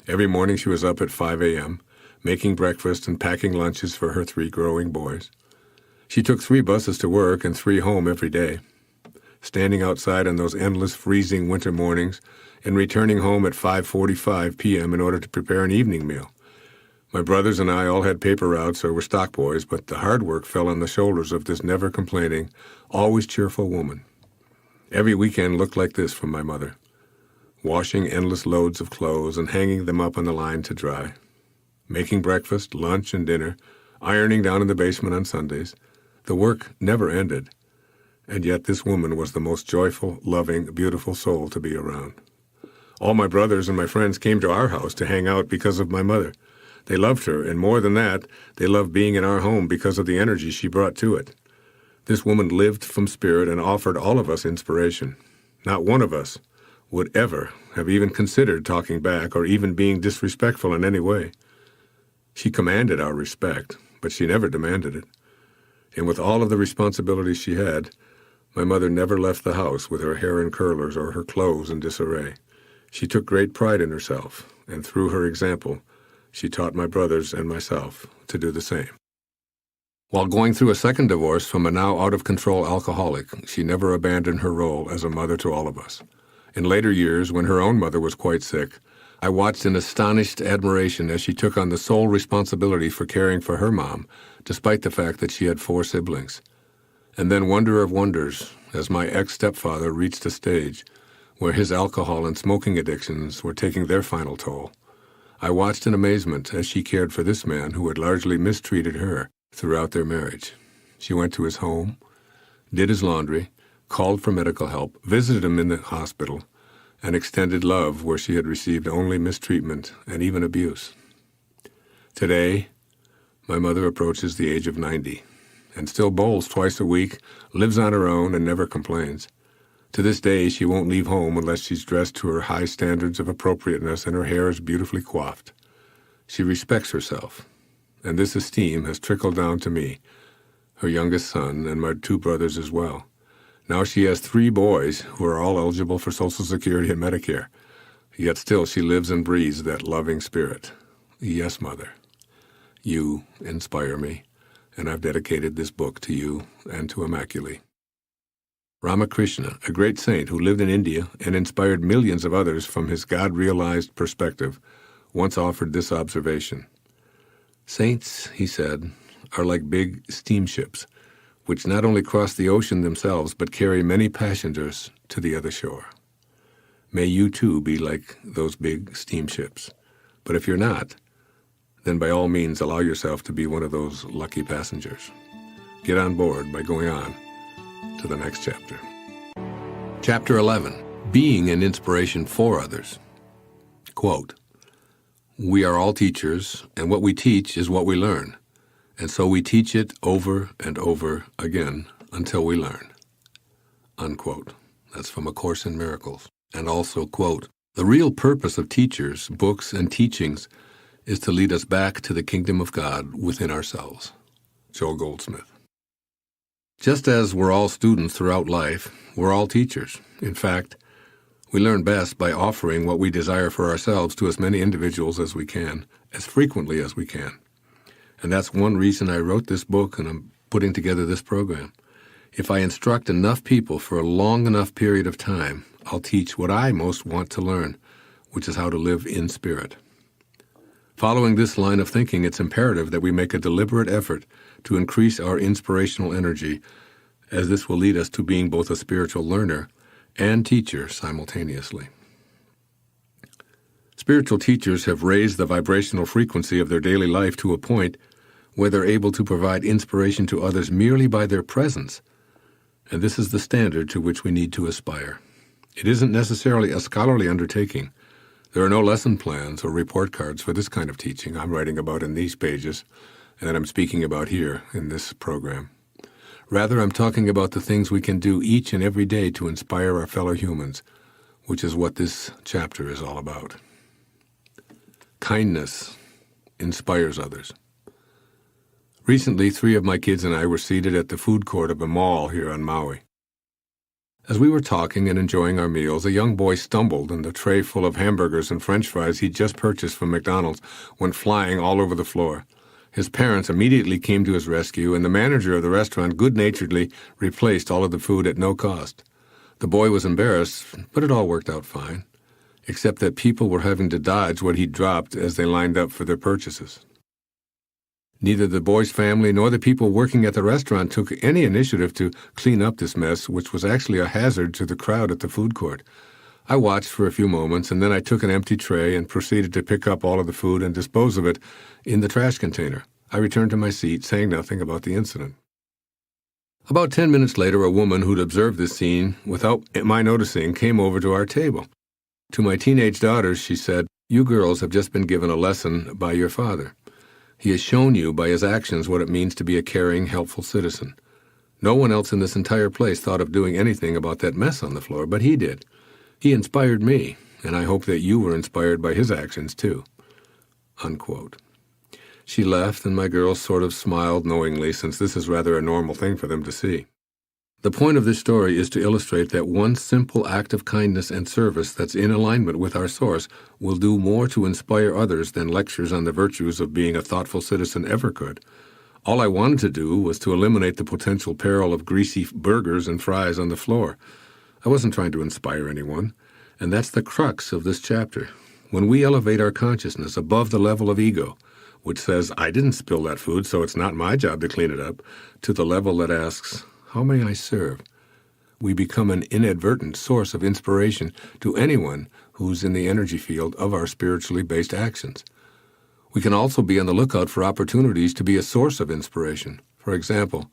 Every morning she was up at 5 a.m., making breakfast and packing lunches for her 3 growing boys. She took 3 buses to work and 3 home every day, standing outside on those endless freezing winter mornings and returning home at 5:45 p.m. in order to prepare an evening meal. My brothers and I all had paper routes or were stock boys, but the hard work fell on the shoulders of this never-complaining, always cheerful woman. Every weekend looked like this from my mother, washing endless loads of clothes and hanging them up on the line to dry, making breakfast, lunch, and dinner, ironing down in the basement on Sundays. The work never ended, and yet this woman was the most joyful, loving, beautiful soul to be around. All my brothers and my friends came to our house to hang out because of my mother. They loved her, and more than that, they loved being in our home because of the energy she brought to it. This woman lived from spirit and offered all of us inspiration. Not one of us would ever have even considered talking back or even being disrespectful in any way. She commanded our respect, but she never demanded it. And with all of the responsibilities she had, my mother never left the house with her hair in curlers or her clothes in disarray. She took great pride in herself, and through her example, she taught my brothers and myself to do the same. While going through a second divorce from a now out-of-control alcoholic, she never abandoned her role as a mother to all of us. In later years, when her own mother was quite sick, I watched in astonished admiration as she took on the sole responsibility for caring for her mom, despite the fact that she had 4 siblings. And then, wonder of wonders, as my ex-stepfather reached a stage where his alcohol and smoking addictions were taking their final toll, I watched in amazement as she cared for this man who had largely mistreated her throughout their marriage. She went to his home, did his laundry, called for medical help, visited him in the hospital, and extended love where she had received only mistreatment and even abuse. Today, my mother approaches the age of 90 and still bowls twice a week, lives on her own, and never complains. To this day, she won't leave home unless she's dressed to her high standards of appropriateness and her hair is beautifully coiffed. She respects herself, and this esteem has trickled down to me, her youngest son, and my 2 brothers as well. Now she has 3 boys who are all eligible for Social Security and Medicare, yet still she lives and breathes that loving spirit. Yes, Mother, you inspire me, and I've dedicated this book to you and to Immaculée. Ramakrishna, a great saint who lived in India and inspired millions of others from his God-realized perspective, once offered this observation. Saints, he said, are like big steamships, which not only cross the ocean themselves but carry many passengers to the other shore. May you too be like those big steamships. But if you're not, then by all means allow yourself to be one of those lucky passengers. Get on board by going on to the next chapter. Chapter 11, Being an Inspiration for Others. Quote, "We are all teachers, and what we teach is what we learn, and so we teach it over and over again until we learn." Unquote. That's from A Course in Miracles. And also, quote, "The real purpose of teachers, books, and teachings is to lead us back to the kingdom of God within ourselves." Joel Goldsmith. Just as we're all students throughout life, we're all teachers. In fact, we learn best by offering what we desire for ourselves to as many individuals as we can, as frequently as we can. And that's one reason I wrote this book and I'm putting together this program. If I instruct enough people for a long enough period of time, I'll teach what I most want to learn, which is how to live in spirit. Following this line of thinking, it's imperative that we make a deliberate effort to increase our inspirational energy, as this will lead us to being both a spiritual learner and teacher simultaneously. Spiritual teachers have raised the vibrational frequency of their daily life to a point where they're able to provide inspiration to others merely by their presence. And this is the standard to which we need to aspire. It isn't necessarily a scholarly undertaking. There are no lesson plans or report cards for this kind of teaching I'm writing about in these pages, and that I'm speaking about here in this program. Rather, I'm talking about the things we can do each and every day to inspire our fellow humans, which is what this chapter is all about. Kindness inspires others. Recently, 3 of my kids and I were seated at the food court of a mall here on Maui. As we were talking and enjoying our meals, a young boy stumbled and the tray full of hamburgers and French fries he'd just purchased from McDonald's went flying all over the floor. His parents immediately came to his rescue, and the manager of the restaurant good-naturedly replaced all of the food at no cost. The boy was embarrassed, but it all worked out fine, except that people were having to dodge what he'd dropped as they lined up for their purchases. Neither the boy's family nor the people working at the restaurant took any initiative to clean up this mess, which was actually a hazard to the crowd at the food court. I watched for a few moments, and then I took an empty tray and proceeded to pick up all of the food and dispose of it in the trash container. I returned to my seat, saying nothing about the incident. About 10 minutes later, a woman who'd observed this scene without my noticing came over to our table. To my teenage daughters, she said, "You girls have just been given a lesson by your father. He has shown you by his actions what it means to be a caring, helpful citizen. No one else in this entire place thought of doing anything about that mess on the floor, but he did. He inspired me, and I hope that you were inspired by his actions too." Unquote. She left, and my girls sort of smiled knowingly, since this is rather a normal thing for them to see. The point of this story is to illustrate that one simple act of kindness and service that's in alignment with our source will do more to inspire others than lectures on the virtues of being a thoughtful citizen ever could. All I wanted to do was to eliminate the potential peril of greasy burgers and fries on the floor. I wasn't trying to inspire anyone, and that's the crux of this chapter. When we elevate our consciousness above the level of ego, which says, "I didn't spill that food, so it's not my job to clean it up," to the level that asks, "How may I serve?" we become an inadvertent source of inspiration to anyone who's in the energy field of our spiritually based actions. We can also be on the lookout for opportunities to be a source of inspiration. For example,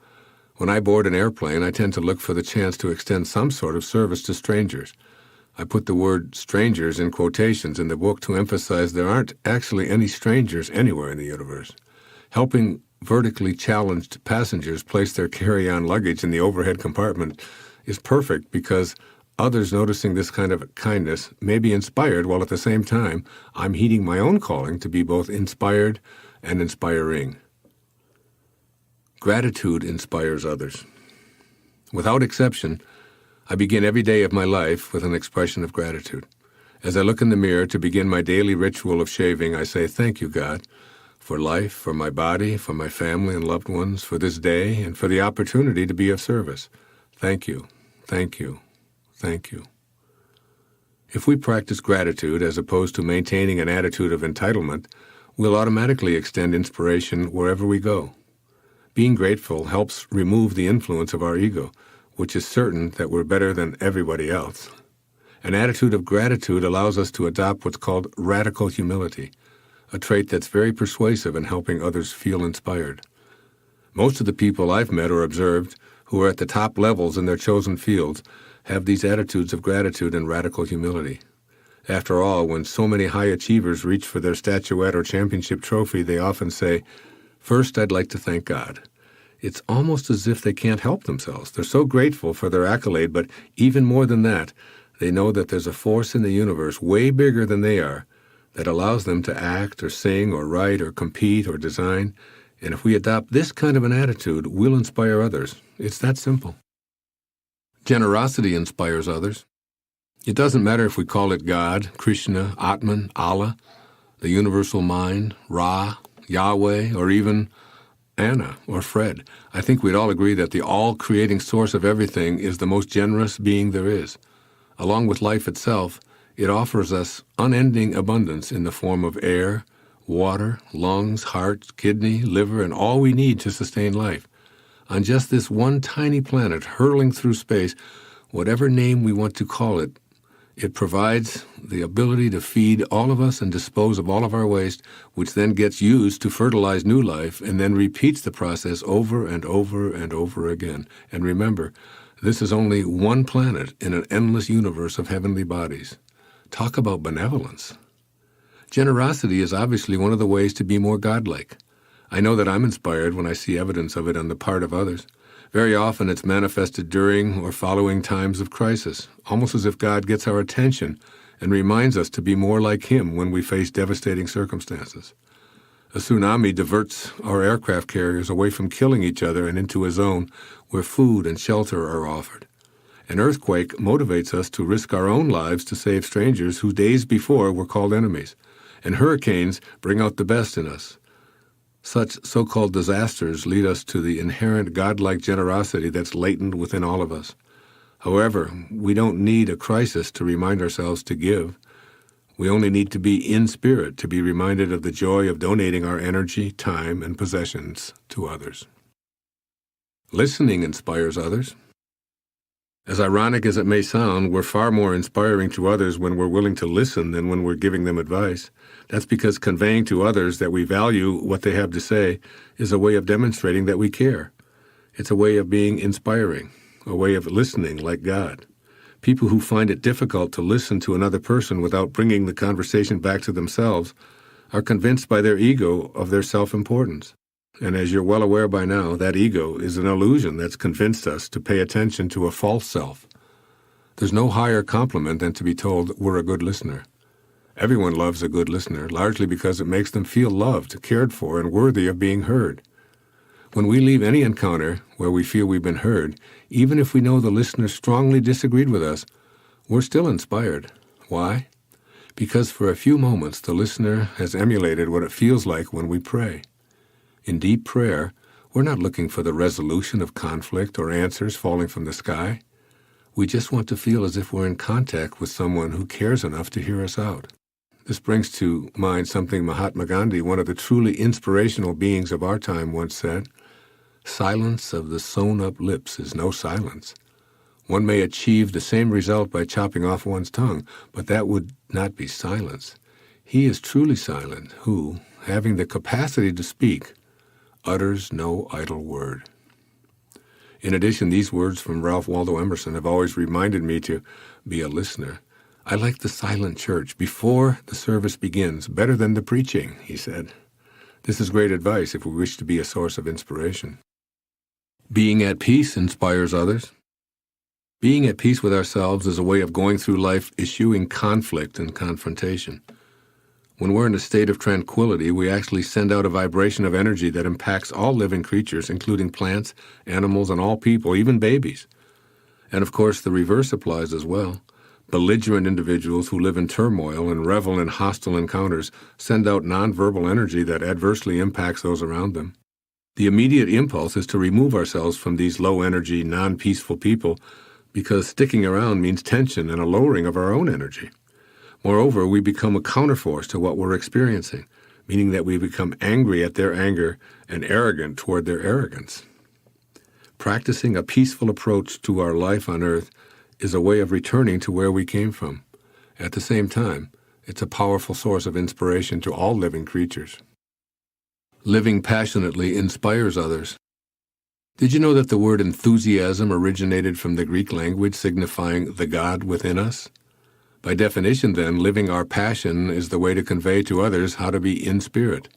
when I board an airplane, I tend to look for the chance to extend some sort of service to strangers. I put the word strangers in quotations in the book to emphasize there aren't actually any strangers anywhere in the universe. Helping vertically challenged passengers place their carry-on luggage in the overhead compartment is perfect because others noticing this kind of kindness may be inspired, while at the same time I'm heeding my own calling to be both inspired and inspiring. Gratitude inspires others. Without exception, I begin every day of my life with an expression of gratitude. As I look in the mirror to begin my daily ritual of shaving, I say, "Thank you, God, for life, for my body, for my family and loved ones, for this day, and for the opportunity to be of service. Thank you, thank you, thank you." If we practice gratitude as opposed to maintaining an attitude of entitlement, we'll automatically extend inspiration wherever we go. Being grateful helps remove the influence of our ego, which is certain that we're better than everybody else. An attitude of gratitude allows us to adopt what's called radical humility, a trait that's very persuasive in helping others feel inspired. Most of the people I've met or observed who are at the top levels in their chosen fields have these attitudes of gratitude and radical humility. After all, when so many high achievers reach for their statuette or championship trophy, they often say, "First, I'd like to thank God." It's almost as if they can't help themselves. They're so grateful for their accolade, but even more than that, they know that there's a force in the universe way bigger than they are that allows them to act or sing or write or compete or design. And if we adopt this kind of an attitude, we'll inspire others. It's that simple. Generosity inspires others. It doesn't matter if we call it God, Krishna, Atman, Allah, the universal mind, Ra, Yahweh, or even Anna or Fred. I think we'd all agree that the all-creating source of everything is the most generous being there is. Along with life itself, it offers us unending abundance in the form of air, water, lungs, heart, kidney, liver, and all we need to sustain life. On just this one tiny planet hurtling through space, whatever name we want to call it, It provides the ability to feed all of us and dispose of all of our waste, which then gets used to fertilize new life and then repeats the process over and over and over again. And remember, this is only one planet in an endless universe of heavenly bodies. Talk about benevolence. Generosity is obviously one of the ways to be more godlike. I know that I'm inspired when I see evidence of it on the part of others. Very often it's manifested during or following times of crisis, almost as if God gets our attention and reminds us to be more like Him when we face devastating circumstances. A tsunami diverts our aircraft carriers away from killing each other and into a zone where food and shelter are offered. An earthquake motivates us to risk our own lives to save strangers who days before were called enemies. And hurricanes bring out the best in us. Such so-called disasters lead us to the inherent godlike generosity that's latent within all of us. However, we don't need a crisis to remind ourselves to give. We only need to be in spirit to be reminded of the joy of donating our energy, time, and possessions to others. Listening inspires others. As ironic as it may sound, we're far more inspiring to others when we're willing to listen than when we're giving them advice. That's because conveying to others that we value what they have to say is a way of demonstrating that we care. It's a way of being inspiring, a way of listening like God. People who find it difficult to listen to another person without bringing the conversation back to themselves are convinced by their ego of their self-importance. And as you're well aware by now, that ego is an illusion that's convinced us to pay attention to a false self. There's no higher compliment than to be told we're a good listener. Everyone loves a good listener, largely because it makes them feel loved, cared for, and worthy of being heard. When we leave any encounter where we feel we've been heard, even if we know the listener strongly disagreed with us, we're still inspired. Why? Because for a few moments the listener has emulated what it feels like when we pray. In deep prayer, we're not looking for the resolution of conflict or answers falling from the sky. We just want to feel as if we're in contact with someone who cares enough to hear us out. This brings to mind something Mahatma Gandhi, one of the truly inspirational beings of our time, once said: "Silence of the sewn-up lips is no silence. One may achieve the same result by chopping off one's tongue, but that would not be silence. He is truly silent who, having the capacity to speak, utters no idle word." In addition, these words from Ralph Waldo Emerson have always reminded me to be a listener. "I like the silent church before the service begins better than the preaching," he said. This is great advice if we wish to be a source of inspiration. Being at peace inspires others. Being at peace with ourselves is a way of going through life eschewing conflict and confrontation. When we're in a state of tranquility, we actually send out a vibration of energy that impacts all living creatures, including plants, animals, and all people, even babies. And of course, the reverse applies as well. Belligerent individuals who live in turmoil and revel in hostile encounters send out nonverbal energy that adversely impacts those around them. The immediate impulse is to remove ourselves from these low-energy, non-peaceful people because sticking around means tension and a lowering of our own energy. Moreover, we become a counterforce to what we're experiencing, meaning that we become angry at their anger and arrogant toward their arrogance. Practicing a peaceful approach to our life on earth is a way of returning to where we came from. At the same time, it's a powerful source of inspiration to all living creatures. Living passionately inspires others. Did you know that the word enthusiasm originated from the Greek language signifying the God within us? By definition, then, living our passion is the way to convey to others how to be in spirit.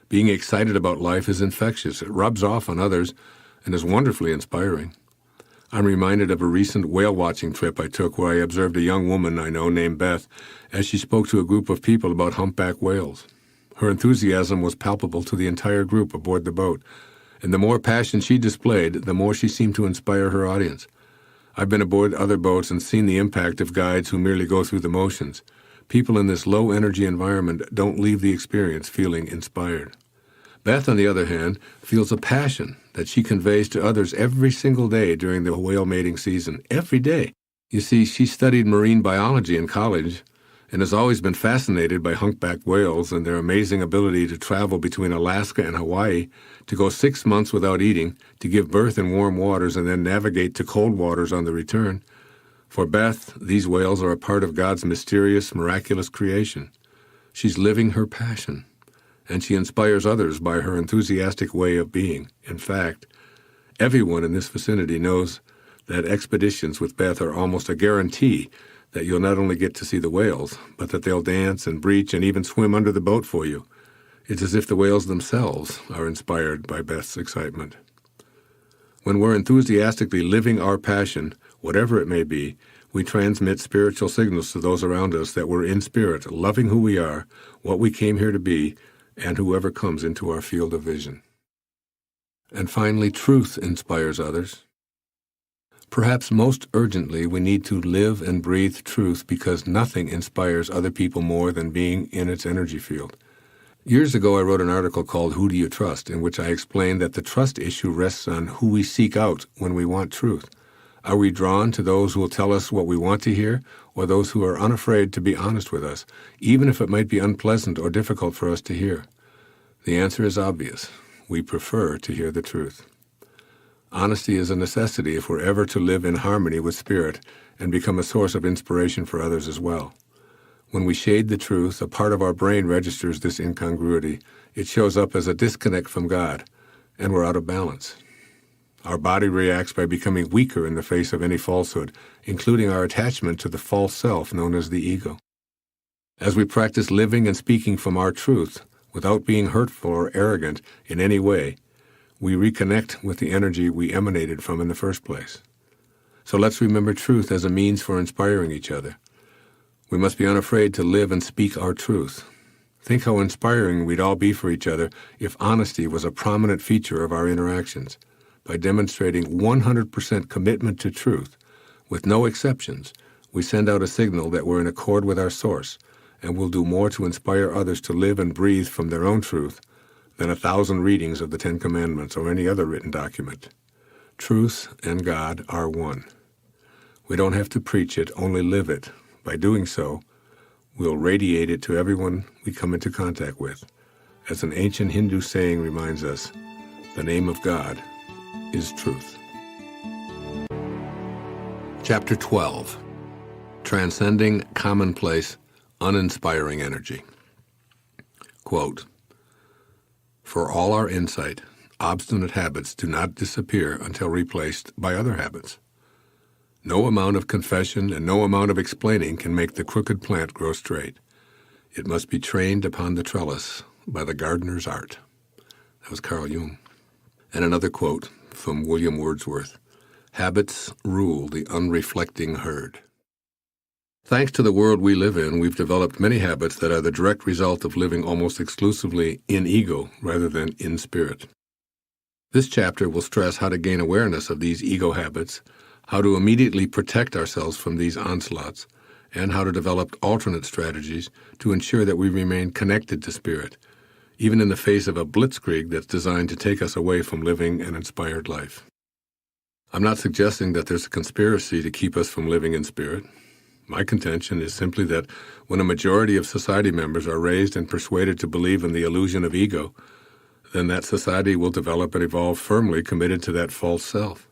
Being excited about life is infectious. It rubs off on others and is wonderfully inspiring. I'm reminded of a recent whale-watching trip I took where I observed a young woman I know named Beth as she spoke to a group of people about humpback whales. Her enthusiasm was palpable to the entire group aboard the boat, and the more passion she displayed, the more she seemed to inspire her audience. I've been aboard other boats and seen the impact of guides who merely go through the motions. People in this low-energy environment don't leave the experience feeling inspired. Beth, on the other hand, feels a passion that she conveys to others every single day during the whale mating season. Every day. You see, she studied marine biology in college and has always been fascinated by humpback whales and their amazing ability to travel between Alaska and Hawaii, to go 6 months without eating, to give birth in warm waters and then navigate to cold waters on the return. For Beth, these whales are a part of God's mysterious, miraculous creation. She's living her passion, and she inspires others by her enthusiastic way of being. In fact, everyone in this vicinity knows that expeditions with Beth are almost a guarantee that you'll not only get to see the whales, but that they'll dance and breach and even swim under the boat for you. It's as if the whales themselves are inspired by Beth's excitement. When we're enthusiastically living our passion, whatever it may be, we transmit spiritual signals to those around us that we're in spirit, loving who we are, what we came here to be, and whoever comes into our field of vision. And finally, truth inspires others. Perhaps most urgently, we need to live and breathe truth because nothing inspires other people more than being in its energy field. Years ago, I wrote an article called Who Do You Trust?, in which I explained that the trust issue rests on who we seek out when we want truth. Are we drawn to those who will tell us what we want to hear, or those who are unafraid to be honest with us, even if it might be unpleasant or difficult for us to hear? The answer is obvious. We prefer to hear the truth. Honesty is a necessity if we're ever to live in harmony with spirit and become a source of inspiration for others as well. When we shade the truth, a part of our brain registers this incongruity. It shows up as a disconnect from God, and we're out of balance. Our body reacts by becoming weaker in the face of any falsehood, including our attachment to the false self known as the ego. As we practice living and speaking from our truth, without being hurtful or arrogant in any way, we reconnect with the energy we emanated from in the first place. So let's remember truth as a means for inspiring each other. We must be unafraid to live and speak our truth. Think how inspiring we'd all be for each other if honesty was a prominent feature of our interactions. By demonstrating 100% commitment to truth, with no exceptions, we send out a signal that we're in accord with our source, and will do more to inspire others to live and breathe from their own truth than 1,000 readings of the Ten Commandments or any other written document. Truth and God are one. We don't have to preach it, only live it. By doing so, we'll radiate it to everyone we come into contact with. As an ancient Hindu saying reminds us, the name of God is truth. Chapter 12. Transcending Commonplace, Uninspiring Energy. Quote, "For all our insight, obstinate habits do not disappear until replaced by other habits. No amount of confession and no amount of explaining can make the crooked plant grow straight. It must be trained upon the trellis by the gardener's art." That was Carl Jung. And another quote from William Wordsworth, "Habits rule the unreflecting herd." Thanks to the world we live in, we've developed many habits that are the direct result of living almost exclusively in ego rather than in spirit. This chapter will stress how to gain awareness of these ego habits, how to immediately protect ourselves from these onslaughts, and how to develop alternate strategies to ensure that we remain connected to spirit, even in the face of a blitzkrieg that's designed to take us away from living an inspired life. I'm not suggesting that there's a conspiracy to keep us from living in spirit. My contention is simply that when a majority of society members are raised and persuaded to believe in the illusion of ego, then that society will develop and evolve firmly committed to that false self.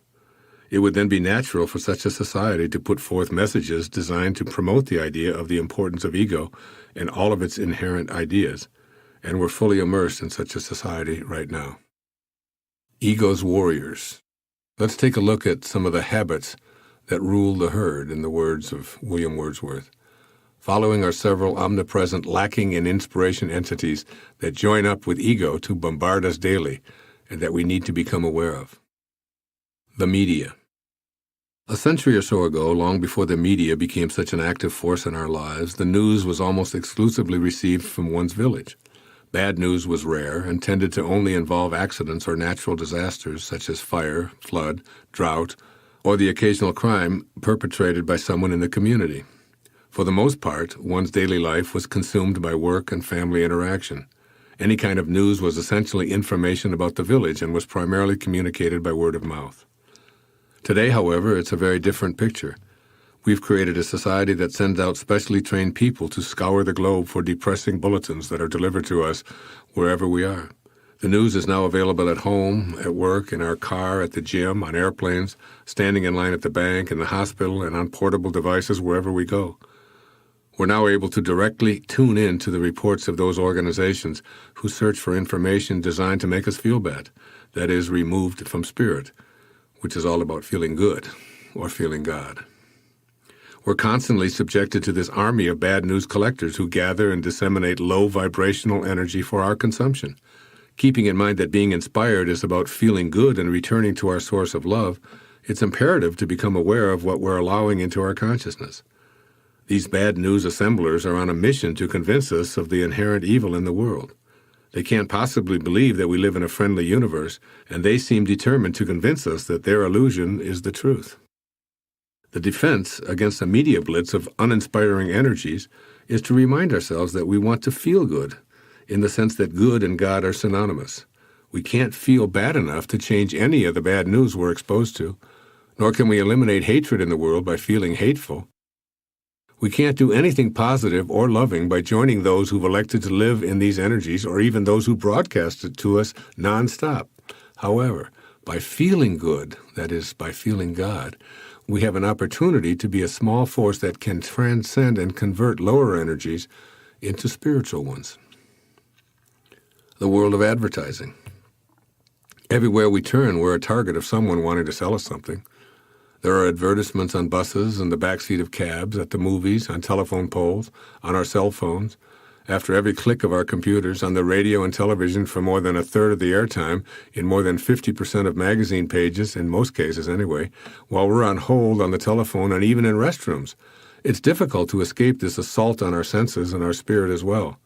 It would then be natural for such a society to put forth messages designed to promote the idea of the importance of ego and all of its inherent ideas, and we're fully immersed in such a society right now. Ego's warriors. Let's take a look at some of the habits that rule the herd, in the words of William Wordsworth. Following are several omnipresent, lacking in inspiration entities that join up with ego to bombard us daily and that we need to become aware of. The media. A century or so ago, long before the media became such an active force in our lives, the news was almost exclusively received from one's village. Bad news was rare and tended to only involve accidents or natural disasters such as fire, flood, drought, or the occasional crime perpetrated by someone in the community. For the most part, one's daily life was consumed by work and family interaction. Any kind of news was essentially information about the village and was primarily communicated by word of mouth. Today, however, it's a very different picture. We've created a society that sends out specially trained people to scour the globe for depressing bulletins that are delivered to us wherever we are. The news is now available at home, at work, in our car, at the gym, on airplanes, standing in line at the bank, in the hospital, and on portable devices wherever we go. We're now able to directly tune in to the reports of those organizations who search for information designed to make us feel bad, that is, removed from spirit, which is all about feeling good or feeling God. We're constantly subjected to this army of bad news collectors who gather and disseminate low vibrational energy for our consumption. Keeping in mind that being inspired is about feeling good and returning to our source of love, it's imperative to become aware of what we're allowing into our consciousness. These bad news assemblers are on a mission to convince us of the inherent evil in the world. They can't possibly believe that we live in a friendly universe, and they seem determined to convince us that their illusion is the truth. The defense against a media blitz of uninspiring energies is to remind ourselves that we want to feel good, in the sense that good and God are synonymous. We can't feel bad enough to change any of the bad news we're exposed to, nor can we eliminate hatred in the world by feeling hateful. We can't do anything positive or loving by joining those who've elected to live in these energies or even those who broadcast it to us nonstop. However, by feeling good, that is, by feeling God, we have an opportunity to be a small force that can transcend and convert lower energies into spiritual ones. The world of advertising. Everywhere we turn, we're a target of someone wanting to sell us something. There are advertisements on buses, in the backseat of cabs, at the movies, on telephone poles, on our cell phones, after every click of our computers, on the radio and television for more than a third of the airtime, in more than 50% of magazine pages, in most cases anyway, while we're on hold on the telephone and even in restrooms. It's difficult to escape this assault on our senses and our spirit as well.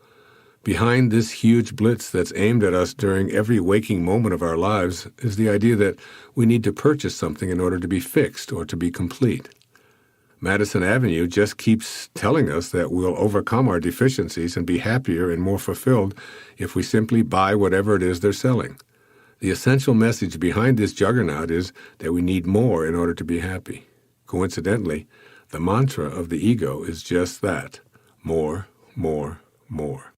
Behind this huge blitz that's aimed at us during every waking moment of our lives is the idea that we need to purchase something in order to be fixed or to be complete. Madison Avenue just keeps telling us that we'll overcome our deficiencies and be happier and more fulfilled if we simply buy whatever it is they're selling. The essential message behind this juggernaut is that we need more in order to be happy. Coincidentally, the mantra of the ego is just that: more, more, more.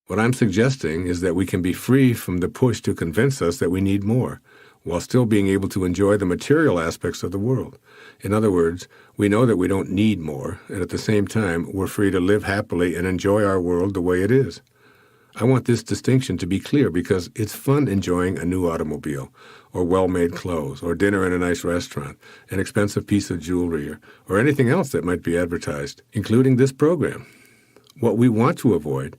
What I'm suggesting is that we can be free from the push to convince us that we need more, while still being able to enjoy the material aspects of the world. In other words, we know that we don't need more, and at the same time, we're free to live happily and enjoy our world the way it is. I want this distinction to be clear because it's fun enjoying a new automobile, or well-made clothes, or dinner in a nice restaurant, an expensive piece of jewelry, or anything else that might be advertised, including this program. What we want to avoid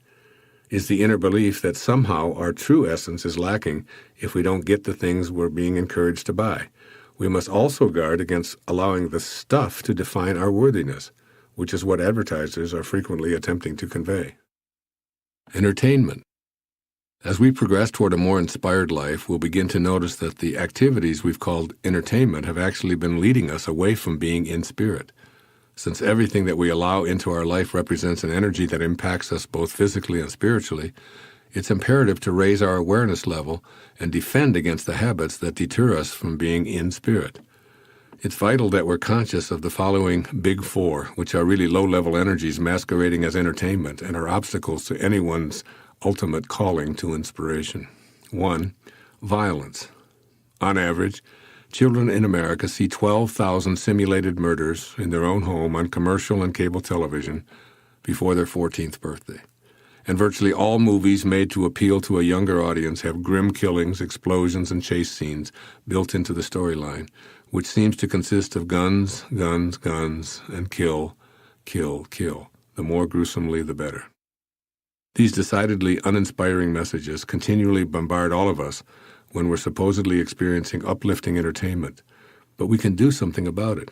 is the inner belief that somehow our true essence is lacking if we don't get the things we're being encouraged to buy. We must also guard against allowing the stuff to define our worthiness, which is what advertisers are frequently attempting to convey. Entertainment. As we progress toward a more inspired life, we'll begin to notice that the activities we've called entertainment have actually been leading us away from being in spirit. Since everything that we allow into our life represents an energy that impacts us both physically and spiritually, it's imperative to raise our awareness level and defend against the habits that deter us from being in spirit. It's vital that we're conscious of the following big four, which are really low-level energies masquerading as entertainment and are obstacles to anyone's ultimate calling to inspiration. 1. Violence. On average, children in America see 12,000 simulated murders in their own home on commercial and cable television before their 14th birthday. And virtually all movies made to appeal to a younger audience have grim killings, explosions, and chase scenes built into the storyline, which seems to consist of guns, guns, guns, and kill, kill, kill. The more gruesomely, the better. These decidedly uninspiring messages continually bombard all of us when we're supposedly experiencing uplifting entertainment, but we can do something about it.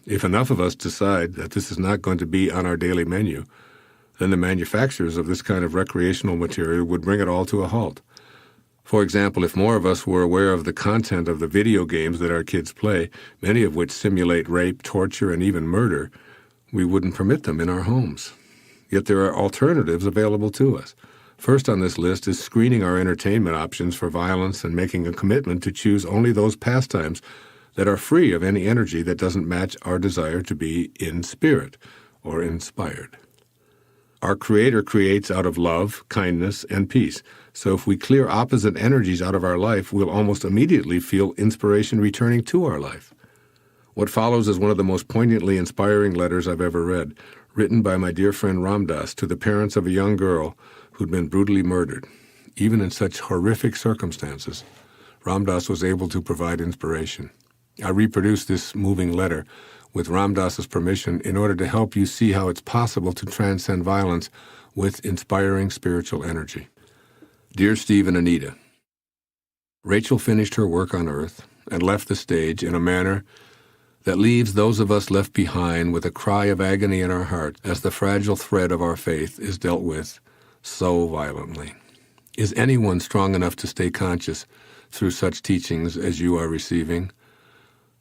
If enough of us decide that this is not going to be on our daily menu, then the manufacturers of this kind of recreational material would bring it all to a halt. For example, if more of us were aware of the content of the video games that our kids play, many of which simulate rape, torture, and even murder, we wouldn't permit them in our homes. Yet there are alternatives available to us. First on this list is screening our entertainment options for violence and making a commitment to choose only those pastimes that are free of any energy that doesn't match our desire to be in spirit or inspired. Our Creator creates out of love, kindness, and peace. So if we clear opposite energies out of our life, we'll almost immediately feel inspiration returning to our life. What follows is one of the most poignantly inspiring letters I've ever read, written by my dear friend Ram Dass to the parents of a young girl who'd been brutally murdered. Even in such horrific circumstances, Ram Dass was able to provide inspiration. I reproduced this moving letter with Ram Dass's permission in order to help you see how it's possible to transcend violence with inspiring spiritual energy. Dear Steve and Anita, Rachel finished her work on Earth and left the stage in a manner that leaves those of us left behind with a cry of agony in our heart as the fragile thread of our faith is dealt with so violently. Is anyone strong enough to stay conscious through such teachings as you are receiving?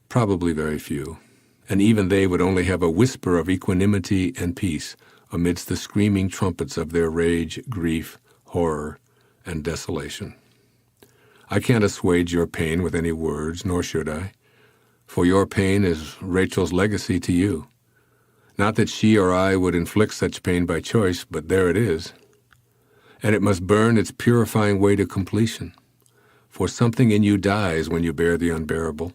Probably very few. And even they would only have a whisper of equanimity and peace amidst the screaming trumpets of their rage, grief, horror, and desolation. I can't assuage your pain with any words, nor should I, for your pain is Rachel's legacy to you. Not that she or I would inflict such pain by choice, but there it is. And it must burn its purifying way to completion, for something in you dies when you bear the unbearable,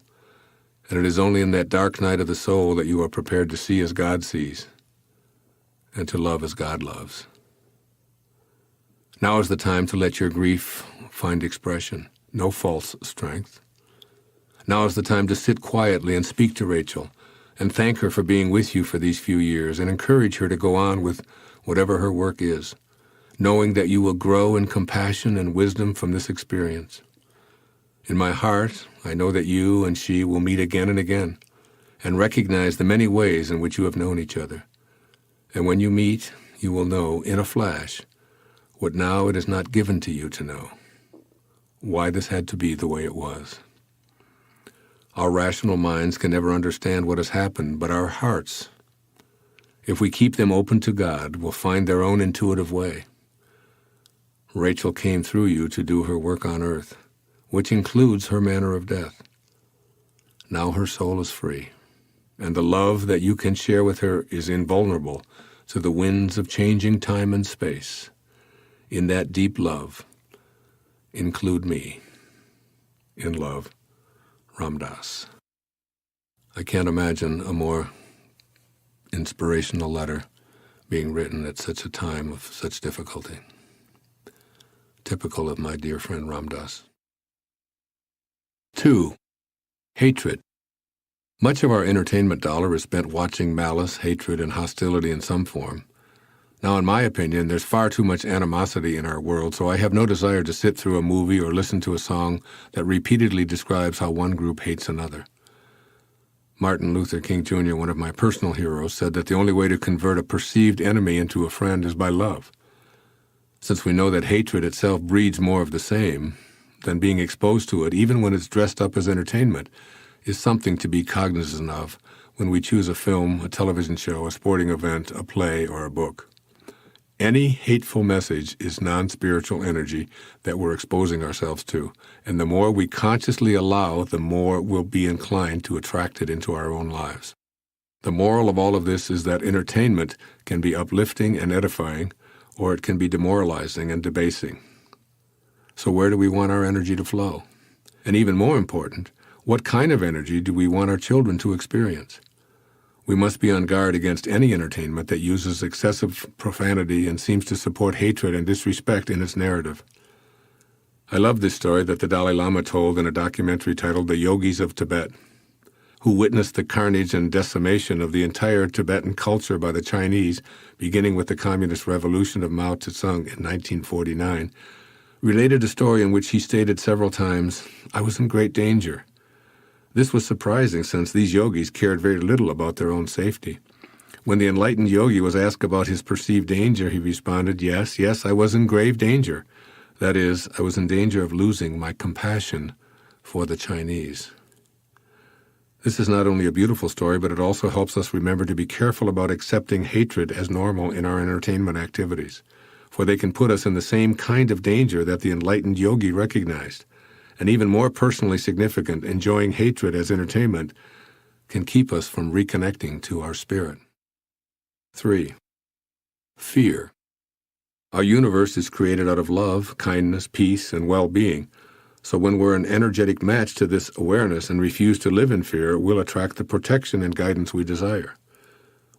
and it is only in that dark night of the soul that you are prepared to see as God sees, and to love as God loves. Now is the time to let your grief find expression, no false strength. Now is the time to sit quietly and speak to Rachel, and thank her for being with you for these few years, and encourage her to go on with whatever her work is, knowing that you will grow in compassion and wisdom from this experience. In my heart, I know that you and she will meet again and again, and recognize the many ways in which you have known each other. And when you meet, you will know, in a flash, what now it is not given to you to know, why this had to be the way it was. Our rational minds can never understand what has happened, but our hearts, if we keep them open to God, will find their own intuitive way. Rachel came through you to do her work on earth, which includes her manner of death. Now her soul is free, and the love that you can share with her is invulnerable to the winds of changing time and space. In that deep love, include me. In love, Ram Dass. I can't imagine a more inspirational letter being written at such a time of such difficulty. Typical of my dear friend Ram Dass. 2. Hatred. Much of our entertainment dollar is spent watching malice, hatred, and hostility in some form. Now, in my opinion, there's far too much animosity in our world, so I have no desire to sit through a movie or listen to a song that repeatedly describes how one group hates another. Martin Luther King Jr., one of my personal heroes, said that the only way to convert a perceived enemy into a friend is by love. Since we know that hatred itself breeds more of the same, then being exposed to it, even when it's dressed up as entertainment, is something to be cognizant of when we choose a film, a television show, a sporting event, a play, or a book. Any hateful message is non-spiritual energy that we're exposing ourselves to, and the more we consciously allow, the more we'll be inclined to attract it into our own lives. The moral of all of this is that entertainment can be uplifting and edifying, or it can be demoralizing and debasing. So where do we want our energy to flow? And even more important, what kind of energy do we want our children to experience? We must be on guard against any entertainment that uses excessive profanity and seems to support hatred and disrespect in its narrative. I love this story that the Dalai Lama told in a documentary titled The Yogis of Tibet, who witnessed the carnage and decimation of the entire Tibetan culture by the Chinese, beginning with the Communist Revolution of Mao Zedong in 1949, related a story in which he stated several times, "I was in great danger." This was surprising since these yogis cared very little about their own safety. When the enlightened yogi was asked about his perceived danger, he responded, yes, I was in grave danger. That is, I was in danger of losing my compassion for the Chinese. This is not only a beautiful story, but it also helps us remember to be careful about accepting hatred as normal in our entertainment activities, for they can put us in the same kind of danger that the enlightened yogi recognized. And even more personally significant, enjoying hatred as entertainment can keep us from reconnecting to our spirit. 3. Fear. Our universe is created out of love, kindness, peace, and well-being. So when we're an energetic match to this awareness and refuse to live in fear, we'll attract the protection and guidance we desire.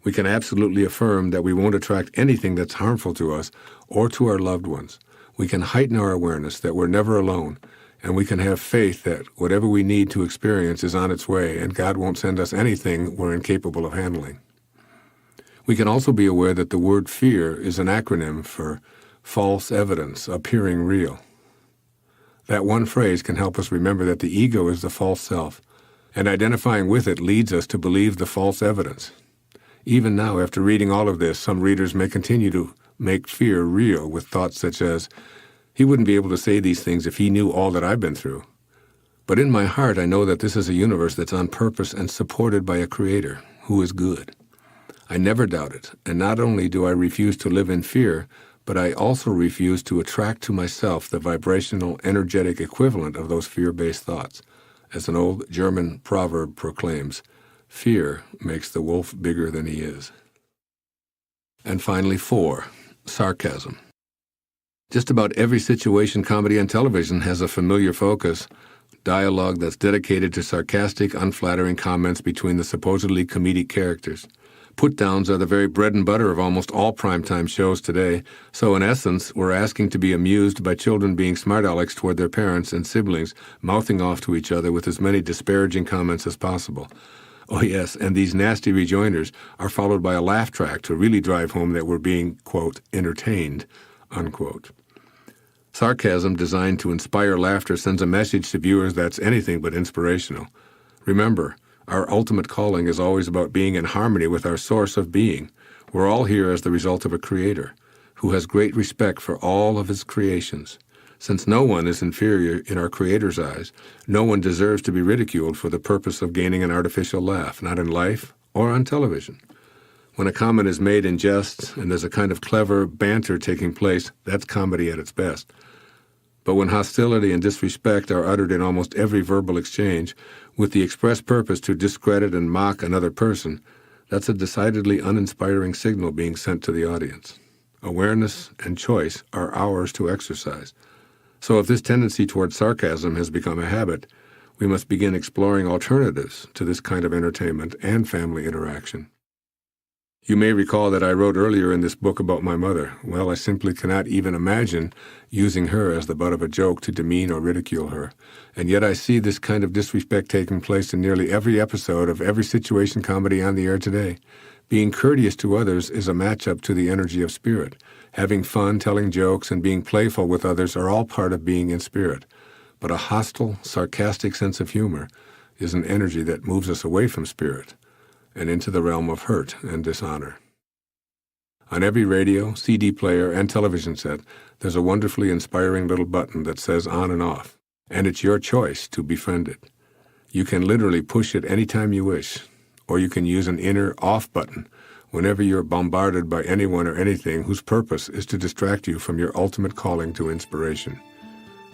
We can absolutely affirm that we won't attract anything that's harmful to us or to our loved ones. We can heighten our awareness that we're never alone, and we can have faith that whatever we need to experience is on its way, and God won't send us anything we're incapable of handling. We can also be aware that the word fear is an acronym for false evidence appearing real. That one phrase can help us remember that the ego is the false self, and identifying with it leads us to believe the false evidence. Even now, after reading all of this, some readers may continue to make fear real with thoughts such as, "He wouldn't be able to say these things if he knew all that I've been through." But in my heart, I know that this is a universe that's on purpose and supported by a creator who is good. I never doubt it, and not only do I refuse to live in fear, but I also refuse to attract to myself the vibrational, energetic equivalent of those fear-based thoughts. As an old German proverb proclaims, fear makes the wolf bigger than he is. And finally, 4, sarcasm. Just about every situation comedy on television has a familiar focus, dialogue that's dedicated to sarcastic, unflattering comments between the supposedly comedic characters. Put-downs are the very bread and butter of almost all primetime shows today, so in essence, we're asking to be amused by children being smart alecks toward their parents and siblings, mouthing off to each other with as many disparaging comments as possible. Oh yes, and these nasty rejoinders are followed by a laugh track to really drive home that we're being, quote, entertained, unquote. Sarcasm designed to inspire laughter sends a message to viewers that's anything but inspirational. Remember, our ultimate calling is always about being in harmony with our source of being. We're all here as the result of a creator who has great respect for all of his creations. Since no one is inferior in our creator's eyes, no one deserves to be ridiculed for the purpose of gaining an artificial laugh, not in life or on television. When a comment is made in jest and there's a kind of clever banter taking place, that's comedy at its best. But when hostility and disrespect are uttered in almost every verbal exchange, with the express purpose to discredit and mock another person, that's a decidedly uninspiring signal being sent to the audience. Awareness and choice are ours to exercise. So if this tendency toward sarcasm has become a habit, we must begin exploring alternatives to this kind of entertainment and family interaction. You may recall that I wrote earlier in this book about my mother. Well, I simply cannot even imagine using her as the butt of a joke to demean or ridicule her. And yet I see this kind of disrespect taking place in nearly every episode of every situation comedy on the air today. Being courteous to others is a match-up to the energy of spirit. Having fun, telling jokes, and being playful with others are all part of being in spirit. But a hostile, sarcastic sense of humor is an energy that moves us away from spirit and into the realm of hurt and dishonor. On every radio, CD player, and television set, there's a wonderfully inspiring little button that says on and off, and it's your choice to befriend it. You can literally push it anytime you wish, or you can use an inner off button whenever you're bombarded by anyone or anything whose purpose is to distract you from your ultimate calling to inspiration.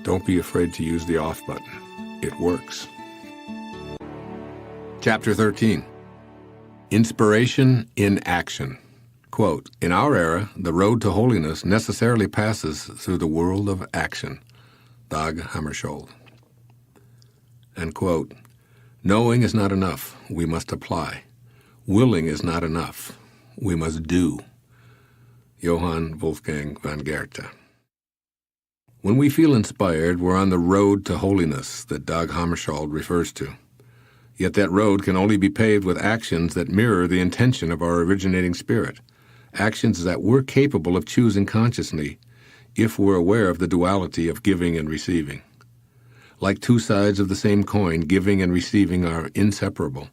Don't be afraid to use the off button. It works. Chapter 13. Inspiration in action. Quote, "In our era, the road to holiness necessarily passes through the world of action." Dag Hammarskjöld. And quote, "Knowing is not enough, we must apply. Willing is not enough, we must do." Johann Wolfgang von Goethe. When we feel inspired, we're on the road to holiness that Dag Hammarskjöld refers to. Yet that road can only be paved with actions that mirror the intention of our originating spirit, actions that we're capable of choosing consciously if we're aware of the duality of giving and receiving. Like two sides of the same coin, giving and receiving are inseparable.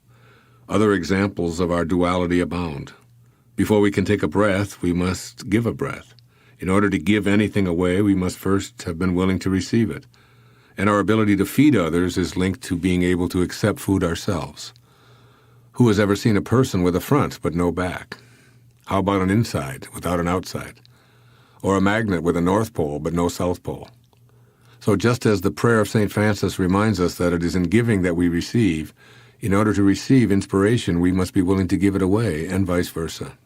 Other examples of our duality abound. Before we can take a breath, we must give a breath. In order to give anything away, we must first have been willing to receive it. And our ability to feed others is linked to being able to accept food ourselves. Who has ever seen a person with a front but no back? How about an inside without an outside? Or a magnet with a north pole but no south pole? So just as the prayer of St. Francis reminds us that it is in giving that we receive, in order to receive inspiration, we must be willing to give it away, and vice versa.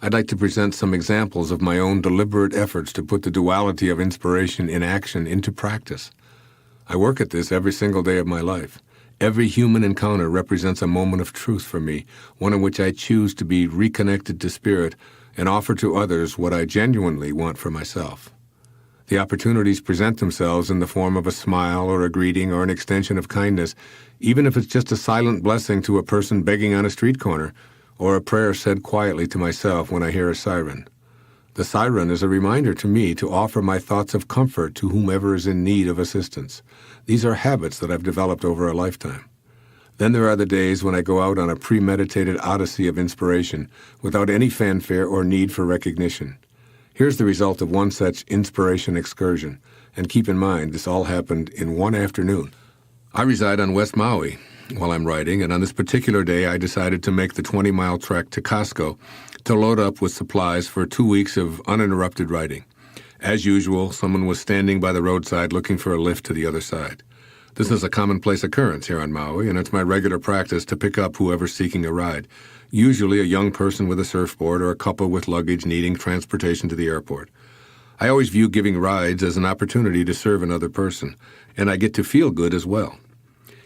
I'd like to present some examples of my own deliberate efforts to put the duality of inspiration in action into practice. I work at this every single day of my life. Every human encounter represents a moment of truth for me, one in which I choose to be reconnected to Spirit and offer to others what I genuinely want for myself. The opportunities present themselves in the form of a smile or a greeting or an extension of kindness, even if it's just a silent blessing to a person begging on a street corner, or a prayer said quietly to myself when I hear a siren. The siren is a reminder to me to offer my thoughts of comfort to whomever is in need of assistance. These are habits that I've developed over a lifetime. Then there are the days when I go out on a premeditated odyssey of inspiration without any fanfare or need for recognition. Here's the result of one such inspiration excursion, and keep in mind this all happened in one afternoon. I reside on West Maui while I'm writing, and on this particular day I decided to make the 20-mile trek to Costco to load up with supplies for 2 weeks of uninterrupted writing. As usual, someone was standing by the roadside looking for a lift to the other side. This is a commonplace occurrence here on Maui, and it's my regular practice to pick up whoever's seeking a ride, usually a young person with a surfboard or a couple with luggage needing transportation to the airport. I always view giving rides as an opportunity to serve another person, and I get to feel good as well.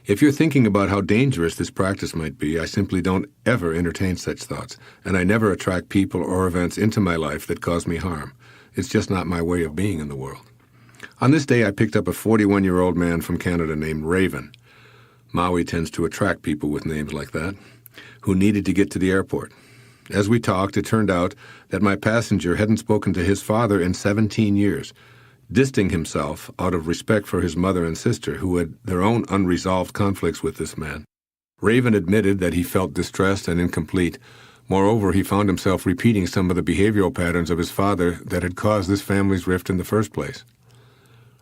If you're thinking about how dangerous this practice might be, I simply don't ever entertain such thoughts, and I never attract people or events into my life that cause me harm. It's just not my way of being in the world. On this day, I picked up a 41-year-old man from Canada named Raven. Maui tends to attract people with names like that, who needed to get to the airport. As we talked, it turned out that my passenger hadn't spoken to his father in 17 years, distancing himself out of respect for his mother and sister, who had their own unresolved conflicts with this man. Raven admitted that he felt distressed and incomplete. Moreover, he found himself repeating some of the behavioral patterns of his father that had caused this family's rift in the first place.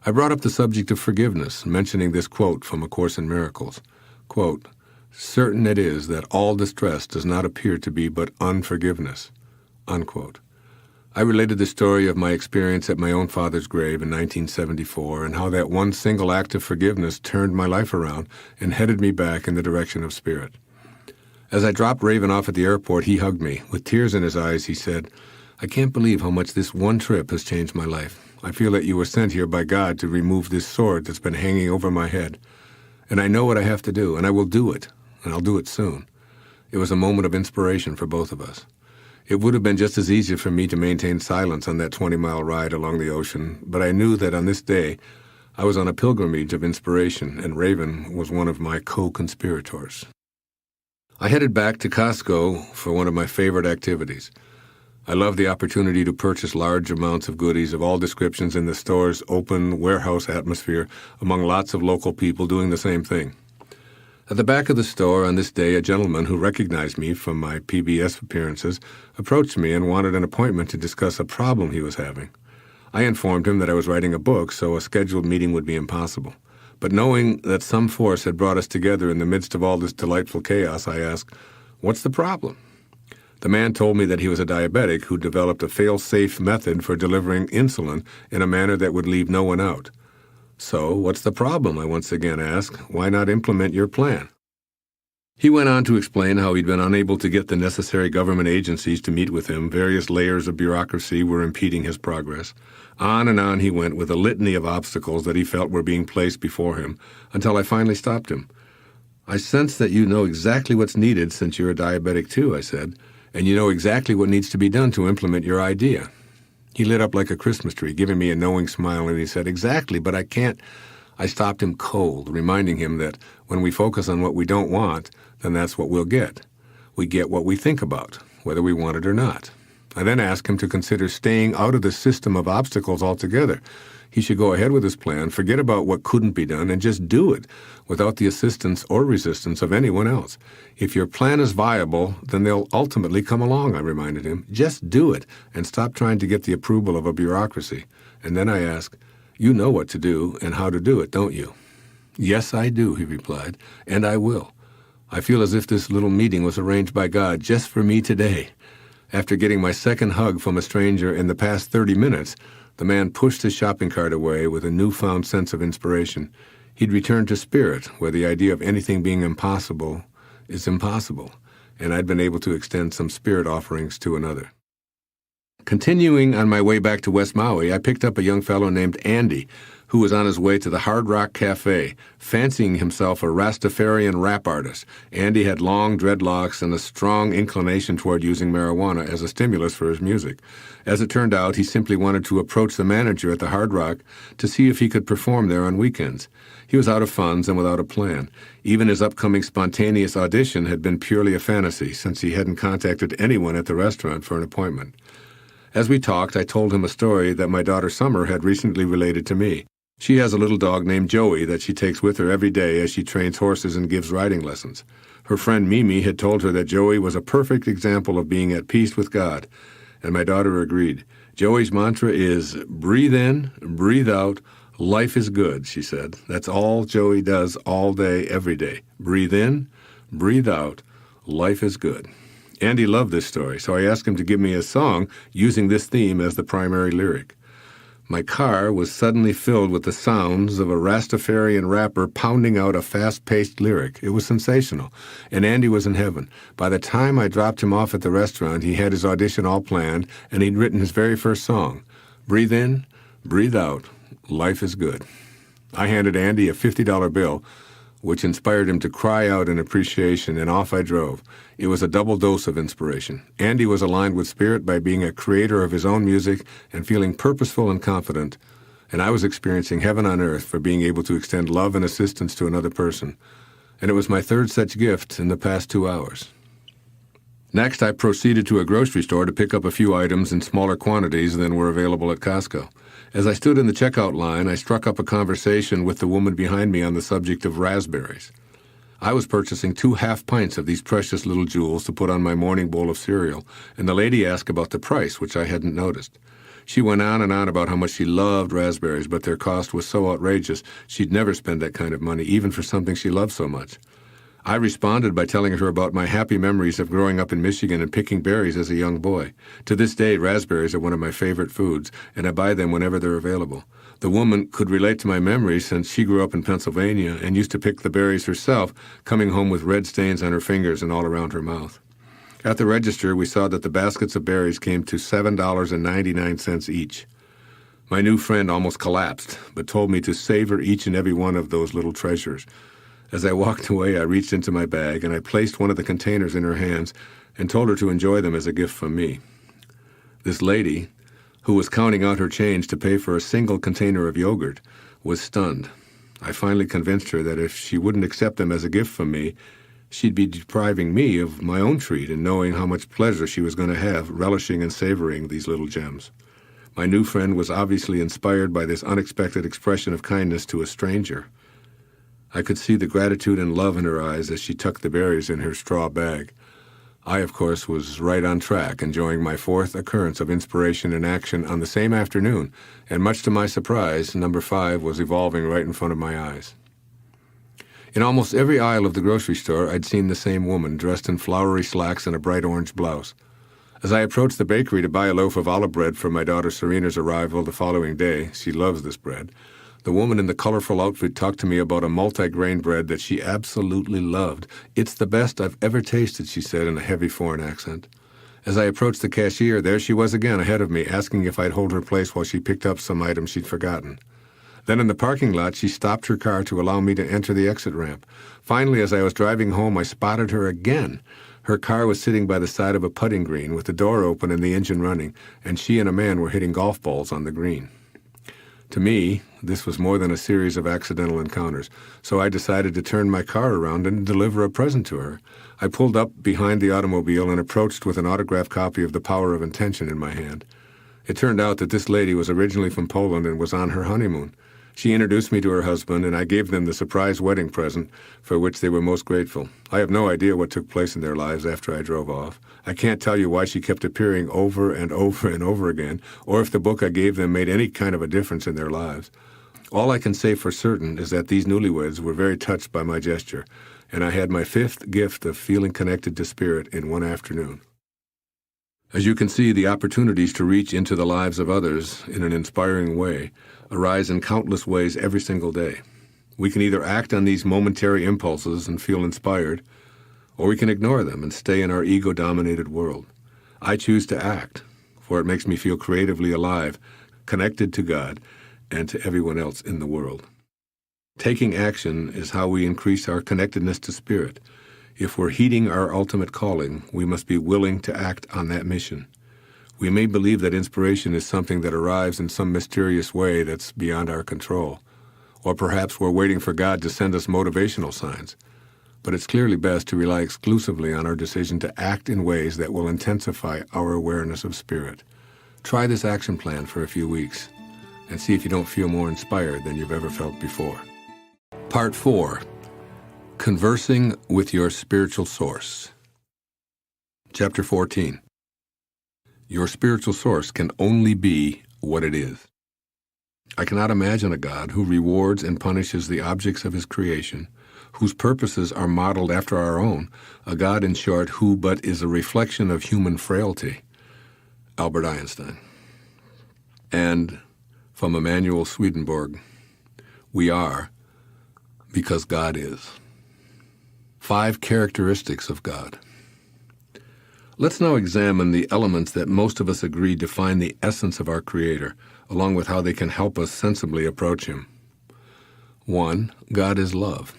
I brought up the subject of forgiveness, mentioning this quote from A Course in Miracles. Quote, "Certain it is that all distress does not appear to be but unforgiveness." Unquote. I related the story of my experience at my own father's grave in 1974 and how that one single act of forgiveness turned my life around and headed me back in the direction of Spirit. As I dropped Raven off at the airport, he hugged me. With tears in his eyes, he said, "I can't believe how much this one trip has changed my life. I feel that you were sent here by God to remove this sword that's been hanging over my head. And I know what I have to do, and I will do it, and I'll do it soon." It was a moment of inspiration for both of us. It would have been just as easy for me to maintain silence on that 20-mile ride along the ocean, but I knew that on this day, I was on a pilgrimage of inspiration, and Raven was one of my co-conspirators. I headed back to Costco for one of my favorite activities. I love the opportunity to purchase large amounts of goodies of all descriptions in the store's open warehouse atmosphere among lots of local people doing the same thing. At the back of the store on this day, a gentleman who recognized me from my PBS appearances approached me and wanted an appointment to discuss a problem he was having. I informed him that I was writing a book, so a scheduled meeting would be impossible. But knowing that some force had brought us together in the midst of all this delightful chaos, I asked, "What's the problem?" The man told me that he was a diabetic who developed a fail-safe method for delivering insulin in a manner that would leave no one out. "So, what's the problem?" I once again asked. "Why not implement your plan?" He went on to explain how he'd been unable to get the necessary government agencies to meet with him. Various layers of bureaucracy were impeding his progress. On and on he went with a litany of obstacles that he felt were being placed before him, until I finally stopped him. "I sense that you know exactly what's needed since you're a diabetic too," I said, "and you know exactly what needs to be done to implement your idea." He lit up like a Christmas tree, giving me a knowing smile, and he said, "Exactly, but I can't." I stopped him cold, reminding him that when we focus on what we don't want, then that's what we'll get. We get what we think about, whether we want it or not. I then asked him to consider staying out of the system of obstacles altogether. He should go ahead with his plan, forget about what couldn't be done, and just do it, without the assistance or resistance of anyone else. If your plan is viable, then they'll ultimately come along, I reminded him. Just do it, and stop trying to get the approval of a bureaucracy. And then I asked, "You know what to do and how to do it, don't you?" "Yes, I do," he replied, "and I will. I feel as if this little meeting was arranged by God just for me today." After getting my second hug from a stranger in the past 30 minutes, the man pushed his shopping cart away with a newfound sense of inspiration. He'd returned to Spirit, where the idea of anything being impossible is impossible, and I'd been able to extend some Spirit offerings to another. Continuing on my way back to West Maui, I picked up a young fellow named Andy, who was on his way to the Hard Rock Cafe, fancying himself a Rastafarian rap artist. Andy had long dreadlocks and a strong inclination toward using marijuana as a stimulus for his music. As it turned out, he simply wanted to approach the manager at the Hard Rock to see if he could perform there on weekends. He was out of funds and without a plan. Even his upcoming spontaneous audition had been purely a fantasy, since he hadn't contacted anyone at the restaurant for an appointment. As we talked, I told him a story that my daughter Summer had recently related to me. She has a little dog named Joey that she takes with her every day as she trains horses and gives riding lessons. Her friend Mimi had told her that Joey was a perfect example of being at peace with God, and my daughter agreed. Joey's mantra is, breathe in, breathe out, life is good, she said. That's all Joey does all day, every day. Breathe in, breathe out, life is good. Andy loved this story, so I asked him to give me a song using this theme as the primary lyric. My car was suddenly filled with the sounds of a Rastafarian rapper pounding out a fast-paced lyric. It was sensational, and Andy was in heaven. By the time I dropped him off at the restaurant, he had his audition all planned, and he'd written his very first song. Breathe in, breathe out, life is good. I handed Andy a $50 bill, which inspired him to cry out in appreciation, and off I drove. It was a double dose of inspiration. Andy was aligned with spirit by being a creator of his own music and feeling purposeful and confident, and I was experiencing heaven on earth for being able to extend love and assistance to another person. And it was my third such gift in the past 2 hours. Next, I proceeded to a grocery store to pick up a few items in smaller quantities than were available at Costco. As I stood in the checkout line, I struck up a conversation with the woman behind me on the subject of raspberries. I was purchasing 2 half pints of these precious little jewels to put on my morning bowl of cereal, and the lady asked about the price, which I hadn't noticed. She went on and on about how much she loved raspberries, but their cost was so outrageous she'd never spend that kind of money, even for something she loved so much. I responded by telling her about my happy memories of growing up in Michigan and picking berries as a young boy. To this day, raspberries are one of my favorite foods, and I buy them whenever they're available. The woman could relate to my memories since she grew up in Pennsylvania and used to pick the berries herself, coming home with red stains on her fingers and all around her mouth. At the register, we saw that the baskets of berries came to $7.99 each. My new friend almost collapsed, but told me to savor each and every one of those little treasures. As I walked away, I reached into my bag and I placed one of the containers in her hands and told her to enjoy them as a gift from me. This lady, who was counting out her change to pay for a single container of yogurt, was stunned. I finally convinced her that if she wouldn't accept them as a gift from me, she'd be depriving me of my own treat and knowing how much pleasure she was going to have relishing and savoring these little gems. My new friend was obviously inspired by this unexpected expression of kindness to a stranger. I could see the gratitude and love in her eyes as she tucked the berries in her straw bag. I, of course, was right on track, enjoying my 4th occurrence of inspiration in action on the same afternoon, and much to my surprise, number 5 was evolving right in front of my eyes. In almost every aisle of the grocery store, I'd seen the same woman, dressed in flowery slacks and a bright orange blouse. As I approached the bakery to buy a loaf of olive bread for my daughter Serena's arrival the following day, she loves this bread, the woman in the colorful outfit talked to me about a multi-grain bread that she absolutely loved. It's the best I've ever tasted, she said in a heavy foreign accent. As I approached the cashier, there she was again ahead of me, asking if I'd hold her place while she picked up some items she'd forgotten. Then in the parking lot, she stopped her car to allow me to enter the exit ramp. Finally, as I was driving home, I spotted her again. Her car was sitting by the side of a putting green with the door open and the engine running, and she and a man were hitting golf balls on the green. To me, this was more than a series of accidental encounters, so I decided to turn my car around and deliver a present to her. I pulled up behind the automobile and approached with an autographed copy of The Power of Intention in my hand. It turned out that this lady was originally from Poland and was on her honeymoon. She introduced me to her husband, and I gave them the surprise wedding present, for which they were most grateful. I have no idea what took place in their lives after I drove off. I can't tell you why she kept appearing over and over and over again, or if the book I gave them made any kind of a difference in their lives. All I can say for certain is that these newlyweds were very touched by my gesture, and I had my 5th gift of feeling connected to spirit in one afternoon. As you can see, the opportunities to reach into the lives of others in an inspiring way arise in countless ways every single day. We can either act on these momentary impulses and feel inspired, or we can ignore them and stay in our ego-dominated world. I choose to act, for it makes me feel creatively alive, connected to God, and to everyone else in the world. Taking action is how we increase our connectedness to Spirit. If we're heeding our ultimate calling, we must be willing to act on that mission. We may believe that inspiration is something that arrives in some mysterious way that's beyond our control. Or perhaps we're waiting for God to send us motivational signs. But it's clearly best to rely exclusively on our decision to act in ways that will intensify our awareness of Spirit. Try this action plan for a few weeks and see if you don't feel more inspired than you've ever felt before. Part 4. Conversing with your spiritual source. Chapter 14. Your spiritual source can only be what it is. I cannot imagine a God who rewards and punishes the objects of his creation, whose purposes are modeled after our own, a God, in short, who but is a reflection of human frailty. Albert Einstein. And from Emanuel Swedenborg, we are because God is. 5 characteristics of God. Let's now examine the elements that most of us agree define the essence of our Creator, along with how they can help us sensibly approach Him. 1. God is love.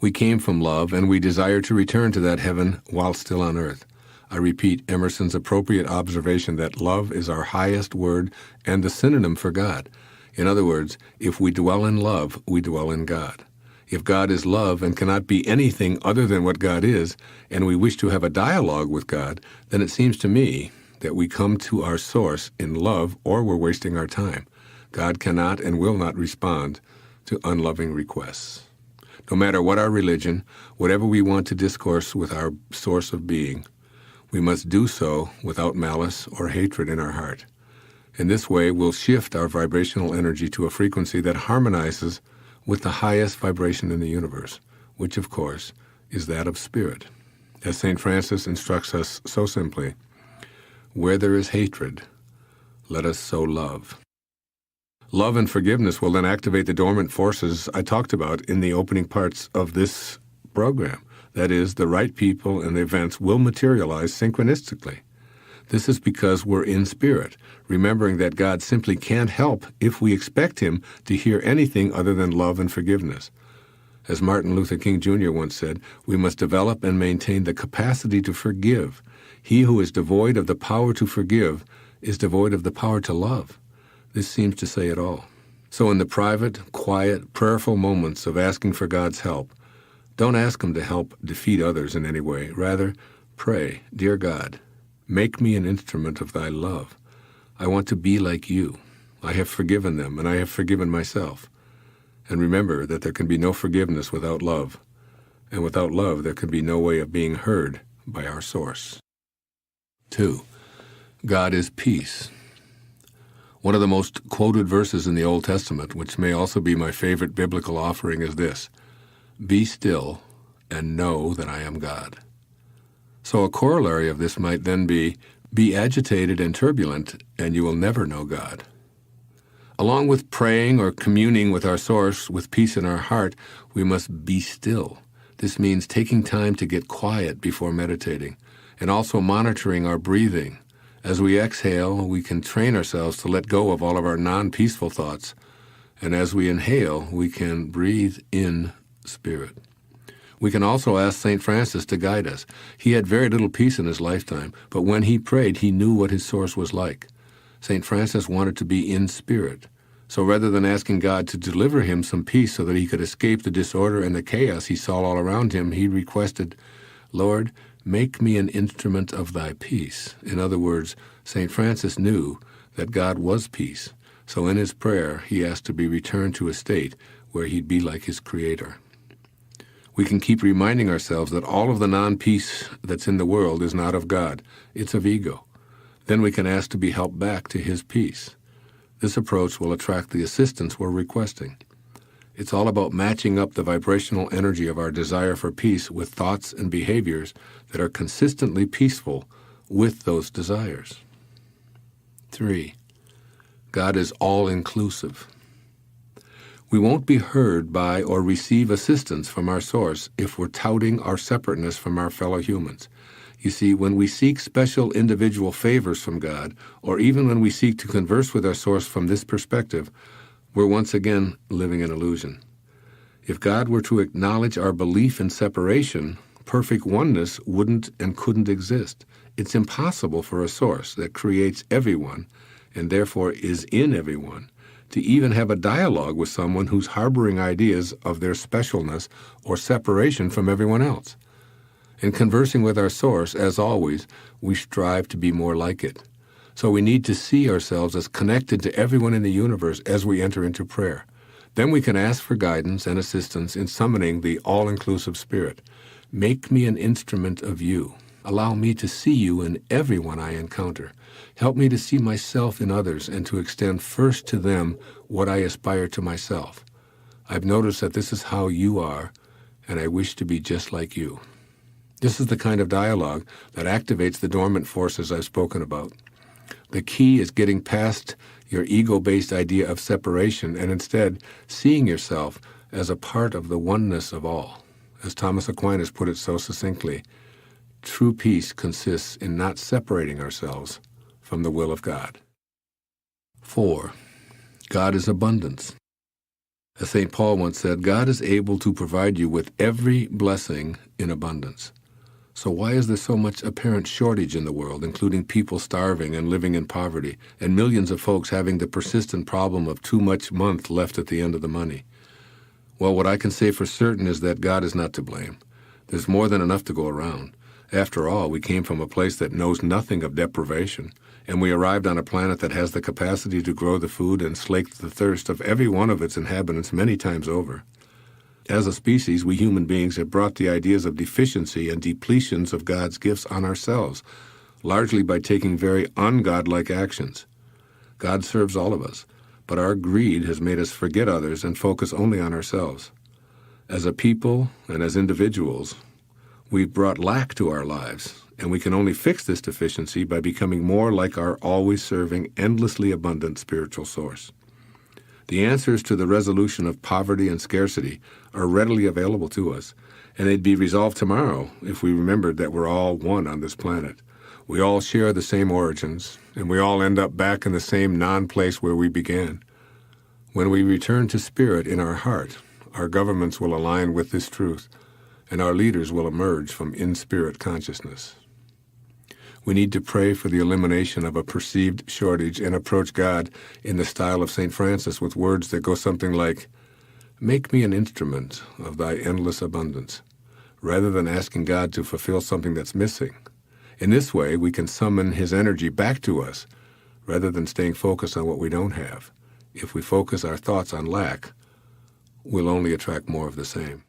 We came from love, and we desire to return to that heaven while still on earth. I repeat Emerson's appropriate observation that love is our highest word and the synonym for God. In other words, if we dwell in love, we dwell in God. If God is love and cannot be anything other than what God is, and we wish to have a dialogue with God, then it seems to me that we come to our source in love, or we're wasting our time. God cannot and will not respond to unloving requests. No matter what our religion, whatever we want to discourse with our source of being, we must do so without malice or hatred in our heart. In this way, we'll shift our vibrational energy to a frequency that harmonizes with the highest vibration in the universe, which, of course, is that of Spirit. As St. Francis instructs us so simply, where there is hatred, let us sow love. Love and forgiveness will then activate the dormant forces I talked about in the opening parts of this program. That is, the right people and the events will materialize synchronistically. This is because we're in Spirit, remembering that God simply can't help if we expect Him to hear anything other than love and forgiveness. As Martin Luther King Jr. once said, we must develop and maintain the capacity to forgive. He who is devoid of the power to forgive is devoid of the power to love. This seems to say it all. So in the private, quiet, prayerful moments of asking for God's help, don't ask Him to help defeat others in any way. Rather, pray, Dear God, make me an instrument of Thy love. I want to be like You. I have forgiven them, and I have forgiven myself. And remember that there can be no forgiveness without love. And without love, there can be no way of being heard by our source. 2. God is peace. One of the most quoted verses in the Old Testament, which may also be my favorite biblical offering, is this: Be still and know that I am God. So a corollary of this might then be agitated and turbulent, and you will never know God. Along with praying or communing with our source with peace in our heart, we must be still. This means taking time to get quiet before meditating, and also monitoring our breathing. As we exhale, we can train ourselves to let go of all of our non-peaceful thoughts, and as we inhale, we can breathe in Spirit. We can also ask St. Francis to guide us. He had very little peace in his lifetime, but when he prayed, he knew what his source was like. St. Francis wanted to be in Spirit. So rather than asking God to deliver him some peace so that he could escape the disorder and the chaos he saw all around him, he requested, Lord, make me an instrument of Thy peace. In other words, St. Francis knew that God was peace. So in his prayer, he asked to be returned to a state where he'd be like his Creator. We can keep reminding ourselves that all of the non-peace that's in the world is not of God. It's of ego. Then we can ask to be helped back to His peace. This approach will attract the assistance we're requesting. It's all about matching up the vibrational energy of our desire for peace with thoughts and behaviors that are consistently peaceful with those desires. 3. God is all-inclusive. We won't be heard by or receive assistance from our source if we're touting our separateness from our fellow humans. You see, when we seek special individual favors from God, or even when we seek to converse with our source from this perspective, we're once again living an illusion. If God were to acknowledge our belief in separation, perfect oneness wouldn't and couldn't exist. It's impossible for a source that creates everyone, and therefore is in everyone, to even have a dialogue with someone who's harboring ideas of their specialness or separation from everyone else. In conversing with our source, as always, we strive to be more like it. So we need to see ourselves as connected to everyone in the universe as we enter into prayer. Then we can ask for guidance and assistance in summoning the all-inclusive Spirit. Make me an instrument of you. Allow me to see you in everyone I encounter. Help me to see myself in others and to extend first to them what I aspire to myself. I've noticed that this is how you are, and I wish to be just like you. This is the kind of dialogue that activates the dormant forces I've spoken about. The key is getting past your ego-based idea of separation and instead seeing yourself as a part of the oneness of all. As Thomas Aquinas put it so succinctly, true peace consists in not separating ourselves from the will of God. 4. God is abundance. As St. Paul once said, God is able to provide you with every blessing in abundance. So why is there so much apparent shortage in the world, including people starving and living in poverty, and millions of folks having the persistent problem of too much month left at the end of the money? Well, what I can say for certain is that God is not to blame. There's more than enough to go around. After all, we came from a place that knows nothing of deprivation, and we arrived on a planet that has the capacity to grow the food and slake the thirst of every one of its inhabitants many times over. As a species, we human beings have brought the ideas of deficiency and depletions of God's gifts on ourselves, largely by taking very ungodlike actions. God serves all of us, but our greed has made us forget others and focus only on ourselves. As a people and as individuals, we've brought lack to our lives, and we can only fix this deficiency by becoming more like our always serving, endlessly abundant spiritual source. The answers to the resolution of poverty and scarcity are readily available to us, and they'd be resolved tomorrow if we remembered that we're all one on this planet. We all share the same origins, and we all end up back in the same non-place where we began. When we return to spirit in our heart, our governments will align with this truth, and our leaders will emerge from in-spirit consciousness. We need to pray for the elimination of a perceived shortage and approach God in the style of St. Francis with words that go something like, "Make me an instrument of thy endless abundance," rather than asking God to fulfill something that's missing. In this way, we can summon his energy back to us, rather than staying focused on what we don't have. If we focus our thoughts on lack, we'll only attract more of the same.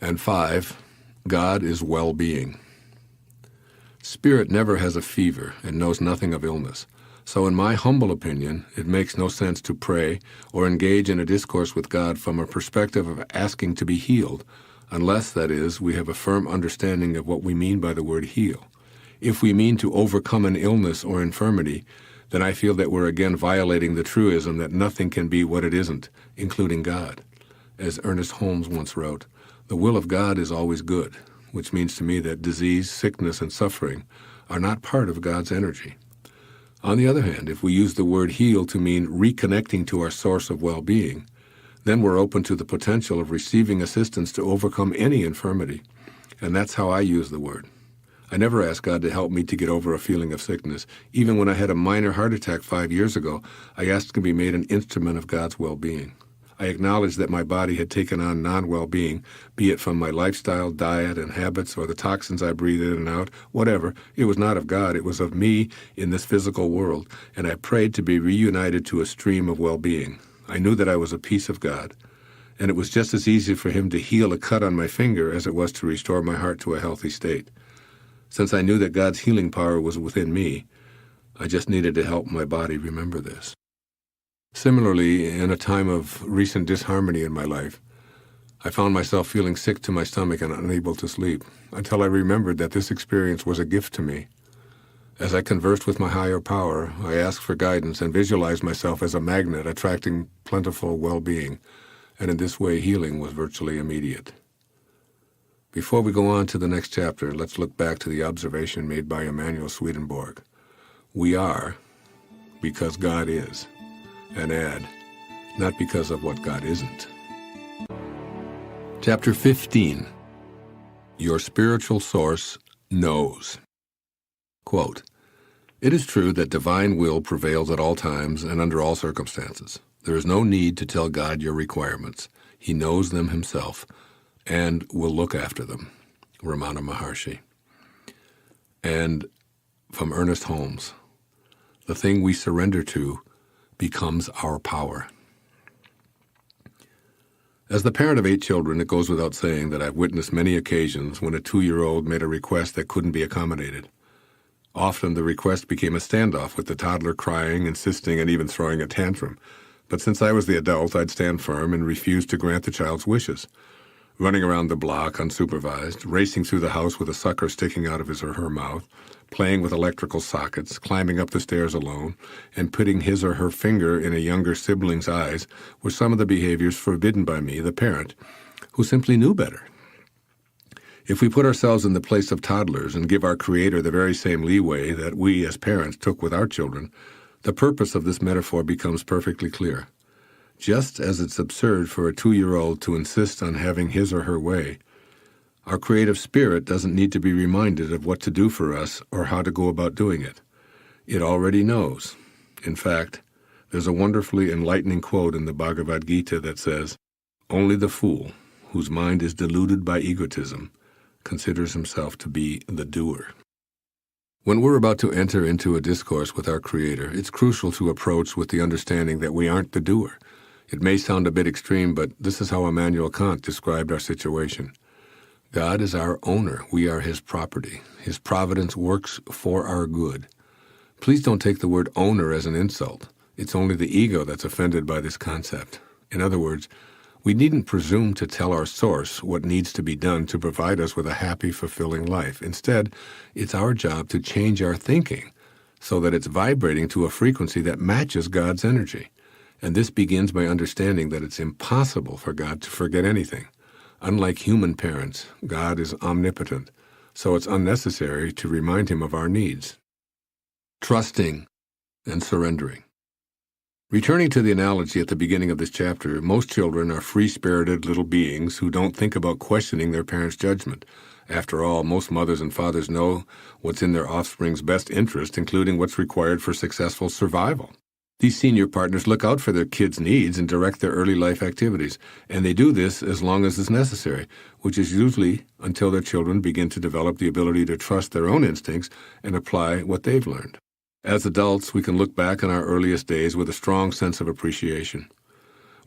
And 5, God is well-being. Spirit never has a fever and knows nothing of illness. So in my humble opinion, it makes no sense to pray or engage in a discourse with God from a perspective of asking to be healed, unless, that is, we have a firm understanding of what we mean by the word heal. If we mean to overcome an illness or infirmity, then I feel that we're again violating the truism that nothing can be what it isn't, including God. As Ernest Holmes once wrote, "The will of God is always good," which means to me that disease, sickness, and suffering are not part of God's energy. On the other hand, if we use the word heal to mean reconnecting to our source of well-being, then we're open to the potential of receiving assistance to overcome any infirmity. And that's how I use the word. I never asked God to help me to get over a feeling of sickness. Even when I had a minor heart attack 5 years ago, I asked to be made an instrument of God's well-being. I acknowledged that my body had taken on non-well-being, be it from my lifestyle, diet, and habits, or the toxins I breathe in and out, whatever. It was not of God. It was of me in this physical world, and I prayed to be reunited to a stream of well-being. I knew that I was a piece of God, and it was just as easy for him to heal a cut on my finger as it was to restore my heart to a healthy state. Since I knew that God's healing power was within me, I just needed to help my body remember this. Similarly, in a time of recent disharmony in my life, I found myself feeling sick to my stomach and unable to sleep, until I remembered that this experience was a gift to me. As I conversed with my higher power, I asked for guidance and visualized myself as a magnet attracting plentiful well-being, and in this way healing was virtually immediate. Before we go on to the next chapter, let's look back to the observation made by Emanuel Swedenborg. We are because God is, and add, not because of what God isn't. Chapter 15. Your spiritual source knows. Quote, "It is true that divine will prevails at all times and under all circumstances. There is no need to tell God your requirements. He knows them himself and will look after them." Ramana Maharshi. And from Ernest Holmes, the thing we surrender to becomes our power. As the parent of 8 children, it goes without saying that I've witnessed many occasions when a 2-year-old made a request that couldn't be accommodated. Often the request became a standoff, with the toddler crying, insisting, and even throwing a tantrum. But since I was the adult, I'd stand firm and refuse to grant the child's wishes. Running around the block unsupervised, racing through the house with a sucker sticking out of his or her mouth, playing with electrical sockets, climbing up the stairs alone, and putting his or her finger in a younger sibling's eyes were some of the behaviors forbidden by me, the parent, who simply knew better. If we put ourselves in the place of toddlers and give our Creator the very same leeway that we as parents took with our children, the purpose of this metaphor becomes perfectly clear. Just as it's absurd for a 2-year-old to insist on having his or her way, our creative spirit doesn't need to be reminded of what to do for us or how to go about doing it. It already knows. In fact, there's a wonderfully enlightening quote in the Bhagavad Gita that says, "Only the fool, whose mind is deluded by egotism, considers himself to be the doer." When we're about to enter into a discourse with our Creator, it's crucial to approach with the understanding that we aren't the doer. It may sound a bit extreme, but this is how Immanuel Kant described our situation. God is our owner. We are his property. His providence works for our good. Please don't take the word owner as an insult. It's only the ego that's offended by this concept. In other words, we needn't presume to tell our source what needs to be done to provide us with a happy, fulfilling life. Instead, it's our job to change our thinking so that it's vibrating to a frequency that matches God's energy. And this begins by understanding that it's impossible for God to forget anything. Unlike human parents, God is omnipotent, so it's unnecessary to remind him of our needs. Trusting and surrendering. Returning to the analogy at the beginning of this chapter, most children are free-spirited little beings who don't think about questioning their parents' judgment. After all, most mothers and fathers know what's in their offspring's best interest, including what's required for successful survival. These senior partners look out for their kids' needs and direct their early life activities, and they do this as long as is necessary, which is usually until their children begin to develop the ability to trust their own instincts and apply what they've learned. As adults, we can look back on our earliest days with a strong sense of appreciation.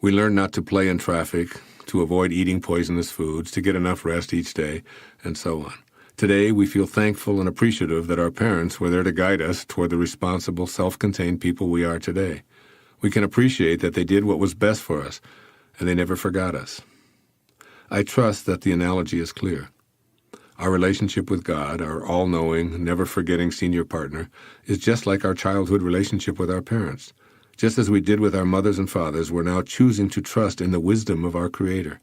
We learn not to play in traffic, to avoid eating poisonous foods, to get enough rest each day, and so on. Today, we feel thankful and appreciative that our parents were there to guide us toward the responsible, self-contained people we are today. We can appreciate that they did what was best for us, and they never forgot us. I trust that the analogy is clear. Our relationship with God, our all-knowing, never-forgetting senior partner, is just like our childhood relationship with our parents. Just as we did with our mothers and fathers, we're now choosing to trust in the wisdom of our Creator.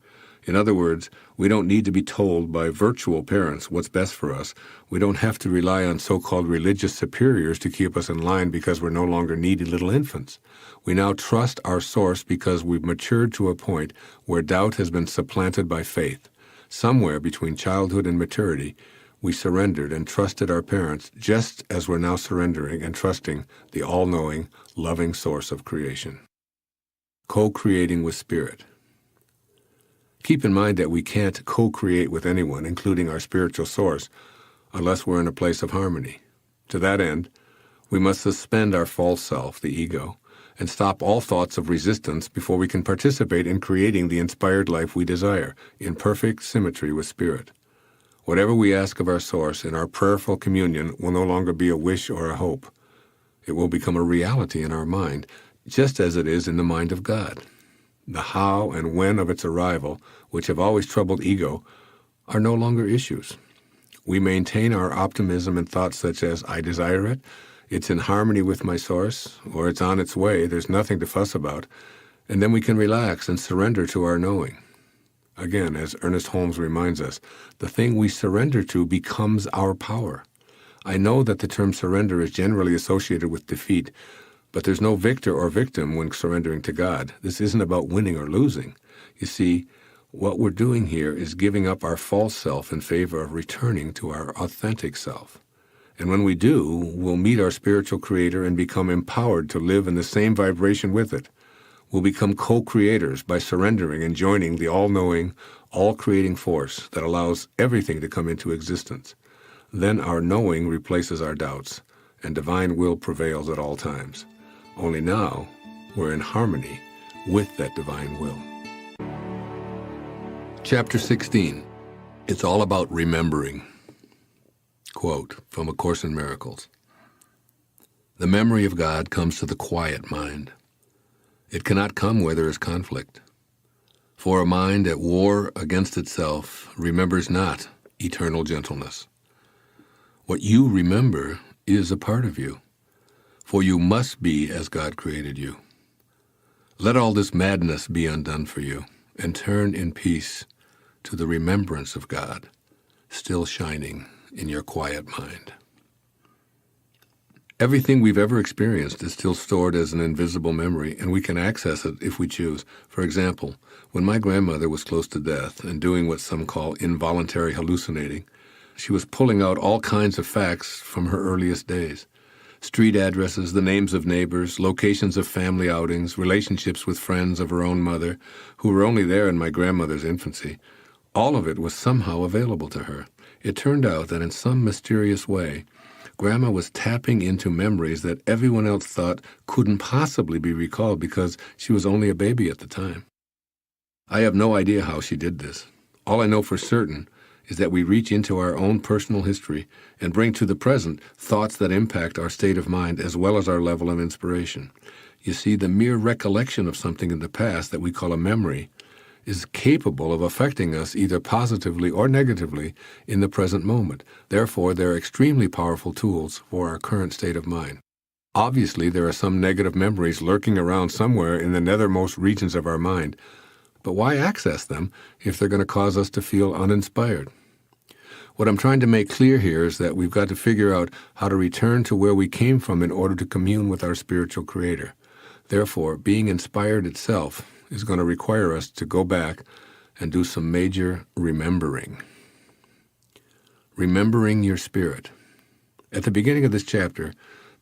In other words, we don't need to be told by virtual parents what's best for us. We don't have to rely on so-called religious superiors to keep us in line because we're no longer needy little infants. We now trust our source because we've matured to a point where doubt has been supplanted by faith. Somewhere between childhood and maturity, we surrendered and trusted our parents just as we're now surrendering and trusting the all-knowing, loving source of creation. Co-creating with Spirit. Keep in mind that we can't co-create with anyone, including our spiritual source, unless we're in a place of harmony. To that end, we must suspend our false self, the ego, and stop all thoughts of resistance before we can participate in creating the inspired life we desire, in perfect symmetry with Spirit. Whatever we ask of our source in our prayerful communion will no longer be a wish or a hope. It will become a reality in our mind, just as it is in the mind of God. The how and when of its arrival, which have always troubled ego, are no longer issues. We maintain our optimism in thoughts such as, I desire it, it's in harmony with my source, or it's on its way, there's nothing to fuss about, and then we can relax and surrender to our knowing. Again, as Ernest Holmes reminds us, the thing we surrender to becomes our power. I know that the term surrender is generally associated with defeat, but there's no victor or victim when surrendering to God. This isn't about winning or losing. You see, what we're doing here is giving up our false self in favor of returning to our authentic self. And when we do, we'll meet our spiritual creator and become empowered to live in the same vibration with it. We'll become co-creators by surrendering and joining the all-knowing, all-creating force that allows everything to come into existence. Then our knowing replaces our doubts, and divine will prevails at all times. Only now, we're in harmony with that divine will. Chapter 16. It's all about remembering. Quote from A Course in Miracles. The memory of God comes to the quiet mind. It cannot come where there is conflict. For a mind at war against itself remembers not eternal gentleness. What you remember is a part of you, for you must be as God created you. Let all this madness be undone for you, and turn in peace to the remembrance of God, still shining in your quiet mind. Everything we've ever experienced is still stored as an invisible memory, and we can access it if we choose. For example, when my grandmother was close to death and doing what some call involuntary hallucinating, she was pulling out all kinds of facts from her earliest days. Street addresses, the names of neighbors, locations of family outings, relationships with friends of her own mother, who were only there in my grandmother's infancy. All of it was somehow available to her. It turned out that in some mysterious way, Grandma was tapping into memories that everyone else thought couldn't possibly be recalled because she was only a baby at the time. I have no idea how she did this. All I know for certain is that we reach into our own personal history and bring to the present thoughts that impact our state of mind as well as our level of inspiration. You see, the mere recollection of something in the past that we call a memory is capable of affecting us either positively or negatively in the present moment. Therefore, they're extremely powerful tools for our current state of mind. Obviously, there are some negative memories lurking around somewhere in the nethermost regions of our mind, but why access them if they're going to cause us to feel uninspired? What I'm trying to make clear here is that we've got to figure out how to return to where we came from in order to commune with our spiritual creator. Therefore, being inspired itself is going to require us to go back and do some major remembering. Remembering your spirit. At the beginning of this chapter,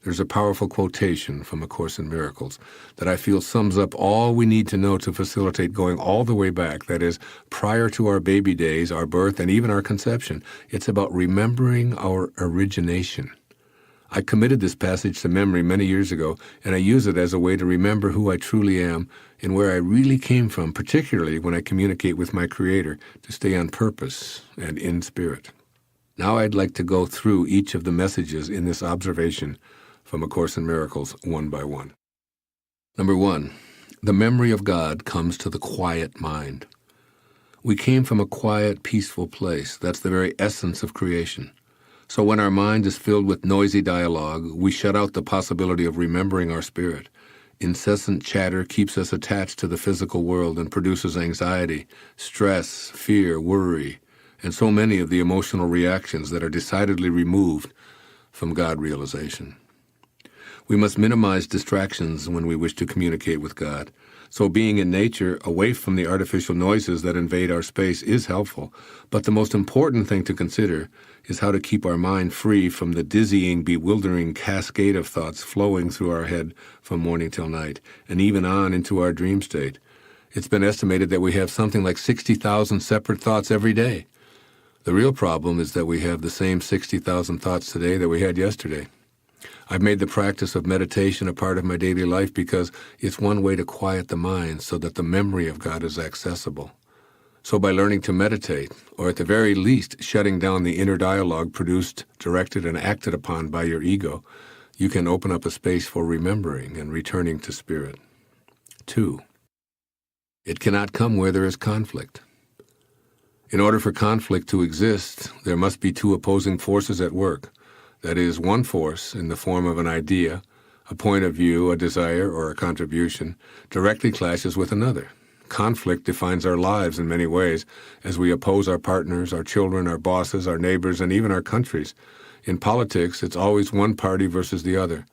there's a powerful quotation from A Course in Miracles that I feel sums up all we need to know to facilitate going all the way back, that is, prior to our baby days, our birth, and even our conception. It's about remembering our origination. I committed this passage to memory many years ago, and I use it as a way to remember who I truly am and where I really came from, particularly when I communicate with my Creator, to stay on purpose and in spirit. Now I'd like to go through each of the messages in this observation from A Course in Miracles one by one. Number 1, the memory of God comes to the quiet mind. We came from a quiet, peaceful place. That's the very essence of creation. So when our mind is filled with noisy dialogue, we shut out the possibility of remembering our spirit. Incessant chatter keeps us attached to the physical world and produces anxiety, stress, fear, worry, and so many of the emotional reactions that are decidedly removed from God realization. We must minimize distractions when we wish to communicate with God. So being in nature, away from the artificial noises that invade our space, is helpful. But the most important thing to consider is how to keep our mind free from the dizzying, bewildering cascade of thoughts flowing through our head from morning till night, and even on into our dream state. It's been estimated that we have something like 60,000 separate thoughts every day. The real problem is that we have the same 60,000 thoughts today that we had yesterday. I've made the practice of meditation a part of my daily life because it's one way to quiet the mind so that the memory of God is accessible. So by learning to meditate, or at the very least shutting down the inner dialogue produced, directed, and acted upon by your ego, you can open up a space for remembering and returning to spirit. 2, it cannot come where there is conflict. In order for conflict to exist, there must be two opposing forces at work. That is, one force, in the form of an idea, a point of view, a desire, or a contribution, directly clashes with another. Conflict defines our lives in many ways as we oppose our partners, our children, our bosses, our neighbors, and even our countries. In politics, it's always one party versus the other.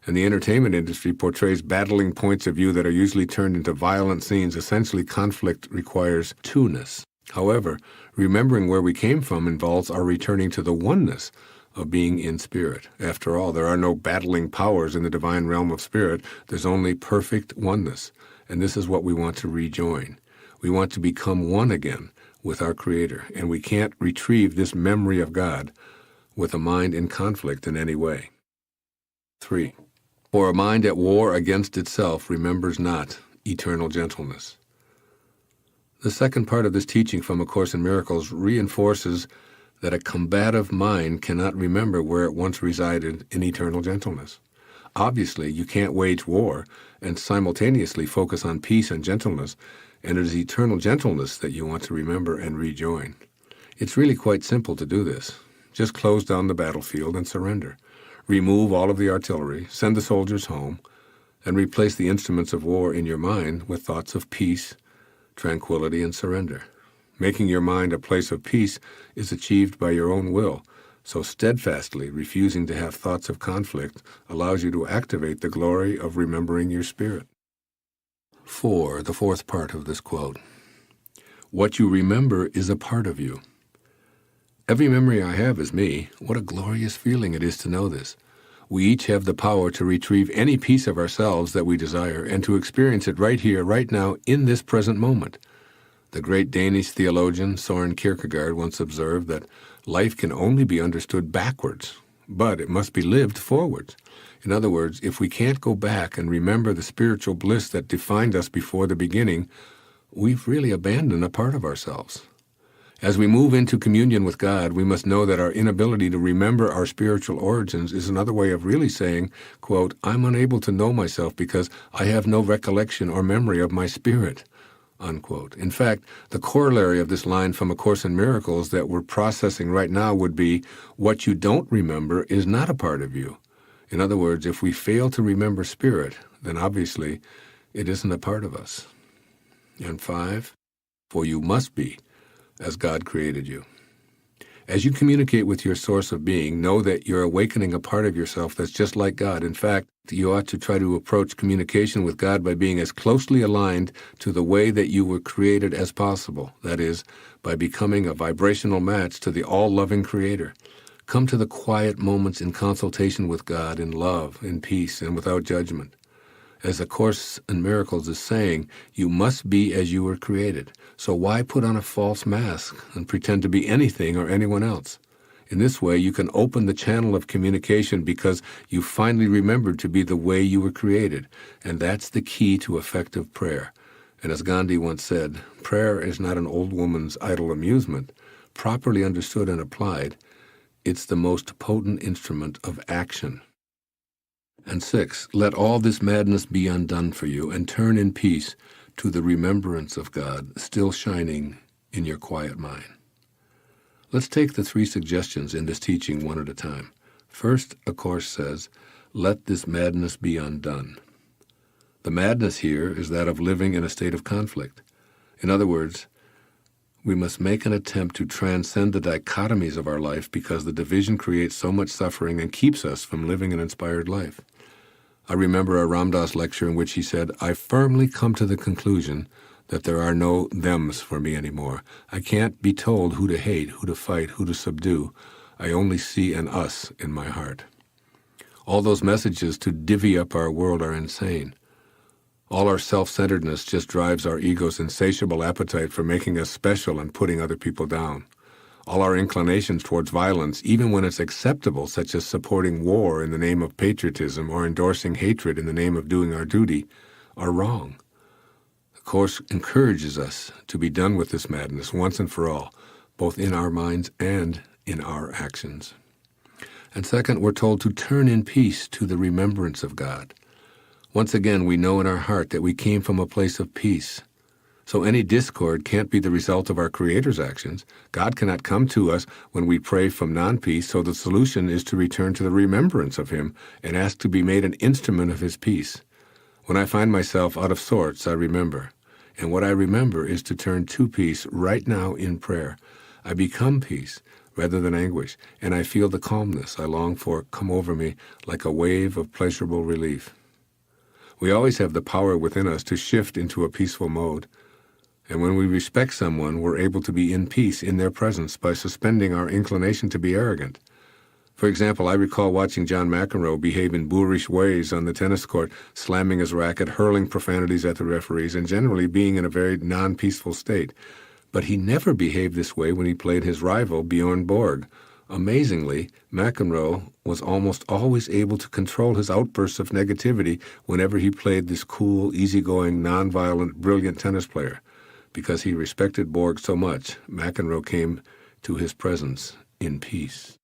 And the entertainment industry portrays battling points of view that are usually turned into violent scenes. Essentially, conflict requires two-ness. However, remembering where we came from involves our returning to the oneness of being in spirit. After all, there are no battling powers in the divine realm of spirit. There's only perfect oneness. And this is what we want to rejoin. We want to become one again with our Creator, and we can't retrieve this memory of God with a mind in conflict in any way. 3. For a mind at war against itself remembers not eternal gentleness. The second part of this teaching from A Course in Miracles reinforces that a combative mind cannot remember where it once resided in eternal gentleness. Obviously, you can't wage war and simultaneously focus on peace and gentleness, and it is eternal gentleness that you want to remember and rejoin. It's really quite simple to do this. Just close down the battlefield and surrender. Remove all of the artillery, send the soldiers home, and replace the instruments of war in your mind with thoughts of peace, tranquility, and surrender. Making your mind a place of peace is achieved by your own will. So steadfastly refusing to have thoughts of conflict allows you to activate the glory of remembering your spirit. 4. The fourth part of this quote. What you remember is a part of you. Every memory I have is me. What a glorious feeling it is to know this. We each have the power to retrieve any piece of ourselves that we desire and to experience it right here, right now, in this present moment. The great Danish theologian Søren Kierkegaard once observed that life can only be understood backwards, but it must be lived forwards. In other words, if we can't go back and remember the spiritual bliss that defined us before the beginning, we've really abandoned a part of ourselves. As we move into communion with God, we must know that our inability to remember our spiritual origins is another way of really saying, quote, I'm unable to know myself because I have no recollection or memory of my spirit. Unquote. In fact, the corollary of this line from A Course in Miracles that we're processing right now would be, what you don't remember is not a part of you. In other words, if we fail to remember spirit, then obviously it isn't a part of us. And 5, for you must be as God created you. As you communicate with your source of being, know that you're awakening a part of yourself that's just like God. In fact, you ought to try to approach communication with God by being as closely aligned to the way that you were created as possible. That is, by becoming a vibrational match to the all-loving Creator. Come to the quiet moments in consultation with God in love, in peace, and without judgment. As A Course in Miracles is saying, you must be as you were created. So why put on a false mask and pretend to be anything or anyone else? In this way, you can open the channel of communication because you finally remembered to be the way you were created. And that's the key to effective prayer. And as Gandhi once said, prayer is not an old woman's idle amusement. Properly understood and applied, it's the most potent instrument of action. And 6, let all this madness be undone for you, and turn in peace to the remembrance of God still shining in your quiet mind. Let's take the 3 suggestions in this teaching one at a time. First, A Course says, let this madness be undone. The madness here is that of living in a state of conflict. In other words, we must make an attempt to transcend the dichotomies of our life because the division creates so much suffering and keeps us from living an inspired life. I remember a Ram Dass lecture in which he said, I firmly come to the conclusion that there are no thems for me anymore. I can't be told who to hate, who to fight, who to subdue. I only see an us in my heart. All those messages to divvy up our world are insane. All our self-centeredness just drives our ego's insatiable appetite for making us special and putting other people down. All our inclinations towards violence, even when it's acceptable, such as supporting war in the name of patriotism or endorsing hatred in the name of doing our duty, are wrong. The Course encourages us to be done with this madness once and for all, both in our minds and in our actions. And second, we're told to turn in peace to the remembrance of God. Once again, we know in our heart that we came from a place of peace. So any discord can't be the result of our Creator's actions. God cannot come to us when we pray from non-peace, so the solution is to return to the remembrance of Him and ask to be made an instrument of His peace. When I find myself out of sorts, I remember. And what I remember is to turn to peace right now in prayer. I become peace rather than anguish, and I feel the calmness I long for come over me like a wave of pleasurable relief. We always have the power within us to shift into a peaceful mode. And when we respect someone, we're able to be in peace in their presence by suspending our inclination to be arrogant. For example, I recall watching John McEnroe behave in boorish ways on the tennis court, slamming his racket, hurling profanities at the referees, and generally being in a very non-peaceful state. But he never behaved this way when he played his rival, Bjorn Borg. Amazingly, McEnroe was almost always able to control his outbursts of negativity whenever he played this cool, easygoing, nonviolent, brilliant tennis player. Because he respected Borg so much, McEnroe came to his presence in peace.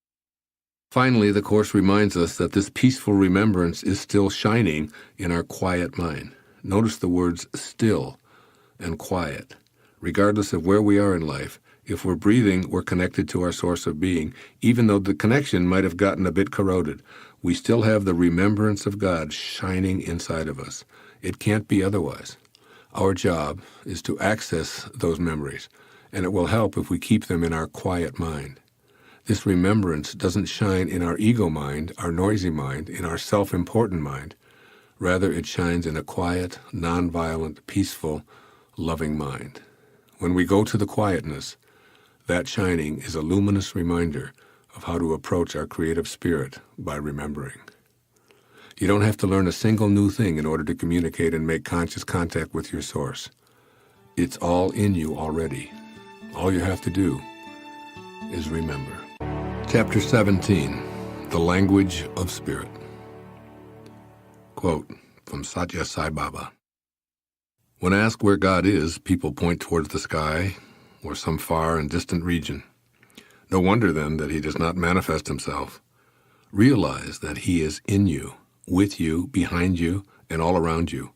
Finally, the Course reminds us that this peaceful remembrance is still shining in our quiet mind. Notice the words still and quiet. Regardless of where we are in life, if we're breathing, we're connected to our source of being. Even though the connection might have gotten a bit corroded, we still have the remembrance of God shining inside of us. It can't be otherwise. Our job is to access those memories, and it will help if we keep them in our quiet mind. This remembrance doesn't shine in our ego mind, our noisy mind, in our self-important mind. Rather, it shines in a quiet, nonviolent, peaceful, loving mind. When we go to the quietness, that shining is a luminous reminder of how to approach our creative spirit by remembering. You don't have to learn a single new thing in order to communicate and make conscious contact with your source. It's all in you already. All you have to do is remember. Chapter 17, The Language of Spirit. Quote from Satya Sai Baba. When asked where God is, people point towards the sky or some far and distant region. No wonder, then, that he does not manifest himself. Realize that he is in you, with you, behind you, and all around you,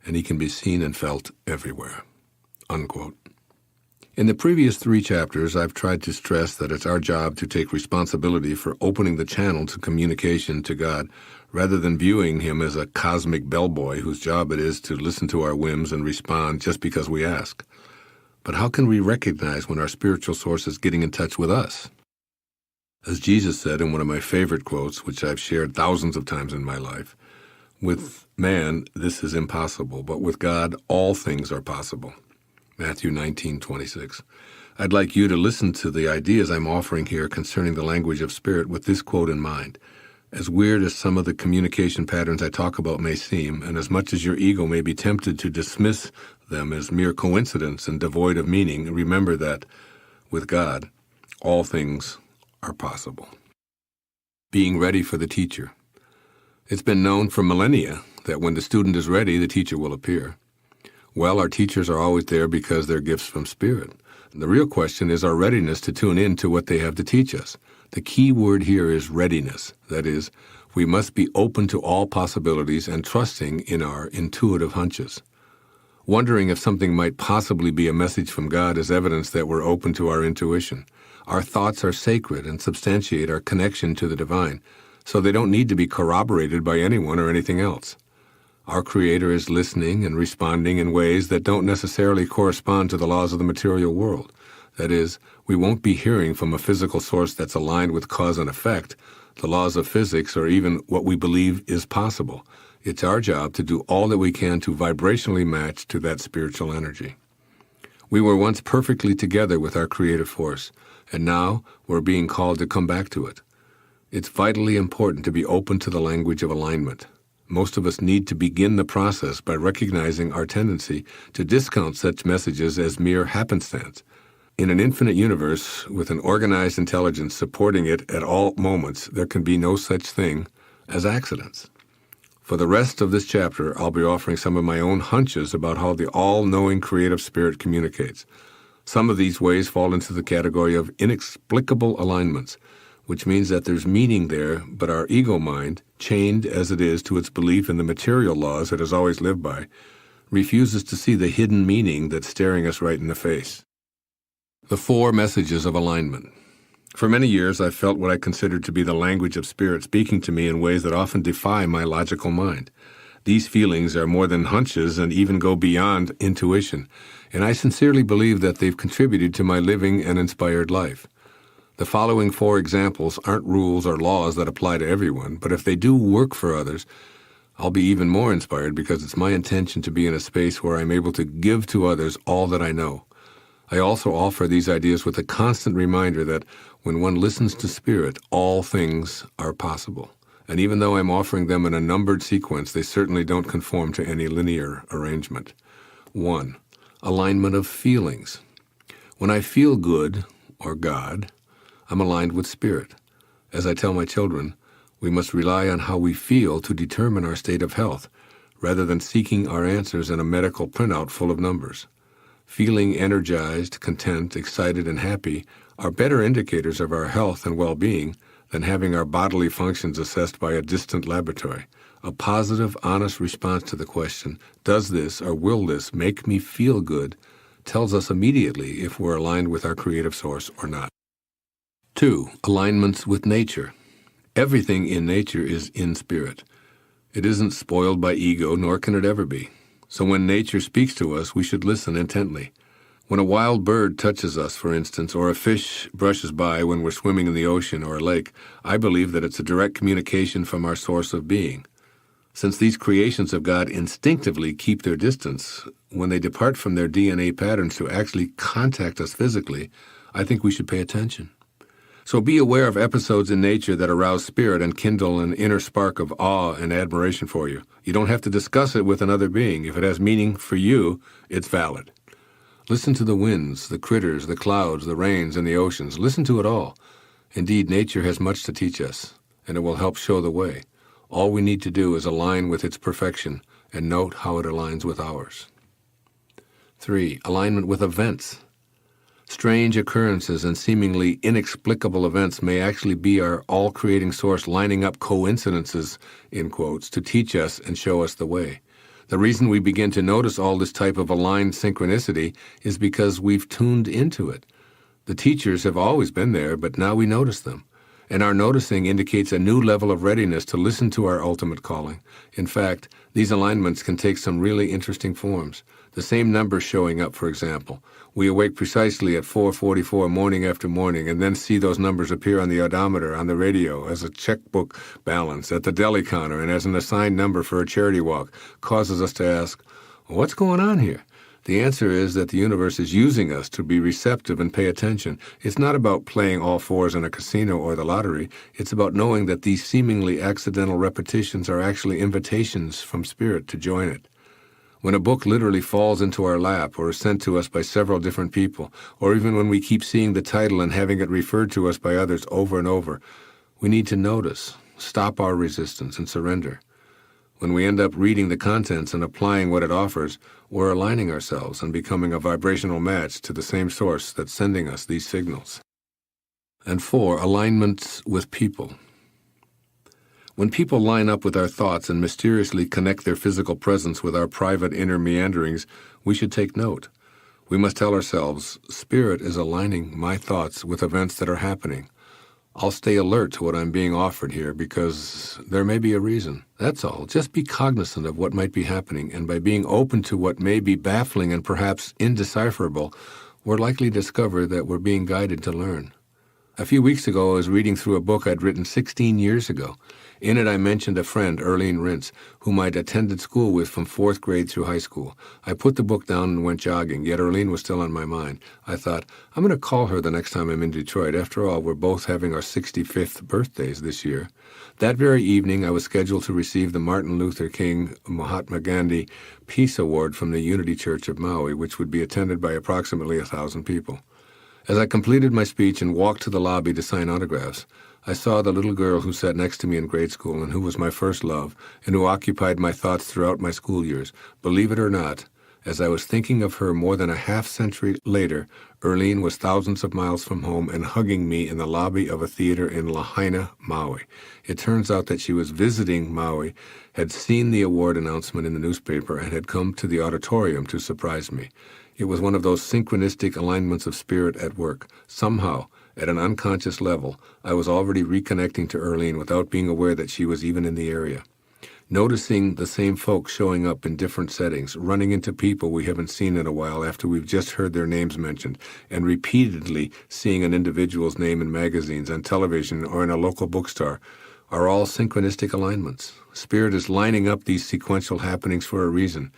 and he can be seen and felt everywhere. Unquote. In the previous 3 chapters, I've tried to stress that it's our job to take responsibility for opening the channel to communication to God, rather than viewing him as a cosmic bellboy whose job it is to listen to our whims and respond just because we ask. But how can we recognize when our spiritual source is getting in touch with us? As Jesus said in one of my favorite quotes, which I've shared thousands of times in my life, with man, this is impossible, but with God, all things are possible. Matthew 19:26. I'd like you to listen to the ideas I'm offering here concerning the language of spirit with this quote in mind. As weird as some of the communication patterns I talk about may seem, and as much as your ego may be tempted to dismiss them as mere coincidence and devoid of meaning, remember that, with God, all things are possible. Being ready for the teacher. It's been known for millennia that when the student is ready, the teacher will appear. Well, our teachers are always there because they're gifts from Spirit. The real question is our readiness to tune in to what they have to teach us. The key word here is readiness. That is, we must be open to all possibilities and trusting in our intuitive hunches. Wondering if something might possibly be a message from God is evidence that we're open to our intuition. Our thoughts are sacred and substantiate our connection to the divine, so they don't need to be corroborated by anyone or anything else. Our Creator is listening and responding in ways that don't necessarily correspond to the laws of the material world. That is, we won't be hearing from a physical source that's aligned with cause and effect, the laws of physics, or even what we believe is possible. It's our job to do all that we can to vibrationally match to that spiritual energy. We were once perfectly together with our creative force, and now we're being called to come back to it. It's vitally important to be open to the language of alignment. Most of us need to begin the process by recognizing our tendency to discount such messages as mere happenstance. In an infinite universe, with an organized intelligence supporting it at all moments, there can be no such thing as accidents. For the rest of this chapter, I'll be offering some of my own hunches about how the all-knowing creative spirit communicates. Some of these ways fall into the category of inexplicable alignments, which means that there's meaning there, but our ego mind, chained as it is to its belief in the material laws it has always lived by, refuses to see the hidden meaning that's staring us right in the face. The 4 messages of alignment. For many years, I've felt what I considered to be the language of spirit speaking to me in ways that often defy my logical mind. These feelings are more than hunches and even go beyond intuition, and I sincerely believe that they've contributed to my living an inspired life. The following 4 examples aren't rules or laws that apply to everyone, but if they do work for others, I'll be even more inspired because it's my intention to be in a space where I'm able to give to others all that I know. I also offer these ideas with a constant reminder that when one listens to Spirit, all things are possible. And even though I'm offering them in a numbered sequence, they certainly don't conform to any linear arrangement. 1. Alignment of feelings. When I feel good, or God, I'm aligned with Spirit. As I tell my children, we must rely on how we feel to determine our state of health, rather than seeking our answers in a medical printout full of numbers. Feeling energized, content, excited, and happy are better indicators of our health and well-being than having our bodily functions assessed by a distant laboratory. A positive, honest response to the question, does this or will this make me feel good, tells us immediately if we're aligned with our creative source or not. 2. Alignments with nature. Everything in nature is in spirit. It isn't spoiled by ego, nor can it ever be. So when nature speaks to us, we should listen intently. When a wild bird touches us, for instance, or a fish brushes by when we're swimming in the ocean or a lake, I believe that it's a direct communication from our source of being. Since these creations of God instinctively keep their distance, when they depart from their DNA patterns to actually contact us physically, I think we should pay attention. So be aware of episodes in nature that arouse spirit and kindle an inner spark of awe and admiration for you. You don't have to discuss it with another being. If it has meaning for you, it's valid. Listen to the winds, the critters, the clouds, the rains, and the oceans. Listen to it all. Indeed, nature has much to teach us, and it will help show the way. All we need to do is align with its perfection and note how it aligns with ours. 3. Alignment with events. Strange occurrences and seemingly inexplicable events may actually be our all-creating source lining up coincidences, in quotes, to teach us and show us the way. The reason we begin to notice all this type of aligned synchronicity is because we've tuned into it. The teachers have always been there, but now we notice them. And our noticing indicates a new level of readiness to listen to our ultimate calling. In fact, these alignments can take some really interesting forms. The same numbers showing up, for example. We awake precisely at 4:44 morning after morning and then see those numbers appear on the odometer, on the radio, as a checkbook balance, at the deli counter, and as an assigned number for a charity walk, causes us to ask, what's going on here? The answer is that the universe is using us to be receptive and pay attention. It's not about playing all fours in a casino or the lottery. It's about knowing that these seemingly accidental repetitions are actually invitations from Spirit to join it. When a book literally falls into our lap or is sent to us by several different people, or even when we keep seeing the title and having it referred to us by others over and over, we need to notice, stop our resistance, and surrender. When we end up reading the contents and applying what it offers, we're aligning ourselves and becoming a vibrational match to the same source that's sending us these signals. And 4, alignments with people. When people line up with our thoughts and mysteriously connect their physical presence with our private inner meanderings, we should take note. We must tell ourselves, Spirit is aligning my thoughts with events that are happening. I'll stay alert to what I'm being offered here because there may be a reason. That's all. Just be cognizant of what might be happening, and by being open to what may be baffling and perhaps indecipherable, we're likely to discover that we're being guided to learn. A few weeks ago, I was reading through a book I'd written 16 years ago. In it, I mentioned a friend, Erlene Rintz, whom I'd attended school with from 4th grade through high school. I put the book down and went jogging, yet Erlene was still on my mind. I thought, I'm going to call her the next time I'm in Detroit. After all, we're both having our 65th birthdays this year. That very evening, I was scheduled to receive the Martin Luther King Mahatma Gandhi Peace Award from the Unity Church of Maui, which would be attended by approximately 1,000 people. As I completed my speech and walked to the lobby to sign autographs, I saw the little girl who sat next to me in grade school and who was my first love and who occupied my thoughts throughout my school years. Believe it or not, as I was thinking of her more than a half-century later, Erlene was thousands of miles from home and hugging me in the lobby of a theater in Lahaina, Maui. It turns out that she was visiting Maui, had seen the award announcement in the newspaper, and had come to the auditorium to surprise me. It was one of those synchronistic alignments of spirit at work. Somehow, at an unconscious level, I was already reconnecting to Erlene without being aware that she was even in the area. Noticing the same folks showing up in different settings, running into people we haven't seen in a while after we've just heard their names mentioned, and repeatedly seeing an individual's name in magazines, on television, or in a local bookstore are all synchronistic alignments. Spirit is lining up these sequential happenings for a reason.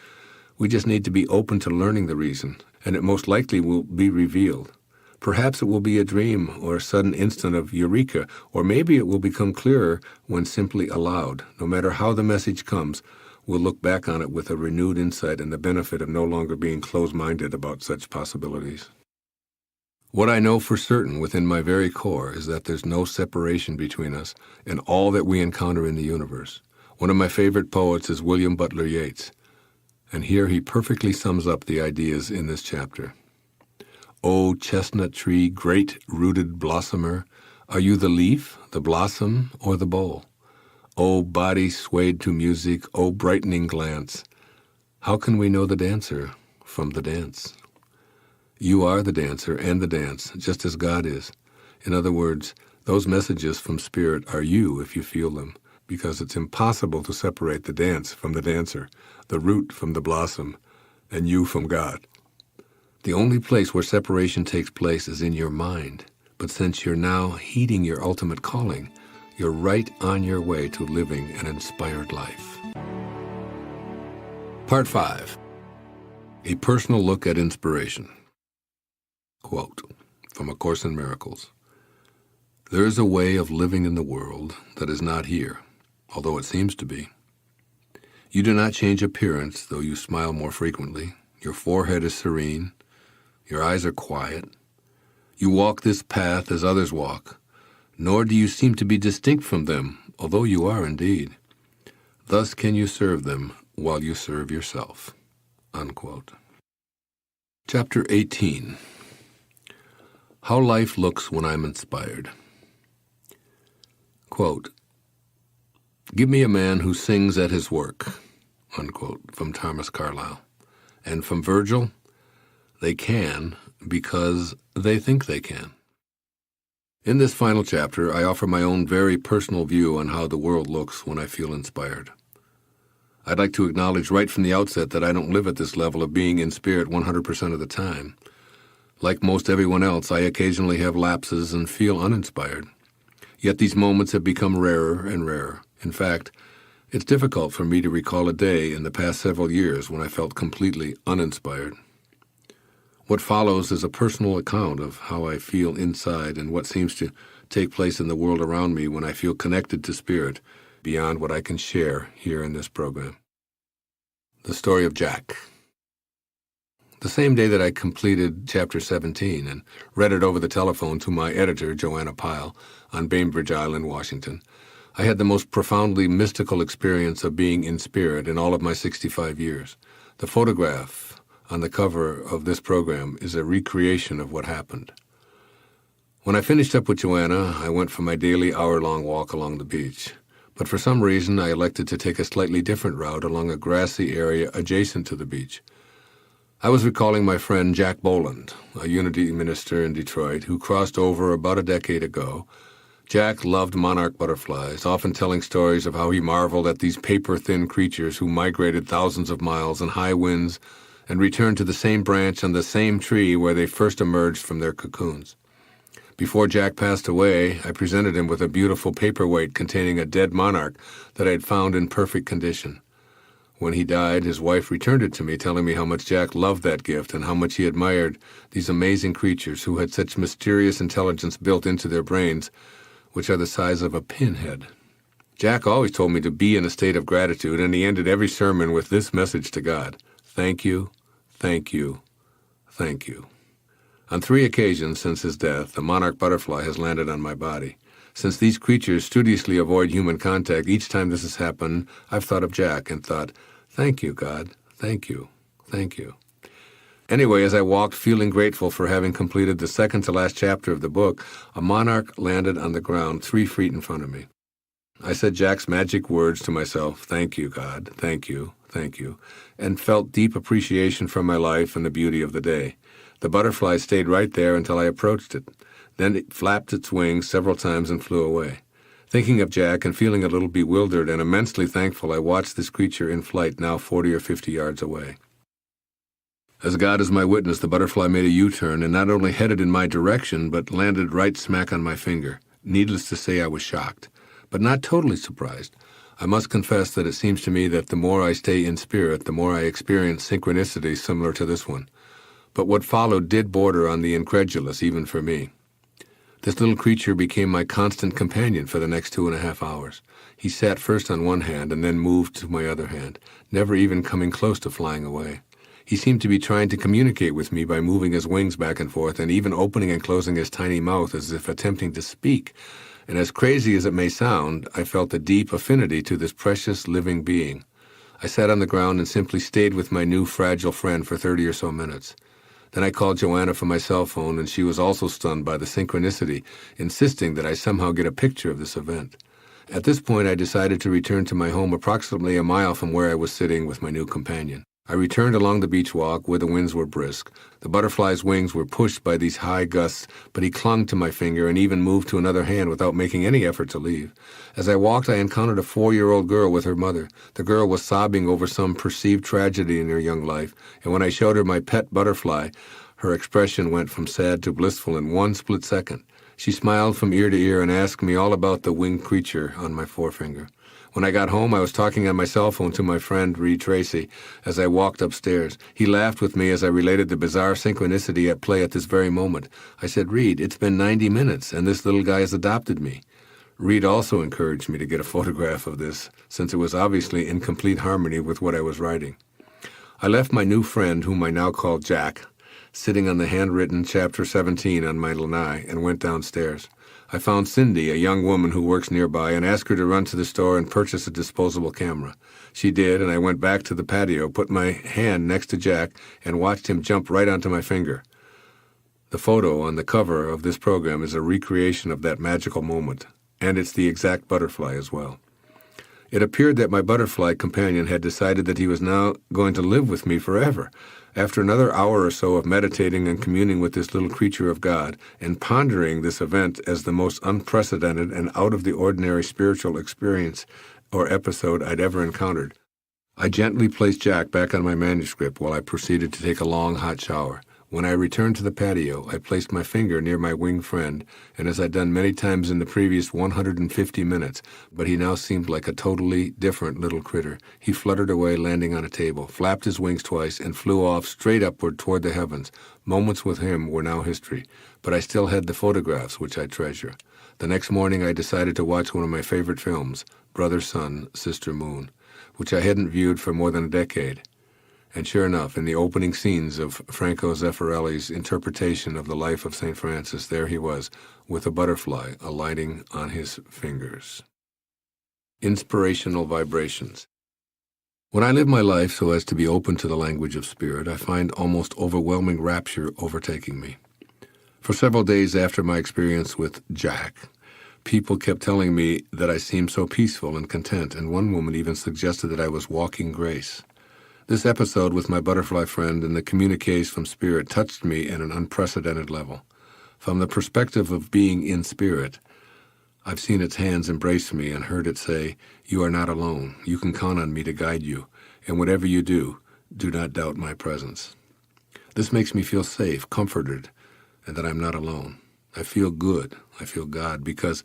We just need to be open to learning the reason, and it most likely will be revealed. Perhaps it will be a dream or a sudden instant of eureka, or maybe it will become clearer when simply allowed. No matter how the message comes, we'll look back on it with a renewed insight and the benefit of no longer being closed-minded about such possibilities. What I know for certain within my very core is that there's no separation between us and all that we encounter in the universe. One of my favorite poets is William Butler Yeats, and here he perfectly sums up the ideas in this chapter. O chestnut tree, great rooted blossomer, are you the leaf, the blossom, or the bowl? O body swayed to music, O brightening glance, how can we know the dancer from the dance? You are the dancer and the dance, just as God is. In other words, those messages from Spirit are you if you feel them, because it's impossible to separate the dance from the dancer, the root from the blossom, and you from God. The only place where separation takes place is in your mind. But since you're now heeding your ultimate calling, you're right on your way to living an inspired life. Part 5. A personal look at inspiration. Quote, from A Course in Miracles. There is a way of living in the world that is not here, although it seems to be. You do not change appearance, though you smile more frequently. Your forehead is serene. Your eyes are quiet. You walk this path as others walk, nor do you seem to be distinct from them, although you are indeed. Thus can you serve them while you serve yourself. Unquote. Chapter 18. How Life Looks When I'm Inspired. Quote, give me a man who sings at his work, unquote, from Thomas Carlyle. And from Virgil, they can because they think they can. In this final chapter, I offer my own very personal view on how the world looks when I feel inspired. I'd like to acknowledge right from the outset that I don't live at this level of being in spirit 100% of the time. Like most everyone else, I occasionally have lapses and feel uninspired. Yet these moments have become rarer and rarer. In fact, it's difficult for me to recall a day in the past several years when I felt completely uninspired. What follows is a personal account of how I feel inside and what seems to take place in the world around me when I feel connected to Spirit beyond what I can share here in this program. The story of Jack. The same day that I completed Chapter 17 and read it over the telephone to my editor, Joanna Pyle, on Bainbridge Island, Washington, I had the most profoundly mystical experience of being in spirit in all of my 65 years. The photograph on the cover of this program is a recreation of what happened. When I finished up with Joanna, I went for my daily hour-long walk along the beach. But for some reason, I elected to take a slightly different route along a grassy area adjacent to the beach. I was recalling my friend Jack Boland, a Unity minister in Detroit, who crossed over about a decade ago. Jack loved monarch butterflies, often telling stories of how he marveled at these paper-thin creatures who migrated thousands of miles in high winds and returned to the same branch on the same tree where they first emerged from their cocoons. Before Jack passed away, I presented him with a beautiful paperweight containing a dead monarch that I had found in perfect condition. When he died, his wife returned it to me, telling me how much Jack loved that gift and how much he admired these amazing creatures who had such mysterious intelligence built into their brains, which are the size of a pinhead. Jack always told me to be in a state of gratitude, and he ended every sermon with this message to God: thank you, thank you, thank you. On 3 occasions since his death, a monarch butterfly has landed on my body. Since these creatures studiously avoid human contact, each time this has happened, I've thought of Jack and thought, thank you, God, thank you, thank you. Anyway, as I walked feeling grateful for having completed the second to last chapter of the book, a monarch landed on the ground 3 feet in front of me. I said Jack's magic words to myself, thank you, God, thank you, and felt deep appreciation for my life and the beauty of the day. The butterfly stayed right there until I approached it. Then it flapped its wings several times and flew away. Thinking of Jack and feeling a little bewildered and immensely thankful, I watched this creature in flight now 40 or 50 yards away. As God is my witness, the butterfly made a U-turn and not only headed in my direction, but landed right smack on my finger. Needless to say, I was shocked, but not totally surprised. I must confess that it seems to me that the more I stay in spirit, the more I experience synchronicity similar to this one. But what followed did border on the incredulous, even for me. This little creature became my constant companion for the next 2.5 hours. He sat first on one hand and then moved to my other hand, never even coming close to flying away. He seemed to be trying to communicate with me by moving his wings back and forth and even opening and closing his tiny mouth as if attempting to speak. And as crazy as it may sound, I felt a deep affinity to this precious living being. I sat on the ground and simply stayed with my new fragile friend for 30 or so minutes. Then I called Joanna from my cell phone, and she was also stunned by the synchronicity, insisting that I somehow get a picture of this event. At this point, I decided to return to my home approximately a mile from where I was sitting with my new companion. I returned along the beach walk where the winds were brisk. The butterfly's wings were pushed by these high gusts, but he clung to my finger and even moved to another hand without making any effort to leave. As I walked, I encountered a 4-year-old girl with her mother. The girl was sobbing over some perceived tragedy in her young life, and when I showed her my pet butterfly, her expression went from sad to blissful in one split second. She smiled from ear to ear and asked me all about the winged creature on my forefinger. When I got home, I was talking on my cell phone to my friend, Reed Tracy, as I walked upstairs. He laughed with me as I related the bizarre synchronicity at play at this very moment. I said, "Reed, it's been 90 minutes, and this little guy has adopted me." Reed also encouraged me to get a photograph of this, since it was obviously in complete harmony with what I was writing. I left my new friend, whom I now call Jack, sitting on the handwritten Chapter 17 on my lanai, and went downstairs. I found Cindy, a young woman who works nearby, and asked her to run to the store and purchase a disposable camera. She did, and I went back to the patio, put my hand next to Jack, and watched him jump right onto my finger. The photo on the cover of this program is a recreation of that magical moment, and it's the exact butterfly as well. It appeared that my butterfly companion had decided that he was now going to live with me forever. After another hour or so of meditating and communing with this little creature of God and pondering this event as the most unprecedented and out-of-the-ordinary spiritual experience or episode I'd ever encountered, I gently placed Jack back on my manuscript while I proceeded to take a long, hot shower. When I returned to the patio, I placed my finger near my winged friend, and as I'd done many times in the previous 150 minutes, but he now seemed like a totally different little critter. He fluttered away, landing on a table, flapped his wings twice, and flew off straight upward toward the heavens. Moments with him were now history, but I still had the photographs, which I treasure. The next morning, I decided to watch one of my favorite films, Brother, Sun, Sister, Moon, which I hadn't viewed for more than a decade. And sure enough, in the opening scenes of Franco Zeffirelli's interpretation of the life of St. Francis, there he was, with a butterfly alighting on his fingers. Inspirational vibrations. When I live my life so as to be open to the language of spirit, I find almost overwhelming rapture overtaking me. For several days after my experience with Jack, people kept telling me that I seemed so peaceful and content, and one woman even suggested that I was walking grace. This episode with my butterfly friend and the communiques from spirit touched me at an unprecedented level. From the perspective of being in spirit, I've seen its hands embrace me and heard it say, "You are not alone. You can count on me to guide you, and whatever you do not doubt my presence." This makes me feel safe, comforted, and that I'm not alone. I feel good. I feel God, because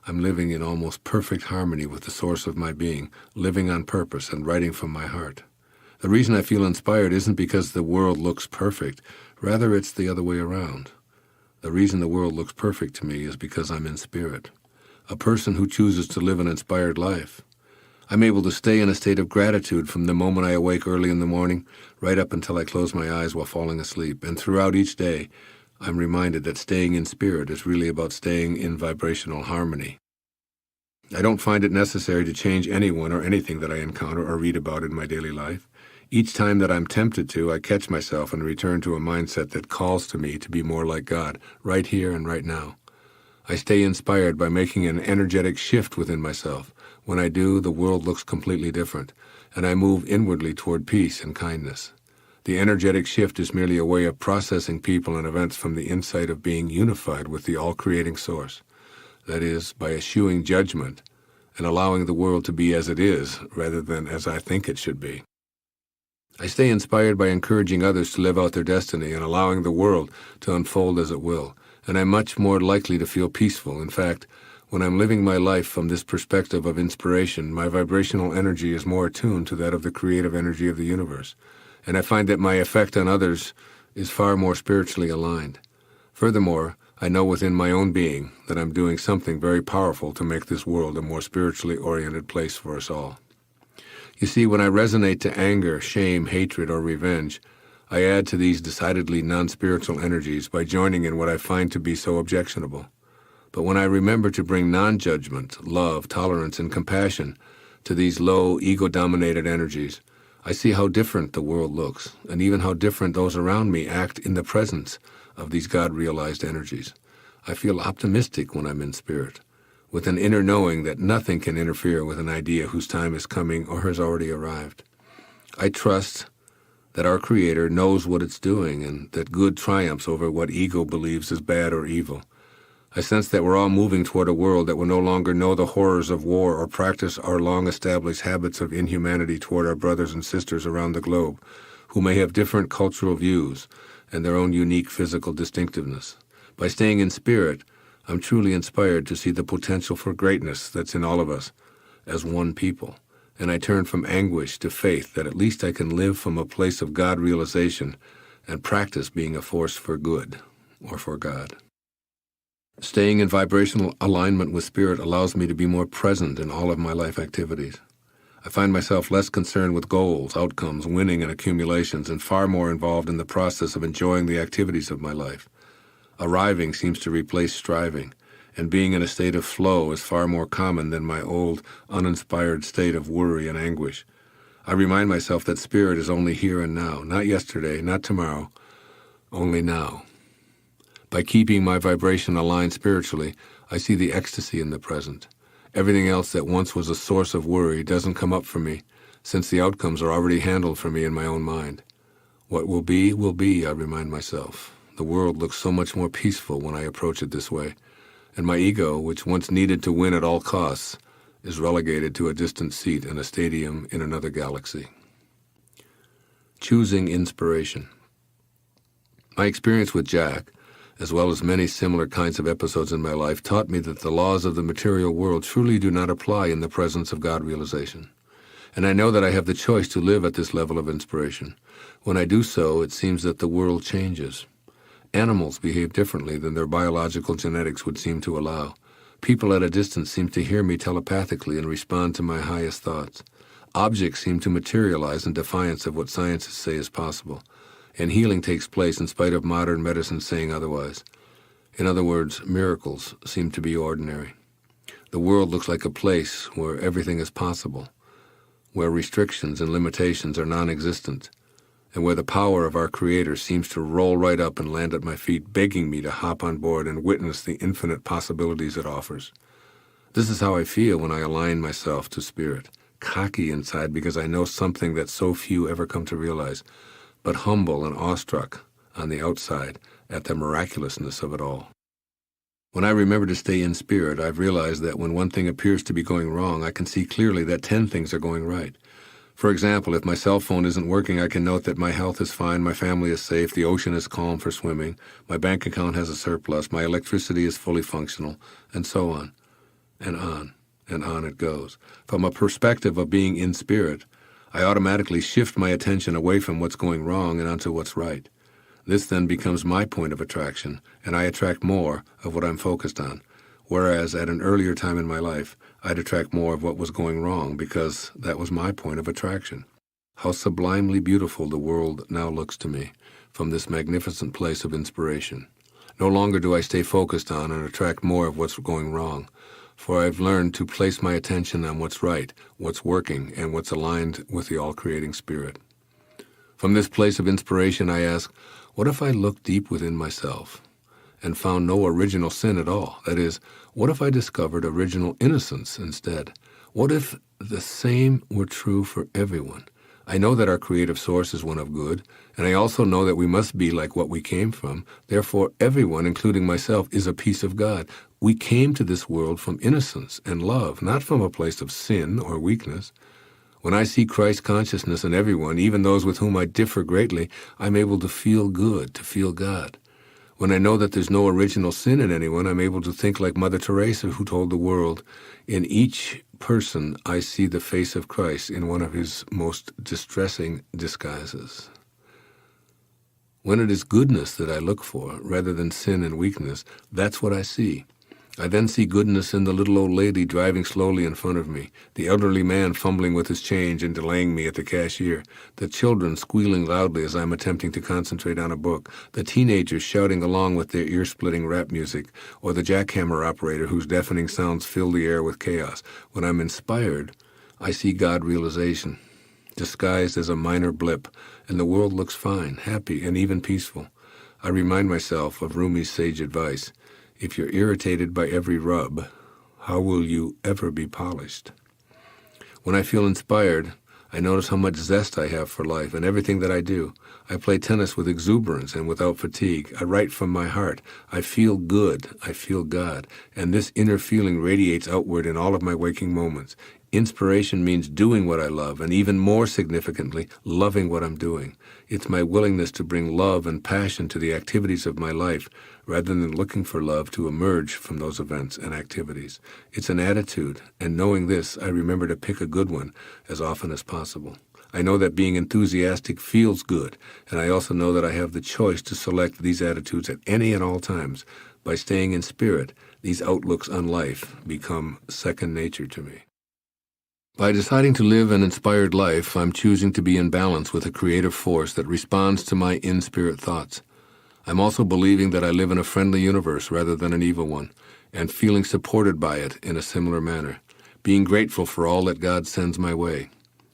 I'm living in almost perfect harmony with the source of my being, living on purpose and writing from my heart. The reason I feel inspired isn't because the world looks perfect. Rather, it's the other way around. The reason the world looks perfect to me is because I'm in spirit. A person who chooses to live an inspired life. I'm able to stay in a state of gratitude from the moment I awake early in the morning, right up until I close my eyes while falling asleep. And throughout each day, I'm reminded that staying in spirit is really about staying in vibrational harmony. I don't find it necessary to change anyone or anything that I encounter or read about in my daily life. Each time that I'm tempted to, I catch myself and return to a mindset that calls to me to be more like God, right here and right now. I stay inspired by making an energetic shift within myself. When I do, the world looks completely different, and I move inwardly toward peace and kindness. The energetic shift is merely a way of processing people and events from the insight of being unified with the all-creating source. that is, by eschewing judgment and allowing the world to be as it is rather than as I think it should be. I stay inspired by encouraging others to live out their destiny and allowing the world to unfold as it will, and I'm much more likely to feel peaceful. In fact, when I'm living my life from this perspective of inspiration, my vibrational energy is more attuned to that of the creative energy of the universe, and I find that my effect on others is far more spiritually aligned. Furthermore, I know within my own being that I'm doing something very powerful to make this world a more spiritually oriented place for us all. You see, when I resonate to anger, shame, hatred, or revenge, I add to these decidedly non-spiritual energies by joining in what I find to be so objectionable. But when I remember to bring non-judgment, love, tolerance, and compassion to these low, ego-dominated energies, I see how different the world looks, and even how different those around me act in the presence of these God-realized energies. I feel optimistic when I'm in spirit, with an inner knowing that nothing can interfere with an idea whose time is coming or has already arrived. I trust that our Creator knows what it's doing and that good triumphs over what ego believes is bad or evil. I sense that we're all moving toward a world that will no longer know the horrors of war or practice our long-established habits of inhumanity toward our brothers and sisters around the globe, who may have different cultural views and their own unique physical distinctiveness. By staying in spirit, I'm truly inspired to see the potential for greatness that's in all of us as one people, and I turn from anguish to faith that at least I can live from a place of God realization and practice being a force for good or for God. Staying in vibrational alignment with spirit allows me to be more present in all of my life activities. I find myself less concerned with goals, outcomes, winning, and accumulations, and far more involved in the process of enjoying the activities of my life. Arriving seems to replace striving, and being in a state of flow is far more common than my old, uninspired state of worry and anguish. I remind myself that spirit is only here and now, not yesterday, not tomorrow, only now. By keeping my vibration aligned spiritually, I see the ecstasy in the present. Everything else that once was a source of worry doesn't come up for me, since the outcomes are already handled for me in my own mind. What will be, I remind myself. The world looks so much more peaceful when I approach it this way, and my ego, which once needed to win at all costs, is relegated to a distant seat in a stadium in another galaxy. Choosing inspiration. My experience with Jack, as well as many similar kinds of episodes in my life, taught me that the laws of the material world truly do not apply in the presence of God realization. And I know that I have the choice to live at this level of inspiration. When I do so, it seems that the world changes. Animals behave differently than their biological genetics would seem to allow. People at a distance seem to hear me telepathically and respond to my highest thoughts. Objects seem to materialize in defiance of what scientists say is possible. And healing takes place in spite of modern medicine saying otherwise. In other words, miracles seem to be ordinary. The world looks like a place where everything is possible, where restrictions and limitations are non-existent, and where the power of our Creator seems to roll right up and land at my feet, begging me to hop on board and witness the infinite possibilities it offers. This is how I feel when I align myself to spirit, cocky inside because I know something that so few ever come to realize, but humble and awestruck on the outside at the miraculousness of it all. When I remember to stay in spirit, I've realized that when one thing appears to be going wrong, I can see clearly that 10 things are going right. For example, if my cell phone isn't working, I can note that my health is fine, my family is safe, the ocean is calm for swimming, my bank account has a surplus, my electricity is fully functional, and so on, and on it goes. From a perspective of being in spirit, I automatically shift my attention away from what's going wrong and onto what's right. This then becomes my point of attraction, and I attract more of what I'm focused on, whereas at an earlier time in my life, I'd attract more of what was going wrong because that was my point of attraction. How sublimely beautiful the world now looks to me from this magnificent place of inspiration. No longer do I stay focused on and attract more of what's going wrong, for I've learned to place my attention on what's right, what's working, and what's aligned with the all-creating spirit. From this place of inspiration, I ask, what if I looked deep within myself and found no original sin at all? That is, what if I discovered original innocence instead? What if the same were true for everyone? I know that our creative source is one of good, and I also know that we must be like what we came from. Therefore, everyone, including myself, is a piece of God. We came to this world from innocence and love, not from a place of sin or weakness. When I see Christ consciousness in everyone, even those with whom I differ greatly, I'm able to feel good, to feel God. When I know that there's no original sin in anyone, I'm able to think like Mother Teresa, who told the world, "In each person I see the face of Christ in one of his most distressing disguises." When it is goodness that I look for, rather than sin and weakness, that's what I see. I then see goodness in the little old lady driving slowly in front of me, the elderly man fumbling with his change and delaying me at the cashier, the children squealing loudly as I'm attempting to concentrate on a book, the teenagers shouting along with their ear-splitting rap music, or the jackhammer operator whose deafening sounds fill the air with chaos. When I'm inspired, I see God realization, disguised as a minor blip, and the world looks fine, happy, and even peaceful. I remind myself of Rumi's sage advice: if you're irritated by every rub, how will you ever be polished? When I feel inspired, I notice how much zest I have for life and everything that I do. I play tennis with exuberance and without fatigue. I write from my heart. I feel good. I feel God. And this inner feeling radiates outward in all of my waking moments. Inspiration means doing what I love, and even more significantly, loving what I'm doing. It's my willingness to bring love and passion to the activities of my life, rather than looking for love to emerge from those events and activities. It's an attitude, and knowing this, I remember to pick a good one as often as possible. I know that being enthusiastic feels good, and I also know that I have the choice to select these attitudes at any and all times. By staying in spirit, these outlooks on life become second nature to me. By deciding to live an inspired life, I'm choosing to be in balance with a creative force that responds to my in-spirit thoughts. I'm also believing that I live in a friendly universe rather than an evil one, and feeling supported by it in a similar manner, being grateful for all that God sends my way.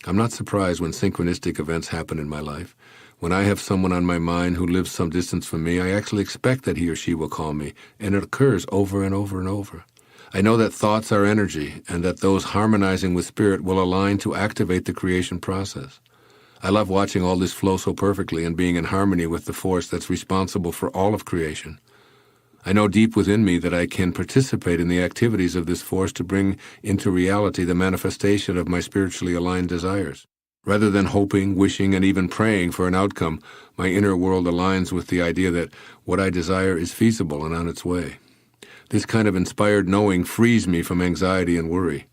I'm not surprised when synchronistic events happen in my life. When I have someone on my mind who lives some distance from me, I actually expect that he or she will call me, and it occurs over and over and over. I know that thoughts are energy, and that those harmonizing with spirit will align to activate the creation process. I love watching all this flow so perfectly and being in harmony with the force that's responsible for all of creation. I know deep within me that I can participate in the activities of this force to bring into reality the manifestation of my spiritually aligned desires. Rather than hoping, wishing, and even praying for an outcome, my inner world aligns with the idea that what I desire is feasible and on its way. This kind of inspired knowing frees me from anxiety and worry.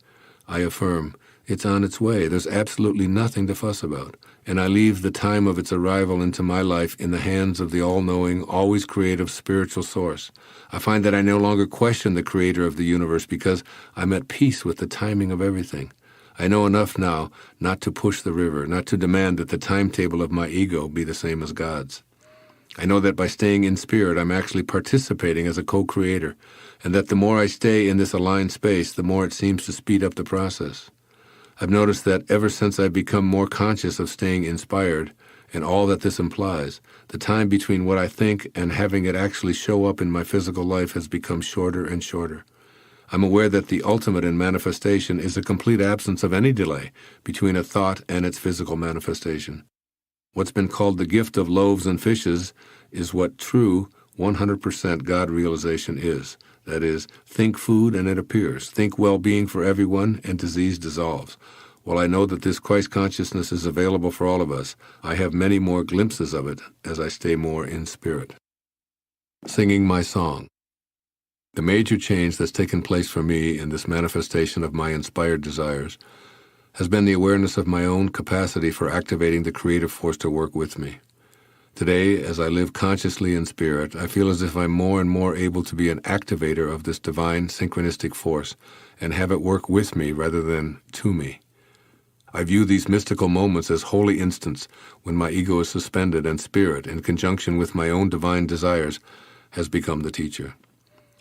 I affirm, it's on its way. There's absolutely nothing to fuss about. And I leave the time of its arrival into my life in the hands of the all-knowing, always creative spiritual source. I find that I no longer question the creator of the universe because I'm at peace with the timing of everything. I know enough now not to push the river, not to demand that the timetable of my ego be the same as God's. I know that by staying in spirit, I'm actually participating as a co-creator, and that the more I stay in this aligned space, the more it seems to speed up the process. I've noticed that ever since I've become more conscious of staying inspired, and all that this implies, the time between what I think and having it actually show up in my physical life has become shorter and shorter. I'm aware that the ultimate in manifestation is a complete absence of any delay between a thought and its physical manifestation. What's been called the gift of loaves and fishes is what true 100% God realization is. That is, think food and it appears. Think well-being for everyone and disease dissolves. While I know that this Christ consciousness is available for all of us, I have many more glimpses of it as I stay more in spirit. Singing my song. The major change that's taken place for me in this manifestation of my inspired desires has been the awareness of my own capacity for activating the creative force to work with me. Today, as I live consciously in spirit, I feel as if I'm more and more able to be an activator of this divine synchronistic force and have it work with me rather than to me. I view these mystical moments as holy instants when my ego is suspended and spirit, in conjunction with my own divine desires, has become the teacher.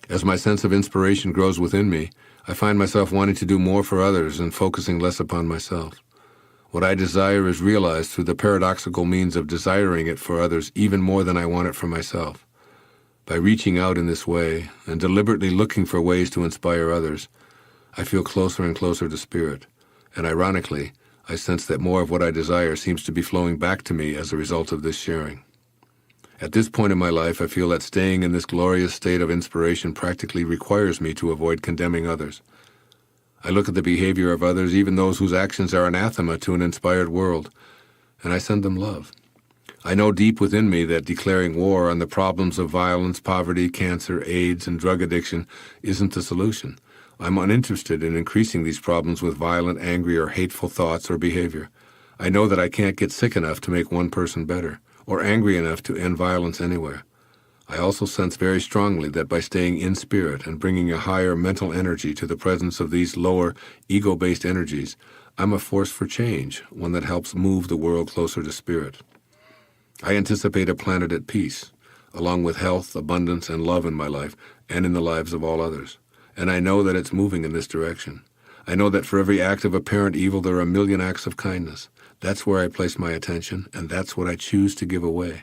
As my sense of inspiration grows within me, I find myself wanting to do more for others and focusing less upon myself. What I desire is realized through the paradoxical means of desiring it for others even more than I want it for myself. By reaching out in this way and deliberately looking for ways to inspire others, I feel closer and closer to spirit, and ironically, I sense that more of what I desire seems to be flowing back to me as a result of this sharing. At this point in my life, I feel that staying in this glorious state of inspiration practically requires me to avoid condemning others. I look at the behavior of others, even those whose actions are anathema to an inspired world, and I send them love. I know deep within me that declaring war on the problems of violence, poverty, cancer, AIDS, and drug addiction isn't the solution. I'm uninterested in increasing these problems with violent, angry, or hateful thoughts or behavior. I know that I can't get sick enough to make one person better, or angry enough to end violence anywhere. I also sense very strongly that by staying in spirit and bringing a higher mental energy to the presence of these lower, ego-based energies, I'm a force for change, one that helps move the world closer to spirit. I anticipate a planet at peace, along with health, abundance, and love in my life and in the lives of all others. And I know that it's moving in this direction. I know that for every act of apparent evil, there are a million acts of kindness. That's where I place my attention, and that's what I choose to give away.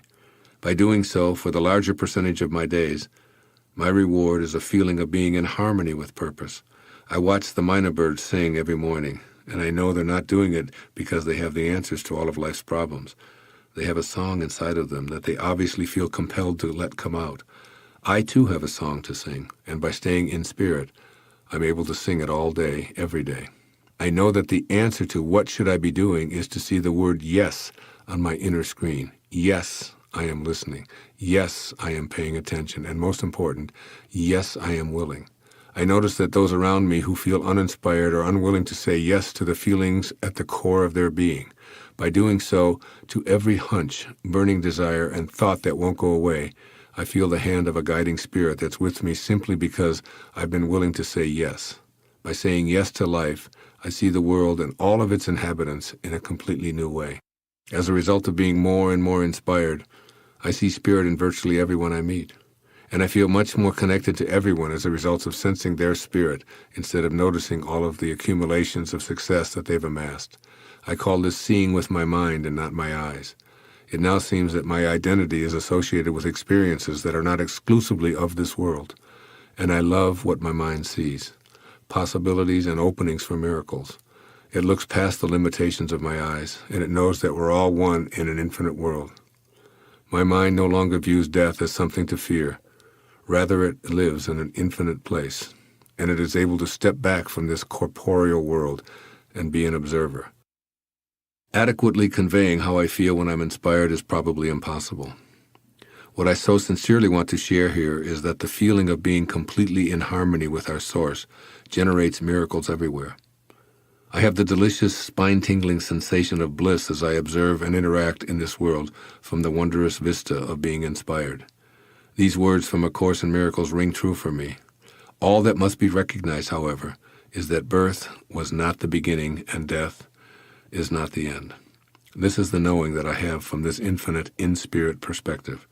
By doing so, for the larger percentage of my days, my reward is a feeling of being in harmony with purpose. I watch the mynah birds sing every morning, and I know they're not doing it because they have the answers to all of life's problems. They have a song inside of them that they obviously feel compelled to let come out. I too have a song to sing, and by staying in spirit, I'm able to sing it all day, every day. I know that the answer to what should I be doing is to see the word yes on my inner screen. Yes, I am listening. Yes, I am paying attention. And most important, yes, I am willing. I notice that those around me who feel uninspired or unwilling to say yes to the feelings at the core of their being. By doing so, to every hunch, burning desire, and thought that won't go away, I feel the hand of a guiding spirit that's with me simply because I've been willing to say yes. By saying yes to life, I see the world and all of its inhabitants in a completely new way. As a result of being more and more inspired, I see spirit in virtually everyone I meet. And I feel much more connected to everyone as a result of sensing their spirit instead of noticing all of the accumulations of success that they've amassed. I call this seeing with my mind and not my eyes. It now seems that my identity is associated with experiences that are not exclusively of this world. And I love what my mind sees, possibilities and openings for miracles. It looks past the limitations of my eyes, and it knows that we're all one in an infinite world. My mind no longer views death as something to fear. Rather, it lives in an infinite place, and it is able to step back from this corporeal world and be an observer. Adequately conveying how I feel when I'm inspired is probably impossible. What I so sincerely want to share here is that the feeling of being completely in harmony with our source generates miracles everywhere. I have the delicious, spine-tingling sensation of bliss as I observe and interact in this world from the wondrous vista of being inspired. These words from A Course in Miracles ring true for me. All that must be recognized, however, is that birth was not the beginning and death is not the end. This is the knowing that I have from this infinite in-spirit perspective.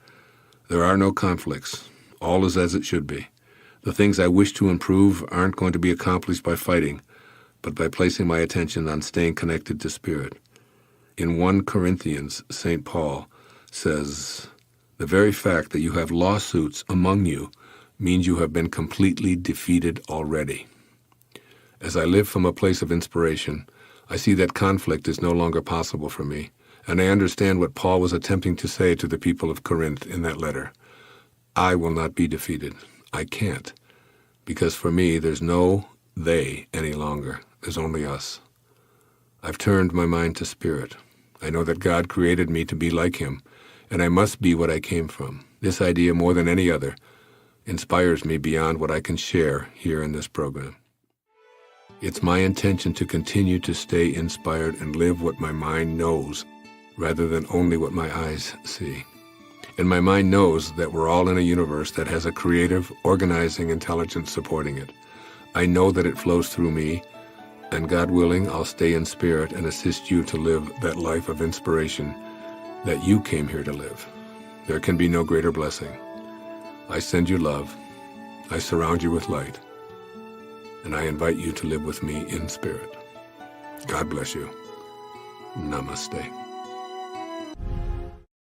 There are no conflicts. All is as it should be. The things I wish to improve aren't going to be accomplished by fighting, but by placing my attention on staying connected to spirit. In 1 Corinthians, St. Paul says, "The very fact that you have lawsuits among you means you have been completely defeated already." As I live from a place of inspiration, I see that conflict is no longer possible for me, and I understand what Paul was attempting to say to the people of Corinth in that letter. I will not be defeated. I can't, because for me there's no they any longer. There's only us. I've turned my mind to spirit. I know that God created me to be like him, and I must be what I came from. This idea, more than any other, inspires me beyond what I can share here in this program. It's my intention to continue to stay inspired and live what my mind knows, rather than only what my eyes see. And my mind knows that we're all in a universe that has a creative, organizing intelligence supporting it. I know that it flows through me, and God willing, I'll stay in spirit and assist you to live that life of inspiration that you came here to live. There can be no greater blessing. I send you love. I surround you with light. And I invite you to live with me in spirit. God bless you. Namaste.